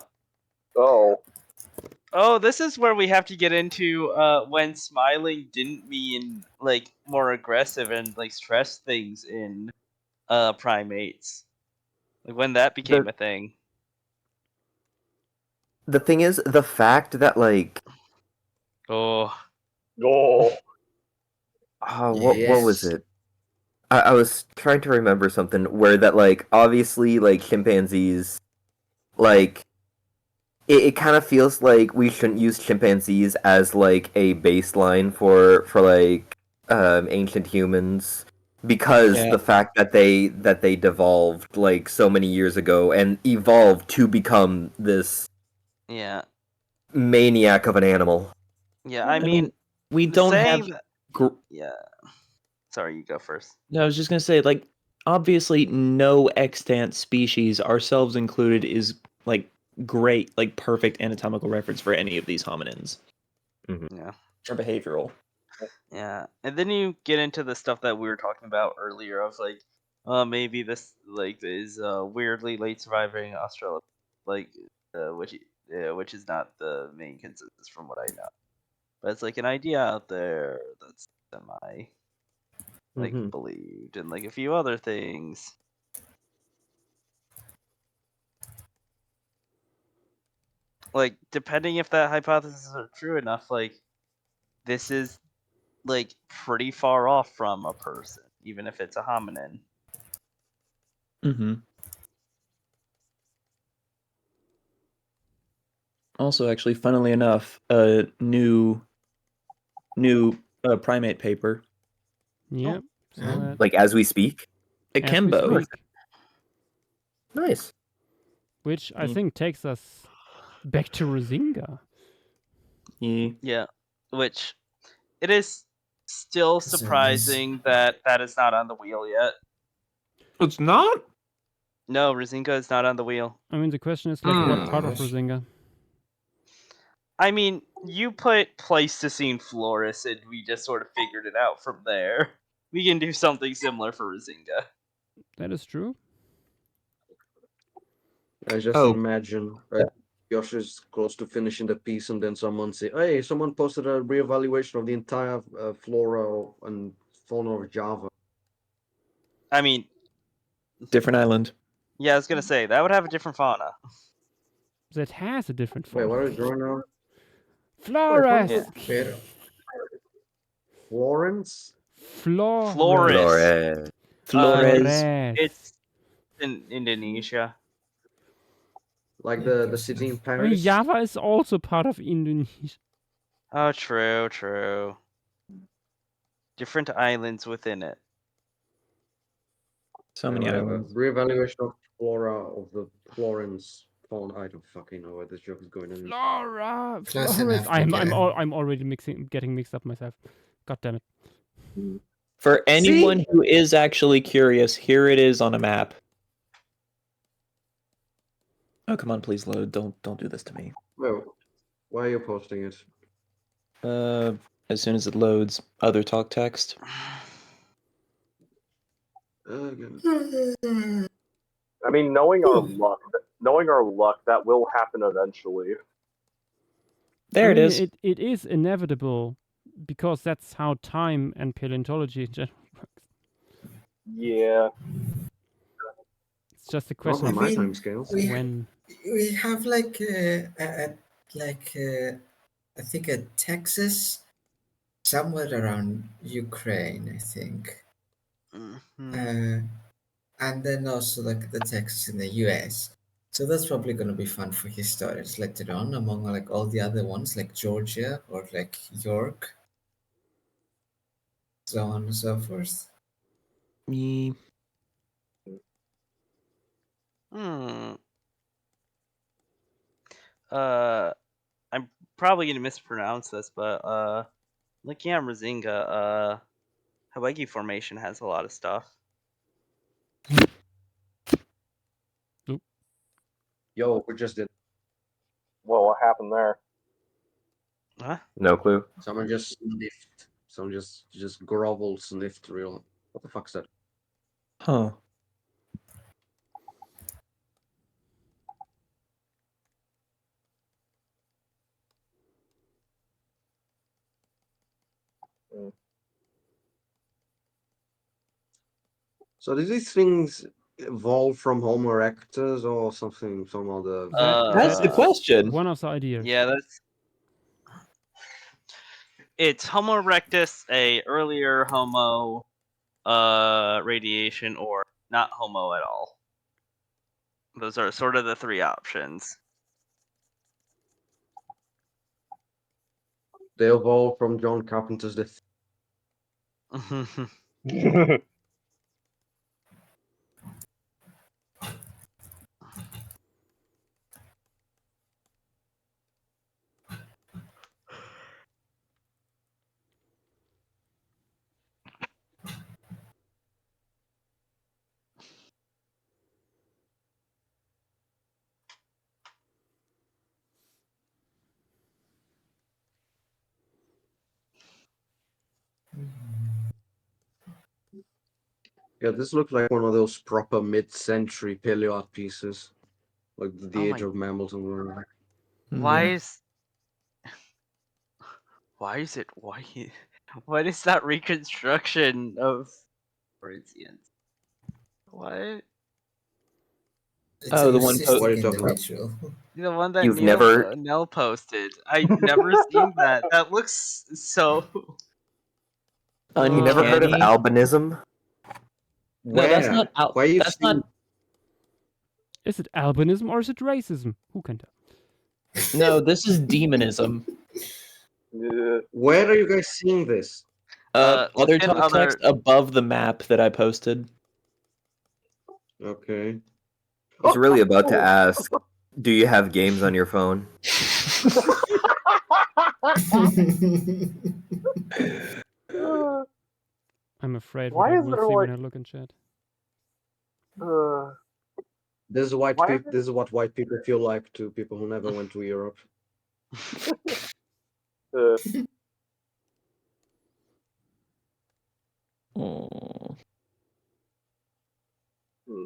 S5: this is where we have to get into when smiling didn't mean like more aggressive and like stress things in primates. Like when that became a thing.
S7: The thing is, the fact that like,
S5: Oh.
S9: Oh,
S7: what was
S3: Yes.
S7: it? I was trying to remember something where that like obviously like chimpanzees, like it kind of feels like we shouldn't use chimpanzees as like a baseline for like ancient humans because
S2: Yeah.
S7: the fact that they devolved like so many years ago and evolved to become this
S5: Yeah.
S7: maniac of an animal.
S5: Yeah, I mean
S2: we don't
S5: saying
S2: have.
S5: that- Yeah. Sorry, you go first.
S2: No, I was just gonna say, like, obviously, no extant species, ourselves included, is like great, like perfect anatomical reference for any of these hominins.
S5: Yeah.
S2: Or behavioral.
S5: Yeah, and then you get into the stuff that we were talking about earlier of like, maybe this like is weirdly late surviving Australia, like, which is not the main consensus from what I know, but it's like an idea out there that's semi like believed, and like a few other things. like, depending if that hypothesis are true enough, like, this is, like, pretty far off from a person, even if it's a hominin.
S2: Mm-hmm. Also, actually, funnily enough, a new primate paper.
S1: Yeah. So
S3: Yeah.
S1: that
S7: Like as we speak.
S2: A
S1: as we
S2: Kembo.
S1: speak,
S7: Nice.
S1: which I
S2: Mm.
S1: think takes us back to Razinga.
S2: Yeah.
S5: Yeah, which it is still
S3: 'Cause of this-
S5: surprising that that is not on the wheel yet.
S2: It's not?
S5: No, Razinga is not on the wheel.
S1: I mean, the question is like, what part of
S3: Gosh.
S1: Razinga?
S5: I mean, you put Pleistocene Flores, and we just sort of figured it out from there. We can do something similar for Razinga.
S1: That is true.
S10: I just
S2: Oh.
S10: imagine Josh is close to finishing the piece, and then someone say, "Hey, someone posted a reevaluation of the entire flora and fauna of Java."
S5: I mean,
S2: Different island.
S5: yeah, I was gonna say that would have a different fauna.
S1: That has a different
S10: Wait,
S1: form.
S10: what are we drawing now?
S1: Flores.
S5: Yeah.
S3: Pero,
S10: Florence?
S1: Flores.
S5: Flores.
S2: Flores.
S5: It's in Indonesia.
S10: Like the city in
S1: I mean,
S10: Paris?
S1: Java is also part of Indonesia.
S5: Oh, true. Different islands within it.
S2: So many islands.
S10: Reevaluation of flora of the Florence fauna. I don't fucking know where this joke is going.
S1: Flora.
S3: Close
S1: Flores.
S3: enough to get it.
S1: I'm already getting mixed up myself. God damn it.
S2: For anyone who is actually curious, here it is on a map. Oh, come on, please load. Don't do this to me.
S10: Well, why are you posting it?
S2: As soon as it loads, other talk text.
S9: I mean, knowing our luck, that will happen eventually.
S2: There
S1: I
S2: it
S1: mean,
S2: is.
S1: It is inevitable because that's how time and paleontology in general works.
S9: Yeah.
S1: It's just a
S10: Not
S1: question
S10: on
S1: of
S10: my
S3: mean,
S10: time scales.
S1: when.
S3: we have like I think a Texas, somewhere around Ukraine, I think, and then also like the Texas in the U.S. So that's probably going to be fun for historians later on, among like all the other ones like Georgia or like York, so on and so forth.
S2: Me.
S5: I'm probably gonna mispronounce this, but looking at Razinga, Hawaii Formation has a lot of stuff.
S10: Yo, we just did.
S9: Well, what happened there?
S5: Huh?
S7: No clue.
S10: Someone just sniffed. Someone just groveled, sniffed real. What the fuck's that?
S2: Huh.
S10: So did these things evolve from Homo erectus or something? Some other.
S2: That's the question.
S1: One of the ideas.
S5: Yeah, it's Homo erectus, a earlier Homo radiation, or not Homo at all. Those are sort of the three options.
S10: They evolved from John Carpenter's death. Yeah, this looks like one of those proper mid-century paleo art pieces, like the
S5: Oh
S10: Age
S5: my-
S10: of Mammals and whatever.
S5: Why is what is that reconstruction of Corinthians? What?
S3: It's
S2: Oh,
S3: a
S2: the one
S3: narcissistic
S10: What are you talking about?
S3: individual.
S5: The one that
S7: You've never-
S5: Nell posted. I've never seen that. That looks so.
S7: You never heard of
S8: Uncanny?
S7: albinism?
S8: No, that's
S10: Where?
S8: not
S10: Where you
S8: that's
S10: seen?
S8: not.
S1: Is it albinism or is it racism? Who can tell?
S8: No, this is demonism.
S10: Where are you guys seeing this?
S8: Other
S5: within
S8: top text above the map that I posted.
S10: Okay.
S7: I was really about to ask, do you have games on your phone?
S1: I'm afraid
S9: Why
S1: what I
S9: is
S1: will
S9: there,
S1: see when I
S9: like-
S1: look in chat.
S10: This is white
S9: Why is
S10: people. This is what white people feel like to people who never went to Europe.
S8: Oh.
S9: Hmm.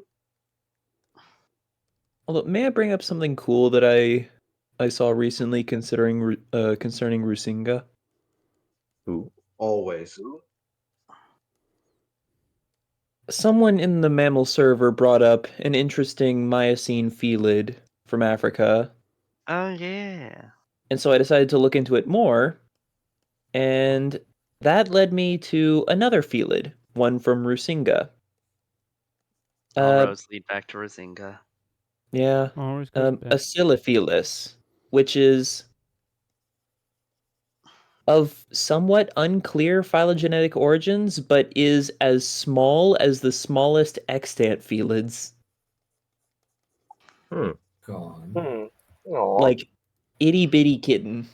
S8: Although, may I bring up something cool that I saw recently concerning Rusinga?
S7: Ooh.
S10: Always.
S8: Someone in the mammal server brought up an interesting Miocene felid from Africa,
S5: Oh yeah.
S8: and so I decided to look into it more, and that led me to another felid, one from Rusinga.
S5: All roads lead back to Razinga.
S8: Yeah,
S1: Always goes back.
S8: Acylophelus, which is of somewhat unclear phylogenetic origins, but is as small as the smallest extant felids.
S3: Go on.
S9: Aw.
S8: Like, itty bitty kitten.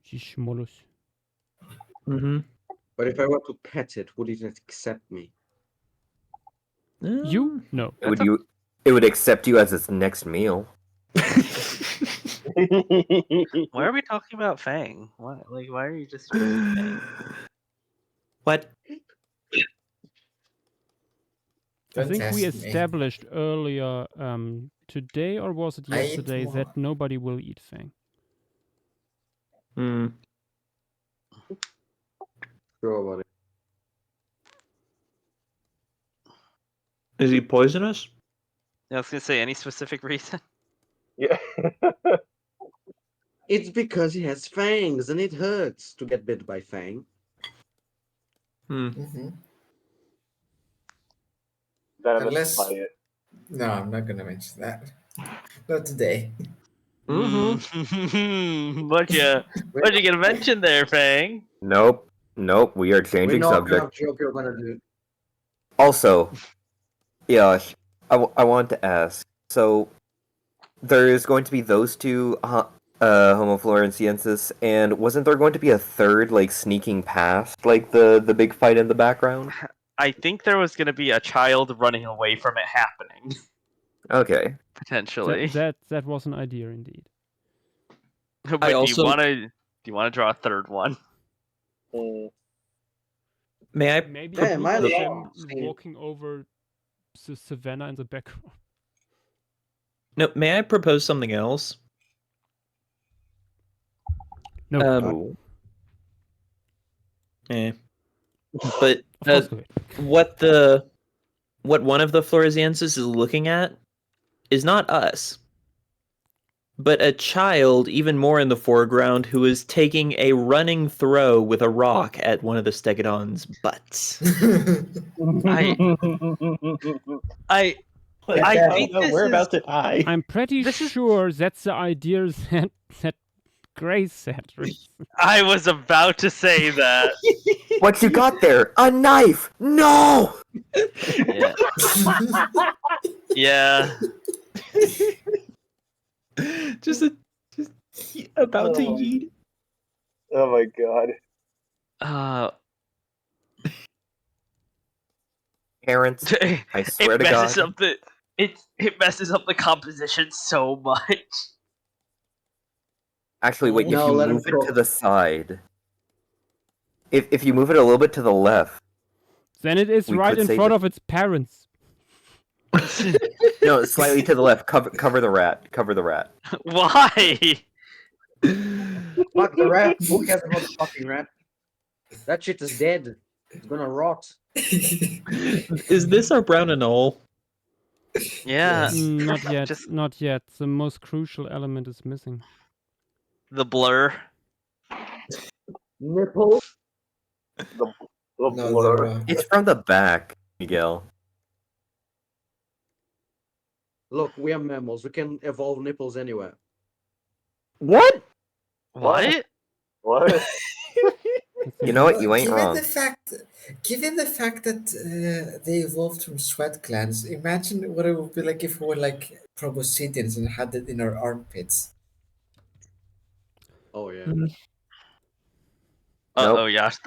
S1: Shishmolus.
S8: Mm-hmm.
S10: But if I were to pet it, would it accept me?
S1: You? No.
S7: It would accept you as its next meal.
S5: Why are we talking about Fang? Why are you just using Fang?
S8: What?
S1: I think we
S3: Don't ask me.
S1: established earlier today, or was it
S3: I eat
S1: yesterday,
S3: more.
S1: that nobody will eat Fang.
S8: Hmm.
S10: Sure about it.
S8: Is he poisonous?
S5: I was gonna say any specific reason.
S9: Yeah.
S10: It's because he has fangs and it hurts to get bit by Fang.
S3: Mm-hmm.
S9: Venomous
S3: Unless-
S9: by it.
S3: No, I'm not gonna mention that. Not today.
S5: What'd you get mentioned there, Fang?
S7: Nope. We are
S10: We
S7: changing
S10: know what kind
S7: subject.
S10: of joke you're gonna do.
S7: Also, Yash, I wanted to ask. So, there's going to be those two Homo floresiensis, and wasn't there going to be a third, like, sneaking past, like, the big fight in the background?
S5: I think there was gonna be a child running away from it happening.
S7: Okay.
S5: Potentially.
S1: That was an idea indeed.
S5: But
S8: I
S5: do
S8: also-
S5: you wanna draw a third one?
S8: May I?
S1: Maybe
S10: Yeah, my
S1: look at
S10: law
S1: them
S10: scene.
S1: walking over the savannah in the background.
S8: No, may I propose something else?
S1: No.
S7: Ooh.
S8: But
S1: Of course, go ahead.
S8: what one of the Floresiensis is looking at is not us, but a child, even more in the foreground, who is taking a running throw with a rock at one of the Stegodon's butts.
S5: I think this
S8: we're
S5: is-
S8: about to die.
S1: I'm pretty
S5: This is-
S1: sure that's the idea that Grace said.
S5: I was about to say that.
S7: What you got there? A knife! No!
S5: Yeah. Yeah.
S8: just about to
S9: Oh.
S8: yeet.
S9: Oh my god.
S7: Parents, I swear
S5: It
S7: to God.
S5: messes up the it messes up the composition so much.
S7: Actually, wait,
S10: No,
S7: if you
S10: let him
S7: move it
S10: cook.
S7: to the side. If you move it a little bit to the left.
S1: Then it is
S7: We
S1: right
S7: could
S1: in
S7: save
S1: front
S7: it.
S1: of its parents.
S7: No, slightly to the left. Cover the rat. Cover the rat.
S5: Why?
S10: Fuck the rat. Who cares about the fucking rat? That shit is dead. It's gonna rot.
S8: Is this our brown anole?
S5: Yeah,
S3: Yes.
S1: Not yet.
S5: Just-
S1: Not yet. The most crucial element is missing.
S5: the blur.
S9: Nipple. The
S3: No,
S9: blur.
S7: It's from the back, Miguel.
S10: Look, we are mammals. We can evolve nipples anywhere.
S7: What?
S5: What?
S9: What?
S7: You know what? You ain't
S3: given
S7: wrong.
S3: Given the fact that they evolved from sweat glands, imagine what it would be like if we were like proboscideans and had it in our armpits.
S10: Oh yeah.
S5: Uh oh, Yash,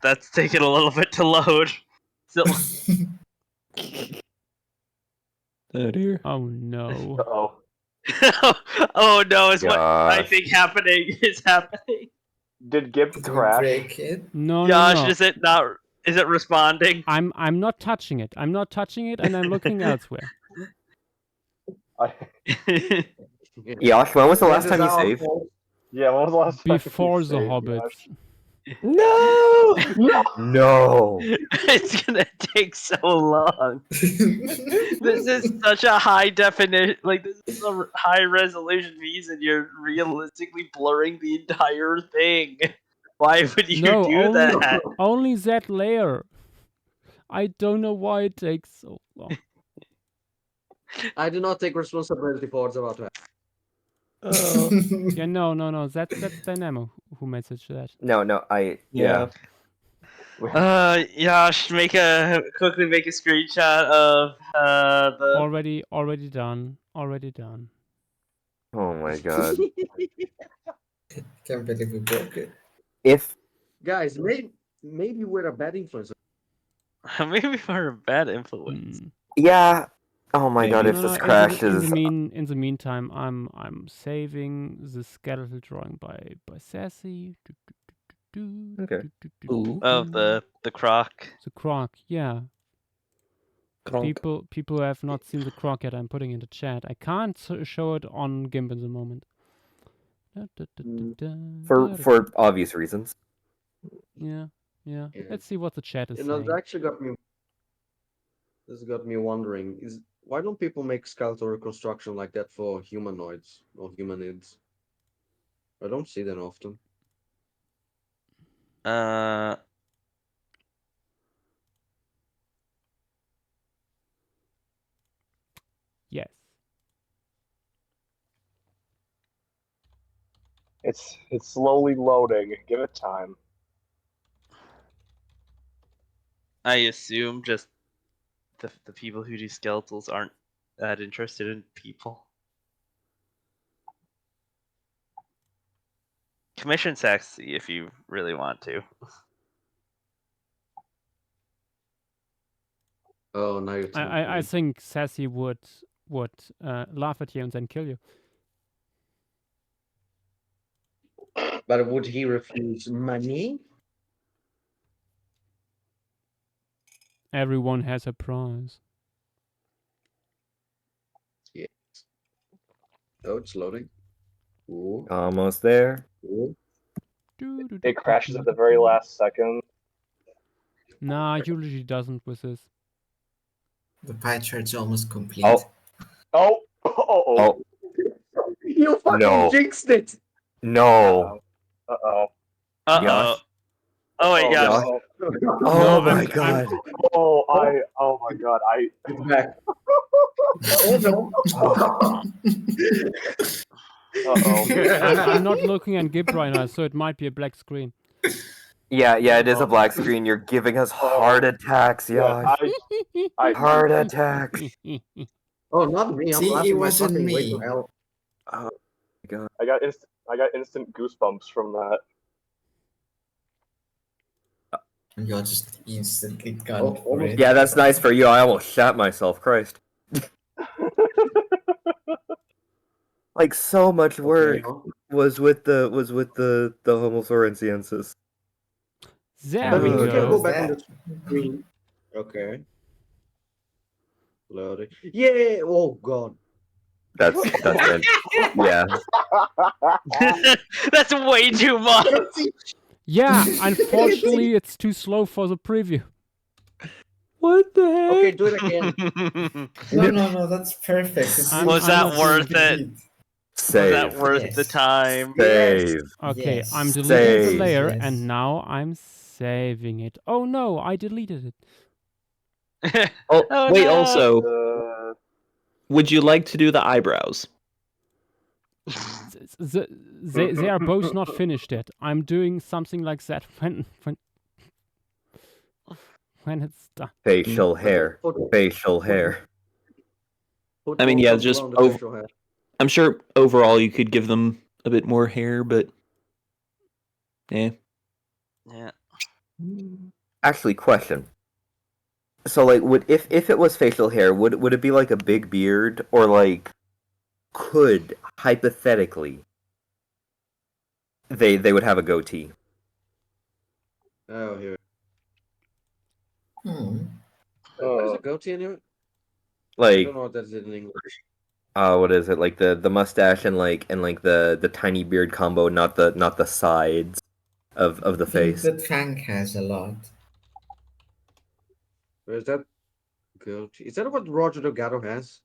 S5: that's taking a little bit to load. So,
S8: Oh dear.
S1: Oh no.
S9: Oh.
S5: oh no, is what I
S7: Gosh.
S5: think happening is happening.
S9: Did Gib
S3: Did we
S9: crash?
S3: break it?
S1: No,
S5: Yash,
S1: no.
S5: is it not? Is it responding?
S1: I'm not touching it. I'm not touching it, and I'm looking elsewhere.
S7: Josh, when was the last
S10: This
S7: time
S10: is
S7: you
S10: our
S7: saved?
S10: fault.
S9: Yeah, when was the last time you
S1: Before the
S9: saved,
S1: hobbits.
S8: No!
S7: No.
S5: It's gonna take so long. This is such a high definition, like this is a high resolution piece, and you're realistically blurring the entire thing. Why would you
S1: No,
S5: do
S1: only
S5: that?
S1: only that layer. I don't know why it takes so long.
S10: I do not take responsibility for what's about to happen.
S8: Oh.
S1: Yeah, no. That's Dynamo who messaged that.
S7: No, yeah.
S5: Yash, quickly make a screenshot of the.
S1: Already done. Already done.
S7: Oh my god.
S3: Can't believe we broke it.
S7: If
S10: Guys, maybe we're a bad influence.
S5: Maybe we're a bad influence.
S1: Hmm.
S7: yeah. Oh my god,
S8: Maybe.
S7: if
S1: No,
S7: this
S1: no,
S7: crashes.
S1: in the meantime, I'm saving the skeletal drawing by Sassy.
S7: Okay.
S8: Ooh.
S5: Of the croc.
S1: The croc, yeah.
S8: Kronk.
S1: People who have not seen the croc yet, I'm putting in the chat. I can't show it on GIMP in the moment.
S7: For obvious reasons.
S1: Yeah.
S10: Yeah.
S1: Let's see what the chat is
S10: You know,
S1: saying.
S10: that actually got me. This got me wondering: why don't people make skeletal reconstruction like that for humanoids or humanids? I don't see that often.
S1: Yes.
S9: It's slowly loading. Give it time.
S5: I assume just the people who do skeletals aren't that interested in people. Commission Saxy if you really want to.
S10: Oh, now you're tempting
S1: I
S10: me.
S1: think Sassy would laugh at you and then kill you.
S10: But would he refuse money?
S1: Everyone has a prize.
S10: Yes. Oh, it's loading. Ooh.
S7: Almost there.
S10: Ooh.
S9: It crashes at the very last second.
S1: Nah, usually doesn't with this.
S3: The pie chart's almost complete.
S7: Oh.
S9: Oh.
S10: You fucking
S7: No.
S10: jinxed it!
S7: No.
S9: Uh-oh.
S7: Josh?
S5: Oh wait, yeah.
S7: Josh?
S9: Uh-oh.
S7: Oh
S1: No,
S7: my
S1: I'm-
S7: god.
S9: Oh my god,
S10: It's back. Oh no.
S9: Uh-oh.
S1: I'm not looking at GIMP right now, so it might be a black screen.
S7: Yeah, it is a black screen. You're giving us heart attacks,
S9: Yeah,
S7: Josh. Heart attacks.
S10: Oh, not me. I'm
S3: See,
S10: laughing
S3: it
S10: my
S3: wasn't
S10: fucking way
S3: me.
S10: to hell.
S7: Oh my god.
S9: I got instant goosebumps from that.
S3: And you're just instantly gone
S10: Oh,
S3: for
S10: almost-
S3: it.
S7: Yeah, that's nice for you. I almost shat myself. Christ. Like so much work
S10: Okay.
S7: was with the Homo florensiensis.
S1: There
S10: But
S1: we
S10: we can
S1: go.
S10: go back on the screen. Okay. Loading. Yeah. Oh god.
S7: That's it. Yeah.
S5: That's way too much.
S1: Yeah, unfortunately, it's too slow for the preview.
S8: What the heck?
S10: Okay, do it again.
S3: No, that's perfect. It's
S1: I'm-
S3: really
S5: Was that
S3: fast to
S5: worth it?
S3: repeat.
S5: Was that
S7: Save.
S5: worth the
S3: Yes.
S5: time?
S7: Save.
S1: Okay,
S3: Yes.
S1: I'm deleting the
S7: Save.
S1: layer,
S3: Yes.
S1: and now I'm saving it. Oh no, I deleted it.
S8: Oh,
S5: Oh,
S8: wait,
S5: no.
S8: also, would you like to do the eyebrows?
S1: They are both not finished yet. I'm doing something like that when it's done.
S7: Facial hair.
S10: Put-
S7: Facial hair.
S10: put
S8: I mean,
S10: more
S8: yeah,
S10: color
S8: just
S10: on the
S8: over-
S10: facial hair.
S8: I'm sure overall you could give them a bit more hair, but yeah.
S5: Yeah.
S7: Actually, question. So, like, would if it was facial hair, would it be like a big beard, or like, could hypothetically they would have a goatee?
S10: Oh, here.
S3: Hmm.
S10: What is a goatee anyway? I
S7: Like,
S10: don't know what that is in English.
S7: what is it? Like the mustache and the tiny beard combo, not the sides of the
S3: I think
S7: face.
S3: that Frank has a lot.
S10: Where is that goatee? Is that what Roger Delgado has?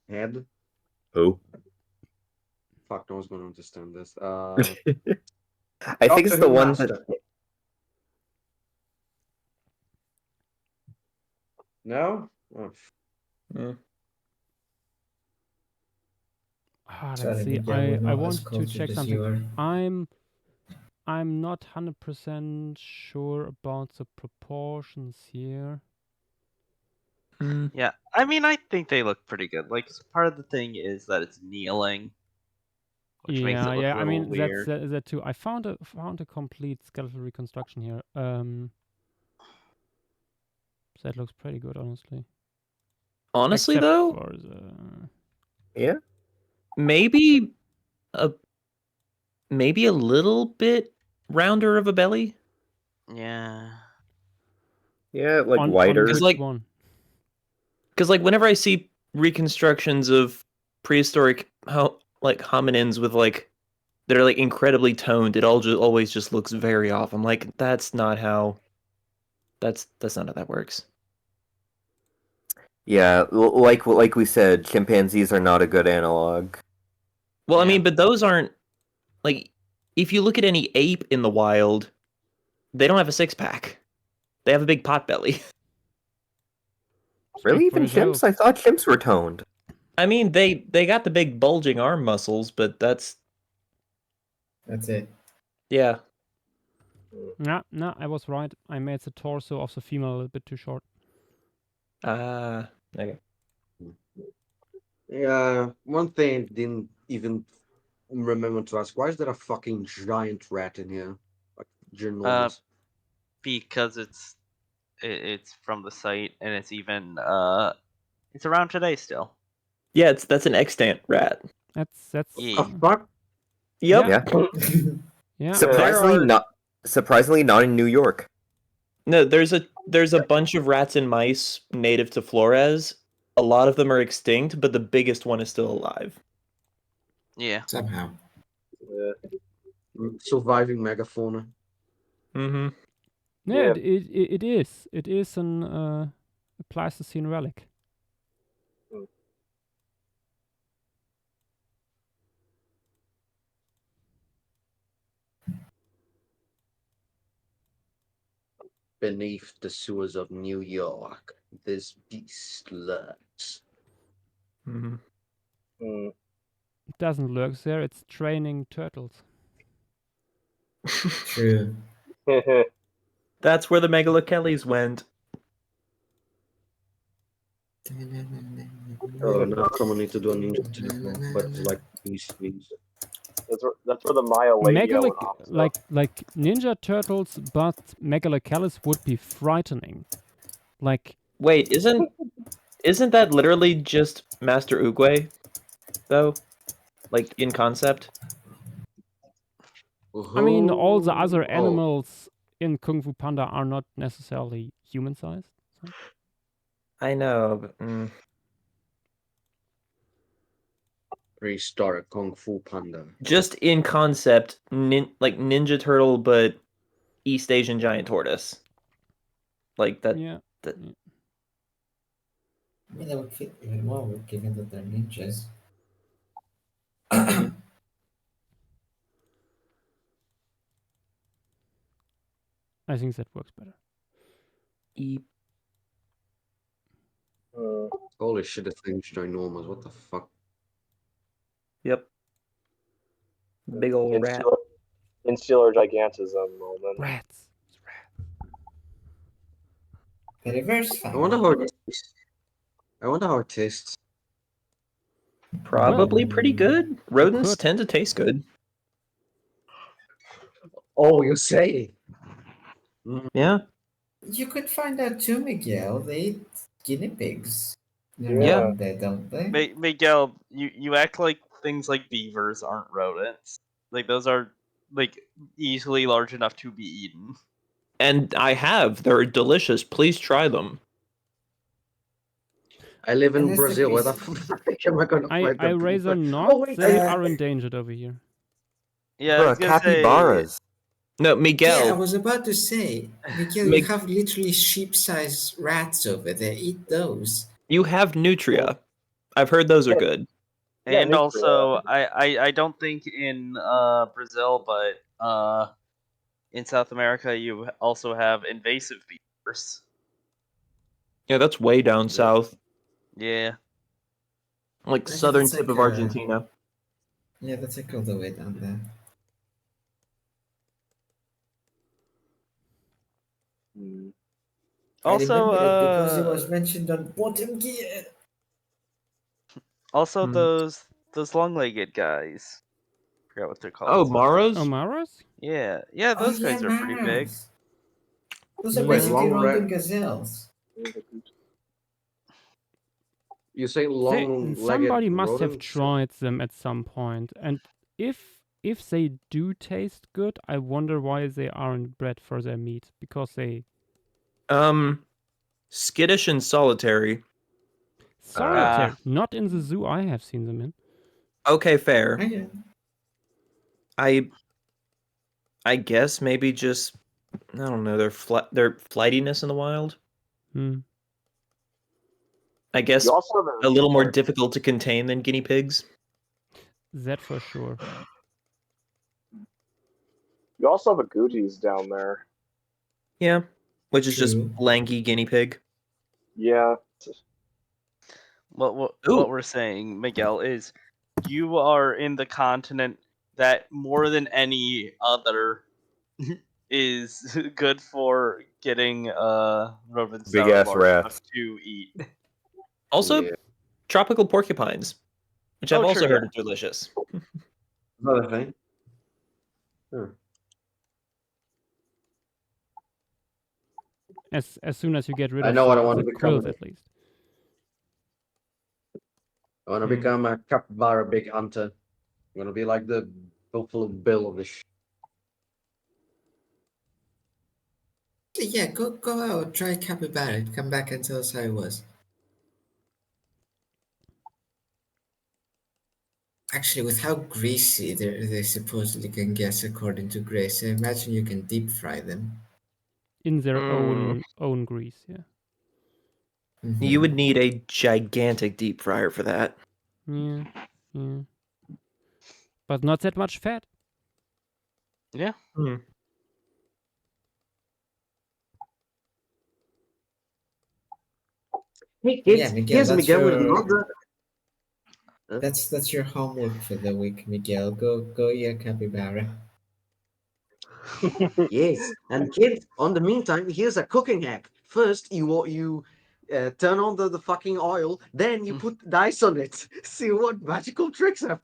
S10: Head?
S7: Who?
S10: Fuck, no one's gonna understand this.
S7: I think it's
S10: Doctor
S7: the
S10: Who
S7: one
S10: Master.
S7: that.
S10: No? Oh,
S1: Let's
S3: Sorry,
S1: see.
S3: Miguel, we're
S1: I
S3: not as
S1: want to
S3: cultured
S1: check
S3: as
S1: something.
S3: you are.
S1: I'm not 100% sure about the proportions here.
S5: Yeah. I mean, I think they look pretty good. Like, part of the thing is that it's kneeling, which makes it look a
S1: I
S5: little
S1: mean
S5: weird.
S1: that's that too. I found a complete skeletal reconstruction here. That looks pretty good, honestly.
S8: Honestly,
S1: Except
S8: though,
S1: for the...
S7: Yeah.
S8: maybe a little bit rounder of a belly.
S5: Yeah.
S7: Yeah, like
S1: on
S7: wider.
S1: which
S8: like-
S1: one?
S8: Because like whenever I see reconstructions of prehistoric hominins with like that are like incredibly toned, it always just looks very off. I'm like, that's not how that works.
S7: Yeah, like we said, chimpanzees are not a good analog.
S8: Well, I
S5: Yeah.
S8: mean, but those aren't like if you look at any ape in the wild, they don't have a six pack. They have a big pot belly.
S7: Really,
S1: Speak for
S7: even
S1: yourself.
S7: chimps? I thought chimps were toned.
S8: I mean, they got the big bulging arm muscles, but that's
S3: That's it.
S8: yeah.
S1: No, I was right. I made the torso of the female a little bit too short.
S8: Okay.
S10: yeah, one thing I didn't even remember to ask. Why is there a fucking giant rat in here? Like, ginormous.
S5: Because it's from the site, and it's even it's around today still.
S8: Yeah, that's an extant rat.
S1: That's
S5: Yeah.
S10: Fuck?
S8: Yep.
S7: Yeah.
S1: yeah.
S7: Surprisingly not in New York.
S8: No, there's a bunch of rats and mice native to Flores. A lot of them are extinct, but the biggest one is still alive.
S5: Yeah.
S3: Somehow.
S10: Surviving megafauna.
S8: Mm-hmm.
S1: Yeah,
S9: Yeah.
S1: it is. It is a Pleistocene relic.
S10: Beneath the sewers of New York, this beast lurks.
S8: Mm-hmm.
S9: Mm.
S1: It doesn't lurk there. It's training turtles.
S3: True.
S8: That's where the Megalocheles went.
S10: Oh, now someone needs to do a ninja turtle, but it's like beast.
S9: That's where the Maya lady went off. So.
S1: like Ninja Turtles, but Megalocalyx would be frightening. Like,
S8: Wait, isn't that literally just Master Oogway, though? Like in concept?
S1: I mean, all the
S10: Oh,
S1: other
S10: oh,
S1: animals in Kung Fu Panda are not necessarily human-sized. So.
S8: I know, but,
S10: prehistoric Kung Fu Panda.
S8: just in concept, like Ninja Turtle, but East Asian giant tortoise. Like that.
S1: Yeah.
S8: that
S1: yeah.
S3: I mean, that would fit even more given that they're ninjas.
S1: I think that works better.
S10: Holy shit, this thing's ginormous. What the fuck?
S8: Yep. Big old rat.
S9: Insular gigantism moment.
S1: Rats.
S3: The reverse
S10: I
S3: fine.
S10: wonder how it tastes. I wonder how it tastes.
S8: Probably pretty good. Rodents
S1: could.
S8: tend to taste good.
S10: Oh, you say?
S8: Yeah.
S3: You could find out too, Miguel. They eat guinea pigs.
S9: Yeah.
S3: Around there, don't they?
S5: Miguel, you act like things like beavers aren't rodents. Like those are like easily large enough to be eaten.
S8: And I have. They're delicious. Please try them.
S10: I live in
S3: And that's the
S10: Brazil. Where the
S3: case.
S10: fuck am I gonna find
S1: I
S10: the
S1: rather
S10: beaver?
S1: not
S10: Oh wait,
S1: say
S3: uh,
S1: are endangered over here.
S5: Yeah, I was
S7: Bruh,
S5: gonna say.
S7: capybaras.
S8: No,
S3: Yeah, I
S8: Miguel.
S3: was about to say, Miguel, you have literally sheep-sized rats over there. Eat those.
S8: You have nutria. I've heard those are good.
S9: Yeah,
S5: And
S9: nutria.
S5: also, I don't think in Brazil, but in South America, you also have invasive beavers.
S8: Yeah, that's way down south.
S5: Yeah.
S8: Like
S3: I think
S8: southern
S3: it's
S8: tip
S3: like
S8: of Argentina.
S3: Yeah, that's like all the way down there. I
S5: Also,
S3: remember it because it was mentioned on Bottom Gear.
S5: also
S8: Hmm.
S5: those long-legged guys. Forgot what they're called.
S8: Oh, Maros?
S1: Omaras?
S5: Yeah, yeah,
S3: Oh
S5: those
S3: yeah,
S5: guys are pretty big.
S3: Maras. Those are
S10: Wait,
S3: basically
S10: long
S3: Rwandan
S10: rat.
S3: gazelles.
S10: You say long-legged
S1: Somebody must have
S10: rodents?
S1: tried them at some point, and if they do taste good, I wonder why they aren't bred for their meat, because they
S8: Skittish and solitary.
S1: solitary, not in the zoo I have seen them in.
S8: Okay, fair.
S3: Oh, yeah.
S8: I guess maybe just I don't know their flightiness in the wild. I guess
S9: You also have
S8: a little more difficult to contain than guinea pigs.
S1: That for sure.
S9: You also have agoutis down there.
S8: Yeah, which is just
S3: True.
S8: lanky guinea pig.
S9: Yeah.
S5: What
S8: Ooh.
S5: we're saying, Miguel, is you are in the continent that more than any other is good for getting rodents
S7: Big
S5: that are
S7: ass
S5: large enough
S7: rats.
S5: to eat.
S8: Also,
S10: Yeah.
S8: tropical porcupines, which I've
S5: Oh,
S8: also
S5: true,
S8: heard are delicious.
S10: Another thing.
S1: As soon as you get rid
S10: I
S1: of
S10: know what I want
S1: the
S10: to become.
S1: quills, at least.
S10: I want to become a capybara big hunter. I'm gonna be like the Buffalo Bill of the
S3: Yeah, go out, try capybara, come back and tell us how it was. Actually, with how greasy they supposedly can get according to Grace, I imagine you can deep fry them.
S1: In their own grease, yeah.
S8: You would need a gigantic deep fryer for that.
S1: Yeah. But not that much fat.
S5: Yeah.
S10: Hey
S3: Yeah,
S10: kids,
S3: Miguel,
S10: here's Miguel with another.
S3: That's your homework for the week, Miguel. Go eat a capybara.
S10: Yes, and kids, on the meantime, here's a cooking hack. First, you turn on the fucking oil, then you put dice on it. See what magical tricks happen.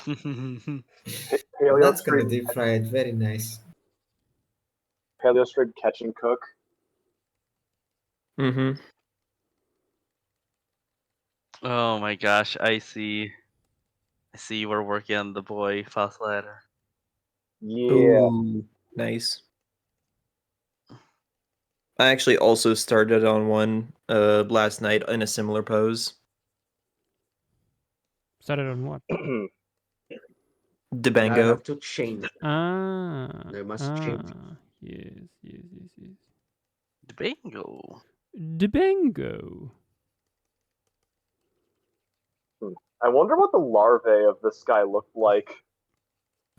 S3: That's gonna
S9: Paleostream,
S3: deep fry it. Very nice.
S9: Paleostream catch and cook.
S8: Mm-hmm.
S5: Oh my gosh, I see you were working on the boy fossil ladder.
S9: Yeah.
S8: Ooh, nice. I actually also started on one last night in a similar pose.
S1: Started on what?
S8: Debango.
S10: I have to change. They must change.
S1: Yes.
S5: The bingo.
S1: Debango.
S9: I wonder what the larvae of this guy looked like.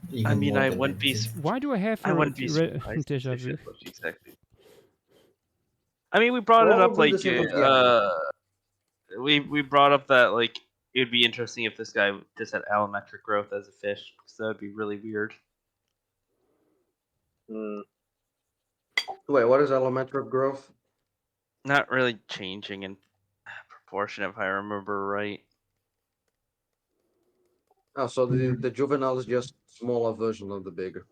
S5: I
S3: Even
S5: mean,
S3: more
S5: I wouldn't be.
S3: demented.
S1: Why do I have
S5: I wouldn't be surprised if
S1: deja
S5: they
S1: vu?
S5: shit looked exactly. I mean, we brought it up
S10: Probably the
S5: like
S10: same as the eye.
S5: we brought up that like it would be interesting if this guy just had allometric growth as a fish, because that would be really weird.
S9: Hmm.
S10: Wait, what is allometric growth?
S5: Not really changing in proportion, if I remember right.
S10: Oh, so the juvenile is just smaller version of the bigger.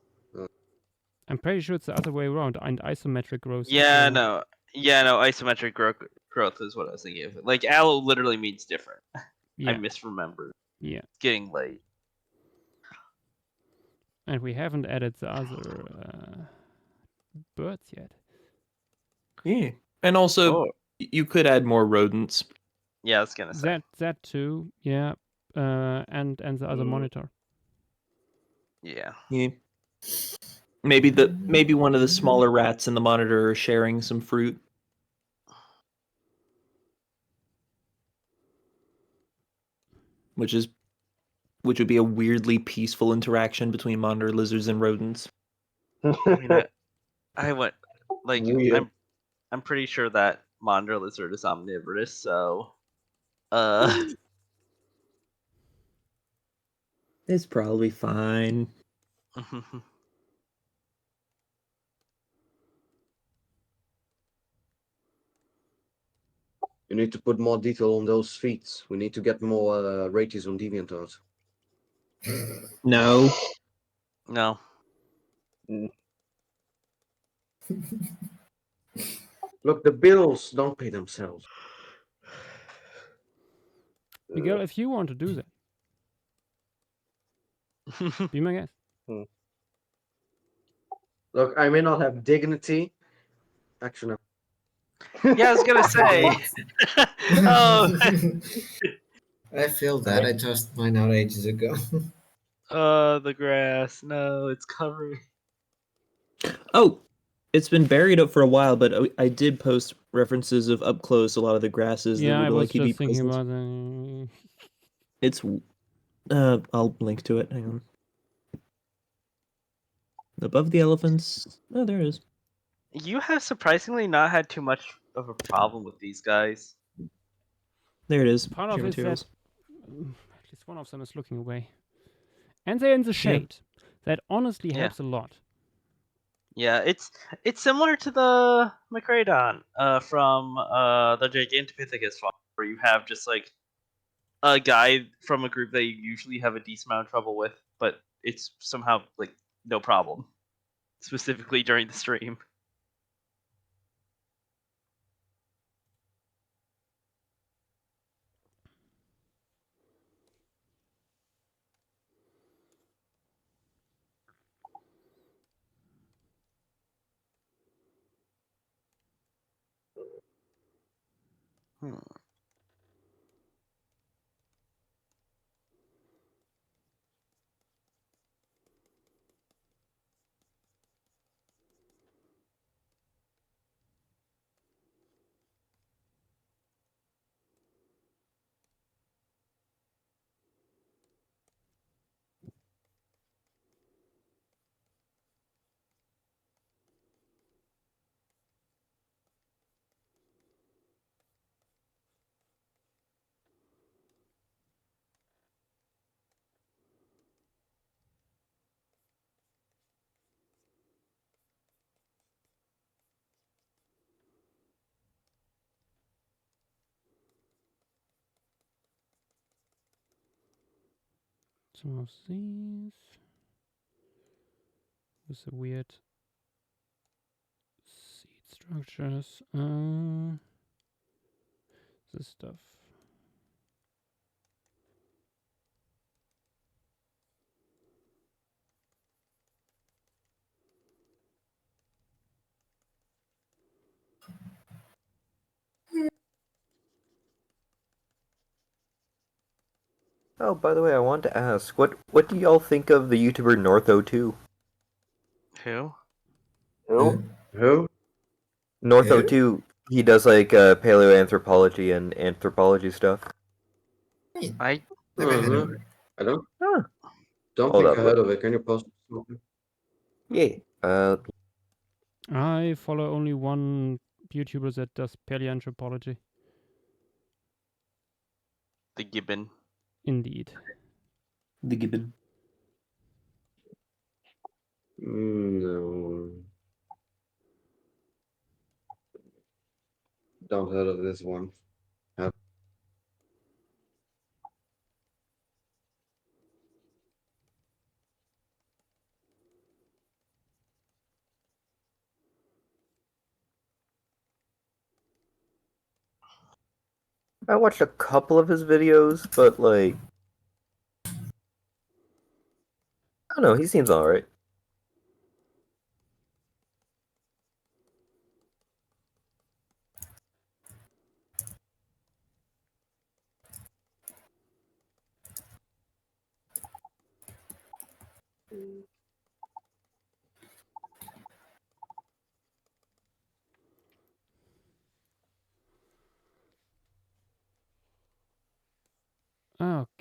S1: I'm pretty sure it's the other way around. And isometric growth.
S5: Yeah, no, isometric growth is what I was thinking of. Like allo literally means different. I
S1: Yeah,
S5: misremembered.
S1: yeah.
S5: It's getting late.
S1: And we haven't added the other birds yet.
S8: Yeah. And also,
S5: Oh,
S8: you could add more rodents.
S5: yeah, I was gonna say.
S1: That too. Yeah. And the other monitor.
S5: Yeah.
S8: Yeah. Maybe one of the smaller rats in the monitor are sharing some fruit. Which would be a weirdly peaceful interaction between monitor lizards and rodents.
S5: I mean, I went like
S6: Weird.
S5: I'm pretty sure that monitor lizard is omnivorous, so
S8: It's probably fine.
S10: You need to put more detail on those feet. We need to get more ratings on DeviantArt.
S8: No.
S5: no.
S10: Look, the bills don't pay themselves.
S1: Miguel, if you want to do that, be my guest.
S10: Look, I may not have dignity. Actually,
S5: Yeah, I was gonna say. Oh,
S3: I feel that. I tossed mine out ages ago.
S5: the grass. No, it's covering.
S8: Oh, it's been buried up for a while, but I did post references of up close a lot of the grasses
S1: Yeah,
S8: that
S1: I
S8: would
S1: was
S8: like you to be
S1: just thinking
S8: present.
S1: about
S8: It's I'll link to it. Hang on. Above the elephants. Oh, there it is.
S5: You have surprisingly not had too much of a problem with these guys.
S8: There it is.
S1: part
S8: Share
S1: of it is that
S8: materials.
S1: at least one of them is looking away, and they're in the shade. That honestly
S5: Yeah.
S1: helps a lot.
S5: Yeah, it's similar to the Macradon from the Gigantopithecus farm, where you have just like a guy from a group that you usually have a decent amount of trouble with, but it's somehow like no problem, specifically during the stream.
S1: Some of these with the weird seed structures. This stuff.
S7: Oh, by the way, I want to ask, what do y'all think of the YouTuber Northo2?
S5: Who?
S9: Who?
S10: who?
S7: Northo2, he does like paleoanthropology and anthropology stuff.
S5: I
S3: Never heard of
S10: Uh-huh.
S3: it.
S10: I don't
S7: Huh.
S10: don't
S7: Hold
S10: think
S7: up.
S10: I heard of it. Can you post something?
S7: Yeah.
S1: I follow only one YouTuber that does paleoanthropology.
S5: The gibbon.
S1: Indeed.
S8: The gibbon.
S10: No. Don't heard of this one.
S7: I watched a couple of his videos, but like, I don't know. He seems alright.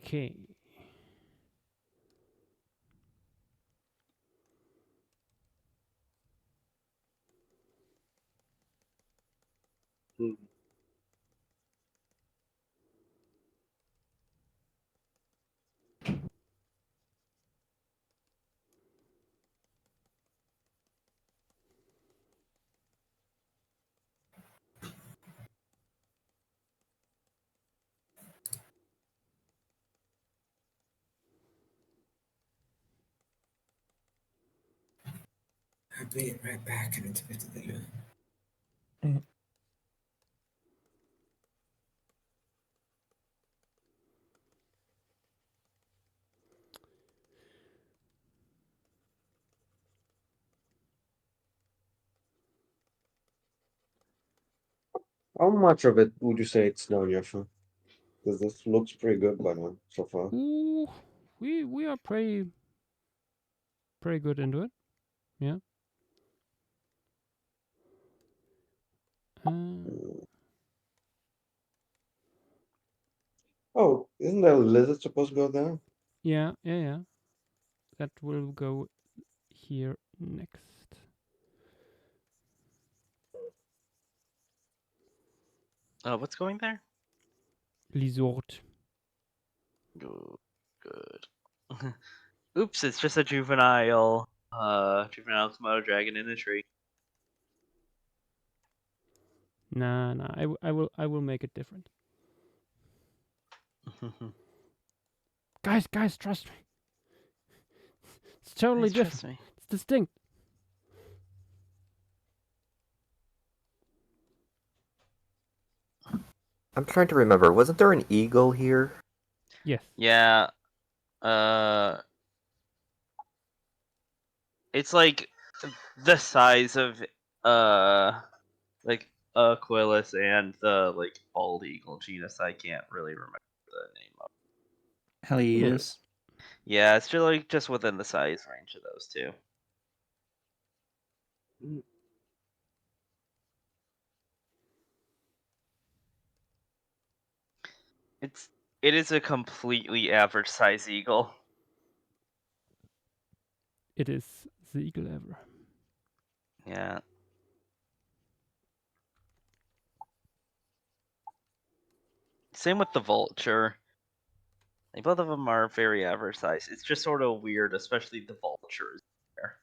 S1: Okay.
S3: I'll be right back. I need to go to the loo.
S10: How much of it would you say it's done, Joshua? Because this looks pretty good by now so far.
S1: Ooh, we are pretty good into it. Yeah.
S10: Oh, isn't that a lizard supposed to go there?
S1: Yeah. That will go here next.
S5: What's going there?
S1: Lizard.
S5: Good. Oops, it's just a juvenile Komodo dragon in a tree.
S1: Nah. I will make it different. Guys, trust me. It's totally
S5: Guys, trust
S1: different.
S5: me.
S1: It's distinct.
S7: I'm trying to remember. Wasn't there an eagle here?
S1: Yes.
S5: Yeah. It's like the size of like Aquilus and the like bald eagle genus. I can't really remember the name of.
S8: Hiatus.
S5: Yeah, it's just within the size range of those two. It is a completely average size eagle.
S1: It is the eagle ever.
S5: Yeah. Same with the vulture. Like both of them are very average size. It's just sort of weird, especially the vultures there.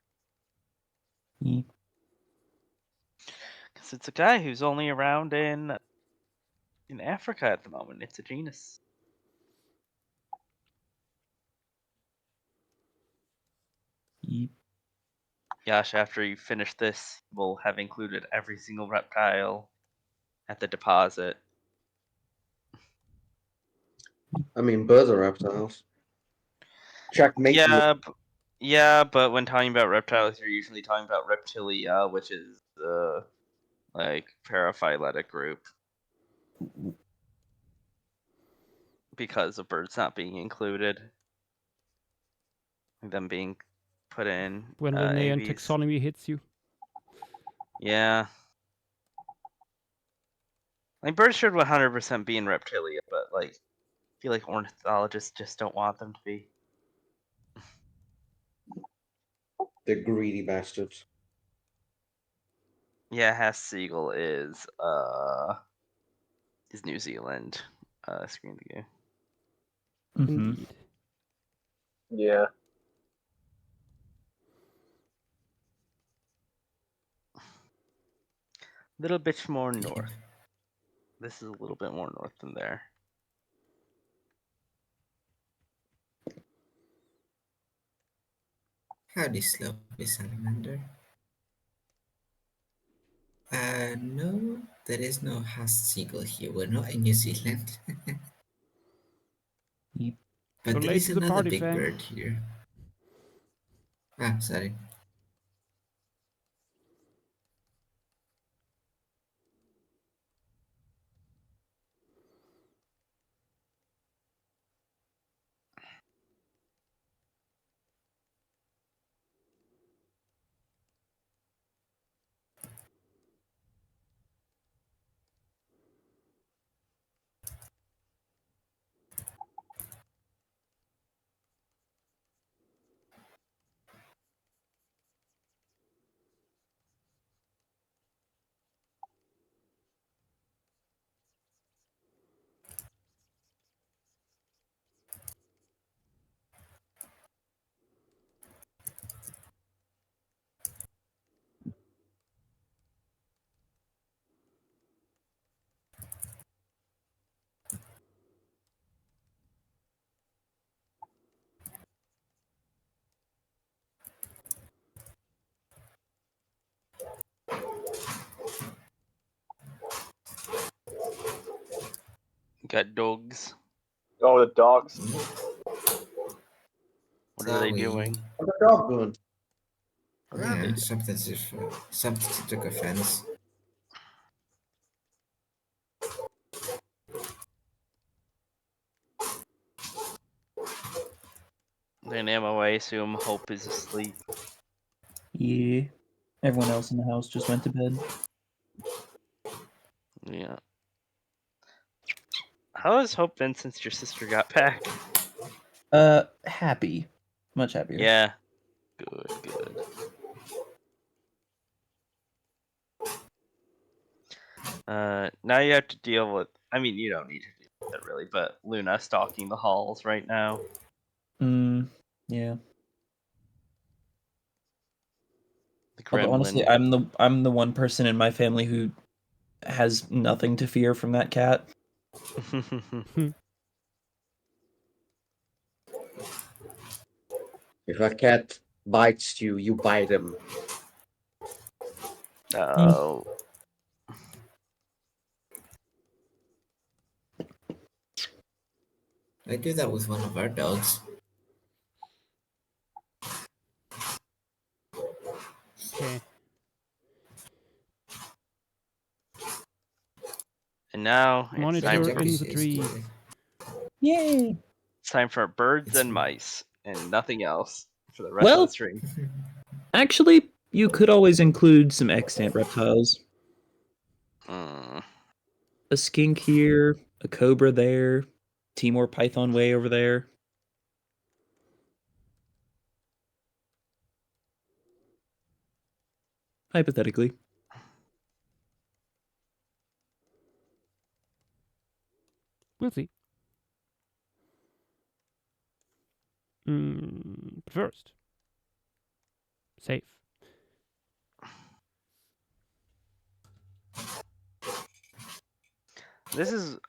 S5: Because it's a guy who's only around in Africa at the moment. It's a genus. Gosh, after you finish this, we'll have included every single reptile at the deposit.
S10: I mean, birds are reptiles. Checkmate.
S5: Yeah, but when talking about reptiles, you're usually talking about reptilia, which is the like paraphyletic group, because of birds not being included, them being put in
S1: When Linnaean
S5: AVs.
S1: taxonomy hits you.
S5: Yeah. Like birds should 100% be in reptilia, but like feel like ornithologists just don't want them to be.
S10: The greedy bastards.
S5: Yeah, Hass Seagull is New Zealand. Screen to go.
S1: Indeed.
S9: Yeah.
S5: Little bit more north. This is a little bit more north than there.
S3: Howdy, Sloppy Salamander. No, there is no Haas seagull here. We're not in New Zealand.
S2: Yep.
S3: But
S1: You're
S3: there
S1: late
S3: is
S1: to the
S3: another
S1: party,
S3: big
S1: fam.
S3: bird here. Ah, sorry.
S5: Got dogs.
S9: Oh, the dogs.
S5: What are they
S3: Sorry.
S5: doing?
S10: What's the dog doing?
S5: What are
S3: Yeah,
S5: they doing?
S3: something took offense.
S5: Then Ammo, I assume Hope is asleep.
S2: Yeah. Everyone else in the house just went to bed.
S5: Yeah. How has Hope been since your sister got back?
S2: Happy. Much happier.
S5: Yeah. Good. Now you have to deal with. I mean, you don't need to deal with it really, but Luna stalking the halls right now.
S2: Yeah.
S5: The
S2: Although honestly,
S5: gremlin.
S2: I'm the one person in my family who has nothing to fear from that cat.
S10: If a cat bites you, you bite him.
S5: Oh.
S3: I do that with one of our dogs.
S1: Okay.
S5: And now it's
S1: Monitor
S5: time
S3: Jack
S5: for,
S1: in the
S3: is
S1: tree.
S3: good.
S2: Yay!
S5: it's time for birds
S3: It's-
S5: and mice and nothing else for the rest of
S2: Well,
S5: the stream.
S2: actually, you could always include some extant reptiles.
S5: Mm.
S2: A skink here, a cobra there, Timor python way over there. Hypothetically.
S1: We'll see. First, safe.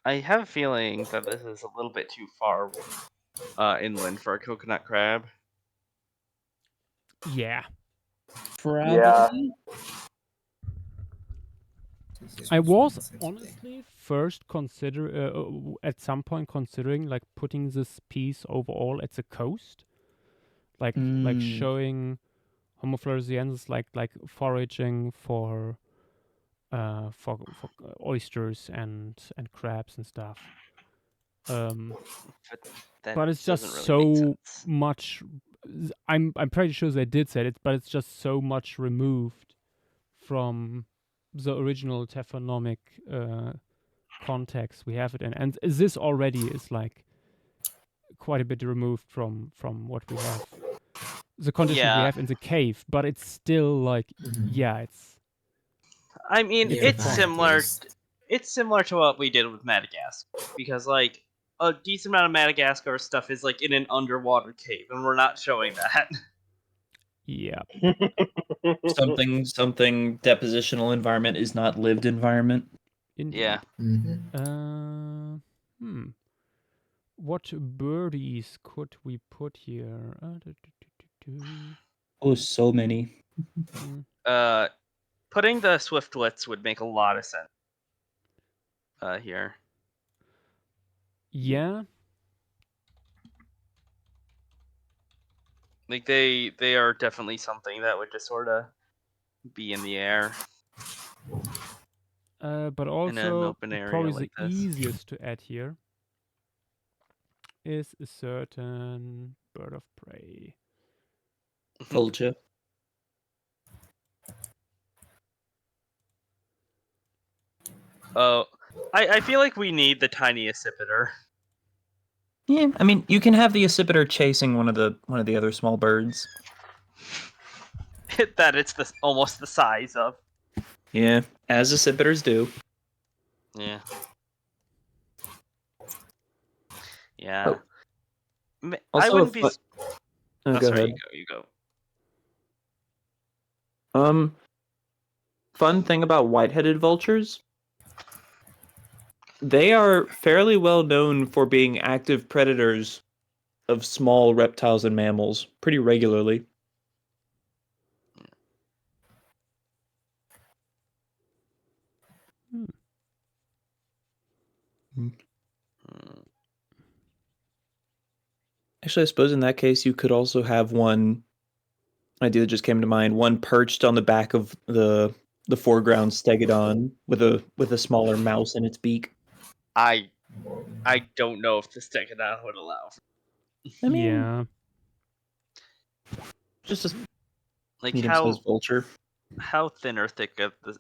S5: I have a feeling that this is a little bit too far inland for a coconut crab.
S1: Yeah.
S2: Probably.
S9: Yeah.
S1: I was honestly first at some point considering like putting this piece overall at the coast, like showing Homo floresiensis like foraging for oysters and crabs and stuff. But it's just
S5: doesn't really
S1: so
S5: make sense.
S1: much. I'm pretty sure they did say it, but it's just so much removed from the original taphonomic context we have it in, and this already is like quite a bit removed from what we have, the conditions we
S5: Yeah.
S1: have in the cave. But it's still like, yeah, it's
S5: I mean,
S1: It's a
S5: it's
S1: fun.
S5: similar. It's similar to what we did with Madagascar, because like a decent amount of Madagascar stuff is like in an underwater cave, and we're not showing that.
S1: yeah.
S8: Something depositional environment is not lived environment.
S1: Indeed.
S5: Yeah.
S1: What birdies could we put here?
S8: Oh, so many.
S5: Putting the swiftlets would make a lot of sense. Here.
S1: Yeah.
S5: Like they are definitely something that would just sort of be in the air.
S1: But
S5: in an
S1: also
S5: open area
S1: probably
S5: like
S1: the
S5: this.
S1: easiest to add here is a certain bird of prey.
S8: Vulture.
S5: Oh, I feel like we need the tiny accipiter.
S8: Yeah, I mean, you can have the accipiter chasing one of the other small birds.
S5: That it's almost the size of.
S8: Yeah, as accipiters do.
S5: Yeah. Yeah. I
S8: Also,
S5: wouldn't be.
S8: go
S5: sorry,
S8: ahead.
S5: you go.
S8: Fun thing about white-headed vultures. They are fairly well known for being active predators of small reptiles and mammals pretty regularly. Actually, I suppose in that case you could also have one idea that just came to mind, one perched on the back of the foreground stegodon with a smaller mouse in its beak.
S5: I don't know if the Stegodon would allow.
S8: I mean,
S1: yeah.
S8: just a
S5: Like
S8: medium-sized vulture.
S5: how thin or thick of the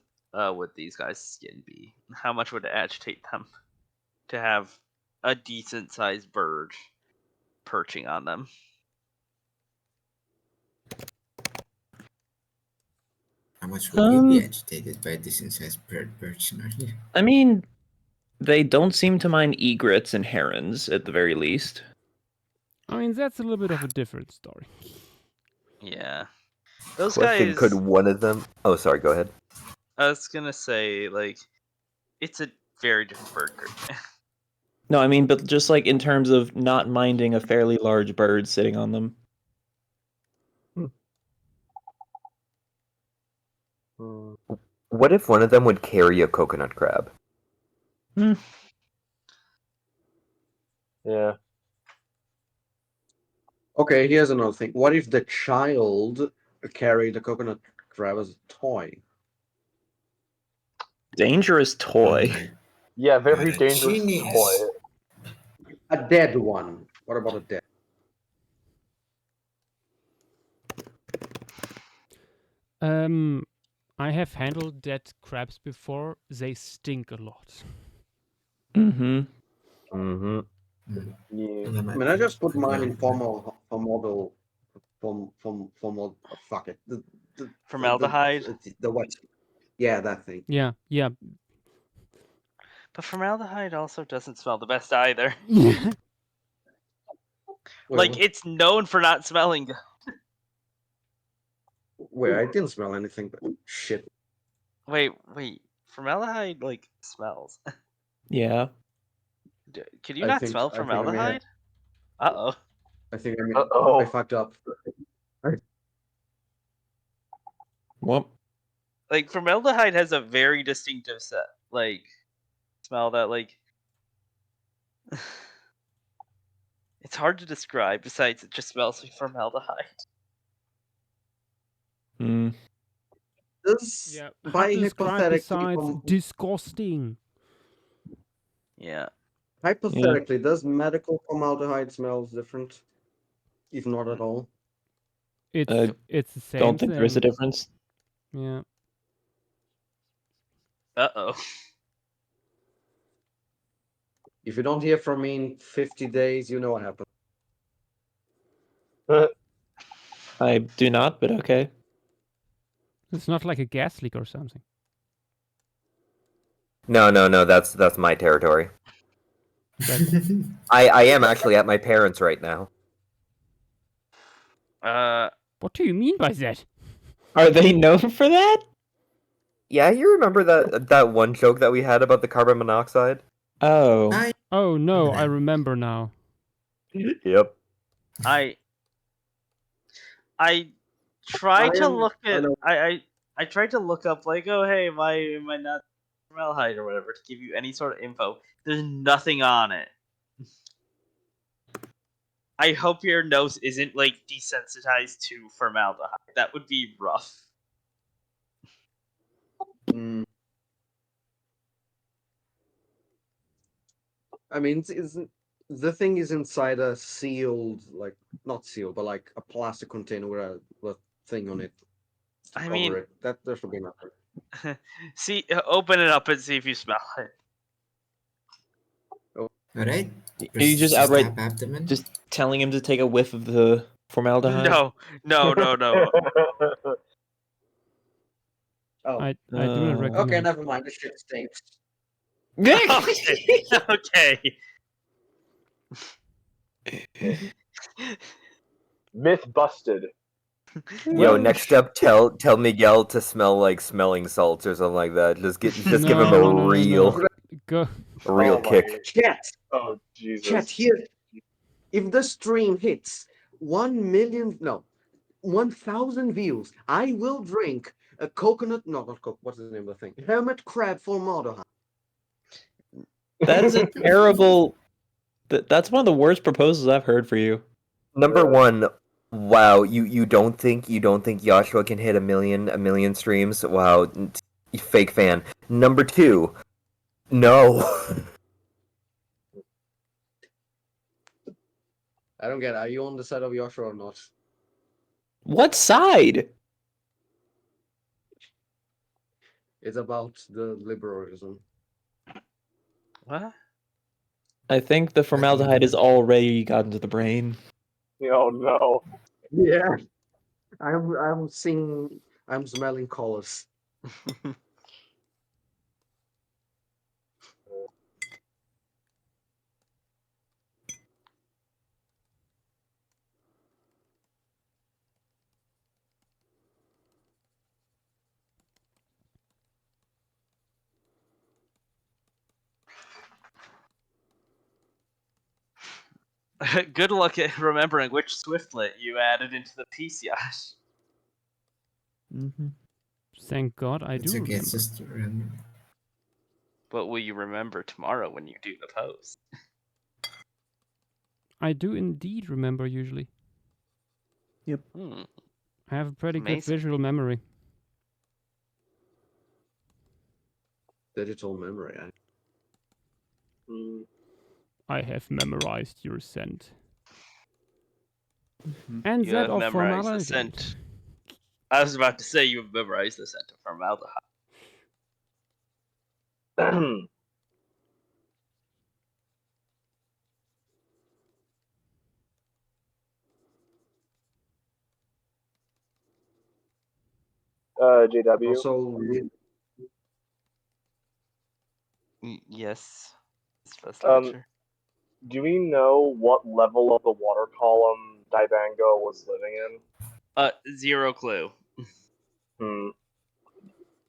S5: would these guys' skin be? How much would it agitate them to have a decent sized bird perching on them?
S3: How much would you be agitated by a decent sized bird perching on you?
S8: I mean, they don't seem to mind egrets and herons at the very least.
S1: I mean, that's a little bit of a different story.
S5: Yeah. Those
S7: Question:
S5: guys.
S7: Could one of them? Oh, sorry. Go ahead.
S5: I was gonna say, like, it's a very different bird group.
S8: No, I mean, but just like in terms of not minding a fairly large bird sitting on them.
S7: What if one of them would carry a coconut crab?
S9: Yeah.
S10: Okay, here's another thing. What if the child carried the coconut crab as a toy?
S8: Dangerous toy.
S9: Yeah, very
S3: What a
S9: dangerous
S3: genius.
S9: toy.
S10: A dead one. What about a dead?
S1: I have handled dead crabs before. They stink a lot.
S7: Mm-hmm.
S9: Yeah.
S10: I mean, I just put mine in formal, fuck it.
S5: Formaldehyde?
S10: The what? Yeah, that thing.
S1: Yeah, yeah.
S5: But formaldehyde also doesn't smell the best either.
S10: Wait,
S5: Like,
S10: what?
S5: it's known for not smelling good.
S10: Wait, I didn't smell anything, but shit.
S5: Wait. Formaldehyde, like, smells.
S8: Yeah.
S5: Can you not smell formaldehyde? Uh-oh.
S10: I think
S9: Uh-oh.
S10: I fucked up.
S8: Well,
S5: Like, formaldehyde has a very distinctive smell that, like... It's hard to describe, besides it just smells like formaldehyde.
S10: This,
S1: Yeah.
S10: by hypothetically,
S1: disgusting.
S5: Yeah.
S10: hypothetically, does medical formaldehyde smells different? If not at all.
S1: It's the same
S8: don't think there is a
S1: thing.
S8: difference.
S1: Yeah.
S5: Uh-oh.
S10: If you don't hear from me in 50 days, you know what happened.
S8: I do not, but okay.
S1: It's not like a gas leak or something.
S7: No, that's my territory. I am actually at my parents' right now.
S1: What do you mean by that?
S8: Are they known for that?
S7: Yeah, you remember that one joke that we had about the carbon monoxide?
S8: Oh.
S1: Oh no, I remember now.
S7: Yep.
S5: I tried to look at I tried to look up like, oh hey, my not formaldehyde or whatever to give you any sort of info. There's nothing on it. I hope your nose isn't like desensitized to formaldehyde. That would be rough.
S10: Mm. I mean, the thing is inside a sealed, like not sealed, but like a plastic container with a thing on it to
S5: I
S10: cover
S5: mean,
S10: it. That there should be nothing.
S5: see, open it up and see if you smell it.
S3: Alright.
S8: Are you just outright
S3: Stab abdomen.
S8: just telling him to take a whiff of the formaldehyde?
S5: No.
S10: Oh,
S1: I do not recommend.
S10: okay, never mind. The shit stinks.
S5: Okay.
S9: Myth busted.
S7: Yo, next up, tell Miguel to smell like smelling salts or something like that. Just give him a real
S1: Go.
S7: kick.
S10: Chat.
S9: Oh Jesus.
S10: Chat here. If the stream hits 1,000 views, I will drink a coconut. No, not coconut. What's the name of the thing? Hermit crab formaldehyde.
S8: That is a terrible. That's one of the worst proposals I've heard for you.
S7: Number one, wow, you don't think Joshua can hit a million streams? Wow, fake fan. Number two, no.
S10: I don't get it. Are you on the side of Joshua or not?
S8: What side?
S10: It's about the liberalism.
S5: What?
S8: I think the formaldehyde has already gotten to the brain.
S9: Oh no.
S10: Yeah. I'm smelling colors.
S5: Good luck at remembering which Swiftlet you added into the PCI.
S1: Thank God I
S3: It's
S1: do
S3: okay,
S1: remember.
S3: it's just remember.
S5: But will you remember tomorrow when you do the post?
S1: I do indeed remember usually.
S8: Yep.
S1: I have a pretty good
S5: Amazing.
S1: visual memory.
S10: Digital memory.
S1: I have memorized your scent. And
S5: You
S1: that
S5: have
S1: of
S5: memorized the
S1: formaldehyde.
S5: scent. I was about to say you have memorized the scent of formaldehyde.
S9: JW.
S10: Also,
S5: Yes. It's first lecture.
S9: Do we know what level of the water column Dibango was living in?
S5: Zero clue.
S9: Hmm.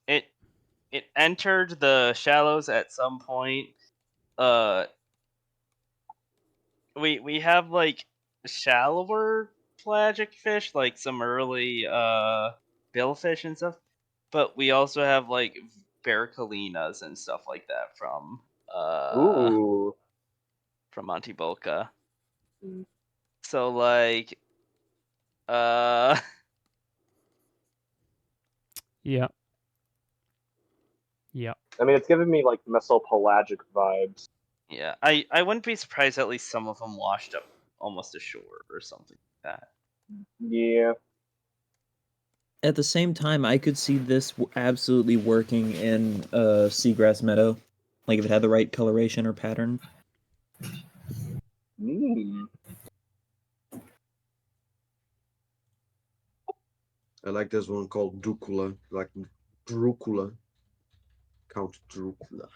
S5: It entered the shallows at some point. We have like shallower pelagic fish, like some early billfish and stuff, but we also have like barricolinas and stuff like that from
S9: Ooh.
S5: from Monte Bolca.
S9: Hmm.
S5: So like
S1: Yeah. Yeah.
S9: I mean, it's giving me like mesopelagic vibes.
S5: yeah, I wouldn't be surprised at least some of them washed up almost ashore or something like that.
S9: Yeah.
S8: At the same time, I could see this absolutely working in a seagrass meadow, like if it had the right coloration or pattern.
S9: Mm.
S10: I like this one called Dracula, like Dracula, Count Dracula.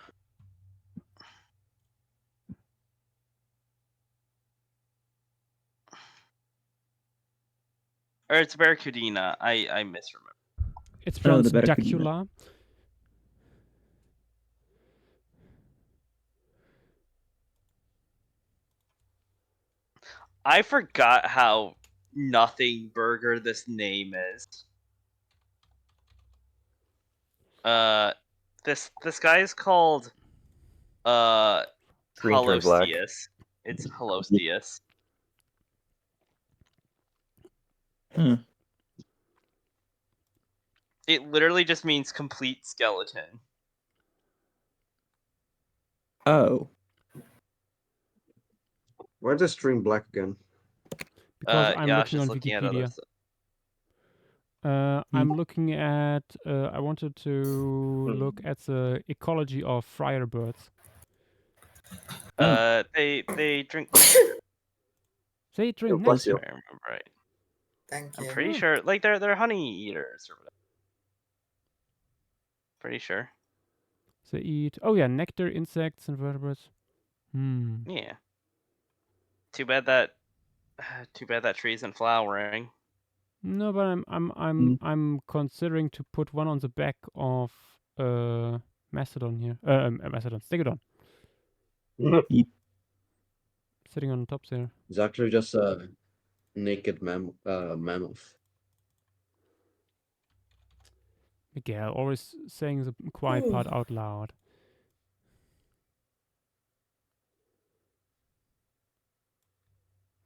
S5: Or it's Barracuda. I misremember.
S1: It's
S8: Oh,
S1: pronounced
S8: the Barracuda.
S1: Dracula.
S5: I forgot how nothing burger this name is. This guy is called
S7: Green turned black.
S5: Halostius. It's Halostius.
S8: Huh.
S5: It literally just means complete skeleton.
S8: Oh.
S10: Why is the stream black again?
S1: Because I'm
S5: yeah, I was
S1: looking
S5: just
S1: on
S5: looking at other
S1: Wikipedia.
S5: stuff.
S1: I'm looking at. I wanted to look at the ecology of friar birds.
S5: They drink nectar,
S1: They drink
S7: bless
S1: nectar.
S7: you.
S5: if I remember right.
S3: Thank
S5: I'm
S3: you.
S5: pretty sure, like they're honey eaters or whatever. Pretty sure.
S1: They eat. Oh yeah, nectar, insects, and vertebrates.
S5: Yeah. Too bad that tree isn't flowering.
S1: No, but I'm considering to put one on the back of Mastodon here. Mastodon, Stegodon. Sitting on top there.
S10: It's actually just a naked mammoth.
S1: Miguel always saying the quiet part out loud.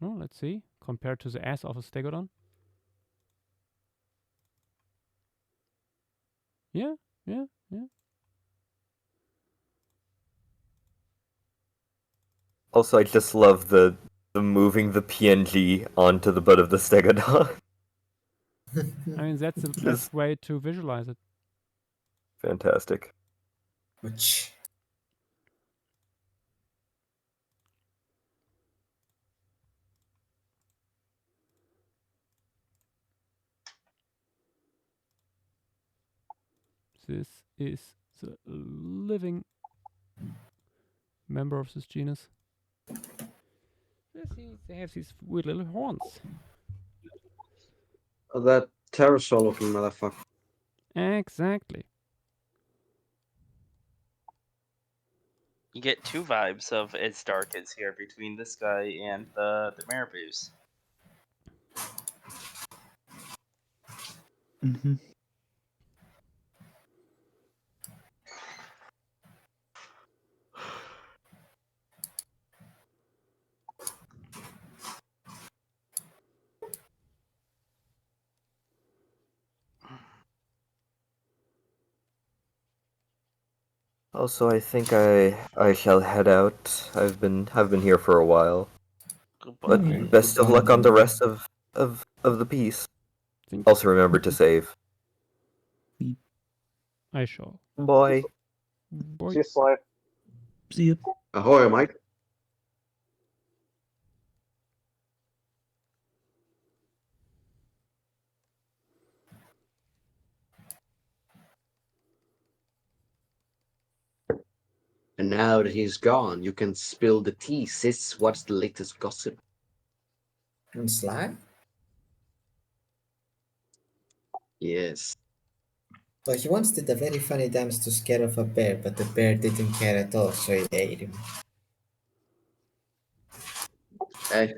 S1: Oh, let's see. Compared to the ass of a Stegodon. Yeah.
S7: Also, I just love the moving the PNG onto the butt of the Stegodon.
S1: I mean, that's the best way to visualize it.
S7: Fantastic.
S3: Which
S1: This is the living member of this genus. They have these weird little horns.
S10: That pterosaur looking motherfucker.
S1: Exactly.
S5: You get two vibes of It's Dark Is Here between this guy and the Marabous.
S8: Mm-hmm.
S7: Also, I think I shall head out. I've been here for a while.
S5: Goodbye.
S7: But best of luck on the rest of the piece. Also remember to save.
S1: I shall.
S7: Bye.
S1: Boy.
S9: See you, Sly.
S8: See ya.
S10: Ahoy, Mike. And now that he's gone, you can spill the tea, sis. What's the latest gossip?
S3: and Sly?
S10: Yes.
S3: Well, he once did a very funny dance to scare off a bear, but the bear didn't care at all, so he ate him.
S10: Hey.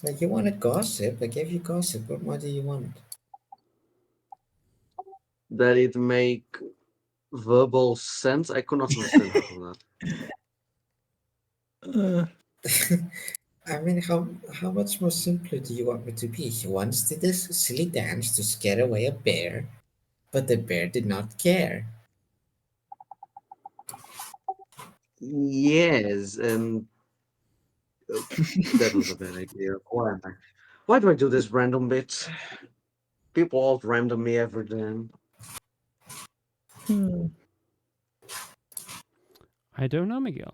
S3: Like, you wanted gossip? I gave you gossip. What more do you want?
S10: That it make verbal sense? I could not understand half of that.
S3: I mean, how much more simpler do you want me to be? He once did this silly dance to scare away a bear, but the bear did not care.
S10: Yes, and that was a bad idea. Why do I do this random bits? People alt random me every time.
S1: I don't know, Miguel.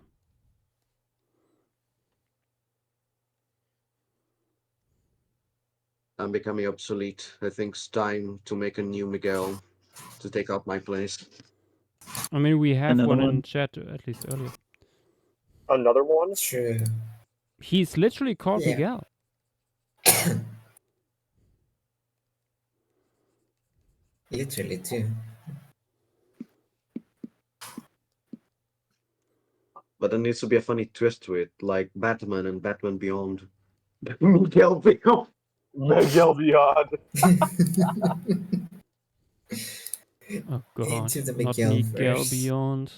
S10: I'm becoming obsolete. I think it's time to make a new Miguel to take up my place.
S1: I mean, we have
S2: Another
S1: one in
S2: one?
S1: chat at least earlier.
S9: Another one?
S3: True.
S1: He's literally called
S3: Yeah.
S1: Miguel.
S3: Literally too.
S10: But there needs to be a funny twist to it, like Batman and Batman Beyond. Miguel Beyond.
S9: Miguel Beyond.
S1: Oh god,
S3: Into the
S1: not
S3: Miguel
S1: Miguel
S3: verse.
S1: Beyond.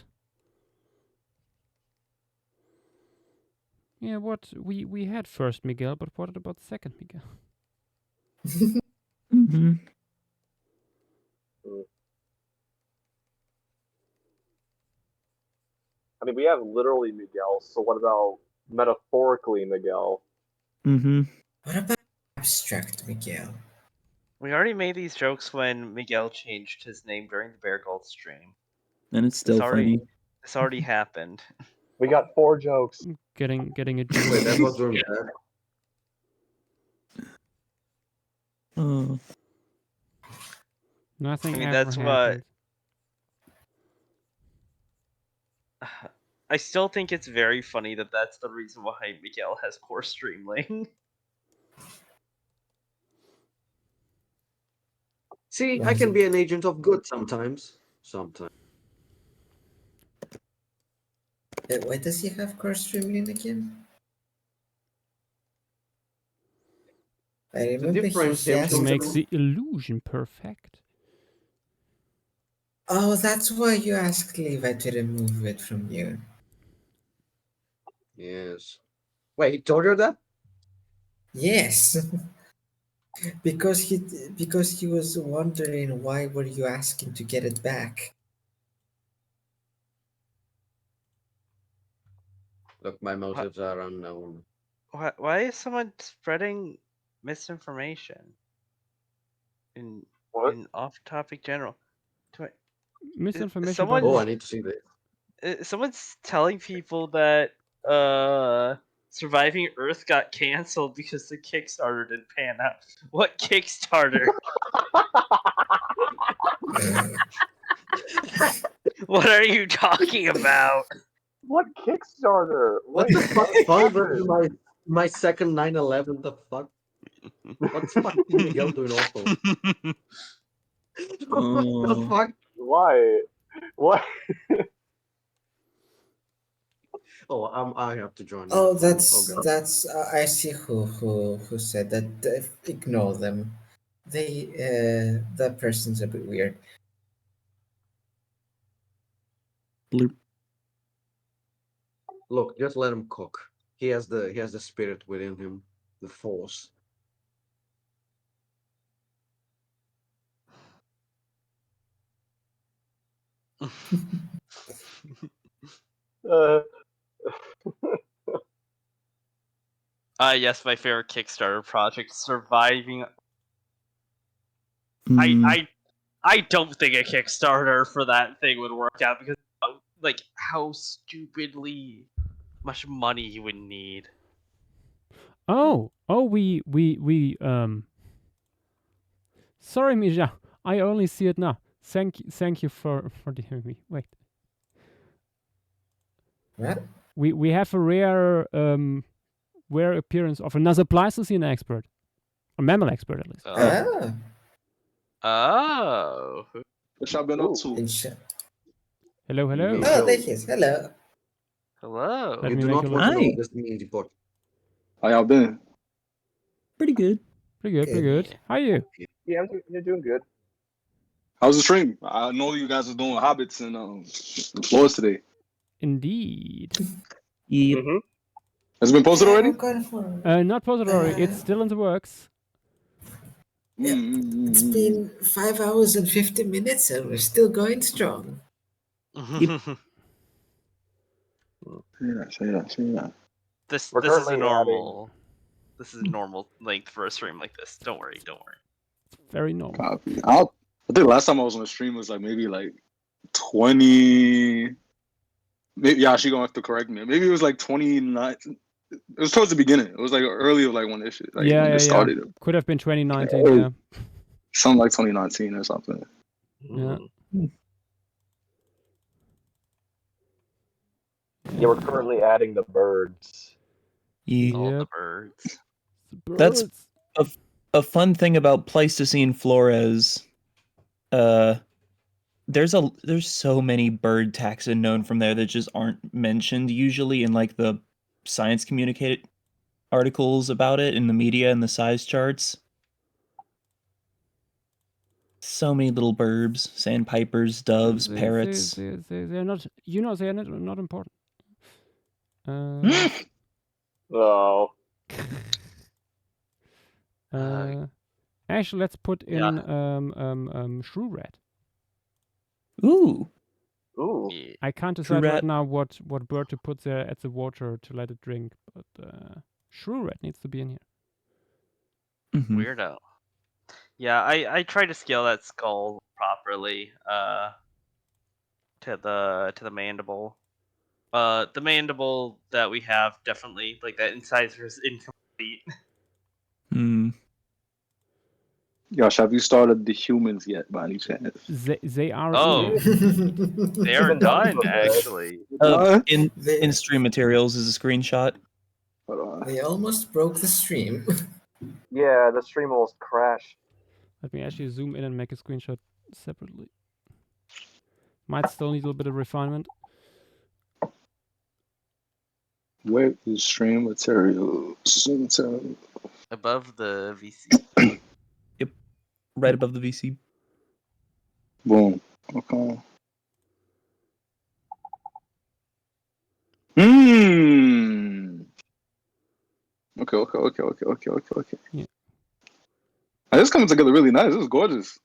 S1: Yeah, what we had first Miguel, but what about second Miguel?
S2: Mm-hmm.
S9: I mean, we have literally Miguel, so what about metaphorically Miguel?
S2: Mm-hmm.
S3: What about abstract Miguel?
S5: We already made these jokes when Miguel changed his name during the Bear Gold stream.
S2: And it's still funny.
S5: This already happened.
S9: We got 4 jokes.
S1: Getting a
S10: Wait, that was during that.
S2: Oh.
S1: Nothing
S5: I mean,
S1: ever
S5: that's
S1: happened.
S5: I still think it's very funny that that's the reason why Miguel has poor streamling.
S10: See, I can be an agent of good sometimes. Sometimes.
S3: Why does he have core streaming again? I remember
S10: difference,
S3: he
S10: yeah,
S3: asked...
S1: To make the illusion perfect.
S3: Oh, that's why you asked Levi to remove it from you.
S10: Yes. Wait, he told you that?
S3: Yes. because he was wondering why were you asking to get it back.
S10: Look, my motives are unknown.
S5: Why is someone spreading misinformation in off-topic general?
S1: Misinformation
S5: Someone-
S1: about
S10: Oh, I
S1: what?
S10: need to see this.
S5: Someone's telling people that Surviving Earth got canceled because the Kickstarter didn't pan out. What Kickstarter? What are you talking about?
S9: What Kickstarter?
S10: What
S9: Wait,
S10: the fuck? Fun my second 9/11. The fuck? What's fucking Miguel doing also? What the fuck?
S9: Why? What?
S10: Oh, I have to join.
S3: Oh,
S10: God.
S3: that's I see who said that. Ignore them. That person's a bit weird.
S2: Bloop.
S10: Look, just let him cook. He has the spirit within him, the force.
S5: Yes, my favorite Kickstarter project, Surviving.
S2: Mm.
S5: I don't think a Kickstarter for that thing would work out because, like, how stupidly much money you would need.
S1: Oh, we Sorry, Misha. I only see it now. Thank you for hearing me. Wait.
S3: What?
S1: We have a rare appearance of another Pleistocene expert, a mammal expert at least.
S5: Oh.
S11: What y'all been up to?
S1: Hello.
S3: Oh, there he is. Hello.
S5: Hello.
S1: Let
S10: You
S1: me
S10: do
S1: make
S10: not
S1: a
S10: want to
S1: look.
S10: know this meaty pot.
S11: How y'all been?
S2: Pretty good.
S1: Pretty good. How are you?
S9: Yeah, you're doing good.
S11: How's the stream? I know you guys are doing hobbits and floors today.
S1: Indeed.
S2: Yep.
S9: Mm-hmm.
S11: Has it been posted already?
S1: Not posted already. It's still in the works.
S3: Yeah, it's been 5 hours and 50 minutes and we're still going strong.
S11: Yep. Say that.
S5: This is a normal. This is a normal length for a stream like this. Don't worry.
S1: It's very normal.
S11: Copy. I think last time I was on a stream was maybe 20. Maybe she gonna have to correct me. Maybe it was 29. It was towards the beginning. It was like early of like when this shit, like when this started.
S1: Could have been 2019.
S11: Oh.
S1: Yeah.
S11: Something like 2019 or something.
S1: Yeah.
S9: Yeah, we're currently adding the birds.
S5: All the
S1: Yep.
S5: birds.
S8: That's
S1: Birds.
S8: a fun thing about Pleistocene Flores. There's so many bird taxa known from there that just aren't mentioned usually in like the science communicated articles about it in the media and the size charts. So many little burbs, sandpipers, doves, parrots.
S1: They're not. They're not important.
S9: Oh.
S1: Actually, let's put in shrew rat.
S8: Ooh.
S9: Ooh.
S1: I can't
S8: Shrew
S1: decide right
S8: rat.
S1: now what bird to put there at the water to let it drink, but shrew rat needs to be in here.
S8: Mhm.
S5: Weirdo. Yeah, I try to scale that skull properly to the mandible. The mandible that we have definitely like that incisor is incomplete.
S11: Josh, have you started the humans yet by any chance?
S1: They are.
S5: Oh, they are
S9: Been done
S5: done
S9: for a bit.
S5: actually.
S8: In stream materials is a screenshot.
S3: They almost broke the stream.
S9: Yeah, the stream almost crashed.
S1: Let me actually zoom in and make a screenshot separately. Might still need a little bit of refinement.
S11: Where is stream materials?
S5: Above the VC.
S8: Yep. Right above the VC.
S11: Boom. Okay. Okay.
S1: Yeah.
S11: This is coming together really nice. This is gorgeous.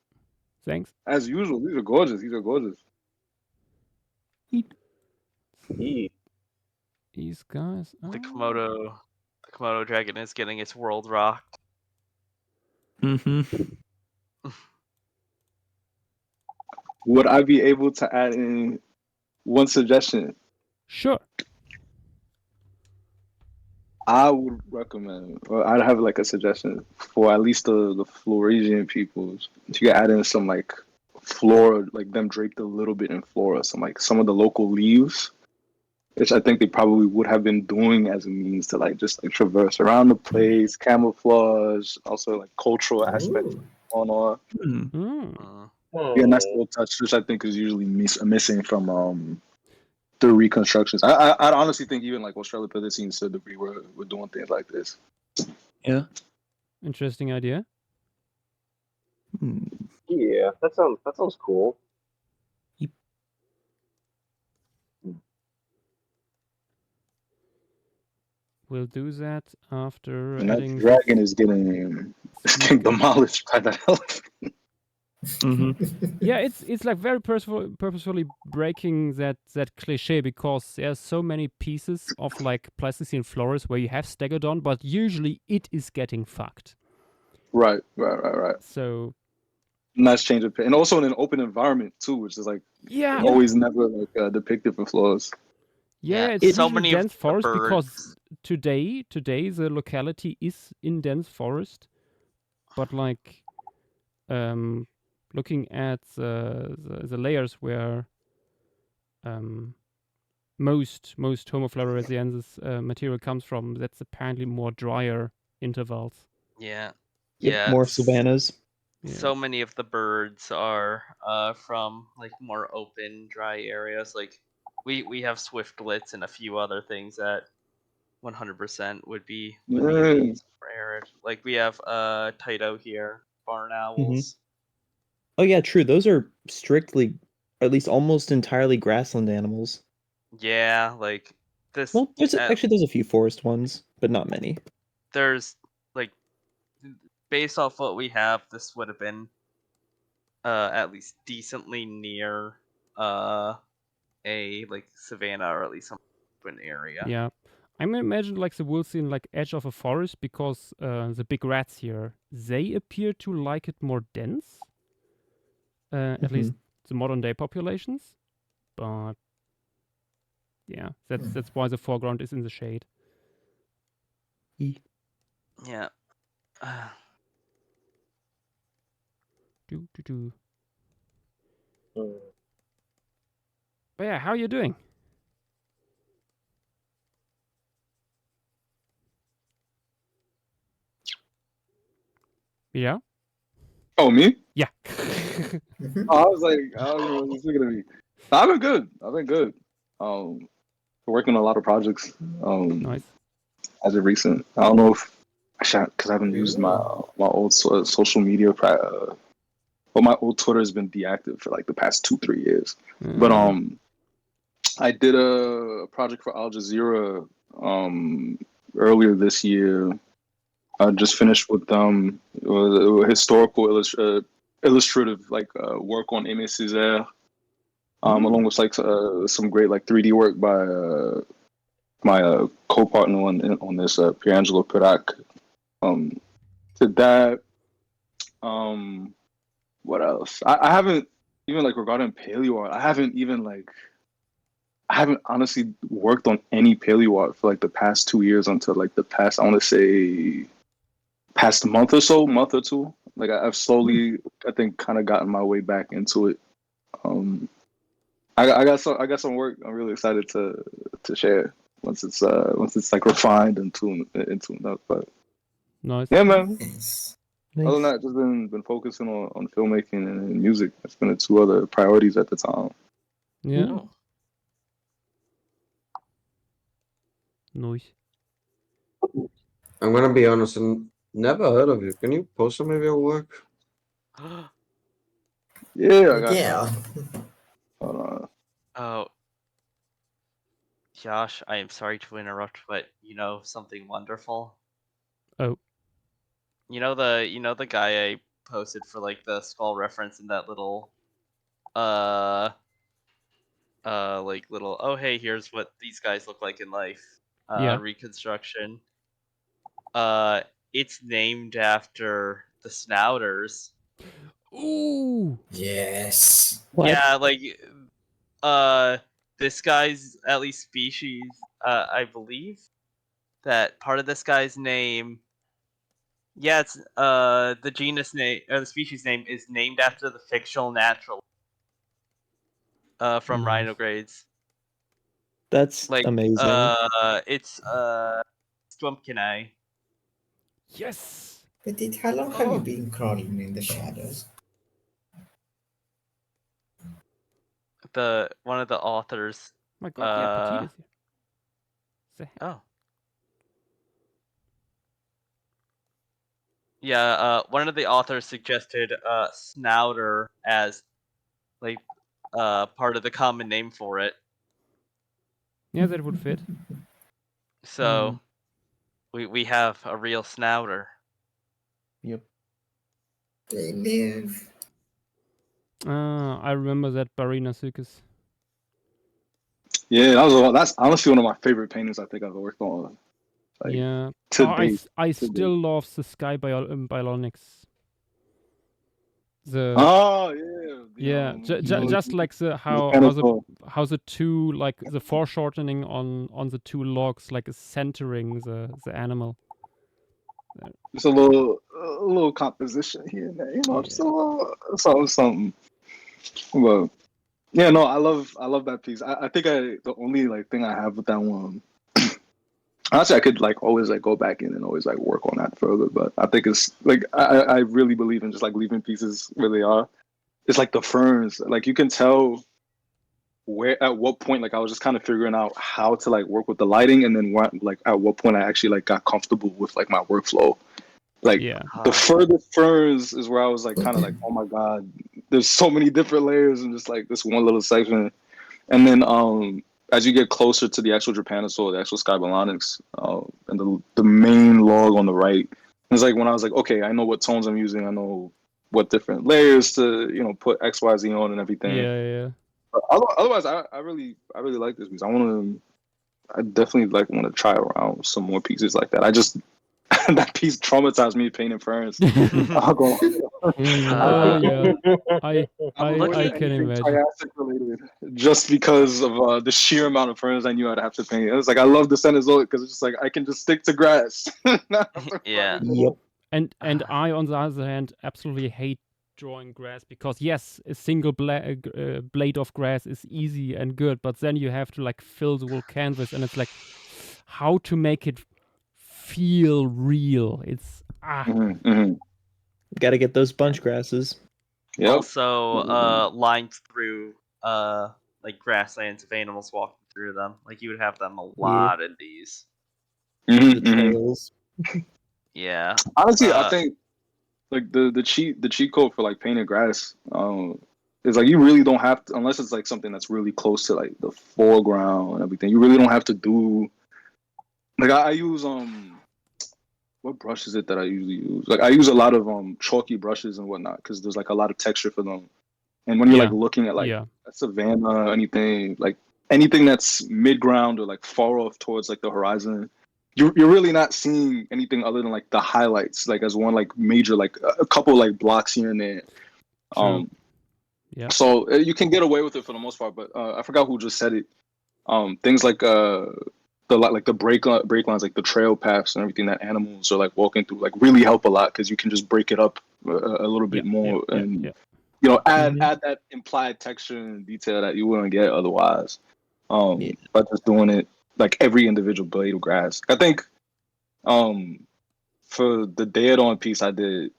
S1: Thanks.
S11: As usual, these are gorgeous.
S1: These guys.
S5: The Komodo dragon is getting its world rocked.
S8: Mm-hmm.
S11: Would I be able to add in one suggestion?
S1: Sure.
S11: I would recommend, or I'd have like a suggestion for at least the Floresian peoples. You could add in some like flora, like them draped a little bit in flora, some of the local leaves, which I think they probably would have been doing as a means to like just like traverse around the place, camouflage, also like cultural aspects on all. Yeah, nice little touch, which I think is usually missing from the reconstructions. I'd honestly think even like Australopithecines to a degree we're doing things like this.
S8: Yeah.
S1: Interesting idea.
S9: Yeah, that sounds cool.
S1: We'll do that after
S11: And
S1: adding.
S11: that dragon is getting demolished by that elephant.
S1: Yeah, it's like very purposefully breaking that cliche because there's so many pieces of like Pleistocene Flores where you have Stegodon, but usually it is getting fucked.
S11: Right.
S1: So
S11: nice change of pace, and also in an open environment too, which is like always never like depicted for Flores.
S1: Yeah, it's
S5: so
S1: usually
S5: many
S1: dense
S5: of the
S1: forest
S5: birds.
S1: because today the locality is in dense forest, but like looking at the layers where most Homo floresiensis material comes from, that's apparently more drier intervals.
S5: Yeah.
S8: Yep,
S5: Yeah.
S8: more savannas.
S5: So many of the birds are from like more open, dry areas. Like we have swiftlets and a few other things that 100% would be super arid. Like we have Tyto here, barn owls.
S8: Oh yeah, true. Those are strictly, or at least almost entirely grassland animals.
S5: Yeah, like this.
S8: Well, there's a few forest ones, but not many.
S5: There's like, based off what we have, this would have been at least decently near a like savanna or at least some open area.
S1: Yeah. I imagine like the wolves in like edge of a forest because the big rats here, they appear to like it more dense. At least the modern day populations. But yeah, that's why the foreground is in the shade.
S5: Yeah.
S1: Do.
S9: Hmm.
S1: But yeah, how are you doing? Yeah?
S11: Oh, me?
S1: Yeah.
S11: Oh, I was like, I was really thinking of me. I've been good. I've been good. Working on a lot of projects.
S1: Nice.
S11: As of recent, I don't know if because I haven't used my old social media. But my old Twitter has been deactive for like the past 2-3 years. But I did a project for Al Jazeera earlier this year. I just finished with them. It was a historical illustrative work on Aimé Césaire, along with like some great like 3D work by my co-partner on this Pierangelo Pirac. Did that. What else? I haven't even like regarding paleo art. I haven't honestly worked on any paleo art for like the past 2 years until like the past, I want to say, past month or two. Like I've slowly, I think, kind of gotten my way back into it. I got some work. I'm really excited to share once it's like refined and tuned up. But
S1: Nice.
S11: yeah, man.
S3: Yes.
S11: Other than that, just been focusing on filmmaking and music. That's been the two other priorities at the time.
S1: Yeah.
S5: Oh.
S1: Nice.
S10: I'm gonna be honest, I never heard of you. Can you post some of your work?
S11: Yeah, I got
S3: Yeah.
S11: Hold on.
S5: Oh, Josh, I am sorry to interrupt, but you know something wonderful?
S1: Oh.
S5: You know the guy I posted for like the skull reference in that little like little oh hey, here's what these guys look like in life
S1: Yeah.
S5: reconstruction. It's named after the Snouters.
S1: Ooh.
S3: Yes.
S5: Yeah, like this guy's at least species, I believe that part of this guy's name, yeah, it's the genus name or the species name is named after the fictional naturalist from
S1: Nice.
S5: Rhinogrades.
S8: That's
S5: Like
S8: amazing.
S5: it's Stumpkini.
S1: Yes.
S3: But how long have you
S1: Oh.
S3: been crawling in the shadows?
S5: The one of the authors.
S1: My God, yeah, Petit is here. Say
S5: Oh. Yeah, one of the authors suggested snouter as like part of the common name for it.
S1: Yeah, that would fit.
S5: So we have a real snouter.
S8: Yep.
S3: They live.
S1: I remember that Barina Circus.
S11: Yeah, that's honestly one of my favorite paintings I think I've worked on. Like,
S1: Yeah.
S11: to
S1: Oh,
S11: date.
S1: I
S11: To
S1: still
S11: date.
S1: love the Sky Bionics. The
S11: Oh yeah.
S1: yeah,
S11: The
S1: just like the
S11: mechanical.
S1: how the two like the foreshortening on the two logs like is centering the animal.
S11: Just a little composition here and there, just a little something. But yeah, no, I love that piece. I think the only like thing I have with that one, honestly, I could like always like go back in and always like work on that further. But I think it's like I really believe in just like leaving pieces where they are. It's like the ferns, like you can tell where at what point like I was just kind of figuring out how to like work with the lighting, and then like at what point I actually like got comfortable with like my workflow. Like
S1: Yeah.
S11: the furthest ferns is where I was like kind of like, oh my god, there's so many different layers in just like this one little section. And then as you get closer to the actual Drepanosaur, the actual Skybalonyx, and the main log on the right, it's like when I was like, okay, I know what tones I'm using, I know what different layers to put XYZ on and everything.
S1: Yeah.
S11: But otherwise, I really like this piece. I definitely like want to try around some more pieces like that. that piece traumatized me painting ferns. I'll go.
S1: Yeah, I
S11: avoided
S1: can
S11: anything
S1: imagine.
S11: Triassic related just because of the sheer amount of ferns I knew I'd have to paint. It was like I love the Cenozoic because it's just like I can just stick to grass.
S5: Yeah.
S2: Yep.
S1: And I, on the other hand, absolutely hate drawing grass because yes, a single blade of grass is easy and good, but then you have to like fill the whole canvas, and it's like how to make it feel real. It's
S8: Got to get those bunch grasses.
S11: Yep.
S5: Also, lined through like grasslands of animals walking through them. Like you would have them a lot in these.
S8: The trails.
S5: Yeah.
S11: Honestly, I think like the cheat code for like painted grass is like you really don't have to, unless it's like something that's really close to like the foreground and everything. You really don't have to do like I use what brush is it that I usually use? Like I use a lot of chalky brushes and whatnot because there's like a lot of texture for them. And when you're like looking at like a savanna, anything that's mid ground or like far off towards like the horizon, you're really not seeing anything other than like the highlights, like as one like major like a couple like blocks here and there. So you can get away with it for the most part, but I forgot who just said it. Things like the break lines, like the trail paths and everything that animals are like walking through, like really help a lot because you can just break it up a little bit more and you know add that implied texture and detail that you wouldn't get otherwise. By just doing it like every individual blade of grass. I think for the Dead On piece I did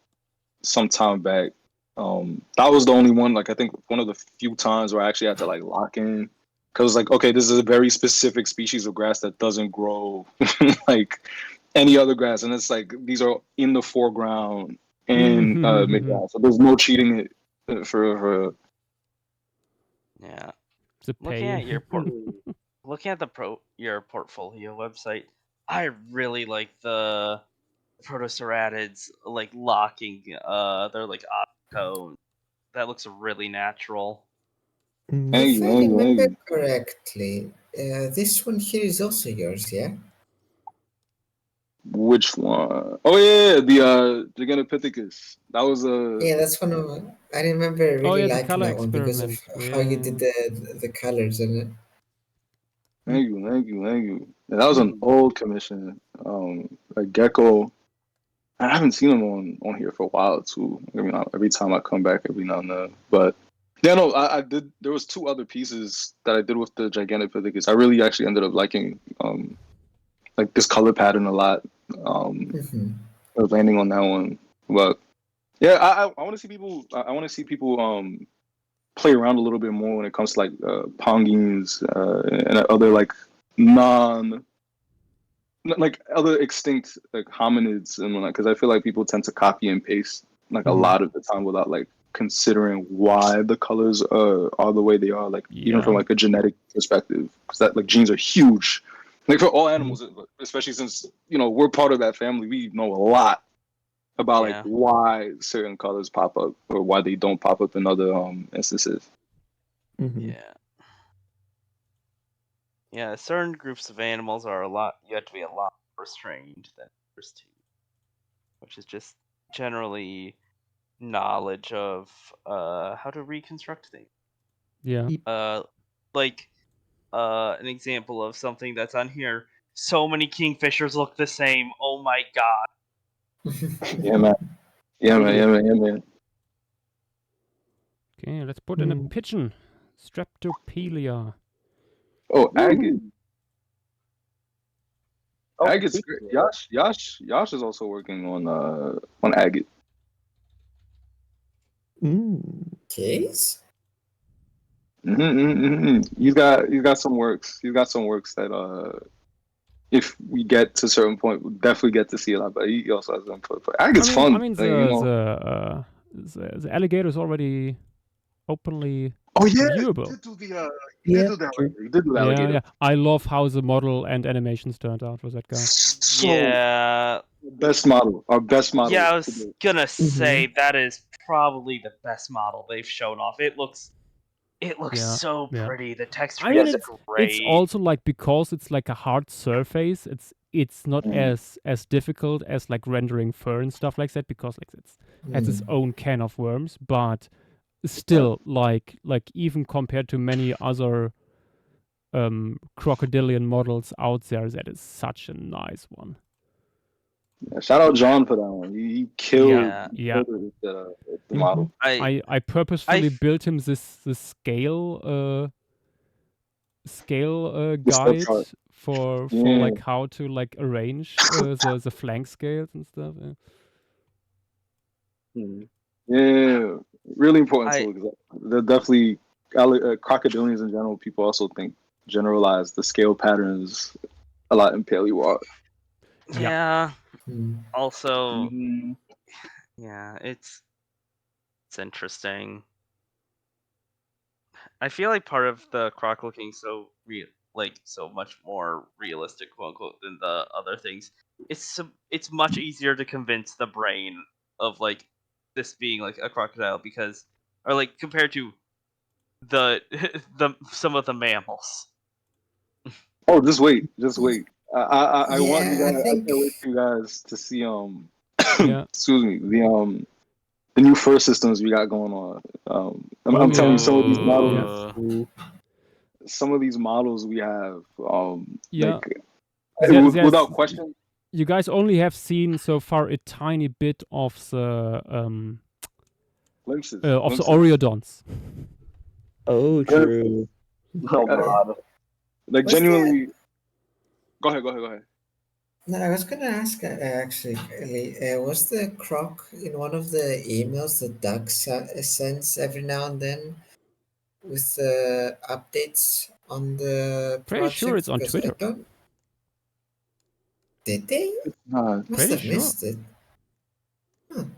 S11: some time back, that was the only one, like I think one of the few times where I actually had to like lock in because like, okay, this is a very specific species of grass that doesn't grow like any other grass, and it's like these are in the foreground and mid-grass, so there's no cheating it for
S5: yeah.
S1: The
S5: Looking at your your portfolio website, I really like the Protoceratids like locking they're like tone. That looks really natural.
S3: If I remember correctly, this one here is also yours, yeah?
S11: Which one? Oh yeah, the Gigantopithecus. That was
S3: Yeah, that's one of I remember really
S1: the
S3: liking
S1: color
S3: that one because of
S1: experiment.
S3: how you did the colors in it.
S11: Thank you. Yeah, that was an old commission. Like Gecko, I haven't seen him on here for a while too. I mean, every time I come back, every now and then. But yeah, no, I did. There was 2 other pieces that I did with the Gigantopithecus. I really actually ended up liking like this color pattern a lot. I was landing on that one, but yeah, I want to see people. I want to see people play around a little bit more when it comes to like pongines and other like like other extinct like hominids and whatnot, because I feel like people tend to copy and paste like a lot of the time without like considering why the colors are the way they are, like even from like a genetic perspective, because that like genes are huge like for all animals, especially since you know we're part of that family. We know a lot about like why certain colors pop up or why they don't pop up in other instances.
S5: Yeah, certain groups of animals are you have to be a lot more trained than others too, which is just generally knowledge of how to reconstruct things. Like an example of something that's on here. So many kingfishers look the same. Oh my god.
S11: Yeah, man.
S1: Okay, let's put in a pigeon. Streptopelia.
S11: Oh, agate. Agate's great. Yash is also working on agate.
S3: Case?
S11: He's got some works. He's got some works that if we get to a certain point, we'll definitely get to see a lot. But he also has them. But agate's fun.
S1: I mean, the alligator is already openly viewable.
S11: He did do the alligator.
S1: Yeah. I love how the model and animations turned out with that guy.
S5: Yeah.
S11: Best model. Our best model.
S5: Yeah, I was gonna say that is probably the best model they've shown off. It looks so pretty. The texture is great.
S1: It's also like because it's like a hard surface. It's it's not as difficult as like rendering fur and stuff like that, because like it's has its own can of worms, but still like even compared to many other crocodilian models out there, that is such a nice one.
S11: Yeah, shout out John for that one. He killed,
S1: Yeah.
S11: the model.
S1: I purposefully built him this scale guide
S11: chart.
S1: for like how to like arrange the flank scales and stuff.
S11: Yeah, really important tool. 'Cause they're definitely crocodilians in general. People also think generalize the scale patterns a lot in paleo art.
S5: Yeah. Also, yeah, it's interesting. I feel like part of the croc looking so so much more realistic, quote unquote, than the other things. It's much easier to convince the brain of like this being like a crocodile, because, or like compared to the some of the mammals.
S11: Oh, just wait. I want you
S3: Yeah,
S11: guys.
S3: I
S11: I
S3: think.
S11: can't wait for you guys to see
S1: Yeah.
S11: excuse me, the new fur systems we got going on. I'm telling you, some of these models. Some of these models we have,
S1: Yeah.
S11: like without question.
S1: You guys only have seen so far a tiny bit of the
S11: glimpses
S1: of the Oreodons.
S8: Oh, true.
S9: Oh god.
S11: Like
S3: Was
S11: genuinely. Go ahead.
S3: No, I was gonna ask actually, was the croc in one of the emails that Doug sends every now and then with updates on the
S1: Pretty
S3: project?
S1: sure it's on
S3: Because
S1: Twitter.
S3: I don't. Did they? Must
S1: Pretty
S3: have
S1: sure.
S3: missed it.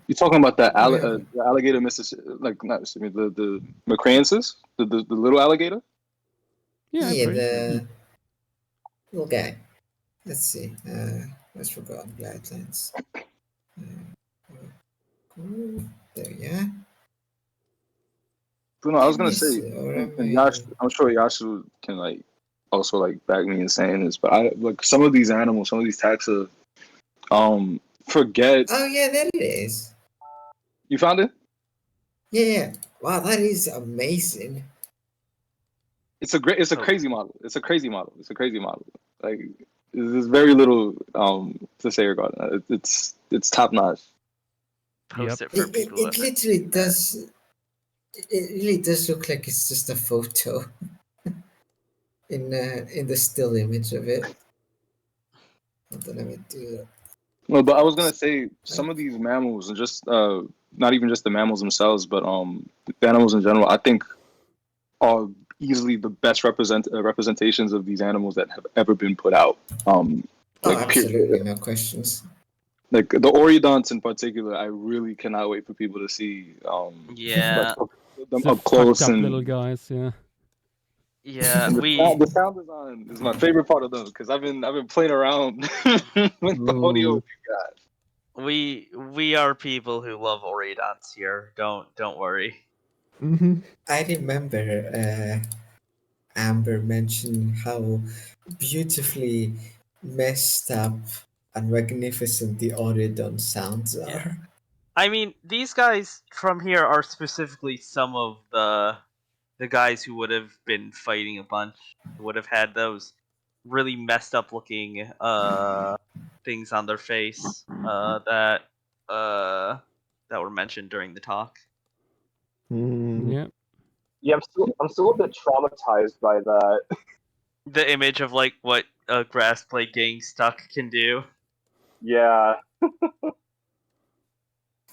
S11: You're talking about that
S3: Yeah.
S11: the alligator, like not excuse me, the Macransus, the little alligator.
S1: Yeah, I'm pretty sure.
S3: The little guy. Let's see. Let's forgotten guidelines. There, yeah.
S11: No, I was gonna
S3: Miss
S11: say,
S3: it, or
S11: and
S3: am
S11: Yash, I'm sure Yashu can like also like back me in saying this, but I like some of these animals, some of these taxa, forget.
S3: Oh yeah, there it is.
S11: You found it?
S3: Yeah. Wow, that is amazing.
S11: It's a crazy model. It's a crazy model. Like there's very little to say regarding that. It's top notch.
S5: Post it for people.
S3: It literally does. It really does look like it's just a photo in the still image of it. Hold on, let me do that.
S11: No, but I was gonna say some of these mammals, and just not even just the mammals themselves, but the animals in general, I think are easily the best representations of these animals that have ever been put out.
S3: Absolutely, no questions.
S11: Like the Oreodonts in particular, I really cannot wait for people to see.
S5: Yeah.
S11: Them
S1: The
S11: up close
S1: fucked up
S11: and
S1: little guys. Yeah.
S5: Yeah,
S11: and the sound design is my favorite part of them, because I've been playing around with the audio with you guys.
S5: We are people who love Oreodonts here. Don't worry.
S3: I remember Amber mentioned how beautifully messed up and magnificent the Oreodon sounds are.
S5: I mean, these guys from here are specifically some of the guys who would have been fighting a bunch, who would have had those really messed up looking things on their face that were mentioned during the talk.
S1: Yeah.
S9: Yeah, I'm still a bit traumatized by that.
S5: The image of like what a grass blade getting stuck can do.
S9: Yeah.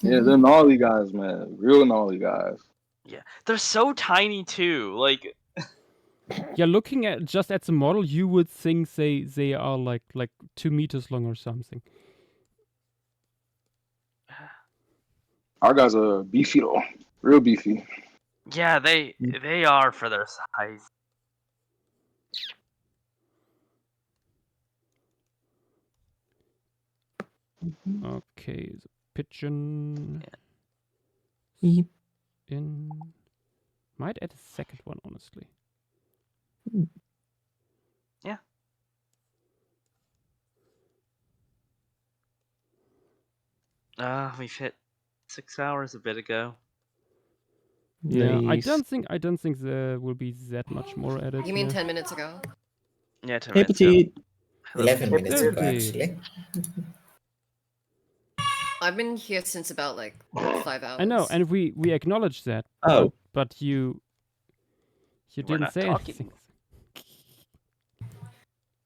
S11: Yeah, they're gnarly guys, man. Real gnarly guys.
S5: Yeah, they're so tiny too. Like,
S1: Yeah, looking at just at the model, you would think they are like 2 meters long or something.
S11: Our guys are beefy though, real beefy.
S5: yeah, they are for their size.
S1: Okay, the pigeon.
S8: Beep.
S1: In. Might add a second one, honestly.
S5: Yeah. We've hit 6 hours a bit ago.
S1: Yeah, I
S8: Nice.
S1: don't think there will be that much more added.
S12: You mean
S1: here.
S12: 10 minutes ago?
S5: Yeah, 10
S8: Hey,
S5: minutes ago.
S8: petite.
S3: 11 minutes ago,
S1: Petite.
S3: actually.
S12: I've been here since about like 5 hours.
S1: I know, and we acknowledge that.
S8: Oh.
S1: But you
S5: We're
S1: didn't
S5: not
S1: say
S5: talking.
S1: anything.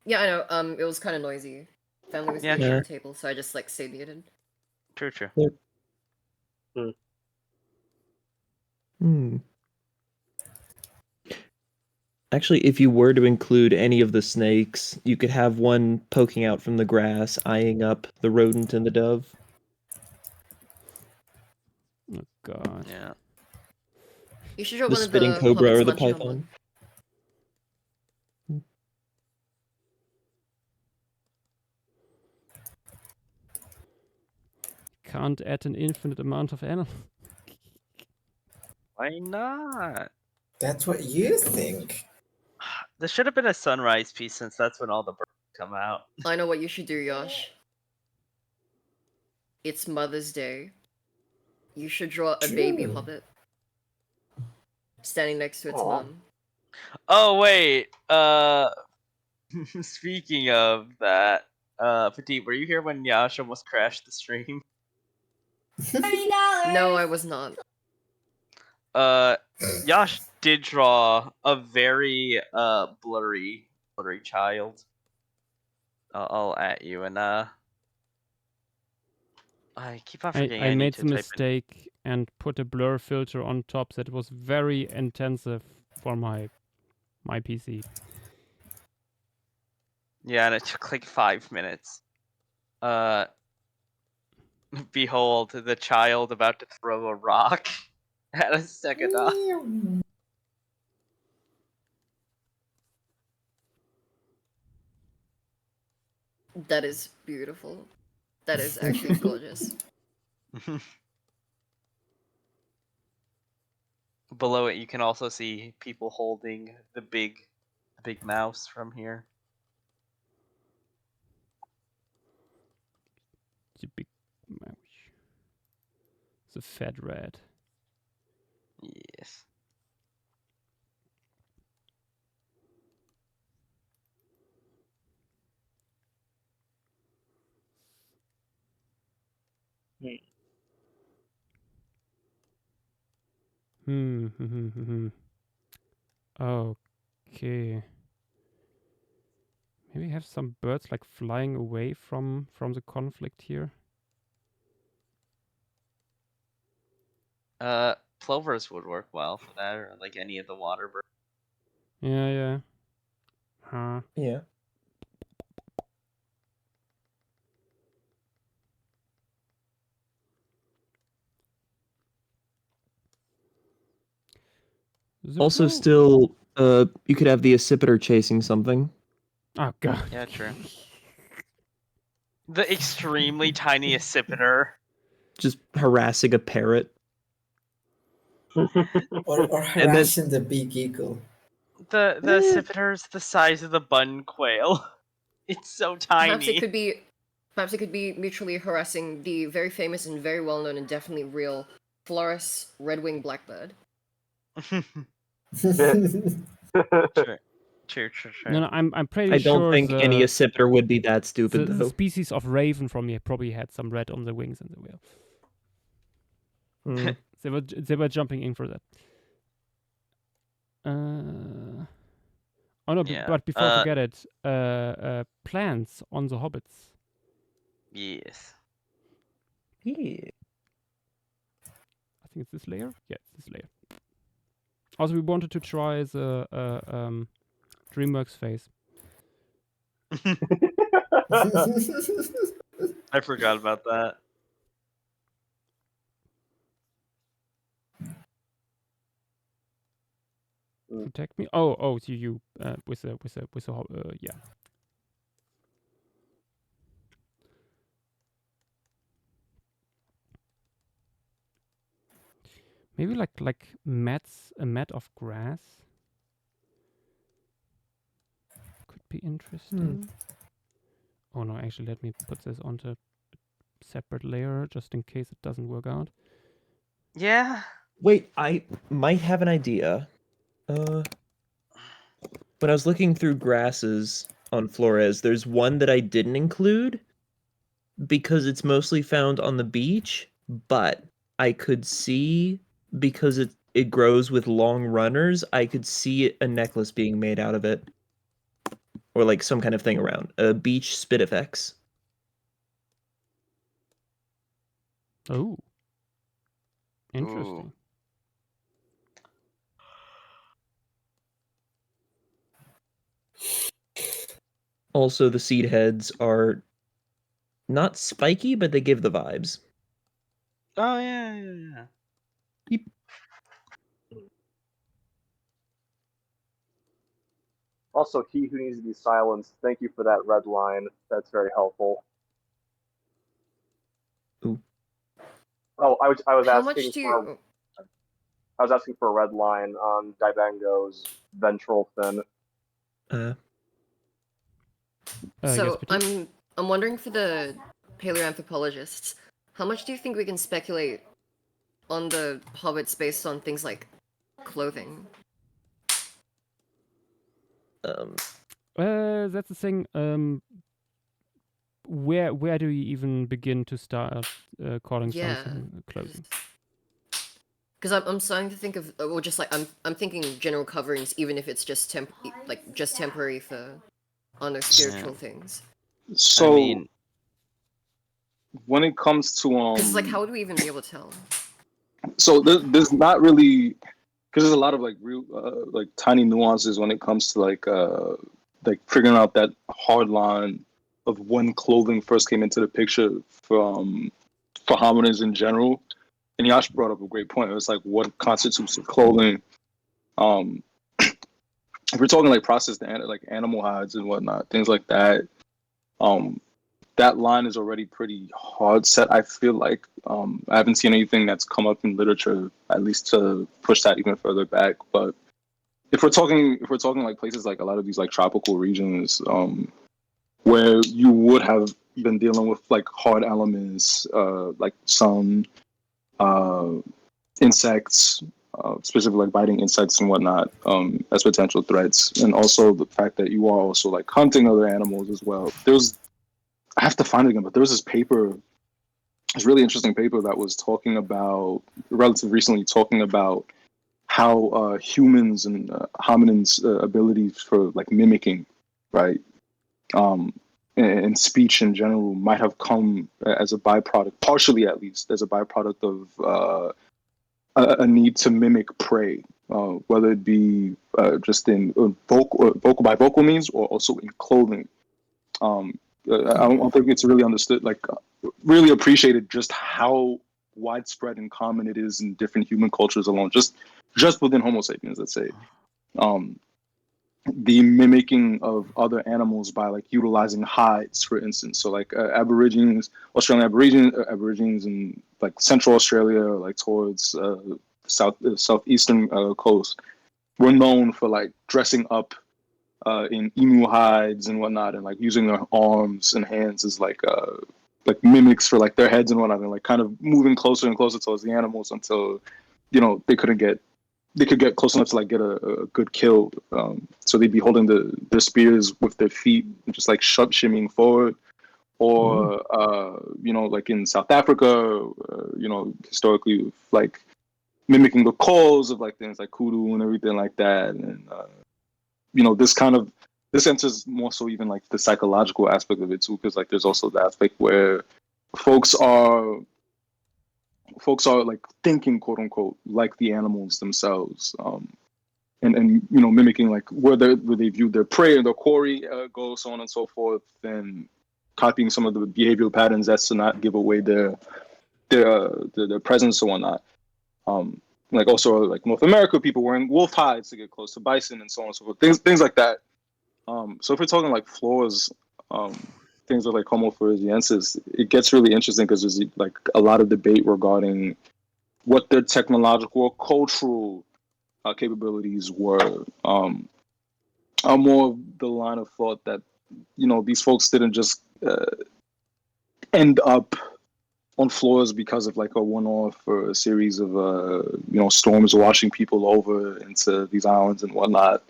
S12: Yeah, I know. It was kind of noisy. Family was
S5: Yeah,
S12: eating
S8: sure.
S12: at the table, so I just like stayed muted.
S5: True, true.
S8: Hmm. Actually, if you were to include any of the snakes, you could have one poking out from the grass, eyeing up the rodent and the dove.
S1: Oh god.
S5: Yeah.
S12: You should draw
S8: The
S12: one of
S8: spitting
S12: the
S8: cobra
S12: hobbits
S8: or the
S12: munching on
S8: python.
S12: one.
S1: Can't add an infinite amount of animals.
S5: Why not?
S3: That's what you think.
S5: There should have been a sunrise piece since that's when all the birds come out.
S12: I know what you should do, Yosh. It's Mother's Day. You should draw a baby
S3: True.
S12: hobbit standing next to its
S9: Aw.
S12: mom.
S5: Oh wait. Speaking of that, Petite, were you here when Yash almost crashed the stream?
S12: No, I was not.
S5: Yash did draw a very blurry child. I'll at you and I keep on forgetting
S1: I
S5: need
S1: made
S5: to
S1: the
S5: type
S1: mistake and put a blur filter on top that was very intensive for my PC.
S5: Yeah, and it took like 5 minutes. Behold the child about to throw a rock at a second off.
S12: That is beautiful. That is actually gorgeous.
S5: Below it, you can also see people holding the big mouse from here.
S1: The big mouse. The fat rat.
S5: Yes.
S1: Okay. Maybe have some birds like flying away from the conflict here.
S5: Plovers would work well for that, or like any of the water birds.
S1: Yeah. Huh.
S2: Yeah.
S8: Also, still, you could have the accipiter chasing something.
S1: Oh god.
S5: Yeah, true. The extremely tiny accipiter.
S8: Just harassing a parrot.
S3: Or harassing the big eagle.
S5: The accipiter is the size of the bun quail. It's so
S12: Perhaps it
S5: tiny.
S12: could be mutually harassing the very famous and very well known and definitely real Flores red-winged blackbird.
S5: True.
S1: No, I'm pretty
S8: I
S1: sure.
S8: don't think any accipiter would be that stupid,
S1: the
S8: though.
S1: species of raven from here probably had some red on the wings and the wheel. They were jumping in for that. Oh no,
S5: Yeah,
S1: but before I forget it, plants on the hobbits.
S5: Yes.
S2: Yeah.
S1: I think it's this layer. Yeah, it's this layer. Also, we wanted to try the DreamWorks face.
S5: I forgot about that.
S1: Protect me. Oh, you with the yeah. Maybe like a mat of grass could be interesting. Oh no, actually, let me put this onto separate layer just in case it doesn't work out.
S5: Yeah.
S8: Wait, I might have an idea. When I was looking through grasses on Flores, there's one that I didn't include because it's mostly found on the beach, but I could see, because it grows with long runners, I could see a necklace being made out of it. Or like some kind of thing around. A beach spidifex.
S1: Oh. Interesting.
S8: Also, the seed heads are not spiky, but they give the vibes.
S5: Oh yeah.
S8: Yep.
S9: Also, he who needs to be silenced. Thank you for that red line. That's very helpful.
S8: Ooh.
S9: Oh, I was
S12: How
S9: asking
S12: much do
S9: for.
S12: you?
S9: I was asking for a red line on Dibango's ventral fin.
S12: So
S1: yes,
S12: I'm wondering for the paleoanthropologists, how much do you think we can speculate on the hobbits based on things like clothing?
S1: that's the thing. Where do you even begin to start calling something clothing?
S12: Because I'm starting to think of, or just like I'm thinking general coverings, even if it's just just temporary for on those spiritual things.
S11: So
S5: I mean,
S11: when it comes to
S12: Because like, how would we even be able to tell?
S11: so there's not really, because there's a lot of like real like tiny nuances when it comes to like figuring out that hard line of when clothing first came into the picture for hominids in general. And Yash brought up a great point. It was like what constitutes clothing. If we're talking like processed like animal hides and whatnot, things like that, that line is already pretty hard set. I feel like I haven't seen anything that's come up in literature, at least to push that even further back. But if we're talking like places like a lot of these like tropical regions, where you would have been dealing with like hard elements, like some insects, specifically like biting insects and whatnot, as potential threats, and also the fact that you are also like hunting other animals as well. I have to find it again, but there was this paper, this really interesting paper that was talking about, relatively recently, talking about how humans and hominins' abilities for like mimicking, right, and speech in general might have come as a byproduct, partially at least, as a byproduct of a need to mimic prey, whether it be just in vocal means or also in clothing. I don't think it's really understood, like really appreciated just how widespread and common it is in different human cultures alone, just within Homo sapiens, let's say. The mimicking of other animals by like utilizing hides, for instance. So like Australian Aborigines in like Central Australia, like towards southeastern coast, were known for like dressing up in emu hides and whatnot, and like using their arms and hands as like mimics for like their heads and whatnot, and like kind of moving closer and closer towards the animals until they could get close enough to like get a good kill. So they'd be holding their spears with their feet and just like shimmying forward. Or like in South Africa, historically, like mimicking the calls of like things like kudu and everything like that. And this enters more so even like the psychological aspect of it too, because like there's also the aspect where folks are like thinking, quote unquote, like the animals themselves, and mimicking like where they view their prey and their quarry go, so on and so forth, and copying some of the behavioral patterns that's to not give away their presence or whatnot. Like also like North America, people wearing wolf hides to get close to bison and so on and so forth. Things like that. So if we're talking like floors, things like Homo floresiensis, it gets really interesting because there's like a lot of debate regarding what their technological or cultural capabilities were. I'm more of the line of thought that these folks didn't just end up on floors because of like a one-off or a series of storms washing people over into these islands and whatnot.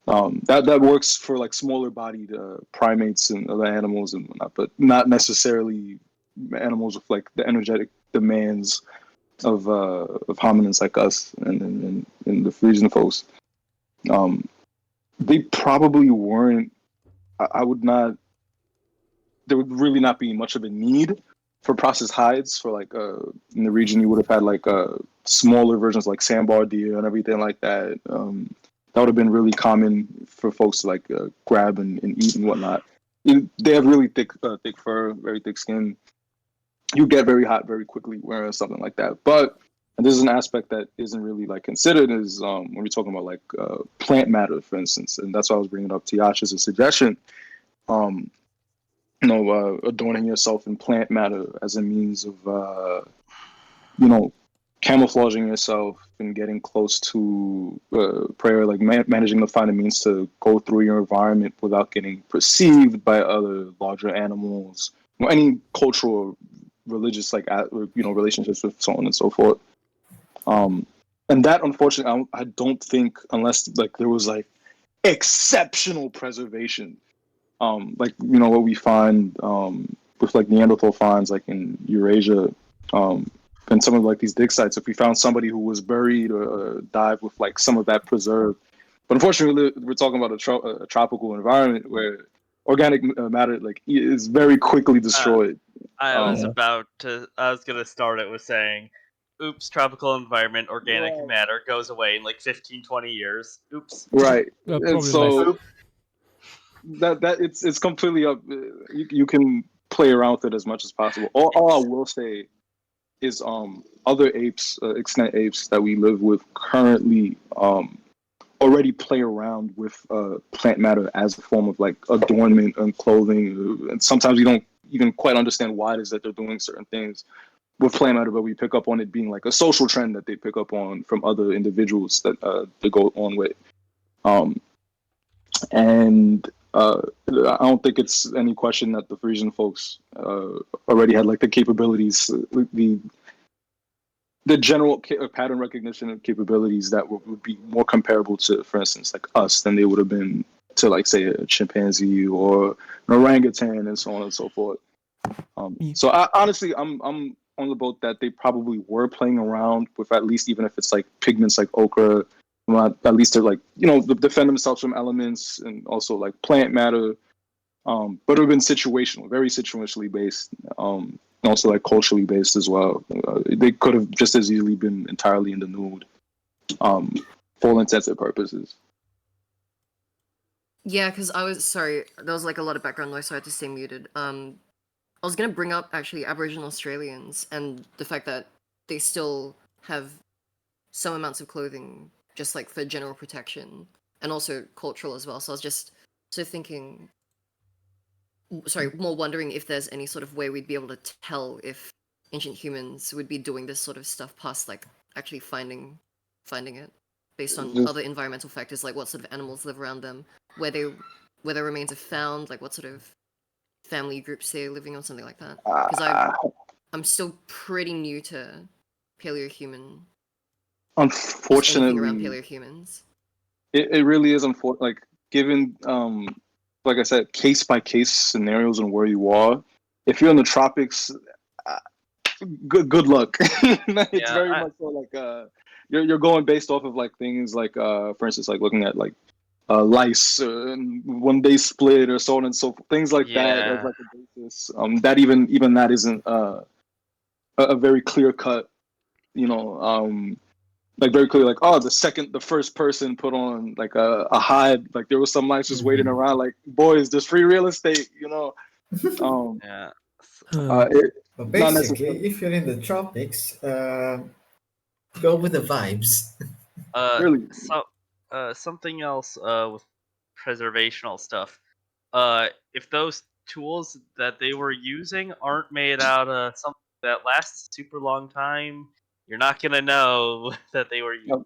S11: That works for like smaller bodied primates and other animals and whatnot, but not necessarily animals with like the energetic demands of hominins like us and the Frisian folks. They probably weren't. I would not. There would really not be much of a need for processed hides for like in the region. You would have had like smaller versions like sandbar deer and everything like that. That would have been really common for folks to like grab and eat and whatnot. They have really thick fur, very thick skin. You get very hot very quickly wearing something like that. But and this is an aspect that isn't really like considered is when we're talking about like plant matter, for instance, and that's why I was bringing up Tiash as a suggestion. Adorning yourself in plant matter as a means of camouflaging yourself and getting close to prayer, like managing to find a means to go through your environment without getting perceived by other larger animals or any cultural, religious, relationships with so on and so forth. And that, unfortunately, I don't think, unless like there was like exceptional preservation, what we find with like Neanderthal finds like in Eurasia, and some of like these dig sites, if we found somebody who was buried or died with like some of that preserved. But unfortunately, we're talking about a tropical environment where organic matter like is very quickly destroyed.
S5: I was gonna start it with saying, oops, tropical environment, organic matter goes away in like 15, 20 years. Oops.
S11: Right.
S1: Probably
S11: And so that it's completely up. You can play around with it as much as possible. All I will say is other apes, extant apes that we live with currently already play around with plant matter as a form of like adornment and clothing. And sometimes we don't even quite understand why it is that they're doing certain things with plant matter, but we pick up on it being like a social trend that they pick up on from other individuals that they go on with. I don't think it's any question that the Frisian folks already had like the capabilities, the general pattern recognition and capabilities that would be more comparable to, for instance, like us than they would have been to like say a chimpanzee or an orangutan and so on and so forth. So honestly, I'm on the boat that they probably were playing around with, at least even if it's like pigments like ochre. At least they're like defend themselves from elements and also like plant matter, but it have been situational, very situationally based, also like culturally based as well. They could have just as easily been entirely in the nude, for all intents and purposes.
S12: Yeah, because I was sorry, there was like a lot of background noise, so I had to stay muted. I was gonna bring up actually Aboriginal Australians and the fact that they still have some amounts of clothing just like for general protection and also cultural as well. So I was just thinking, more wondering if there's any sort of way we'd be able to tell if ancient humans would be doing this sort of stuff past like actually finding it based on other environmental factors, like what sort of animals live around them, where their remains are found, like what sort of family groups they're living on, something like that. Because I'm still pretty new to paleohuman.
S11: Unfortunately,
S12: around paleohumans.
S11: It really is unfortunate. Like given, like I said, case by case scenarios and where you are. If you're in the tropics, good luck. It's very much so like you're going based off of like things like for instance like looking at like lice and when they split or so on and so forth, things like that as like a basis. That even that isn't a very clear cut, like very clear, like the first person put on like a hide, like there was some lice just waiting around, like boys, there's free real estate,
S5: Yeah.
S3: But basically, if you're in the tropics, go with the vibes.
S11: Really?
S5: Something else with preservational stuff. If those tools that they were using aren't made out of something that lasts a super long time, you're not gonna know that they were using.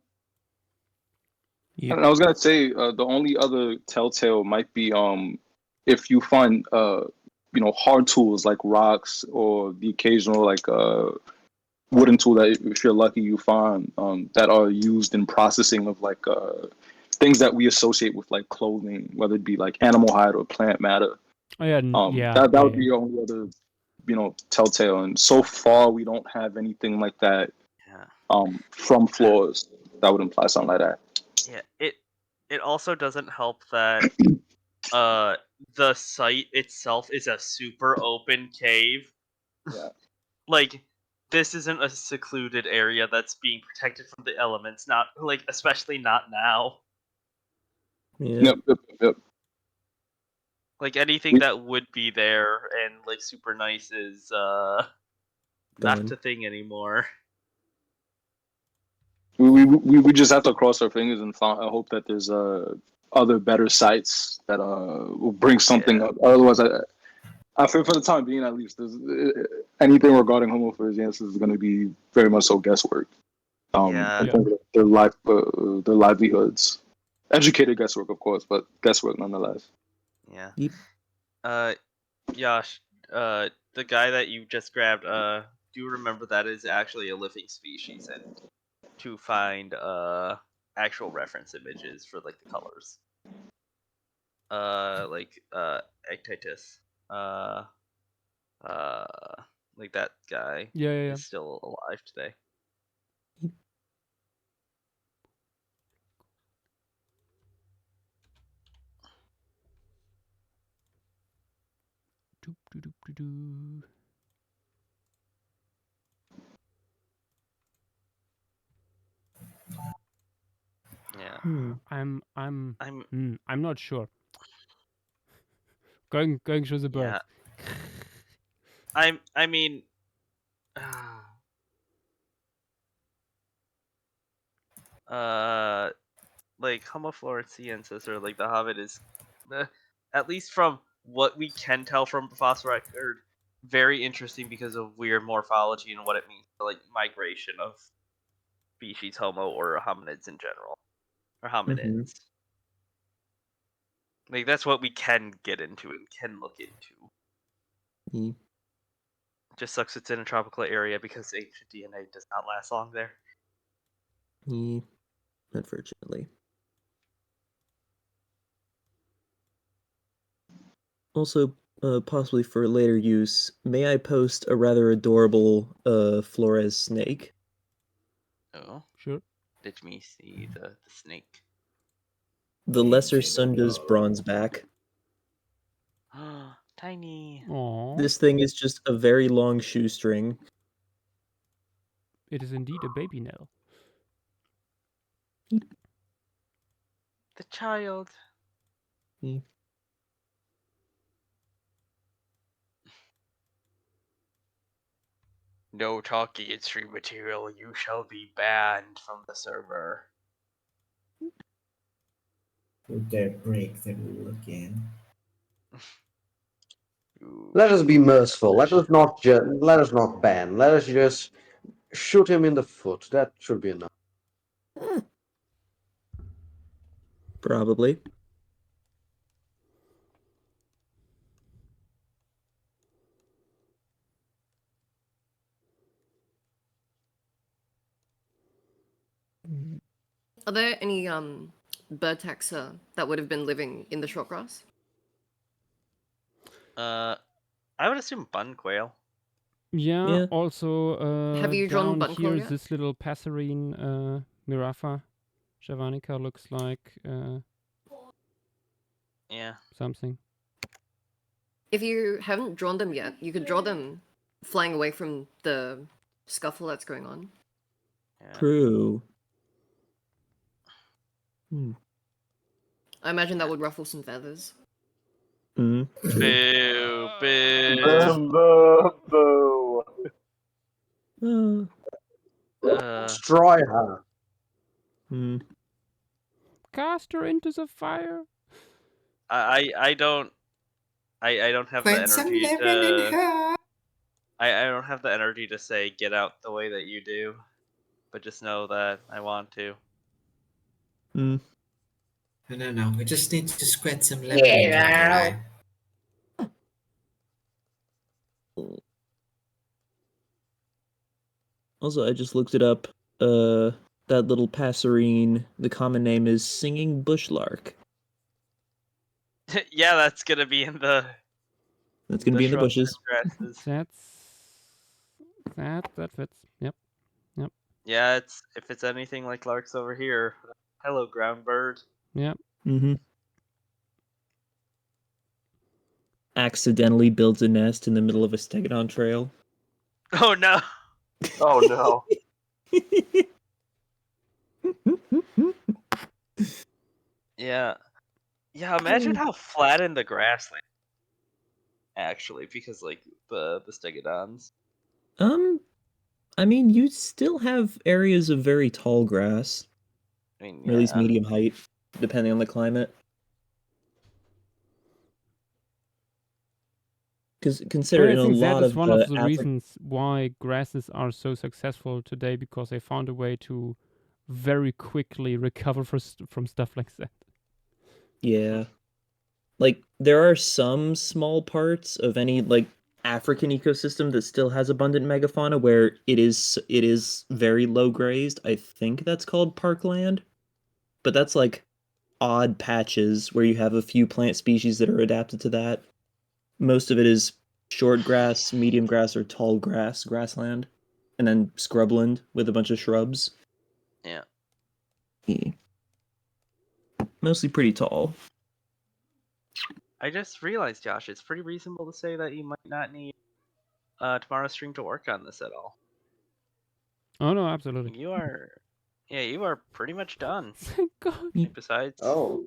S11: And I was gonna say the only other telltale might be if you find hard tools like rocks or the occasional like wooden tool that if you're lucky you find that are used in processing of like things that we associate with like clothing, whether it be like animal hide or plant matter.
S1: Oh yeah,
S11: That would be the only other telltale, and so far we don't have anything like that from floors that would imply something like that.
S5: Yeah, it also doesn't help that the site itself is a super open cave.
S11: Yeah.
S5: Like, this isn't a secluded area that's being protected from the elements, not like especially not now.
S8: Yeah.
S11: Yep.
S5: Like anything that would be there and like super nice is
S8: Gone.
S5: not a thing anymore.
S11: We just have to cross our fingers and hope that there's other better sites that will bring something up. Otherwise, I feel for the time being at least, there's anything regarding Homo floresiensis is going to be very much so guesswork. In terms of their livelihoods, educated guesswork, of course, but guesswork nonetheless.
S5: Yeah.
S8: Yep.
S5: Josh, the guy that you just grabbed, do you remember that is actually a living species, and to find actual reference images for like the colors. Ectitis. Like that guy is still alive today. Yeah.
S1: I'm not sure. Going through the birds.
S5: I mean like Homo floresiensis or like the Hobbit is at least from what we can tell from the fossil record, very interesting because of weird morphology and what it means for like migration of species Homo or hominids in general. Or hominids. Like that's what we can get into and can look into. Just sucks it's in a tropical area because ancient DNA does not last long there.
S8: Unfortunately. Also, possibly for later use, may I post a rather adorable Flores snake?
S5: Oh,
S1: sure.
S5: Let me see the snake.
S8: The Lesser Sunda's bronzeback.
S5: Tiny.
S1: Aww.
S8: This thing is just a very long shoestring.
S1: It is indeed a baby Nell.
S5: The child. No talking in stream material. You shall be banned from the server.
S3: Who dare break the rule again?
S10: Let us be merciful. Let us not ban. Let us just shoot him in the foot. That should be enough.
S8: Probably.
S12: Are there any bird taxa that would have been living in the short grass?
S5: I would assume bun quail.
S1: Yeah. Also,
S12: have you drawn
S1: down
S12: bun quail
S1: here,
S12: yet?
S1: this little passerine, Mirafa javanica looks like something.
S12: If you haven't drawn them yet, you could draw them flying away from the scuffle that's going on.
S8: True.
S12: I imagine that would ruffle some feathers.
S5: Boo,
S9: Boo.
S10: Destroy her.
S1: Cast her into the fire.
S5: I don't have the energy to. I don't have the energy to say get out the way that you do, but just know that I want to.
S3: No. We just need to squeeze some lemon into the fire.
S8: Also, I just looked it up. That little passerine, the common name is singing bushlark.
S5: Yeah, that's gonna be in the.
S8: That's gonna be in the
S5: shrubs and
S8: bushes.
S5: grasses.
S1: That fits. Yep.
S5: Yeah, if it's anything like larks over here. Hello, ground bird.
S1: Yep.
S8: Mm-hmm. Accidentally builds a nest in the middle of a stegodon trail.
S5: Oh no.
S9: Oh no.
S5: Yeah. Yeah, imagine how flattened the grassland actually, because like the stegodons.
S8: I mean, you still have areas of very tall grass,
S5: I mean,
S8: or at least
S5: yeah.
S8: medium height, depending on the climate. Because consider
S1: And
S8: in
S1: I
S8: a
S1: think that
S8: lot
S1: is
S8: of
S1: one of the
S8: African.
S1: reasons why grasses are so successful today, because they found a way to very quickly recover from stuff like that.
S8: Yeah. Like, there are some small parts of any, like, African ecosystem that still has abundant megafauna where it is very low grazed. I think that's called parkland. But that's like odd patches where you have a few plant species that are adapted to that. Most of it is short grass, medium grass, or tall grassland, and then scrubland with a bunch of shrubs.
S5: Yeah.
S8: Yeah. Mostly pretty tall.
S5: I just realized, Josh, it's pretty reasonable to say that you might not need tomorrow's stream to work on this at all.
S1: Oh no, absolutely.
S5: You are pretty much done.
S1: Thank God.
S5: Like, besides
S10: Oh,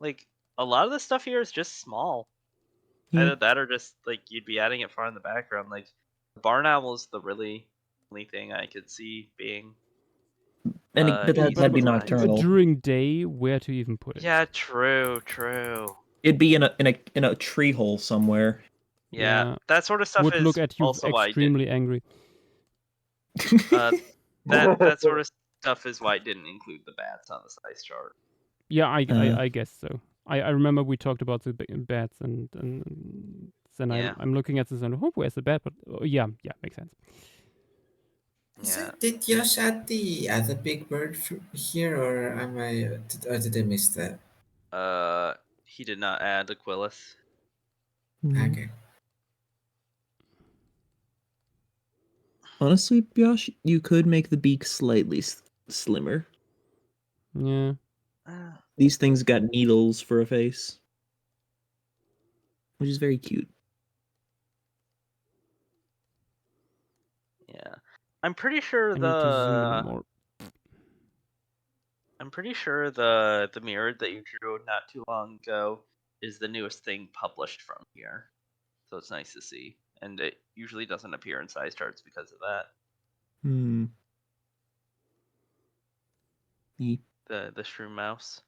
S5: like a lot of the stuff here is just small.
S8: Yeah.
S5: Either that or just like you'd be adding it far in the background. Like the barn owl is the really only thing I could see being.
S8: But that'd be
S5: easy.
S8: nocturnal.
S1: During day, where to even put it?
S5: Yeah, true.
S8: It'd be in a tree hole somewhere.
S5: Yeah, that sort of stuff
S1: would
S5: is
S1: look at you
S5: also why I
S1: extremely angry.
S5: that sort of stuff is why I didn't include the bats on the size chart.
S1: Yeah, I guess so. I remember we talked about the bats, and then
S5: Yeah.
S1: I'm looking at this and oh, where's the bat? But yeah, makes sense.
S5: Yeah.
S3: Did Josh add the other big bird here, or did I miss that?
S5: He did not add Aquilus.
S3: Okay.
S8: Honestly, Josh, you could make the beak slightly slimmer.
S1: Yeah.
S8: These things got needles for a face, which is very cute.
S5: Yeah, I'm pretty sure
S1: I need to zoom in more.
S5: I'm pretty sure the mirror that you drew not too long ago is the newest thing published from here, so it's nice to see. And it usually doesn't appear in size charts because of that. The shroom mouse.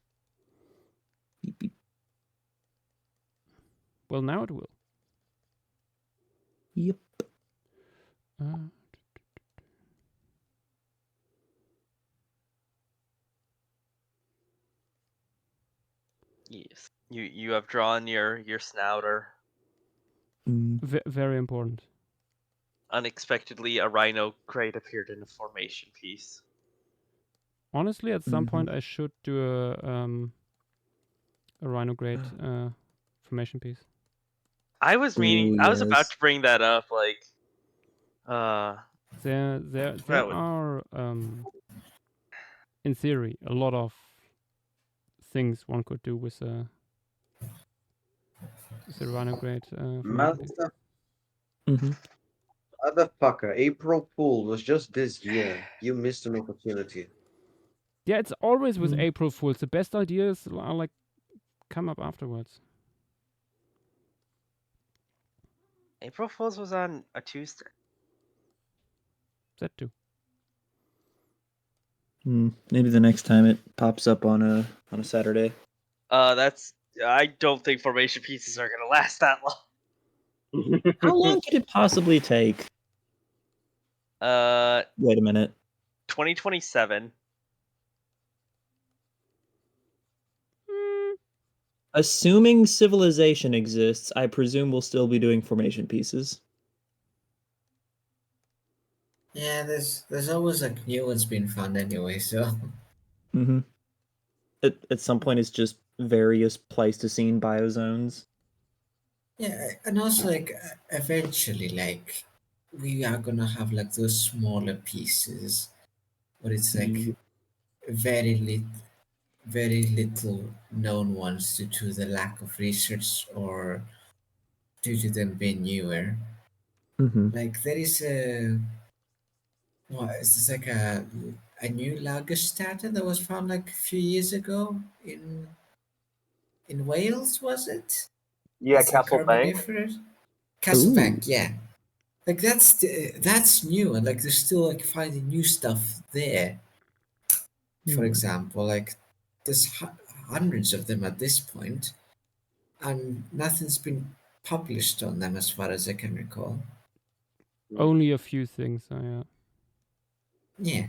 S1: Well, now it will.
S8: Yep.
S5: Yes. You have drawn your snouter.
S1: Very important.
S5: Unexpectedly, a rhino crate appeared in a formation piece.
S1: Honestly, at some point I should do a rhino grade formation piece.
S5: I was about to bring that up, like
S1: there are in theory a lot of things one could do with a rhino grade formation piece.
S10: Motherfucker, April Fool was just this year. You missed an opportunity.
S1: Yeah, it's always with April Fools. The best ideas are like come up afterwards.
S5: April Fool's was on a Tuesday.
S1: That too.
S8: Maybe the next time it pops up on a Saturday.
S5: I don't think formation pieces are gonna last that long.
S8: How long could it possibly take? Wait a minute.
S5: 2027.
S8: Assuming civilization exists, I presume we'll still be doing formation pieces.
S3: Yeah, there's always like new ones being found anyway, so
S8: Mm-hmm. At some point, it's just various Pleistocene biozones.
S3: yeah, and also like eventually like we are gonna have like those smaller pieces, but it's like very little known ones due to the lack of research or due to them being newer.
S8: Mm-hmm.
S3: Like there is a what is this like a new Lagerstätte that was found like a few years ago in Wales, was it?
S9: Yeah,
S3: It's a
S9: Castle Bank.
S3: Carboniferous.
S8: Ooh.
S3: Castlebank, yeah. Like that's new, and like they're still like finding new stuff there. For
S8: Hmm.
S3: example, like there's hundreds of them at this point, and nothing's been published on them as far as I can recall.
S1: Only a few things. Yeah.
S3: Yeah.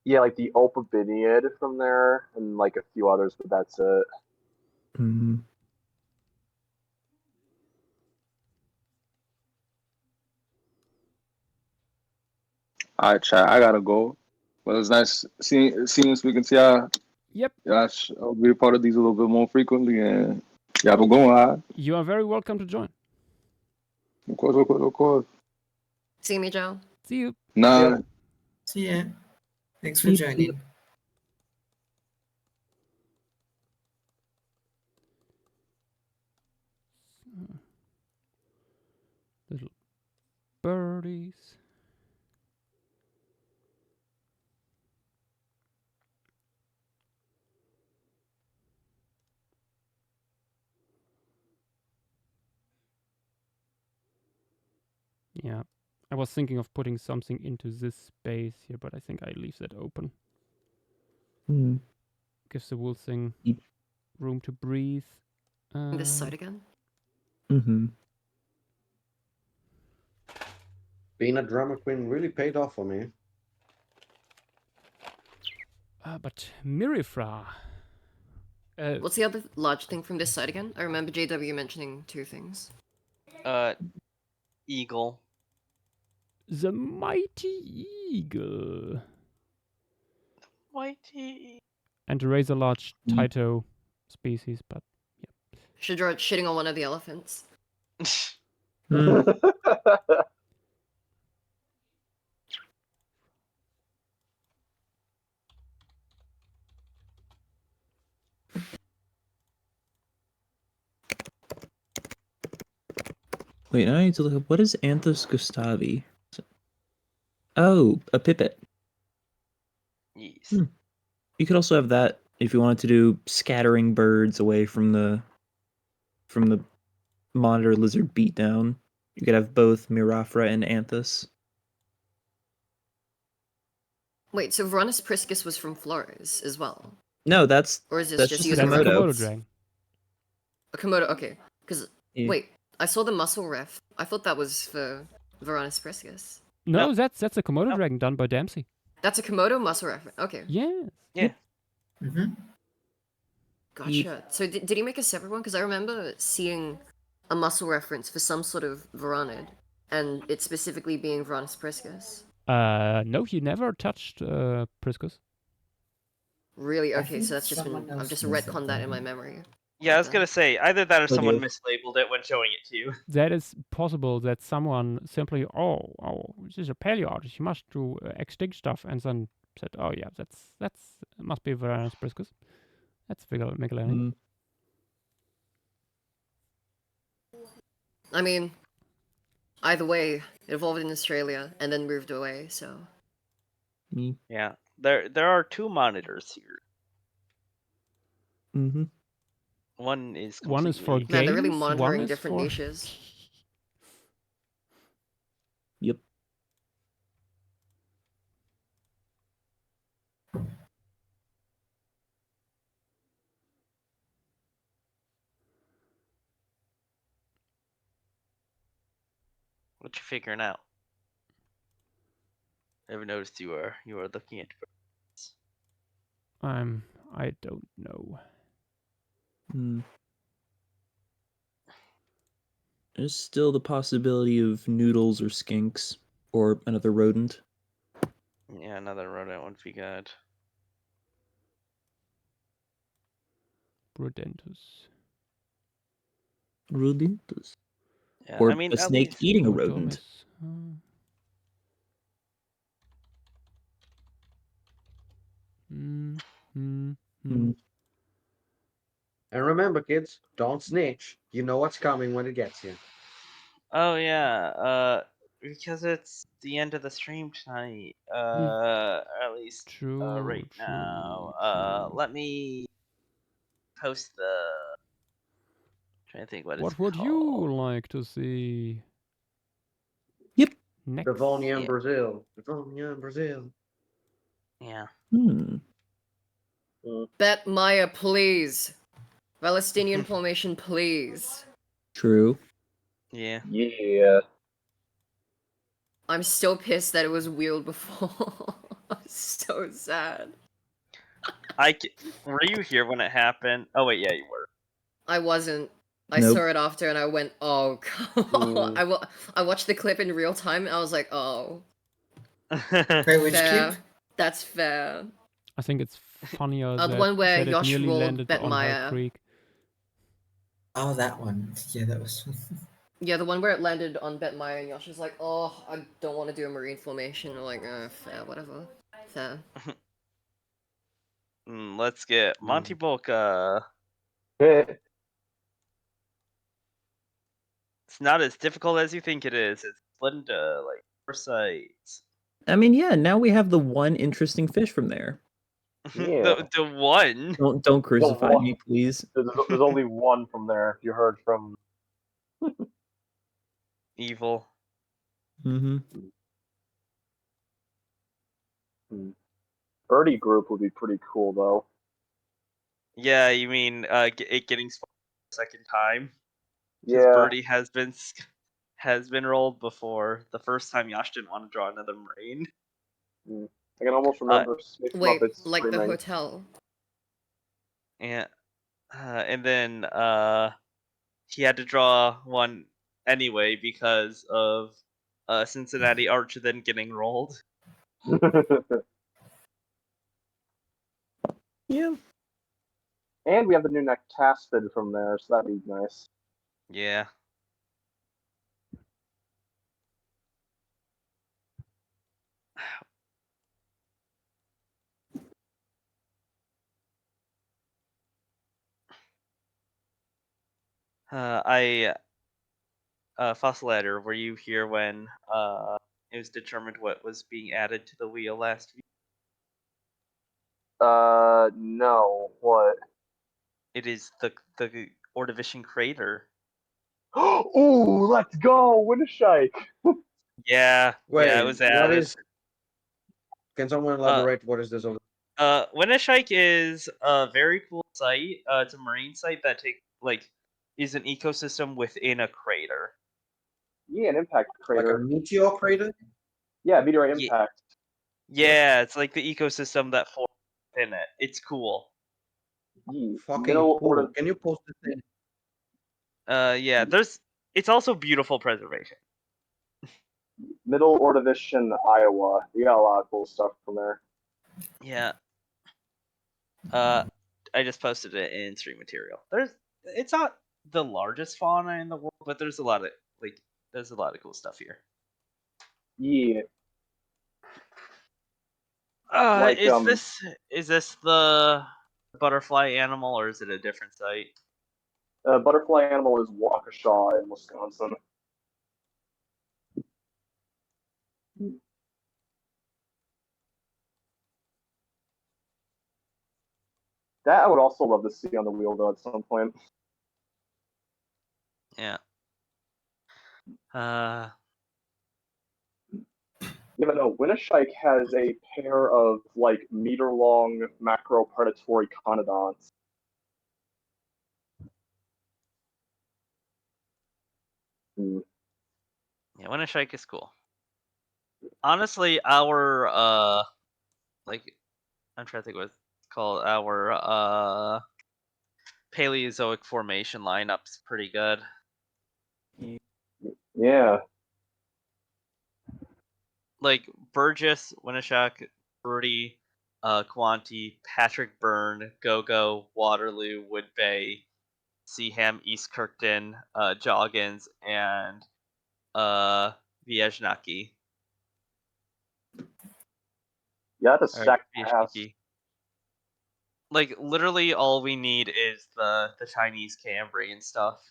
S9: Yeah, like the Opabiniad from there, and like a few others, but that's it.
S8: Mm-hmm.
S11: All right, chat. I gotta go. But it's nice seeing and speaking to y'all.
S1: Yep.
S11: Yeah, I'll be a part of these a little bit more frequently, and y'all have a good one. All right?
S1: You are very welcome to join.
S11: Of course, of course, of course.
S12: See me, Joe.
S1: See you.
S11: Nah.
S3: See ya. Thanks for joining.
S1: Little birdies. Yeah. I was thinking of putting something into this space here, but I think I leave that open.
S8: Mm-hmm.
S1: Gives the whole thing room to breathe.
S12: This side again?
S8: Mm-hmm.
S10: Being a drama queen really paid off for me.
S1: But Mirifra.
S12: What's the other large thing from this side again? I remember JW mentioning two things.
S5: Eagle.
S1: The mighty eagle.
S5: Mighty.
S1: And a razor large Taito species, but yeah.
S12: Should draw shitting on one of the elephants.
S8: Wait, now I need to look up what is Anthus gustavi. Oh, a pipit.
S5: Yes.
S8: You could also have that if you wanted to do scattering birds away from the monitor lizard beatdown. You could have both Mirafra and Anthus.
S12: Wait, so Varanus priscus was from Flores as well?
S8: No, that's
S12: or is this
S8: that's
S12: just
S8: just
S12: using
S8: a Komodo.
S1: Komodo dragon.
S12: A Komodo, okay. Because
S8: Yeah.
S12: wait, I saw the muscle ref. I thought that was for Varanus priscus.
S1: No, that's a Komodo dragon done by Dempsey.
S12: That's a Komodo muscle ref. Okay.
S1: Yes.
S5: Yeah.
S3: Mm-hmm.
S12: Gotcha. So did he make a separate one? Because I remember seeing a muscle reference for some sort of Varanid, and it specifically being Varanus priscus.
S1: No, he never touched Priscus.
S12: Really?
S3: I
S12: Okay,
S3: think
S12: so that's just been
S3: someone
S12: I've just
S3: else
S12: retconned that in my
S3: misinterpreted.
S12: memory.
S5: Yeah, I was gonna say either that or someone
S8: Okay.
S5: mislabeled it when showing it to you.
S1: That is possible that someone simply, oh, this is a paleo artist. You must do extinct stuff, and then said, oh yeah, that's must be Varanus Priscus. That's Megalani.
S12: I mean, either way, it evolved in Australia and then moved away. So
S5: Yeah, there are two monitors here.
S8: Mm-hmm.
S5: One is
S1: One is for
S5: completely-
S12: man, they're really
S1: games, one
S12: monitoring
S1: is
S12: different
S1: for
S12: niches.
S8: Yep.
S5: What you figuring out? I ever noticed you are looking at birds.
S1: I don't know.
S8: There's still the possibility of noodles or skinks.
S2: Or another rodent.
S5: Yeah, another rodent would be good.
S1: Rodentus.
S2: Rodentus.
S5: Yeah,
S2: Or
S5: I mean,
S2: a
S5: at
S2: snake
S5: least
S2: eating a rodent.
S1: Rodomus.
S10: And remember, kids, don't snitch. You know what's coming when it gets you.
S5: Oh yeah, because it's the end of the stream tonight. At least right now. Let me post the. Trying to think what it's
S1: What would
S5: called.
S1: you like to see?
S2: Yep.
S1: Next.
S10: Livonia in Brazil. Livonia in Brazil.
S5: Yeah.
S12: Bet Maya, please. Palestinian formation, please.
S2: True.
S5: Yeah.
S9: Yeah.
S12: I'm still pissed that it was wheeled before. I'm so sad.
S5: Were you here when it happened? Oh wait, yeah, you were.
S12: I wasn't. I
S2: Nope.
S12: saw it after and I went, oh, come on. I watched the clip in real time and I was like, oh.
S3: Wait, which
S12: fair.
S3: clip?
S12: That's fair.
S1: I think it's funnier
S12: The one where
S1: that it
S12: Yosh
S1: nearly
S12: rolled
S1: landed on Hell
S12: Betmaya.
S1: Creek.
S3: Oh, that one. Yeah, that was.
S12: Yeah, the one where it landed on Betmaya and Yosh was like, oh, I don't want to do a marine formation. I'm like, fair, whatever. Fair.
S5: Let's get Monty Bolka.
S9: Heh.
S5: It's not as difficult as you think it is. It's split into like 4 sites.
S2: I mean, yeah, now we have the one interesting fish from there.
S9: Yeah.
S5: the one.
S2: Don't crucify
S9: one.
S2: me, please.
S9: There's only one from there. You heard from
S5: Evil.
S9: Birdie Group would be pretty cool though.
S5: Yeah, you mean it getting spawned a second time? Because
S9: Yeah.
S5: Birdie has been rolled before. The first time Yash didn't want to draw another marine.
S9: I can almost remember Space
S12: Wait,
S9: Muppets
S12: like the
S9: screaming.
S12: hotel.
S5: And then he had to draw one anyway because of Cincinnati Arch then getting rolled.
S2: Yeah.
S9: And we have the new Nectaspid from there, so that'd be nice.
S5: Yeah. Fossilator, were you here when it was determined what was being added to the wheel last week?
S9: No. What?
S5: It is the Ordovician crater.
S9: Ooh, let's go! Wintershike!
S5: Yeah.
S10: Wait,
S5: yeah, it was
S10: what
S5: added.
S10: is? Can someone elaborate? What is this?
S5: Wintershike is a very cool site. It's a marine site that is an ecosystem within a crater.
S9: Yeah, an impact crater.
S10: Like a meteor crater?
S9: Yeah, meteorite impact.
S5: Yeah, it's like the ecosystem that forms within it. It's cool.
S10: Fucking cool. Can you post the thing?
S5: Yeah, it's also beautiful preservation.
S9: Middle Ordovician, Iowa. You got a lot of cool stuff from there.
S5: Yeah. I just posted it in stream material. It's not the largest fauna in the world, but there's a lot of cool stuff here.
S9: Yeah.
S5: Is this the butterfly animal or is it a different site?
S9: Butterfly animal is Waukesha in Wisconsin. That I would also love to see on the wheel though at some point.
S5: Yeah.
S9: Yeah, but no, Wintershike has a pair of like meter-long macro-predatory conodonts.
S5: Yeah, Wintershike is cool. Honestly, our I'm trying to think what it's called. Our Paleozoic formation lineup's pretty good.
S9: Yeah.
S5: like Burgess, Winishak, Birdie, Quanti, Patrick Byrne, Gogo, Waterloo, Woodbay, Seaham, East Kirkton, Joggins, and Viesnaki.
S9: Yeah, the
S5: Or
S9: sack pass.
S5: Viesniki. Like literally, all we need is the Chinese Cambrian stuff.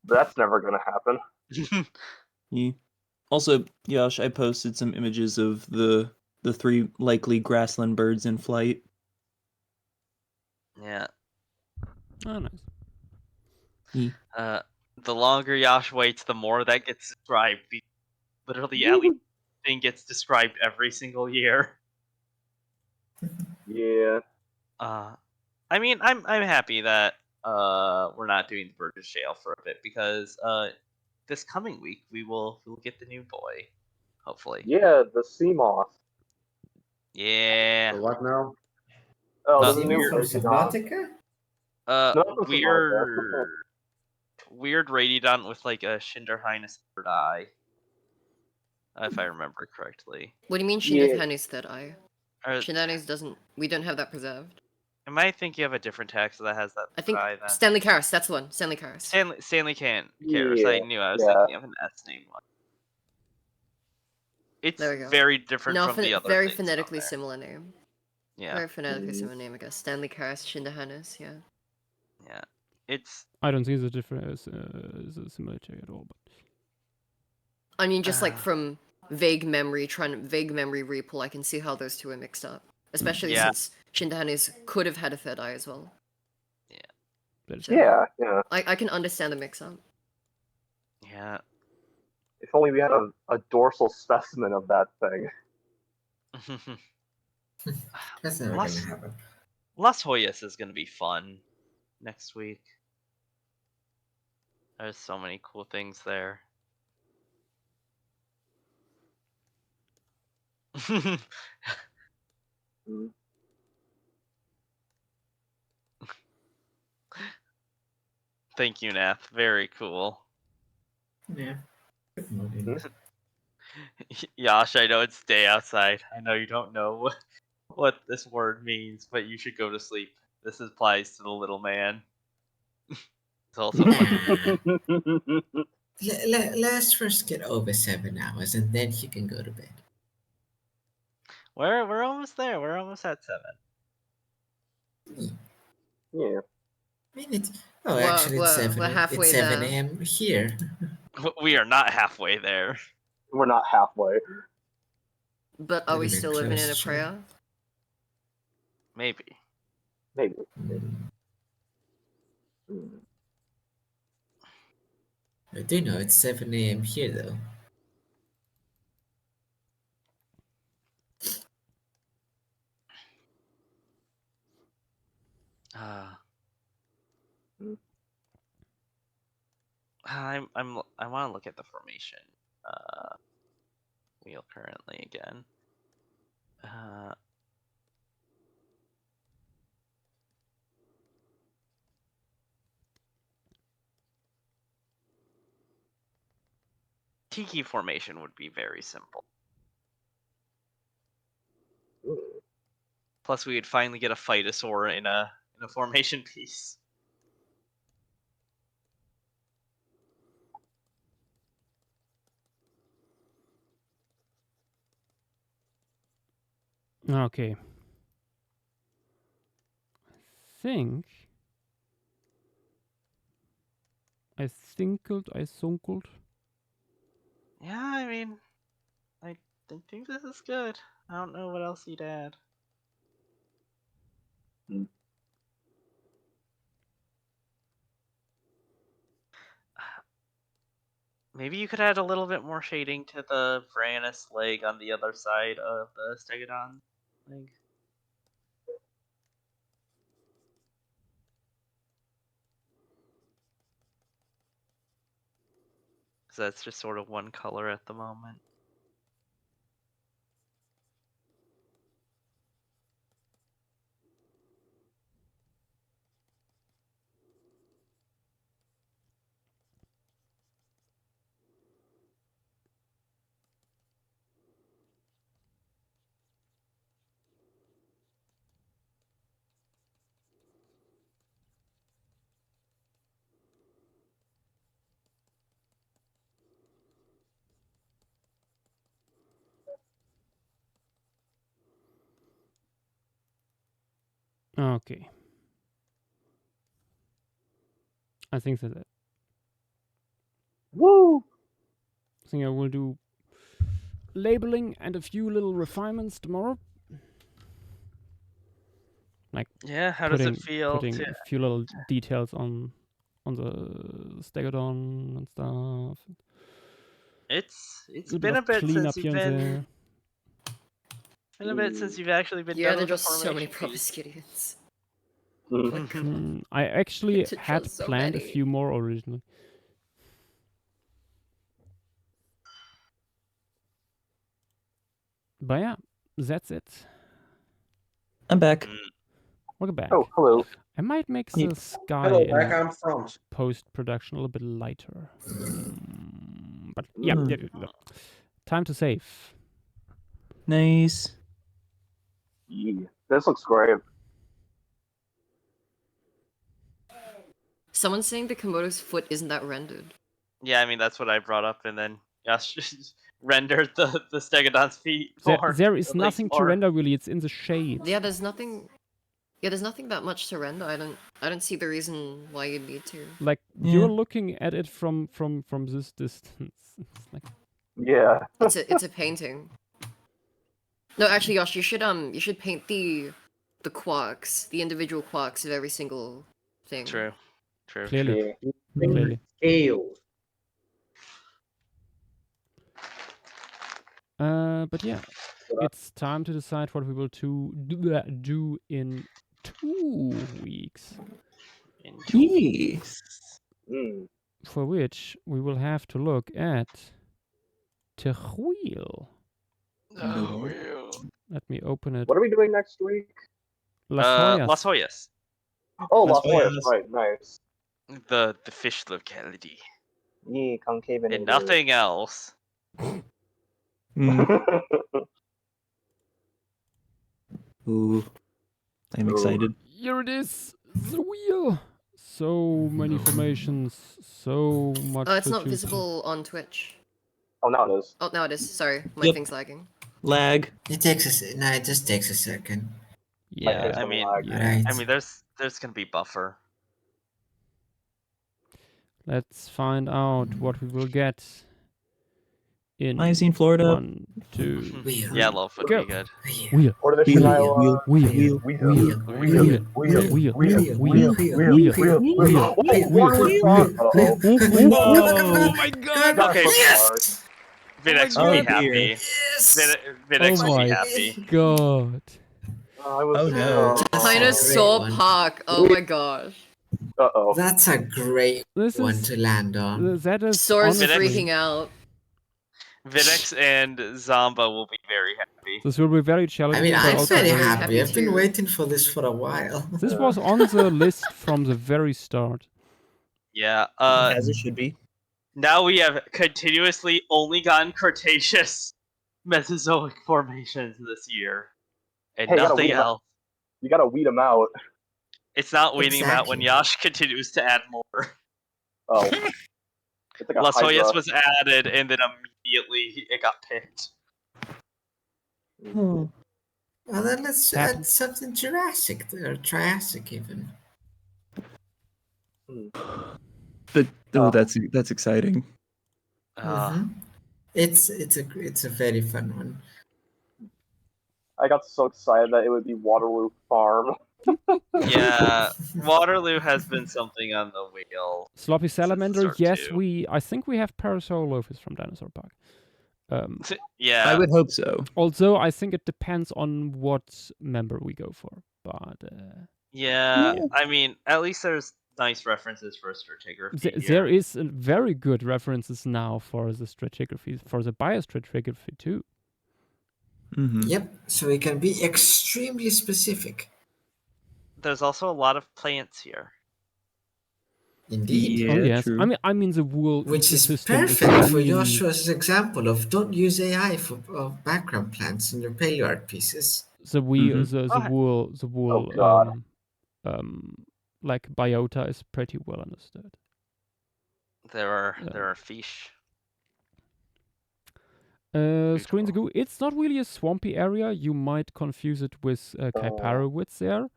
S9: That's never gonna happen.
S8: Yeah. Also, Yash, I posted some images of the 3 likely grassland birds in flight.
S5: Yeah.
S1: Oh, nice.
S8: Yeah.
S5: The longer Yash waits, the more that gets described. Literally, at least thing gets described every single year.
S9: Yeah.
S5: I mean, I'm happy that we're not doing the Burgess Jail for a bit because this coming week we'll get the new boy, hopefully.
S9: Yeah, the sea moth.
S5: Yeah.
S3: So what now?
S9: Oh,
S3: Is
S9: the
S3: he
S9: new
S3: from
S9: Radidon.
S3: Subnautica?
S9: Not from Subnautica.
S5: Weird Radidon with like a Schinderheinous third eye, if I remember correctly.
S12: What do you mean
S9: Yeah.
S12: Shindehanis third eye? Shindehanis doesn't. We don't have that preserved.
S5: Am I thinking of a different text that has that
S12: I think
S5: eye then?
S12: Stanley Karas. That's the one. Stanley Karas.
S5: Stanley Karas. I knew I was thinking of an S name one. It's
S12: There we go.
S5: very different from the other
S12: very
S5: things on
S12: phonetically
S5: there.
S12: similar name.
S5: Yeah.
S12: Very phonetically similar name, I guess. Stanley Karas, Shindehanis, yeah.
S5: Yeah. It's.
S1: I don't think the difference is a similarity at all. But
S12: I mean, just like from vague memory repull, I can see how those two are mixed up. Especially since Shindehanis could have had a third eye as well.
S5: Yeah.
S12: So,
S9: yeah.
S12: I can understand the mix-up.
S5: Yeah.
S9: If only we had a dorsal specimen of that thing.
S3: That's never gonna happen.
S5: Las Hoyas is gonna be fun next week. There's so many cool things there. Thank you, Nath. Very cool.
S3: Yeah.
S5: Yash, I know it's day outside. I know you don't know what this word means, but you should go to sleep. This applies to the little man. It's also fun.
S3: Let's first get over 7 hours and then you can go to bed.
S5: We're almost there. We're almost at 7.
S9: Yeah.
S3: I mean, actually, it's 7.
S12: We're halfway
S3: it's 7
S12: there.
S3: a.m. here.
S5: We are not halfway there.
S9: We're not halfway.
S12: But are we
S3: Pretty
S12: still living in a
S3: close,
S12: prayer?
S5: Maybe.
S9: Maybe.
S3: I do know it's 7 a.m. here, though.
S5: I want to look at the formation wheel currently again. Tiki formation would be very simple. Plus, we would finally get a Phytosaur in a formation piece.
S1: okay. I thunkled.
S5: Yeah, I mean, I think this is good. I don't know what else you'd add. Maybe you could add a little bit more shading to the Varanus leg on the other side of the Stegodon leg. Because that's just sort of one color at the moment.
S1: Okay. I think that's it.
S9: Woo!
S1: I think I will do labeling and a few little refinements tomorrow. Like
S5: Yeah, how does it feel
S1: putting
S5: to?
S1: a few little details on the stegodon and stuff.
S5: It's
S1: A
S5: been
S1: bit
S5: a
S1: of
S5: bit
S1: cleanup
S5: since
S1: here
S5: you've
S1: and
S5: been.
S1: there.
S5: Been a bit since you've actually been
S12: Yeah,
S5: done
S12: there
S5: with
S12: are
S5: the
S12: just so many
S5: formation piece.
S12: Propiscuidians.
S1: I actually
S12: To
S1: had
S12: draw so
S1: planned a
S12: many.
S1: few more originally. But yeah, that's it.
S8: I'm back.
S1: Welcome back.
S9: Oh, hello.
S1: I might make
S8: Ye-
S1: the sky
S3: Hello, back
S1: in
S3: on front.
S1: post-production a little bit lighter. But yeah, look. Time to save.
S8: Nice.
S9: Yeah, this looks great.
S12: Someone's saying the Komodo's foot isn't that rendered.
S5: Yeah, I mean that's what I brought up, and then Yash just rendered the Stegodon's feet
S1: There
S5: more.
S1: is
S5: legs
S1: nothing to
S5: more.
S1: render really. It's in the shade.
S12: Yeah, there's nothing. Yeah, there's nothing that much to render. I don't see the reason why you'd need to.
S1: Like
S8: Yeah.
S1: you're looking at it from this distance. It's like
S9: Yeah.
S12: It's a painting. No, actually, Yosh, you should paint the quarks, the individual quarks of every single thing.
S5: True.
S1: clearly.
S3: Yeah.
S1: Clearly.
S3: Scale.
S1: But yeah, it's time to decide what we will do in 2 weeks.
S5: In 2 weeks.
S9: Mm.
S1: For which we will have to look at Tehuil. Let me open it.
S9: What are we doing next week?
S1: Las Hoyas.
S5: Las Hoyas.
S9: Oh,
S8: Las
S9: Las Vegas.
S8: Vegas.
S9: Right, nice.
S5: The fish locality.
S9: Yeah, concave
S5: And nothing else.
S8: Ooh. I'm excited.
S1: Here it is, the wheel. So many formations, so much.
S12: Oh, it's
S1: to
S12: not
S1: choose
S12: visible on Twitch.
S9: Oh, now it is.
S12: Oh, now it is. Sorry, my
S8: Yep.
S12: thing's lagging.
S8: Lag.
S3: It just takes a second.
S1: from.
S9: My
S1: Yeah,
S9: face
S5: I
S9: don't
S5: mean-
S9: lag.
S1: yeah.
S3: Right.
S5: I mean, there's gonna be buffer.
S1: Let's find out what we will get in
S8: Pleistocene Florida.
S1: 1, 2,
S3: Wheel.
S5: Yeah, loaf would
S1: Go.
S5: be good.
S1: wheel,
S9: Artificial
S8: Wheel,
S9: dialogue.
S8: wheel,
S1: wheel,
S8: wheel,
S1: wheel,
S8: wheel,
S1: wheel,
S9: Oh
S1: my god!
S5: Okay.
S3: Yes!
S5: Videx
S1: Oh
S5: will
S1: my
S5: be
S8: God.
S5: happy.
S3: Yes!
S5: Videx
S1: Oh
S5: will be
S1: my
S5: happy.
S1: god!
S9: I was.
S8: Oh, no.
S12: Dinosaur
S3: Great one.
S12: Park. Oh my gosh.
S9: Uh-oh.
S3: That's a great
S1: This
S3: one
S1: is
S3: to land on.
S1: that is
S12: Sora's
S1: honestly,
S12: freaking out.
S5: Videx and Zamba will be very happy.
S1: this will be very
S3: I
S1: challenging.
S3: mean,
S1: but
S3: I'm
S1: also
S3: very
S1: very
S3: happy.
S12: happy
S3: I've been
S12: too.
S3: waiting for this for a while.
S1: This was on the list from the very start.
S5: Yeah.
S8: As it should be.
S5: Now we have continuously only gotten Cretaceous Mesozoic formations this year, and
S9: Hey, you gotta
S5: nothing
S9: weed 'em out.
S5: else.
S9: You gotta weed them out.
S5: It's not weeding them out when
S3: Exactly.
S5: Yash continues to add more.
S9: Oh. It's like a
S5: Las
S9: Hydra.
S5: Hoyas was added, and then immediately it got picked.
S3: Well, then let's add
S1: Happens.
S3: something Jurassic or Triassic even.
S8: But that's exciting.
S3: Mhm. It's a very fun one.
S9: I got so excited that it would be Waterloo Farm.
S5: Yeah, Waterloo has been something on the wheel.
S1: Sloppy Salamander,
S5: start
S1: yes,
S5: too.
S1: I think we have Parasaurolophus from Dinosaur Park.
S5: Yeah,
S8: I would hope so.
S1: Also, I think it depends on what member we go for. But
S5: yeah. I mean, at least there's nice references for stratigraphy.
S1: there is a very good references now for the stratigraphy, for the biostratigraphy too.
S8: Mm-hmm.
S3: Yep. So we can be extremely specific.
S5: There's also a lot of plants here.
S3: Indeed.
S8: Yeah,
S1: Oh yes,
S8: true.
S1: I mean the wool
S3: Which is
S1: system
S3: perfect for
S1: really-
S3: Joshua's example of don't use AI for background plants in your paleo art pieces.
S1: the
S8: Mhm.
S1: wool
S9: God.
S1: like biota is pretty well understood.
S5: There are fish.
S1: Screen the Goo, it's not really a swampy area. You might confuse it with Kaiparowitz there.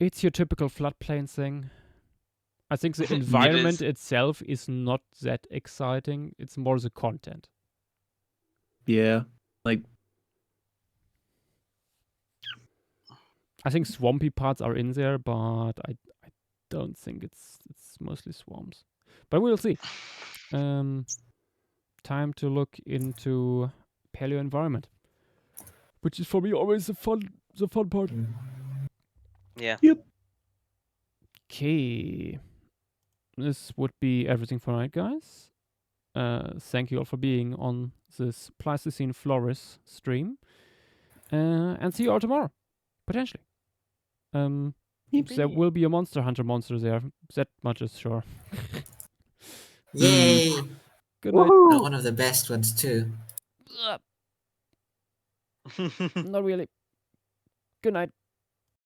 S1: It's your typical floodplain thing. I think the
S5: It
S1: environment
S5: is.
S1: itself is not that exciting. It's more the content.
S2: Yeah, like
S1: I think swampy parts are in there, but I don't think it's mostly swamps. But we'll see. Time to look into paleo environment, which is for me always the fun part.
S5: Yeah.
S1: Okay, this would be everything for tonight, guys. Thank you all for being on this Pleistocene Flores stream, and see you all tomorrow, potentially. There will be a Monster Hunter monster there. That much is sure.
S3: Yay!
S1: Good night.
S3: And one of the best ones too.
S1: Not really. Good night.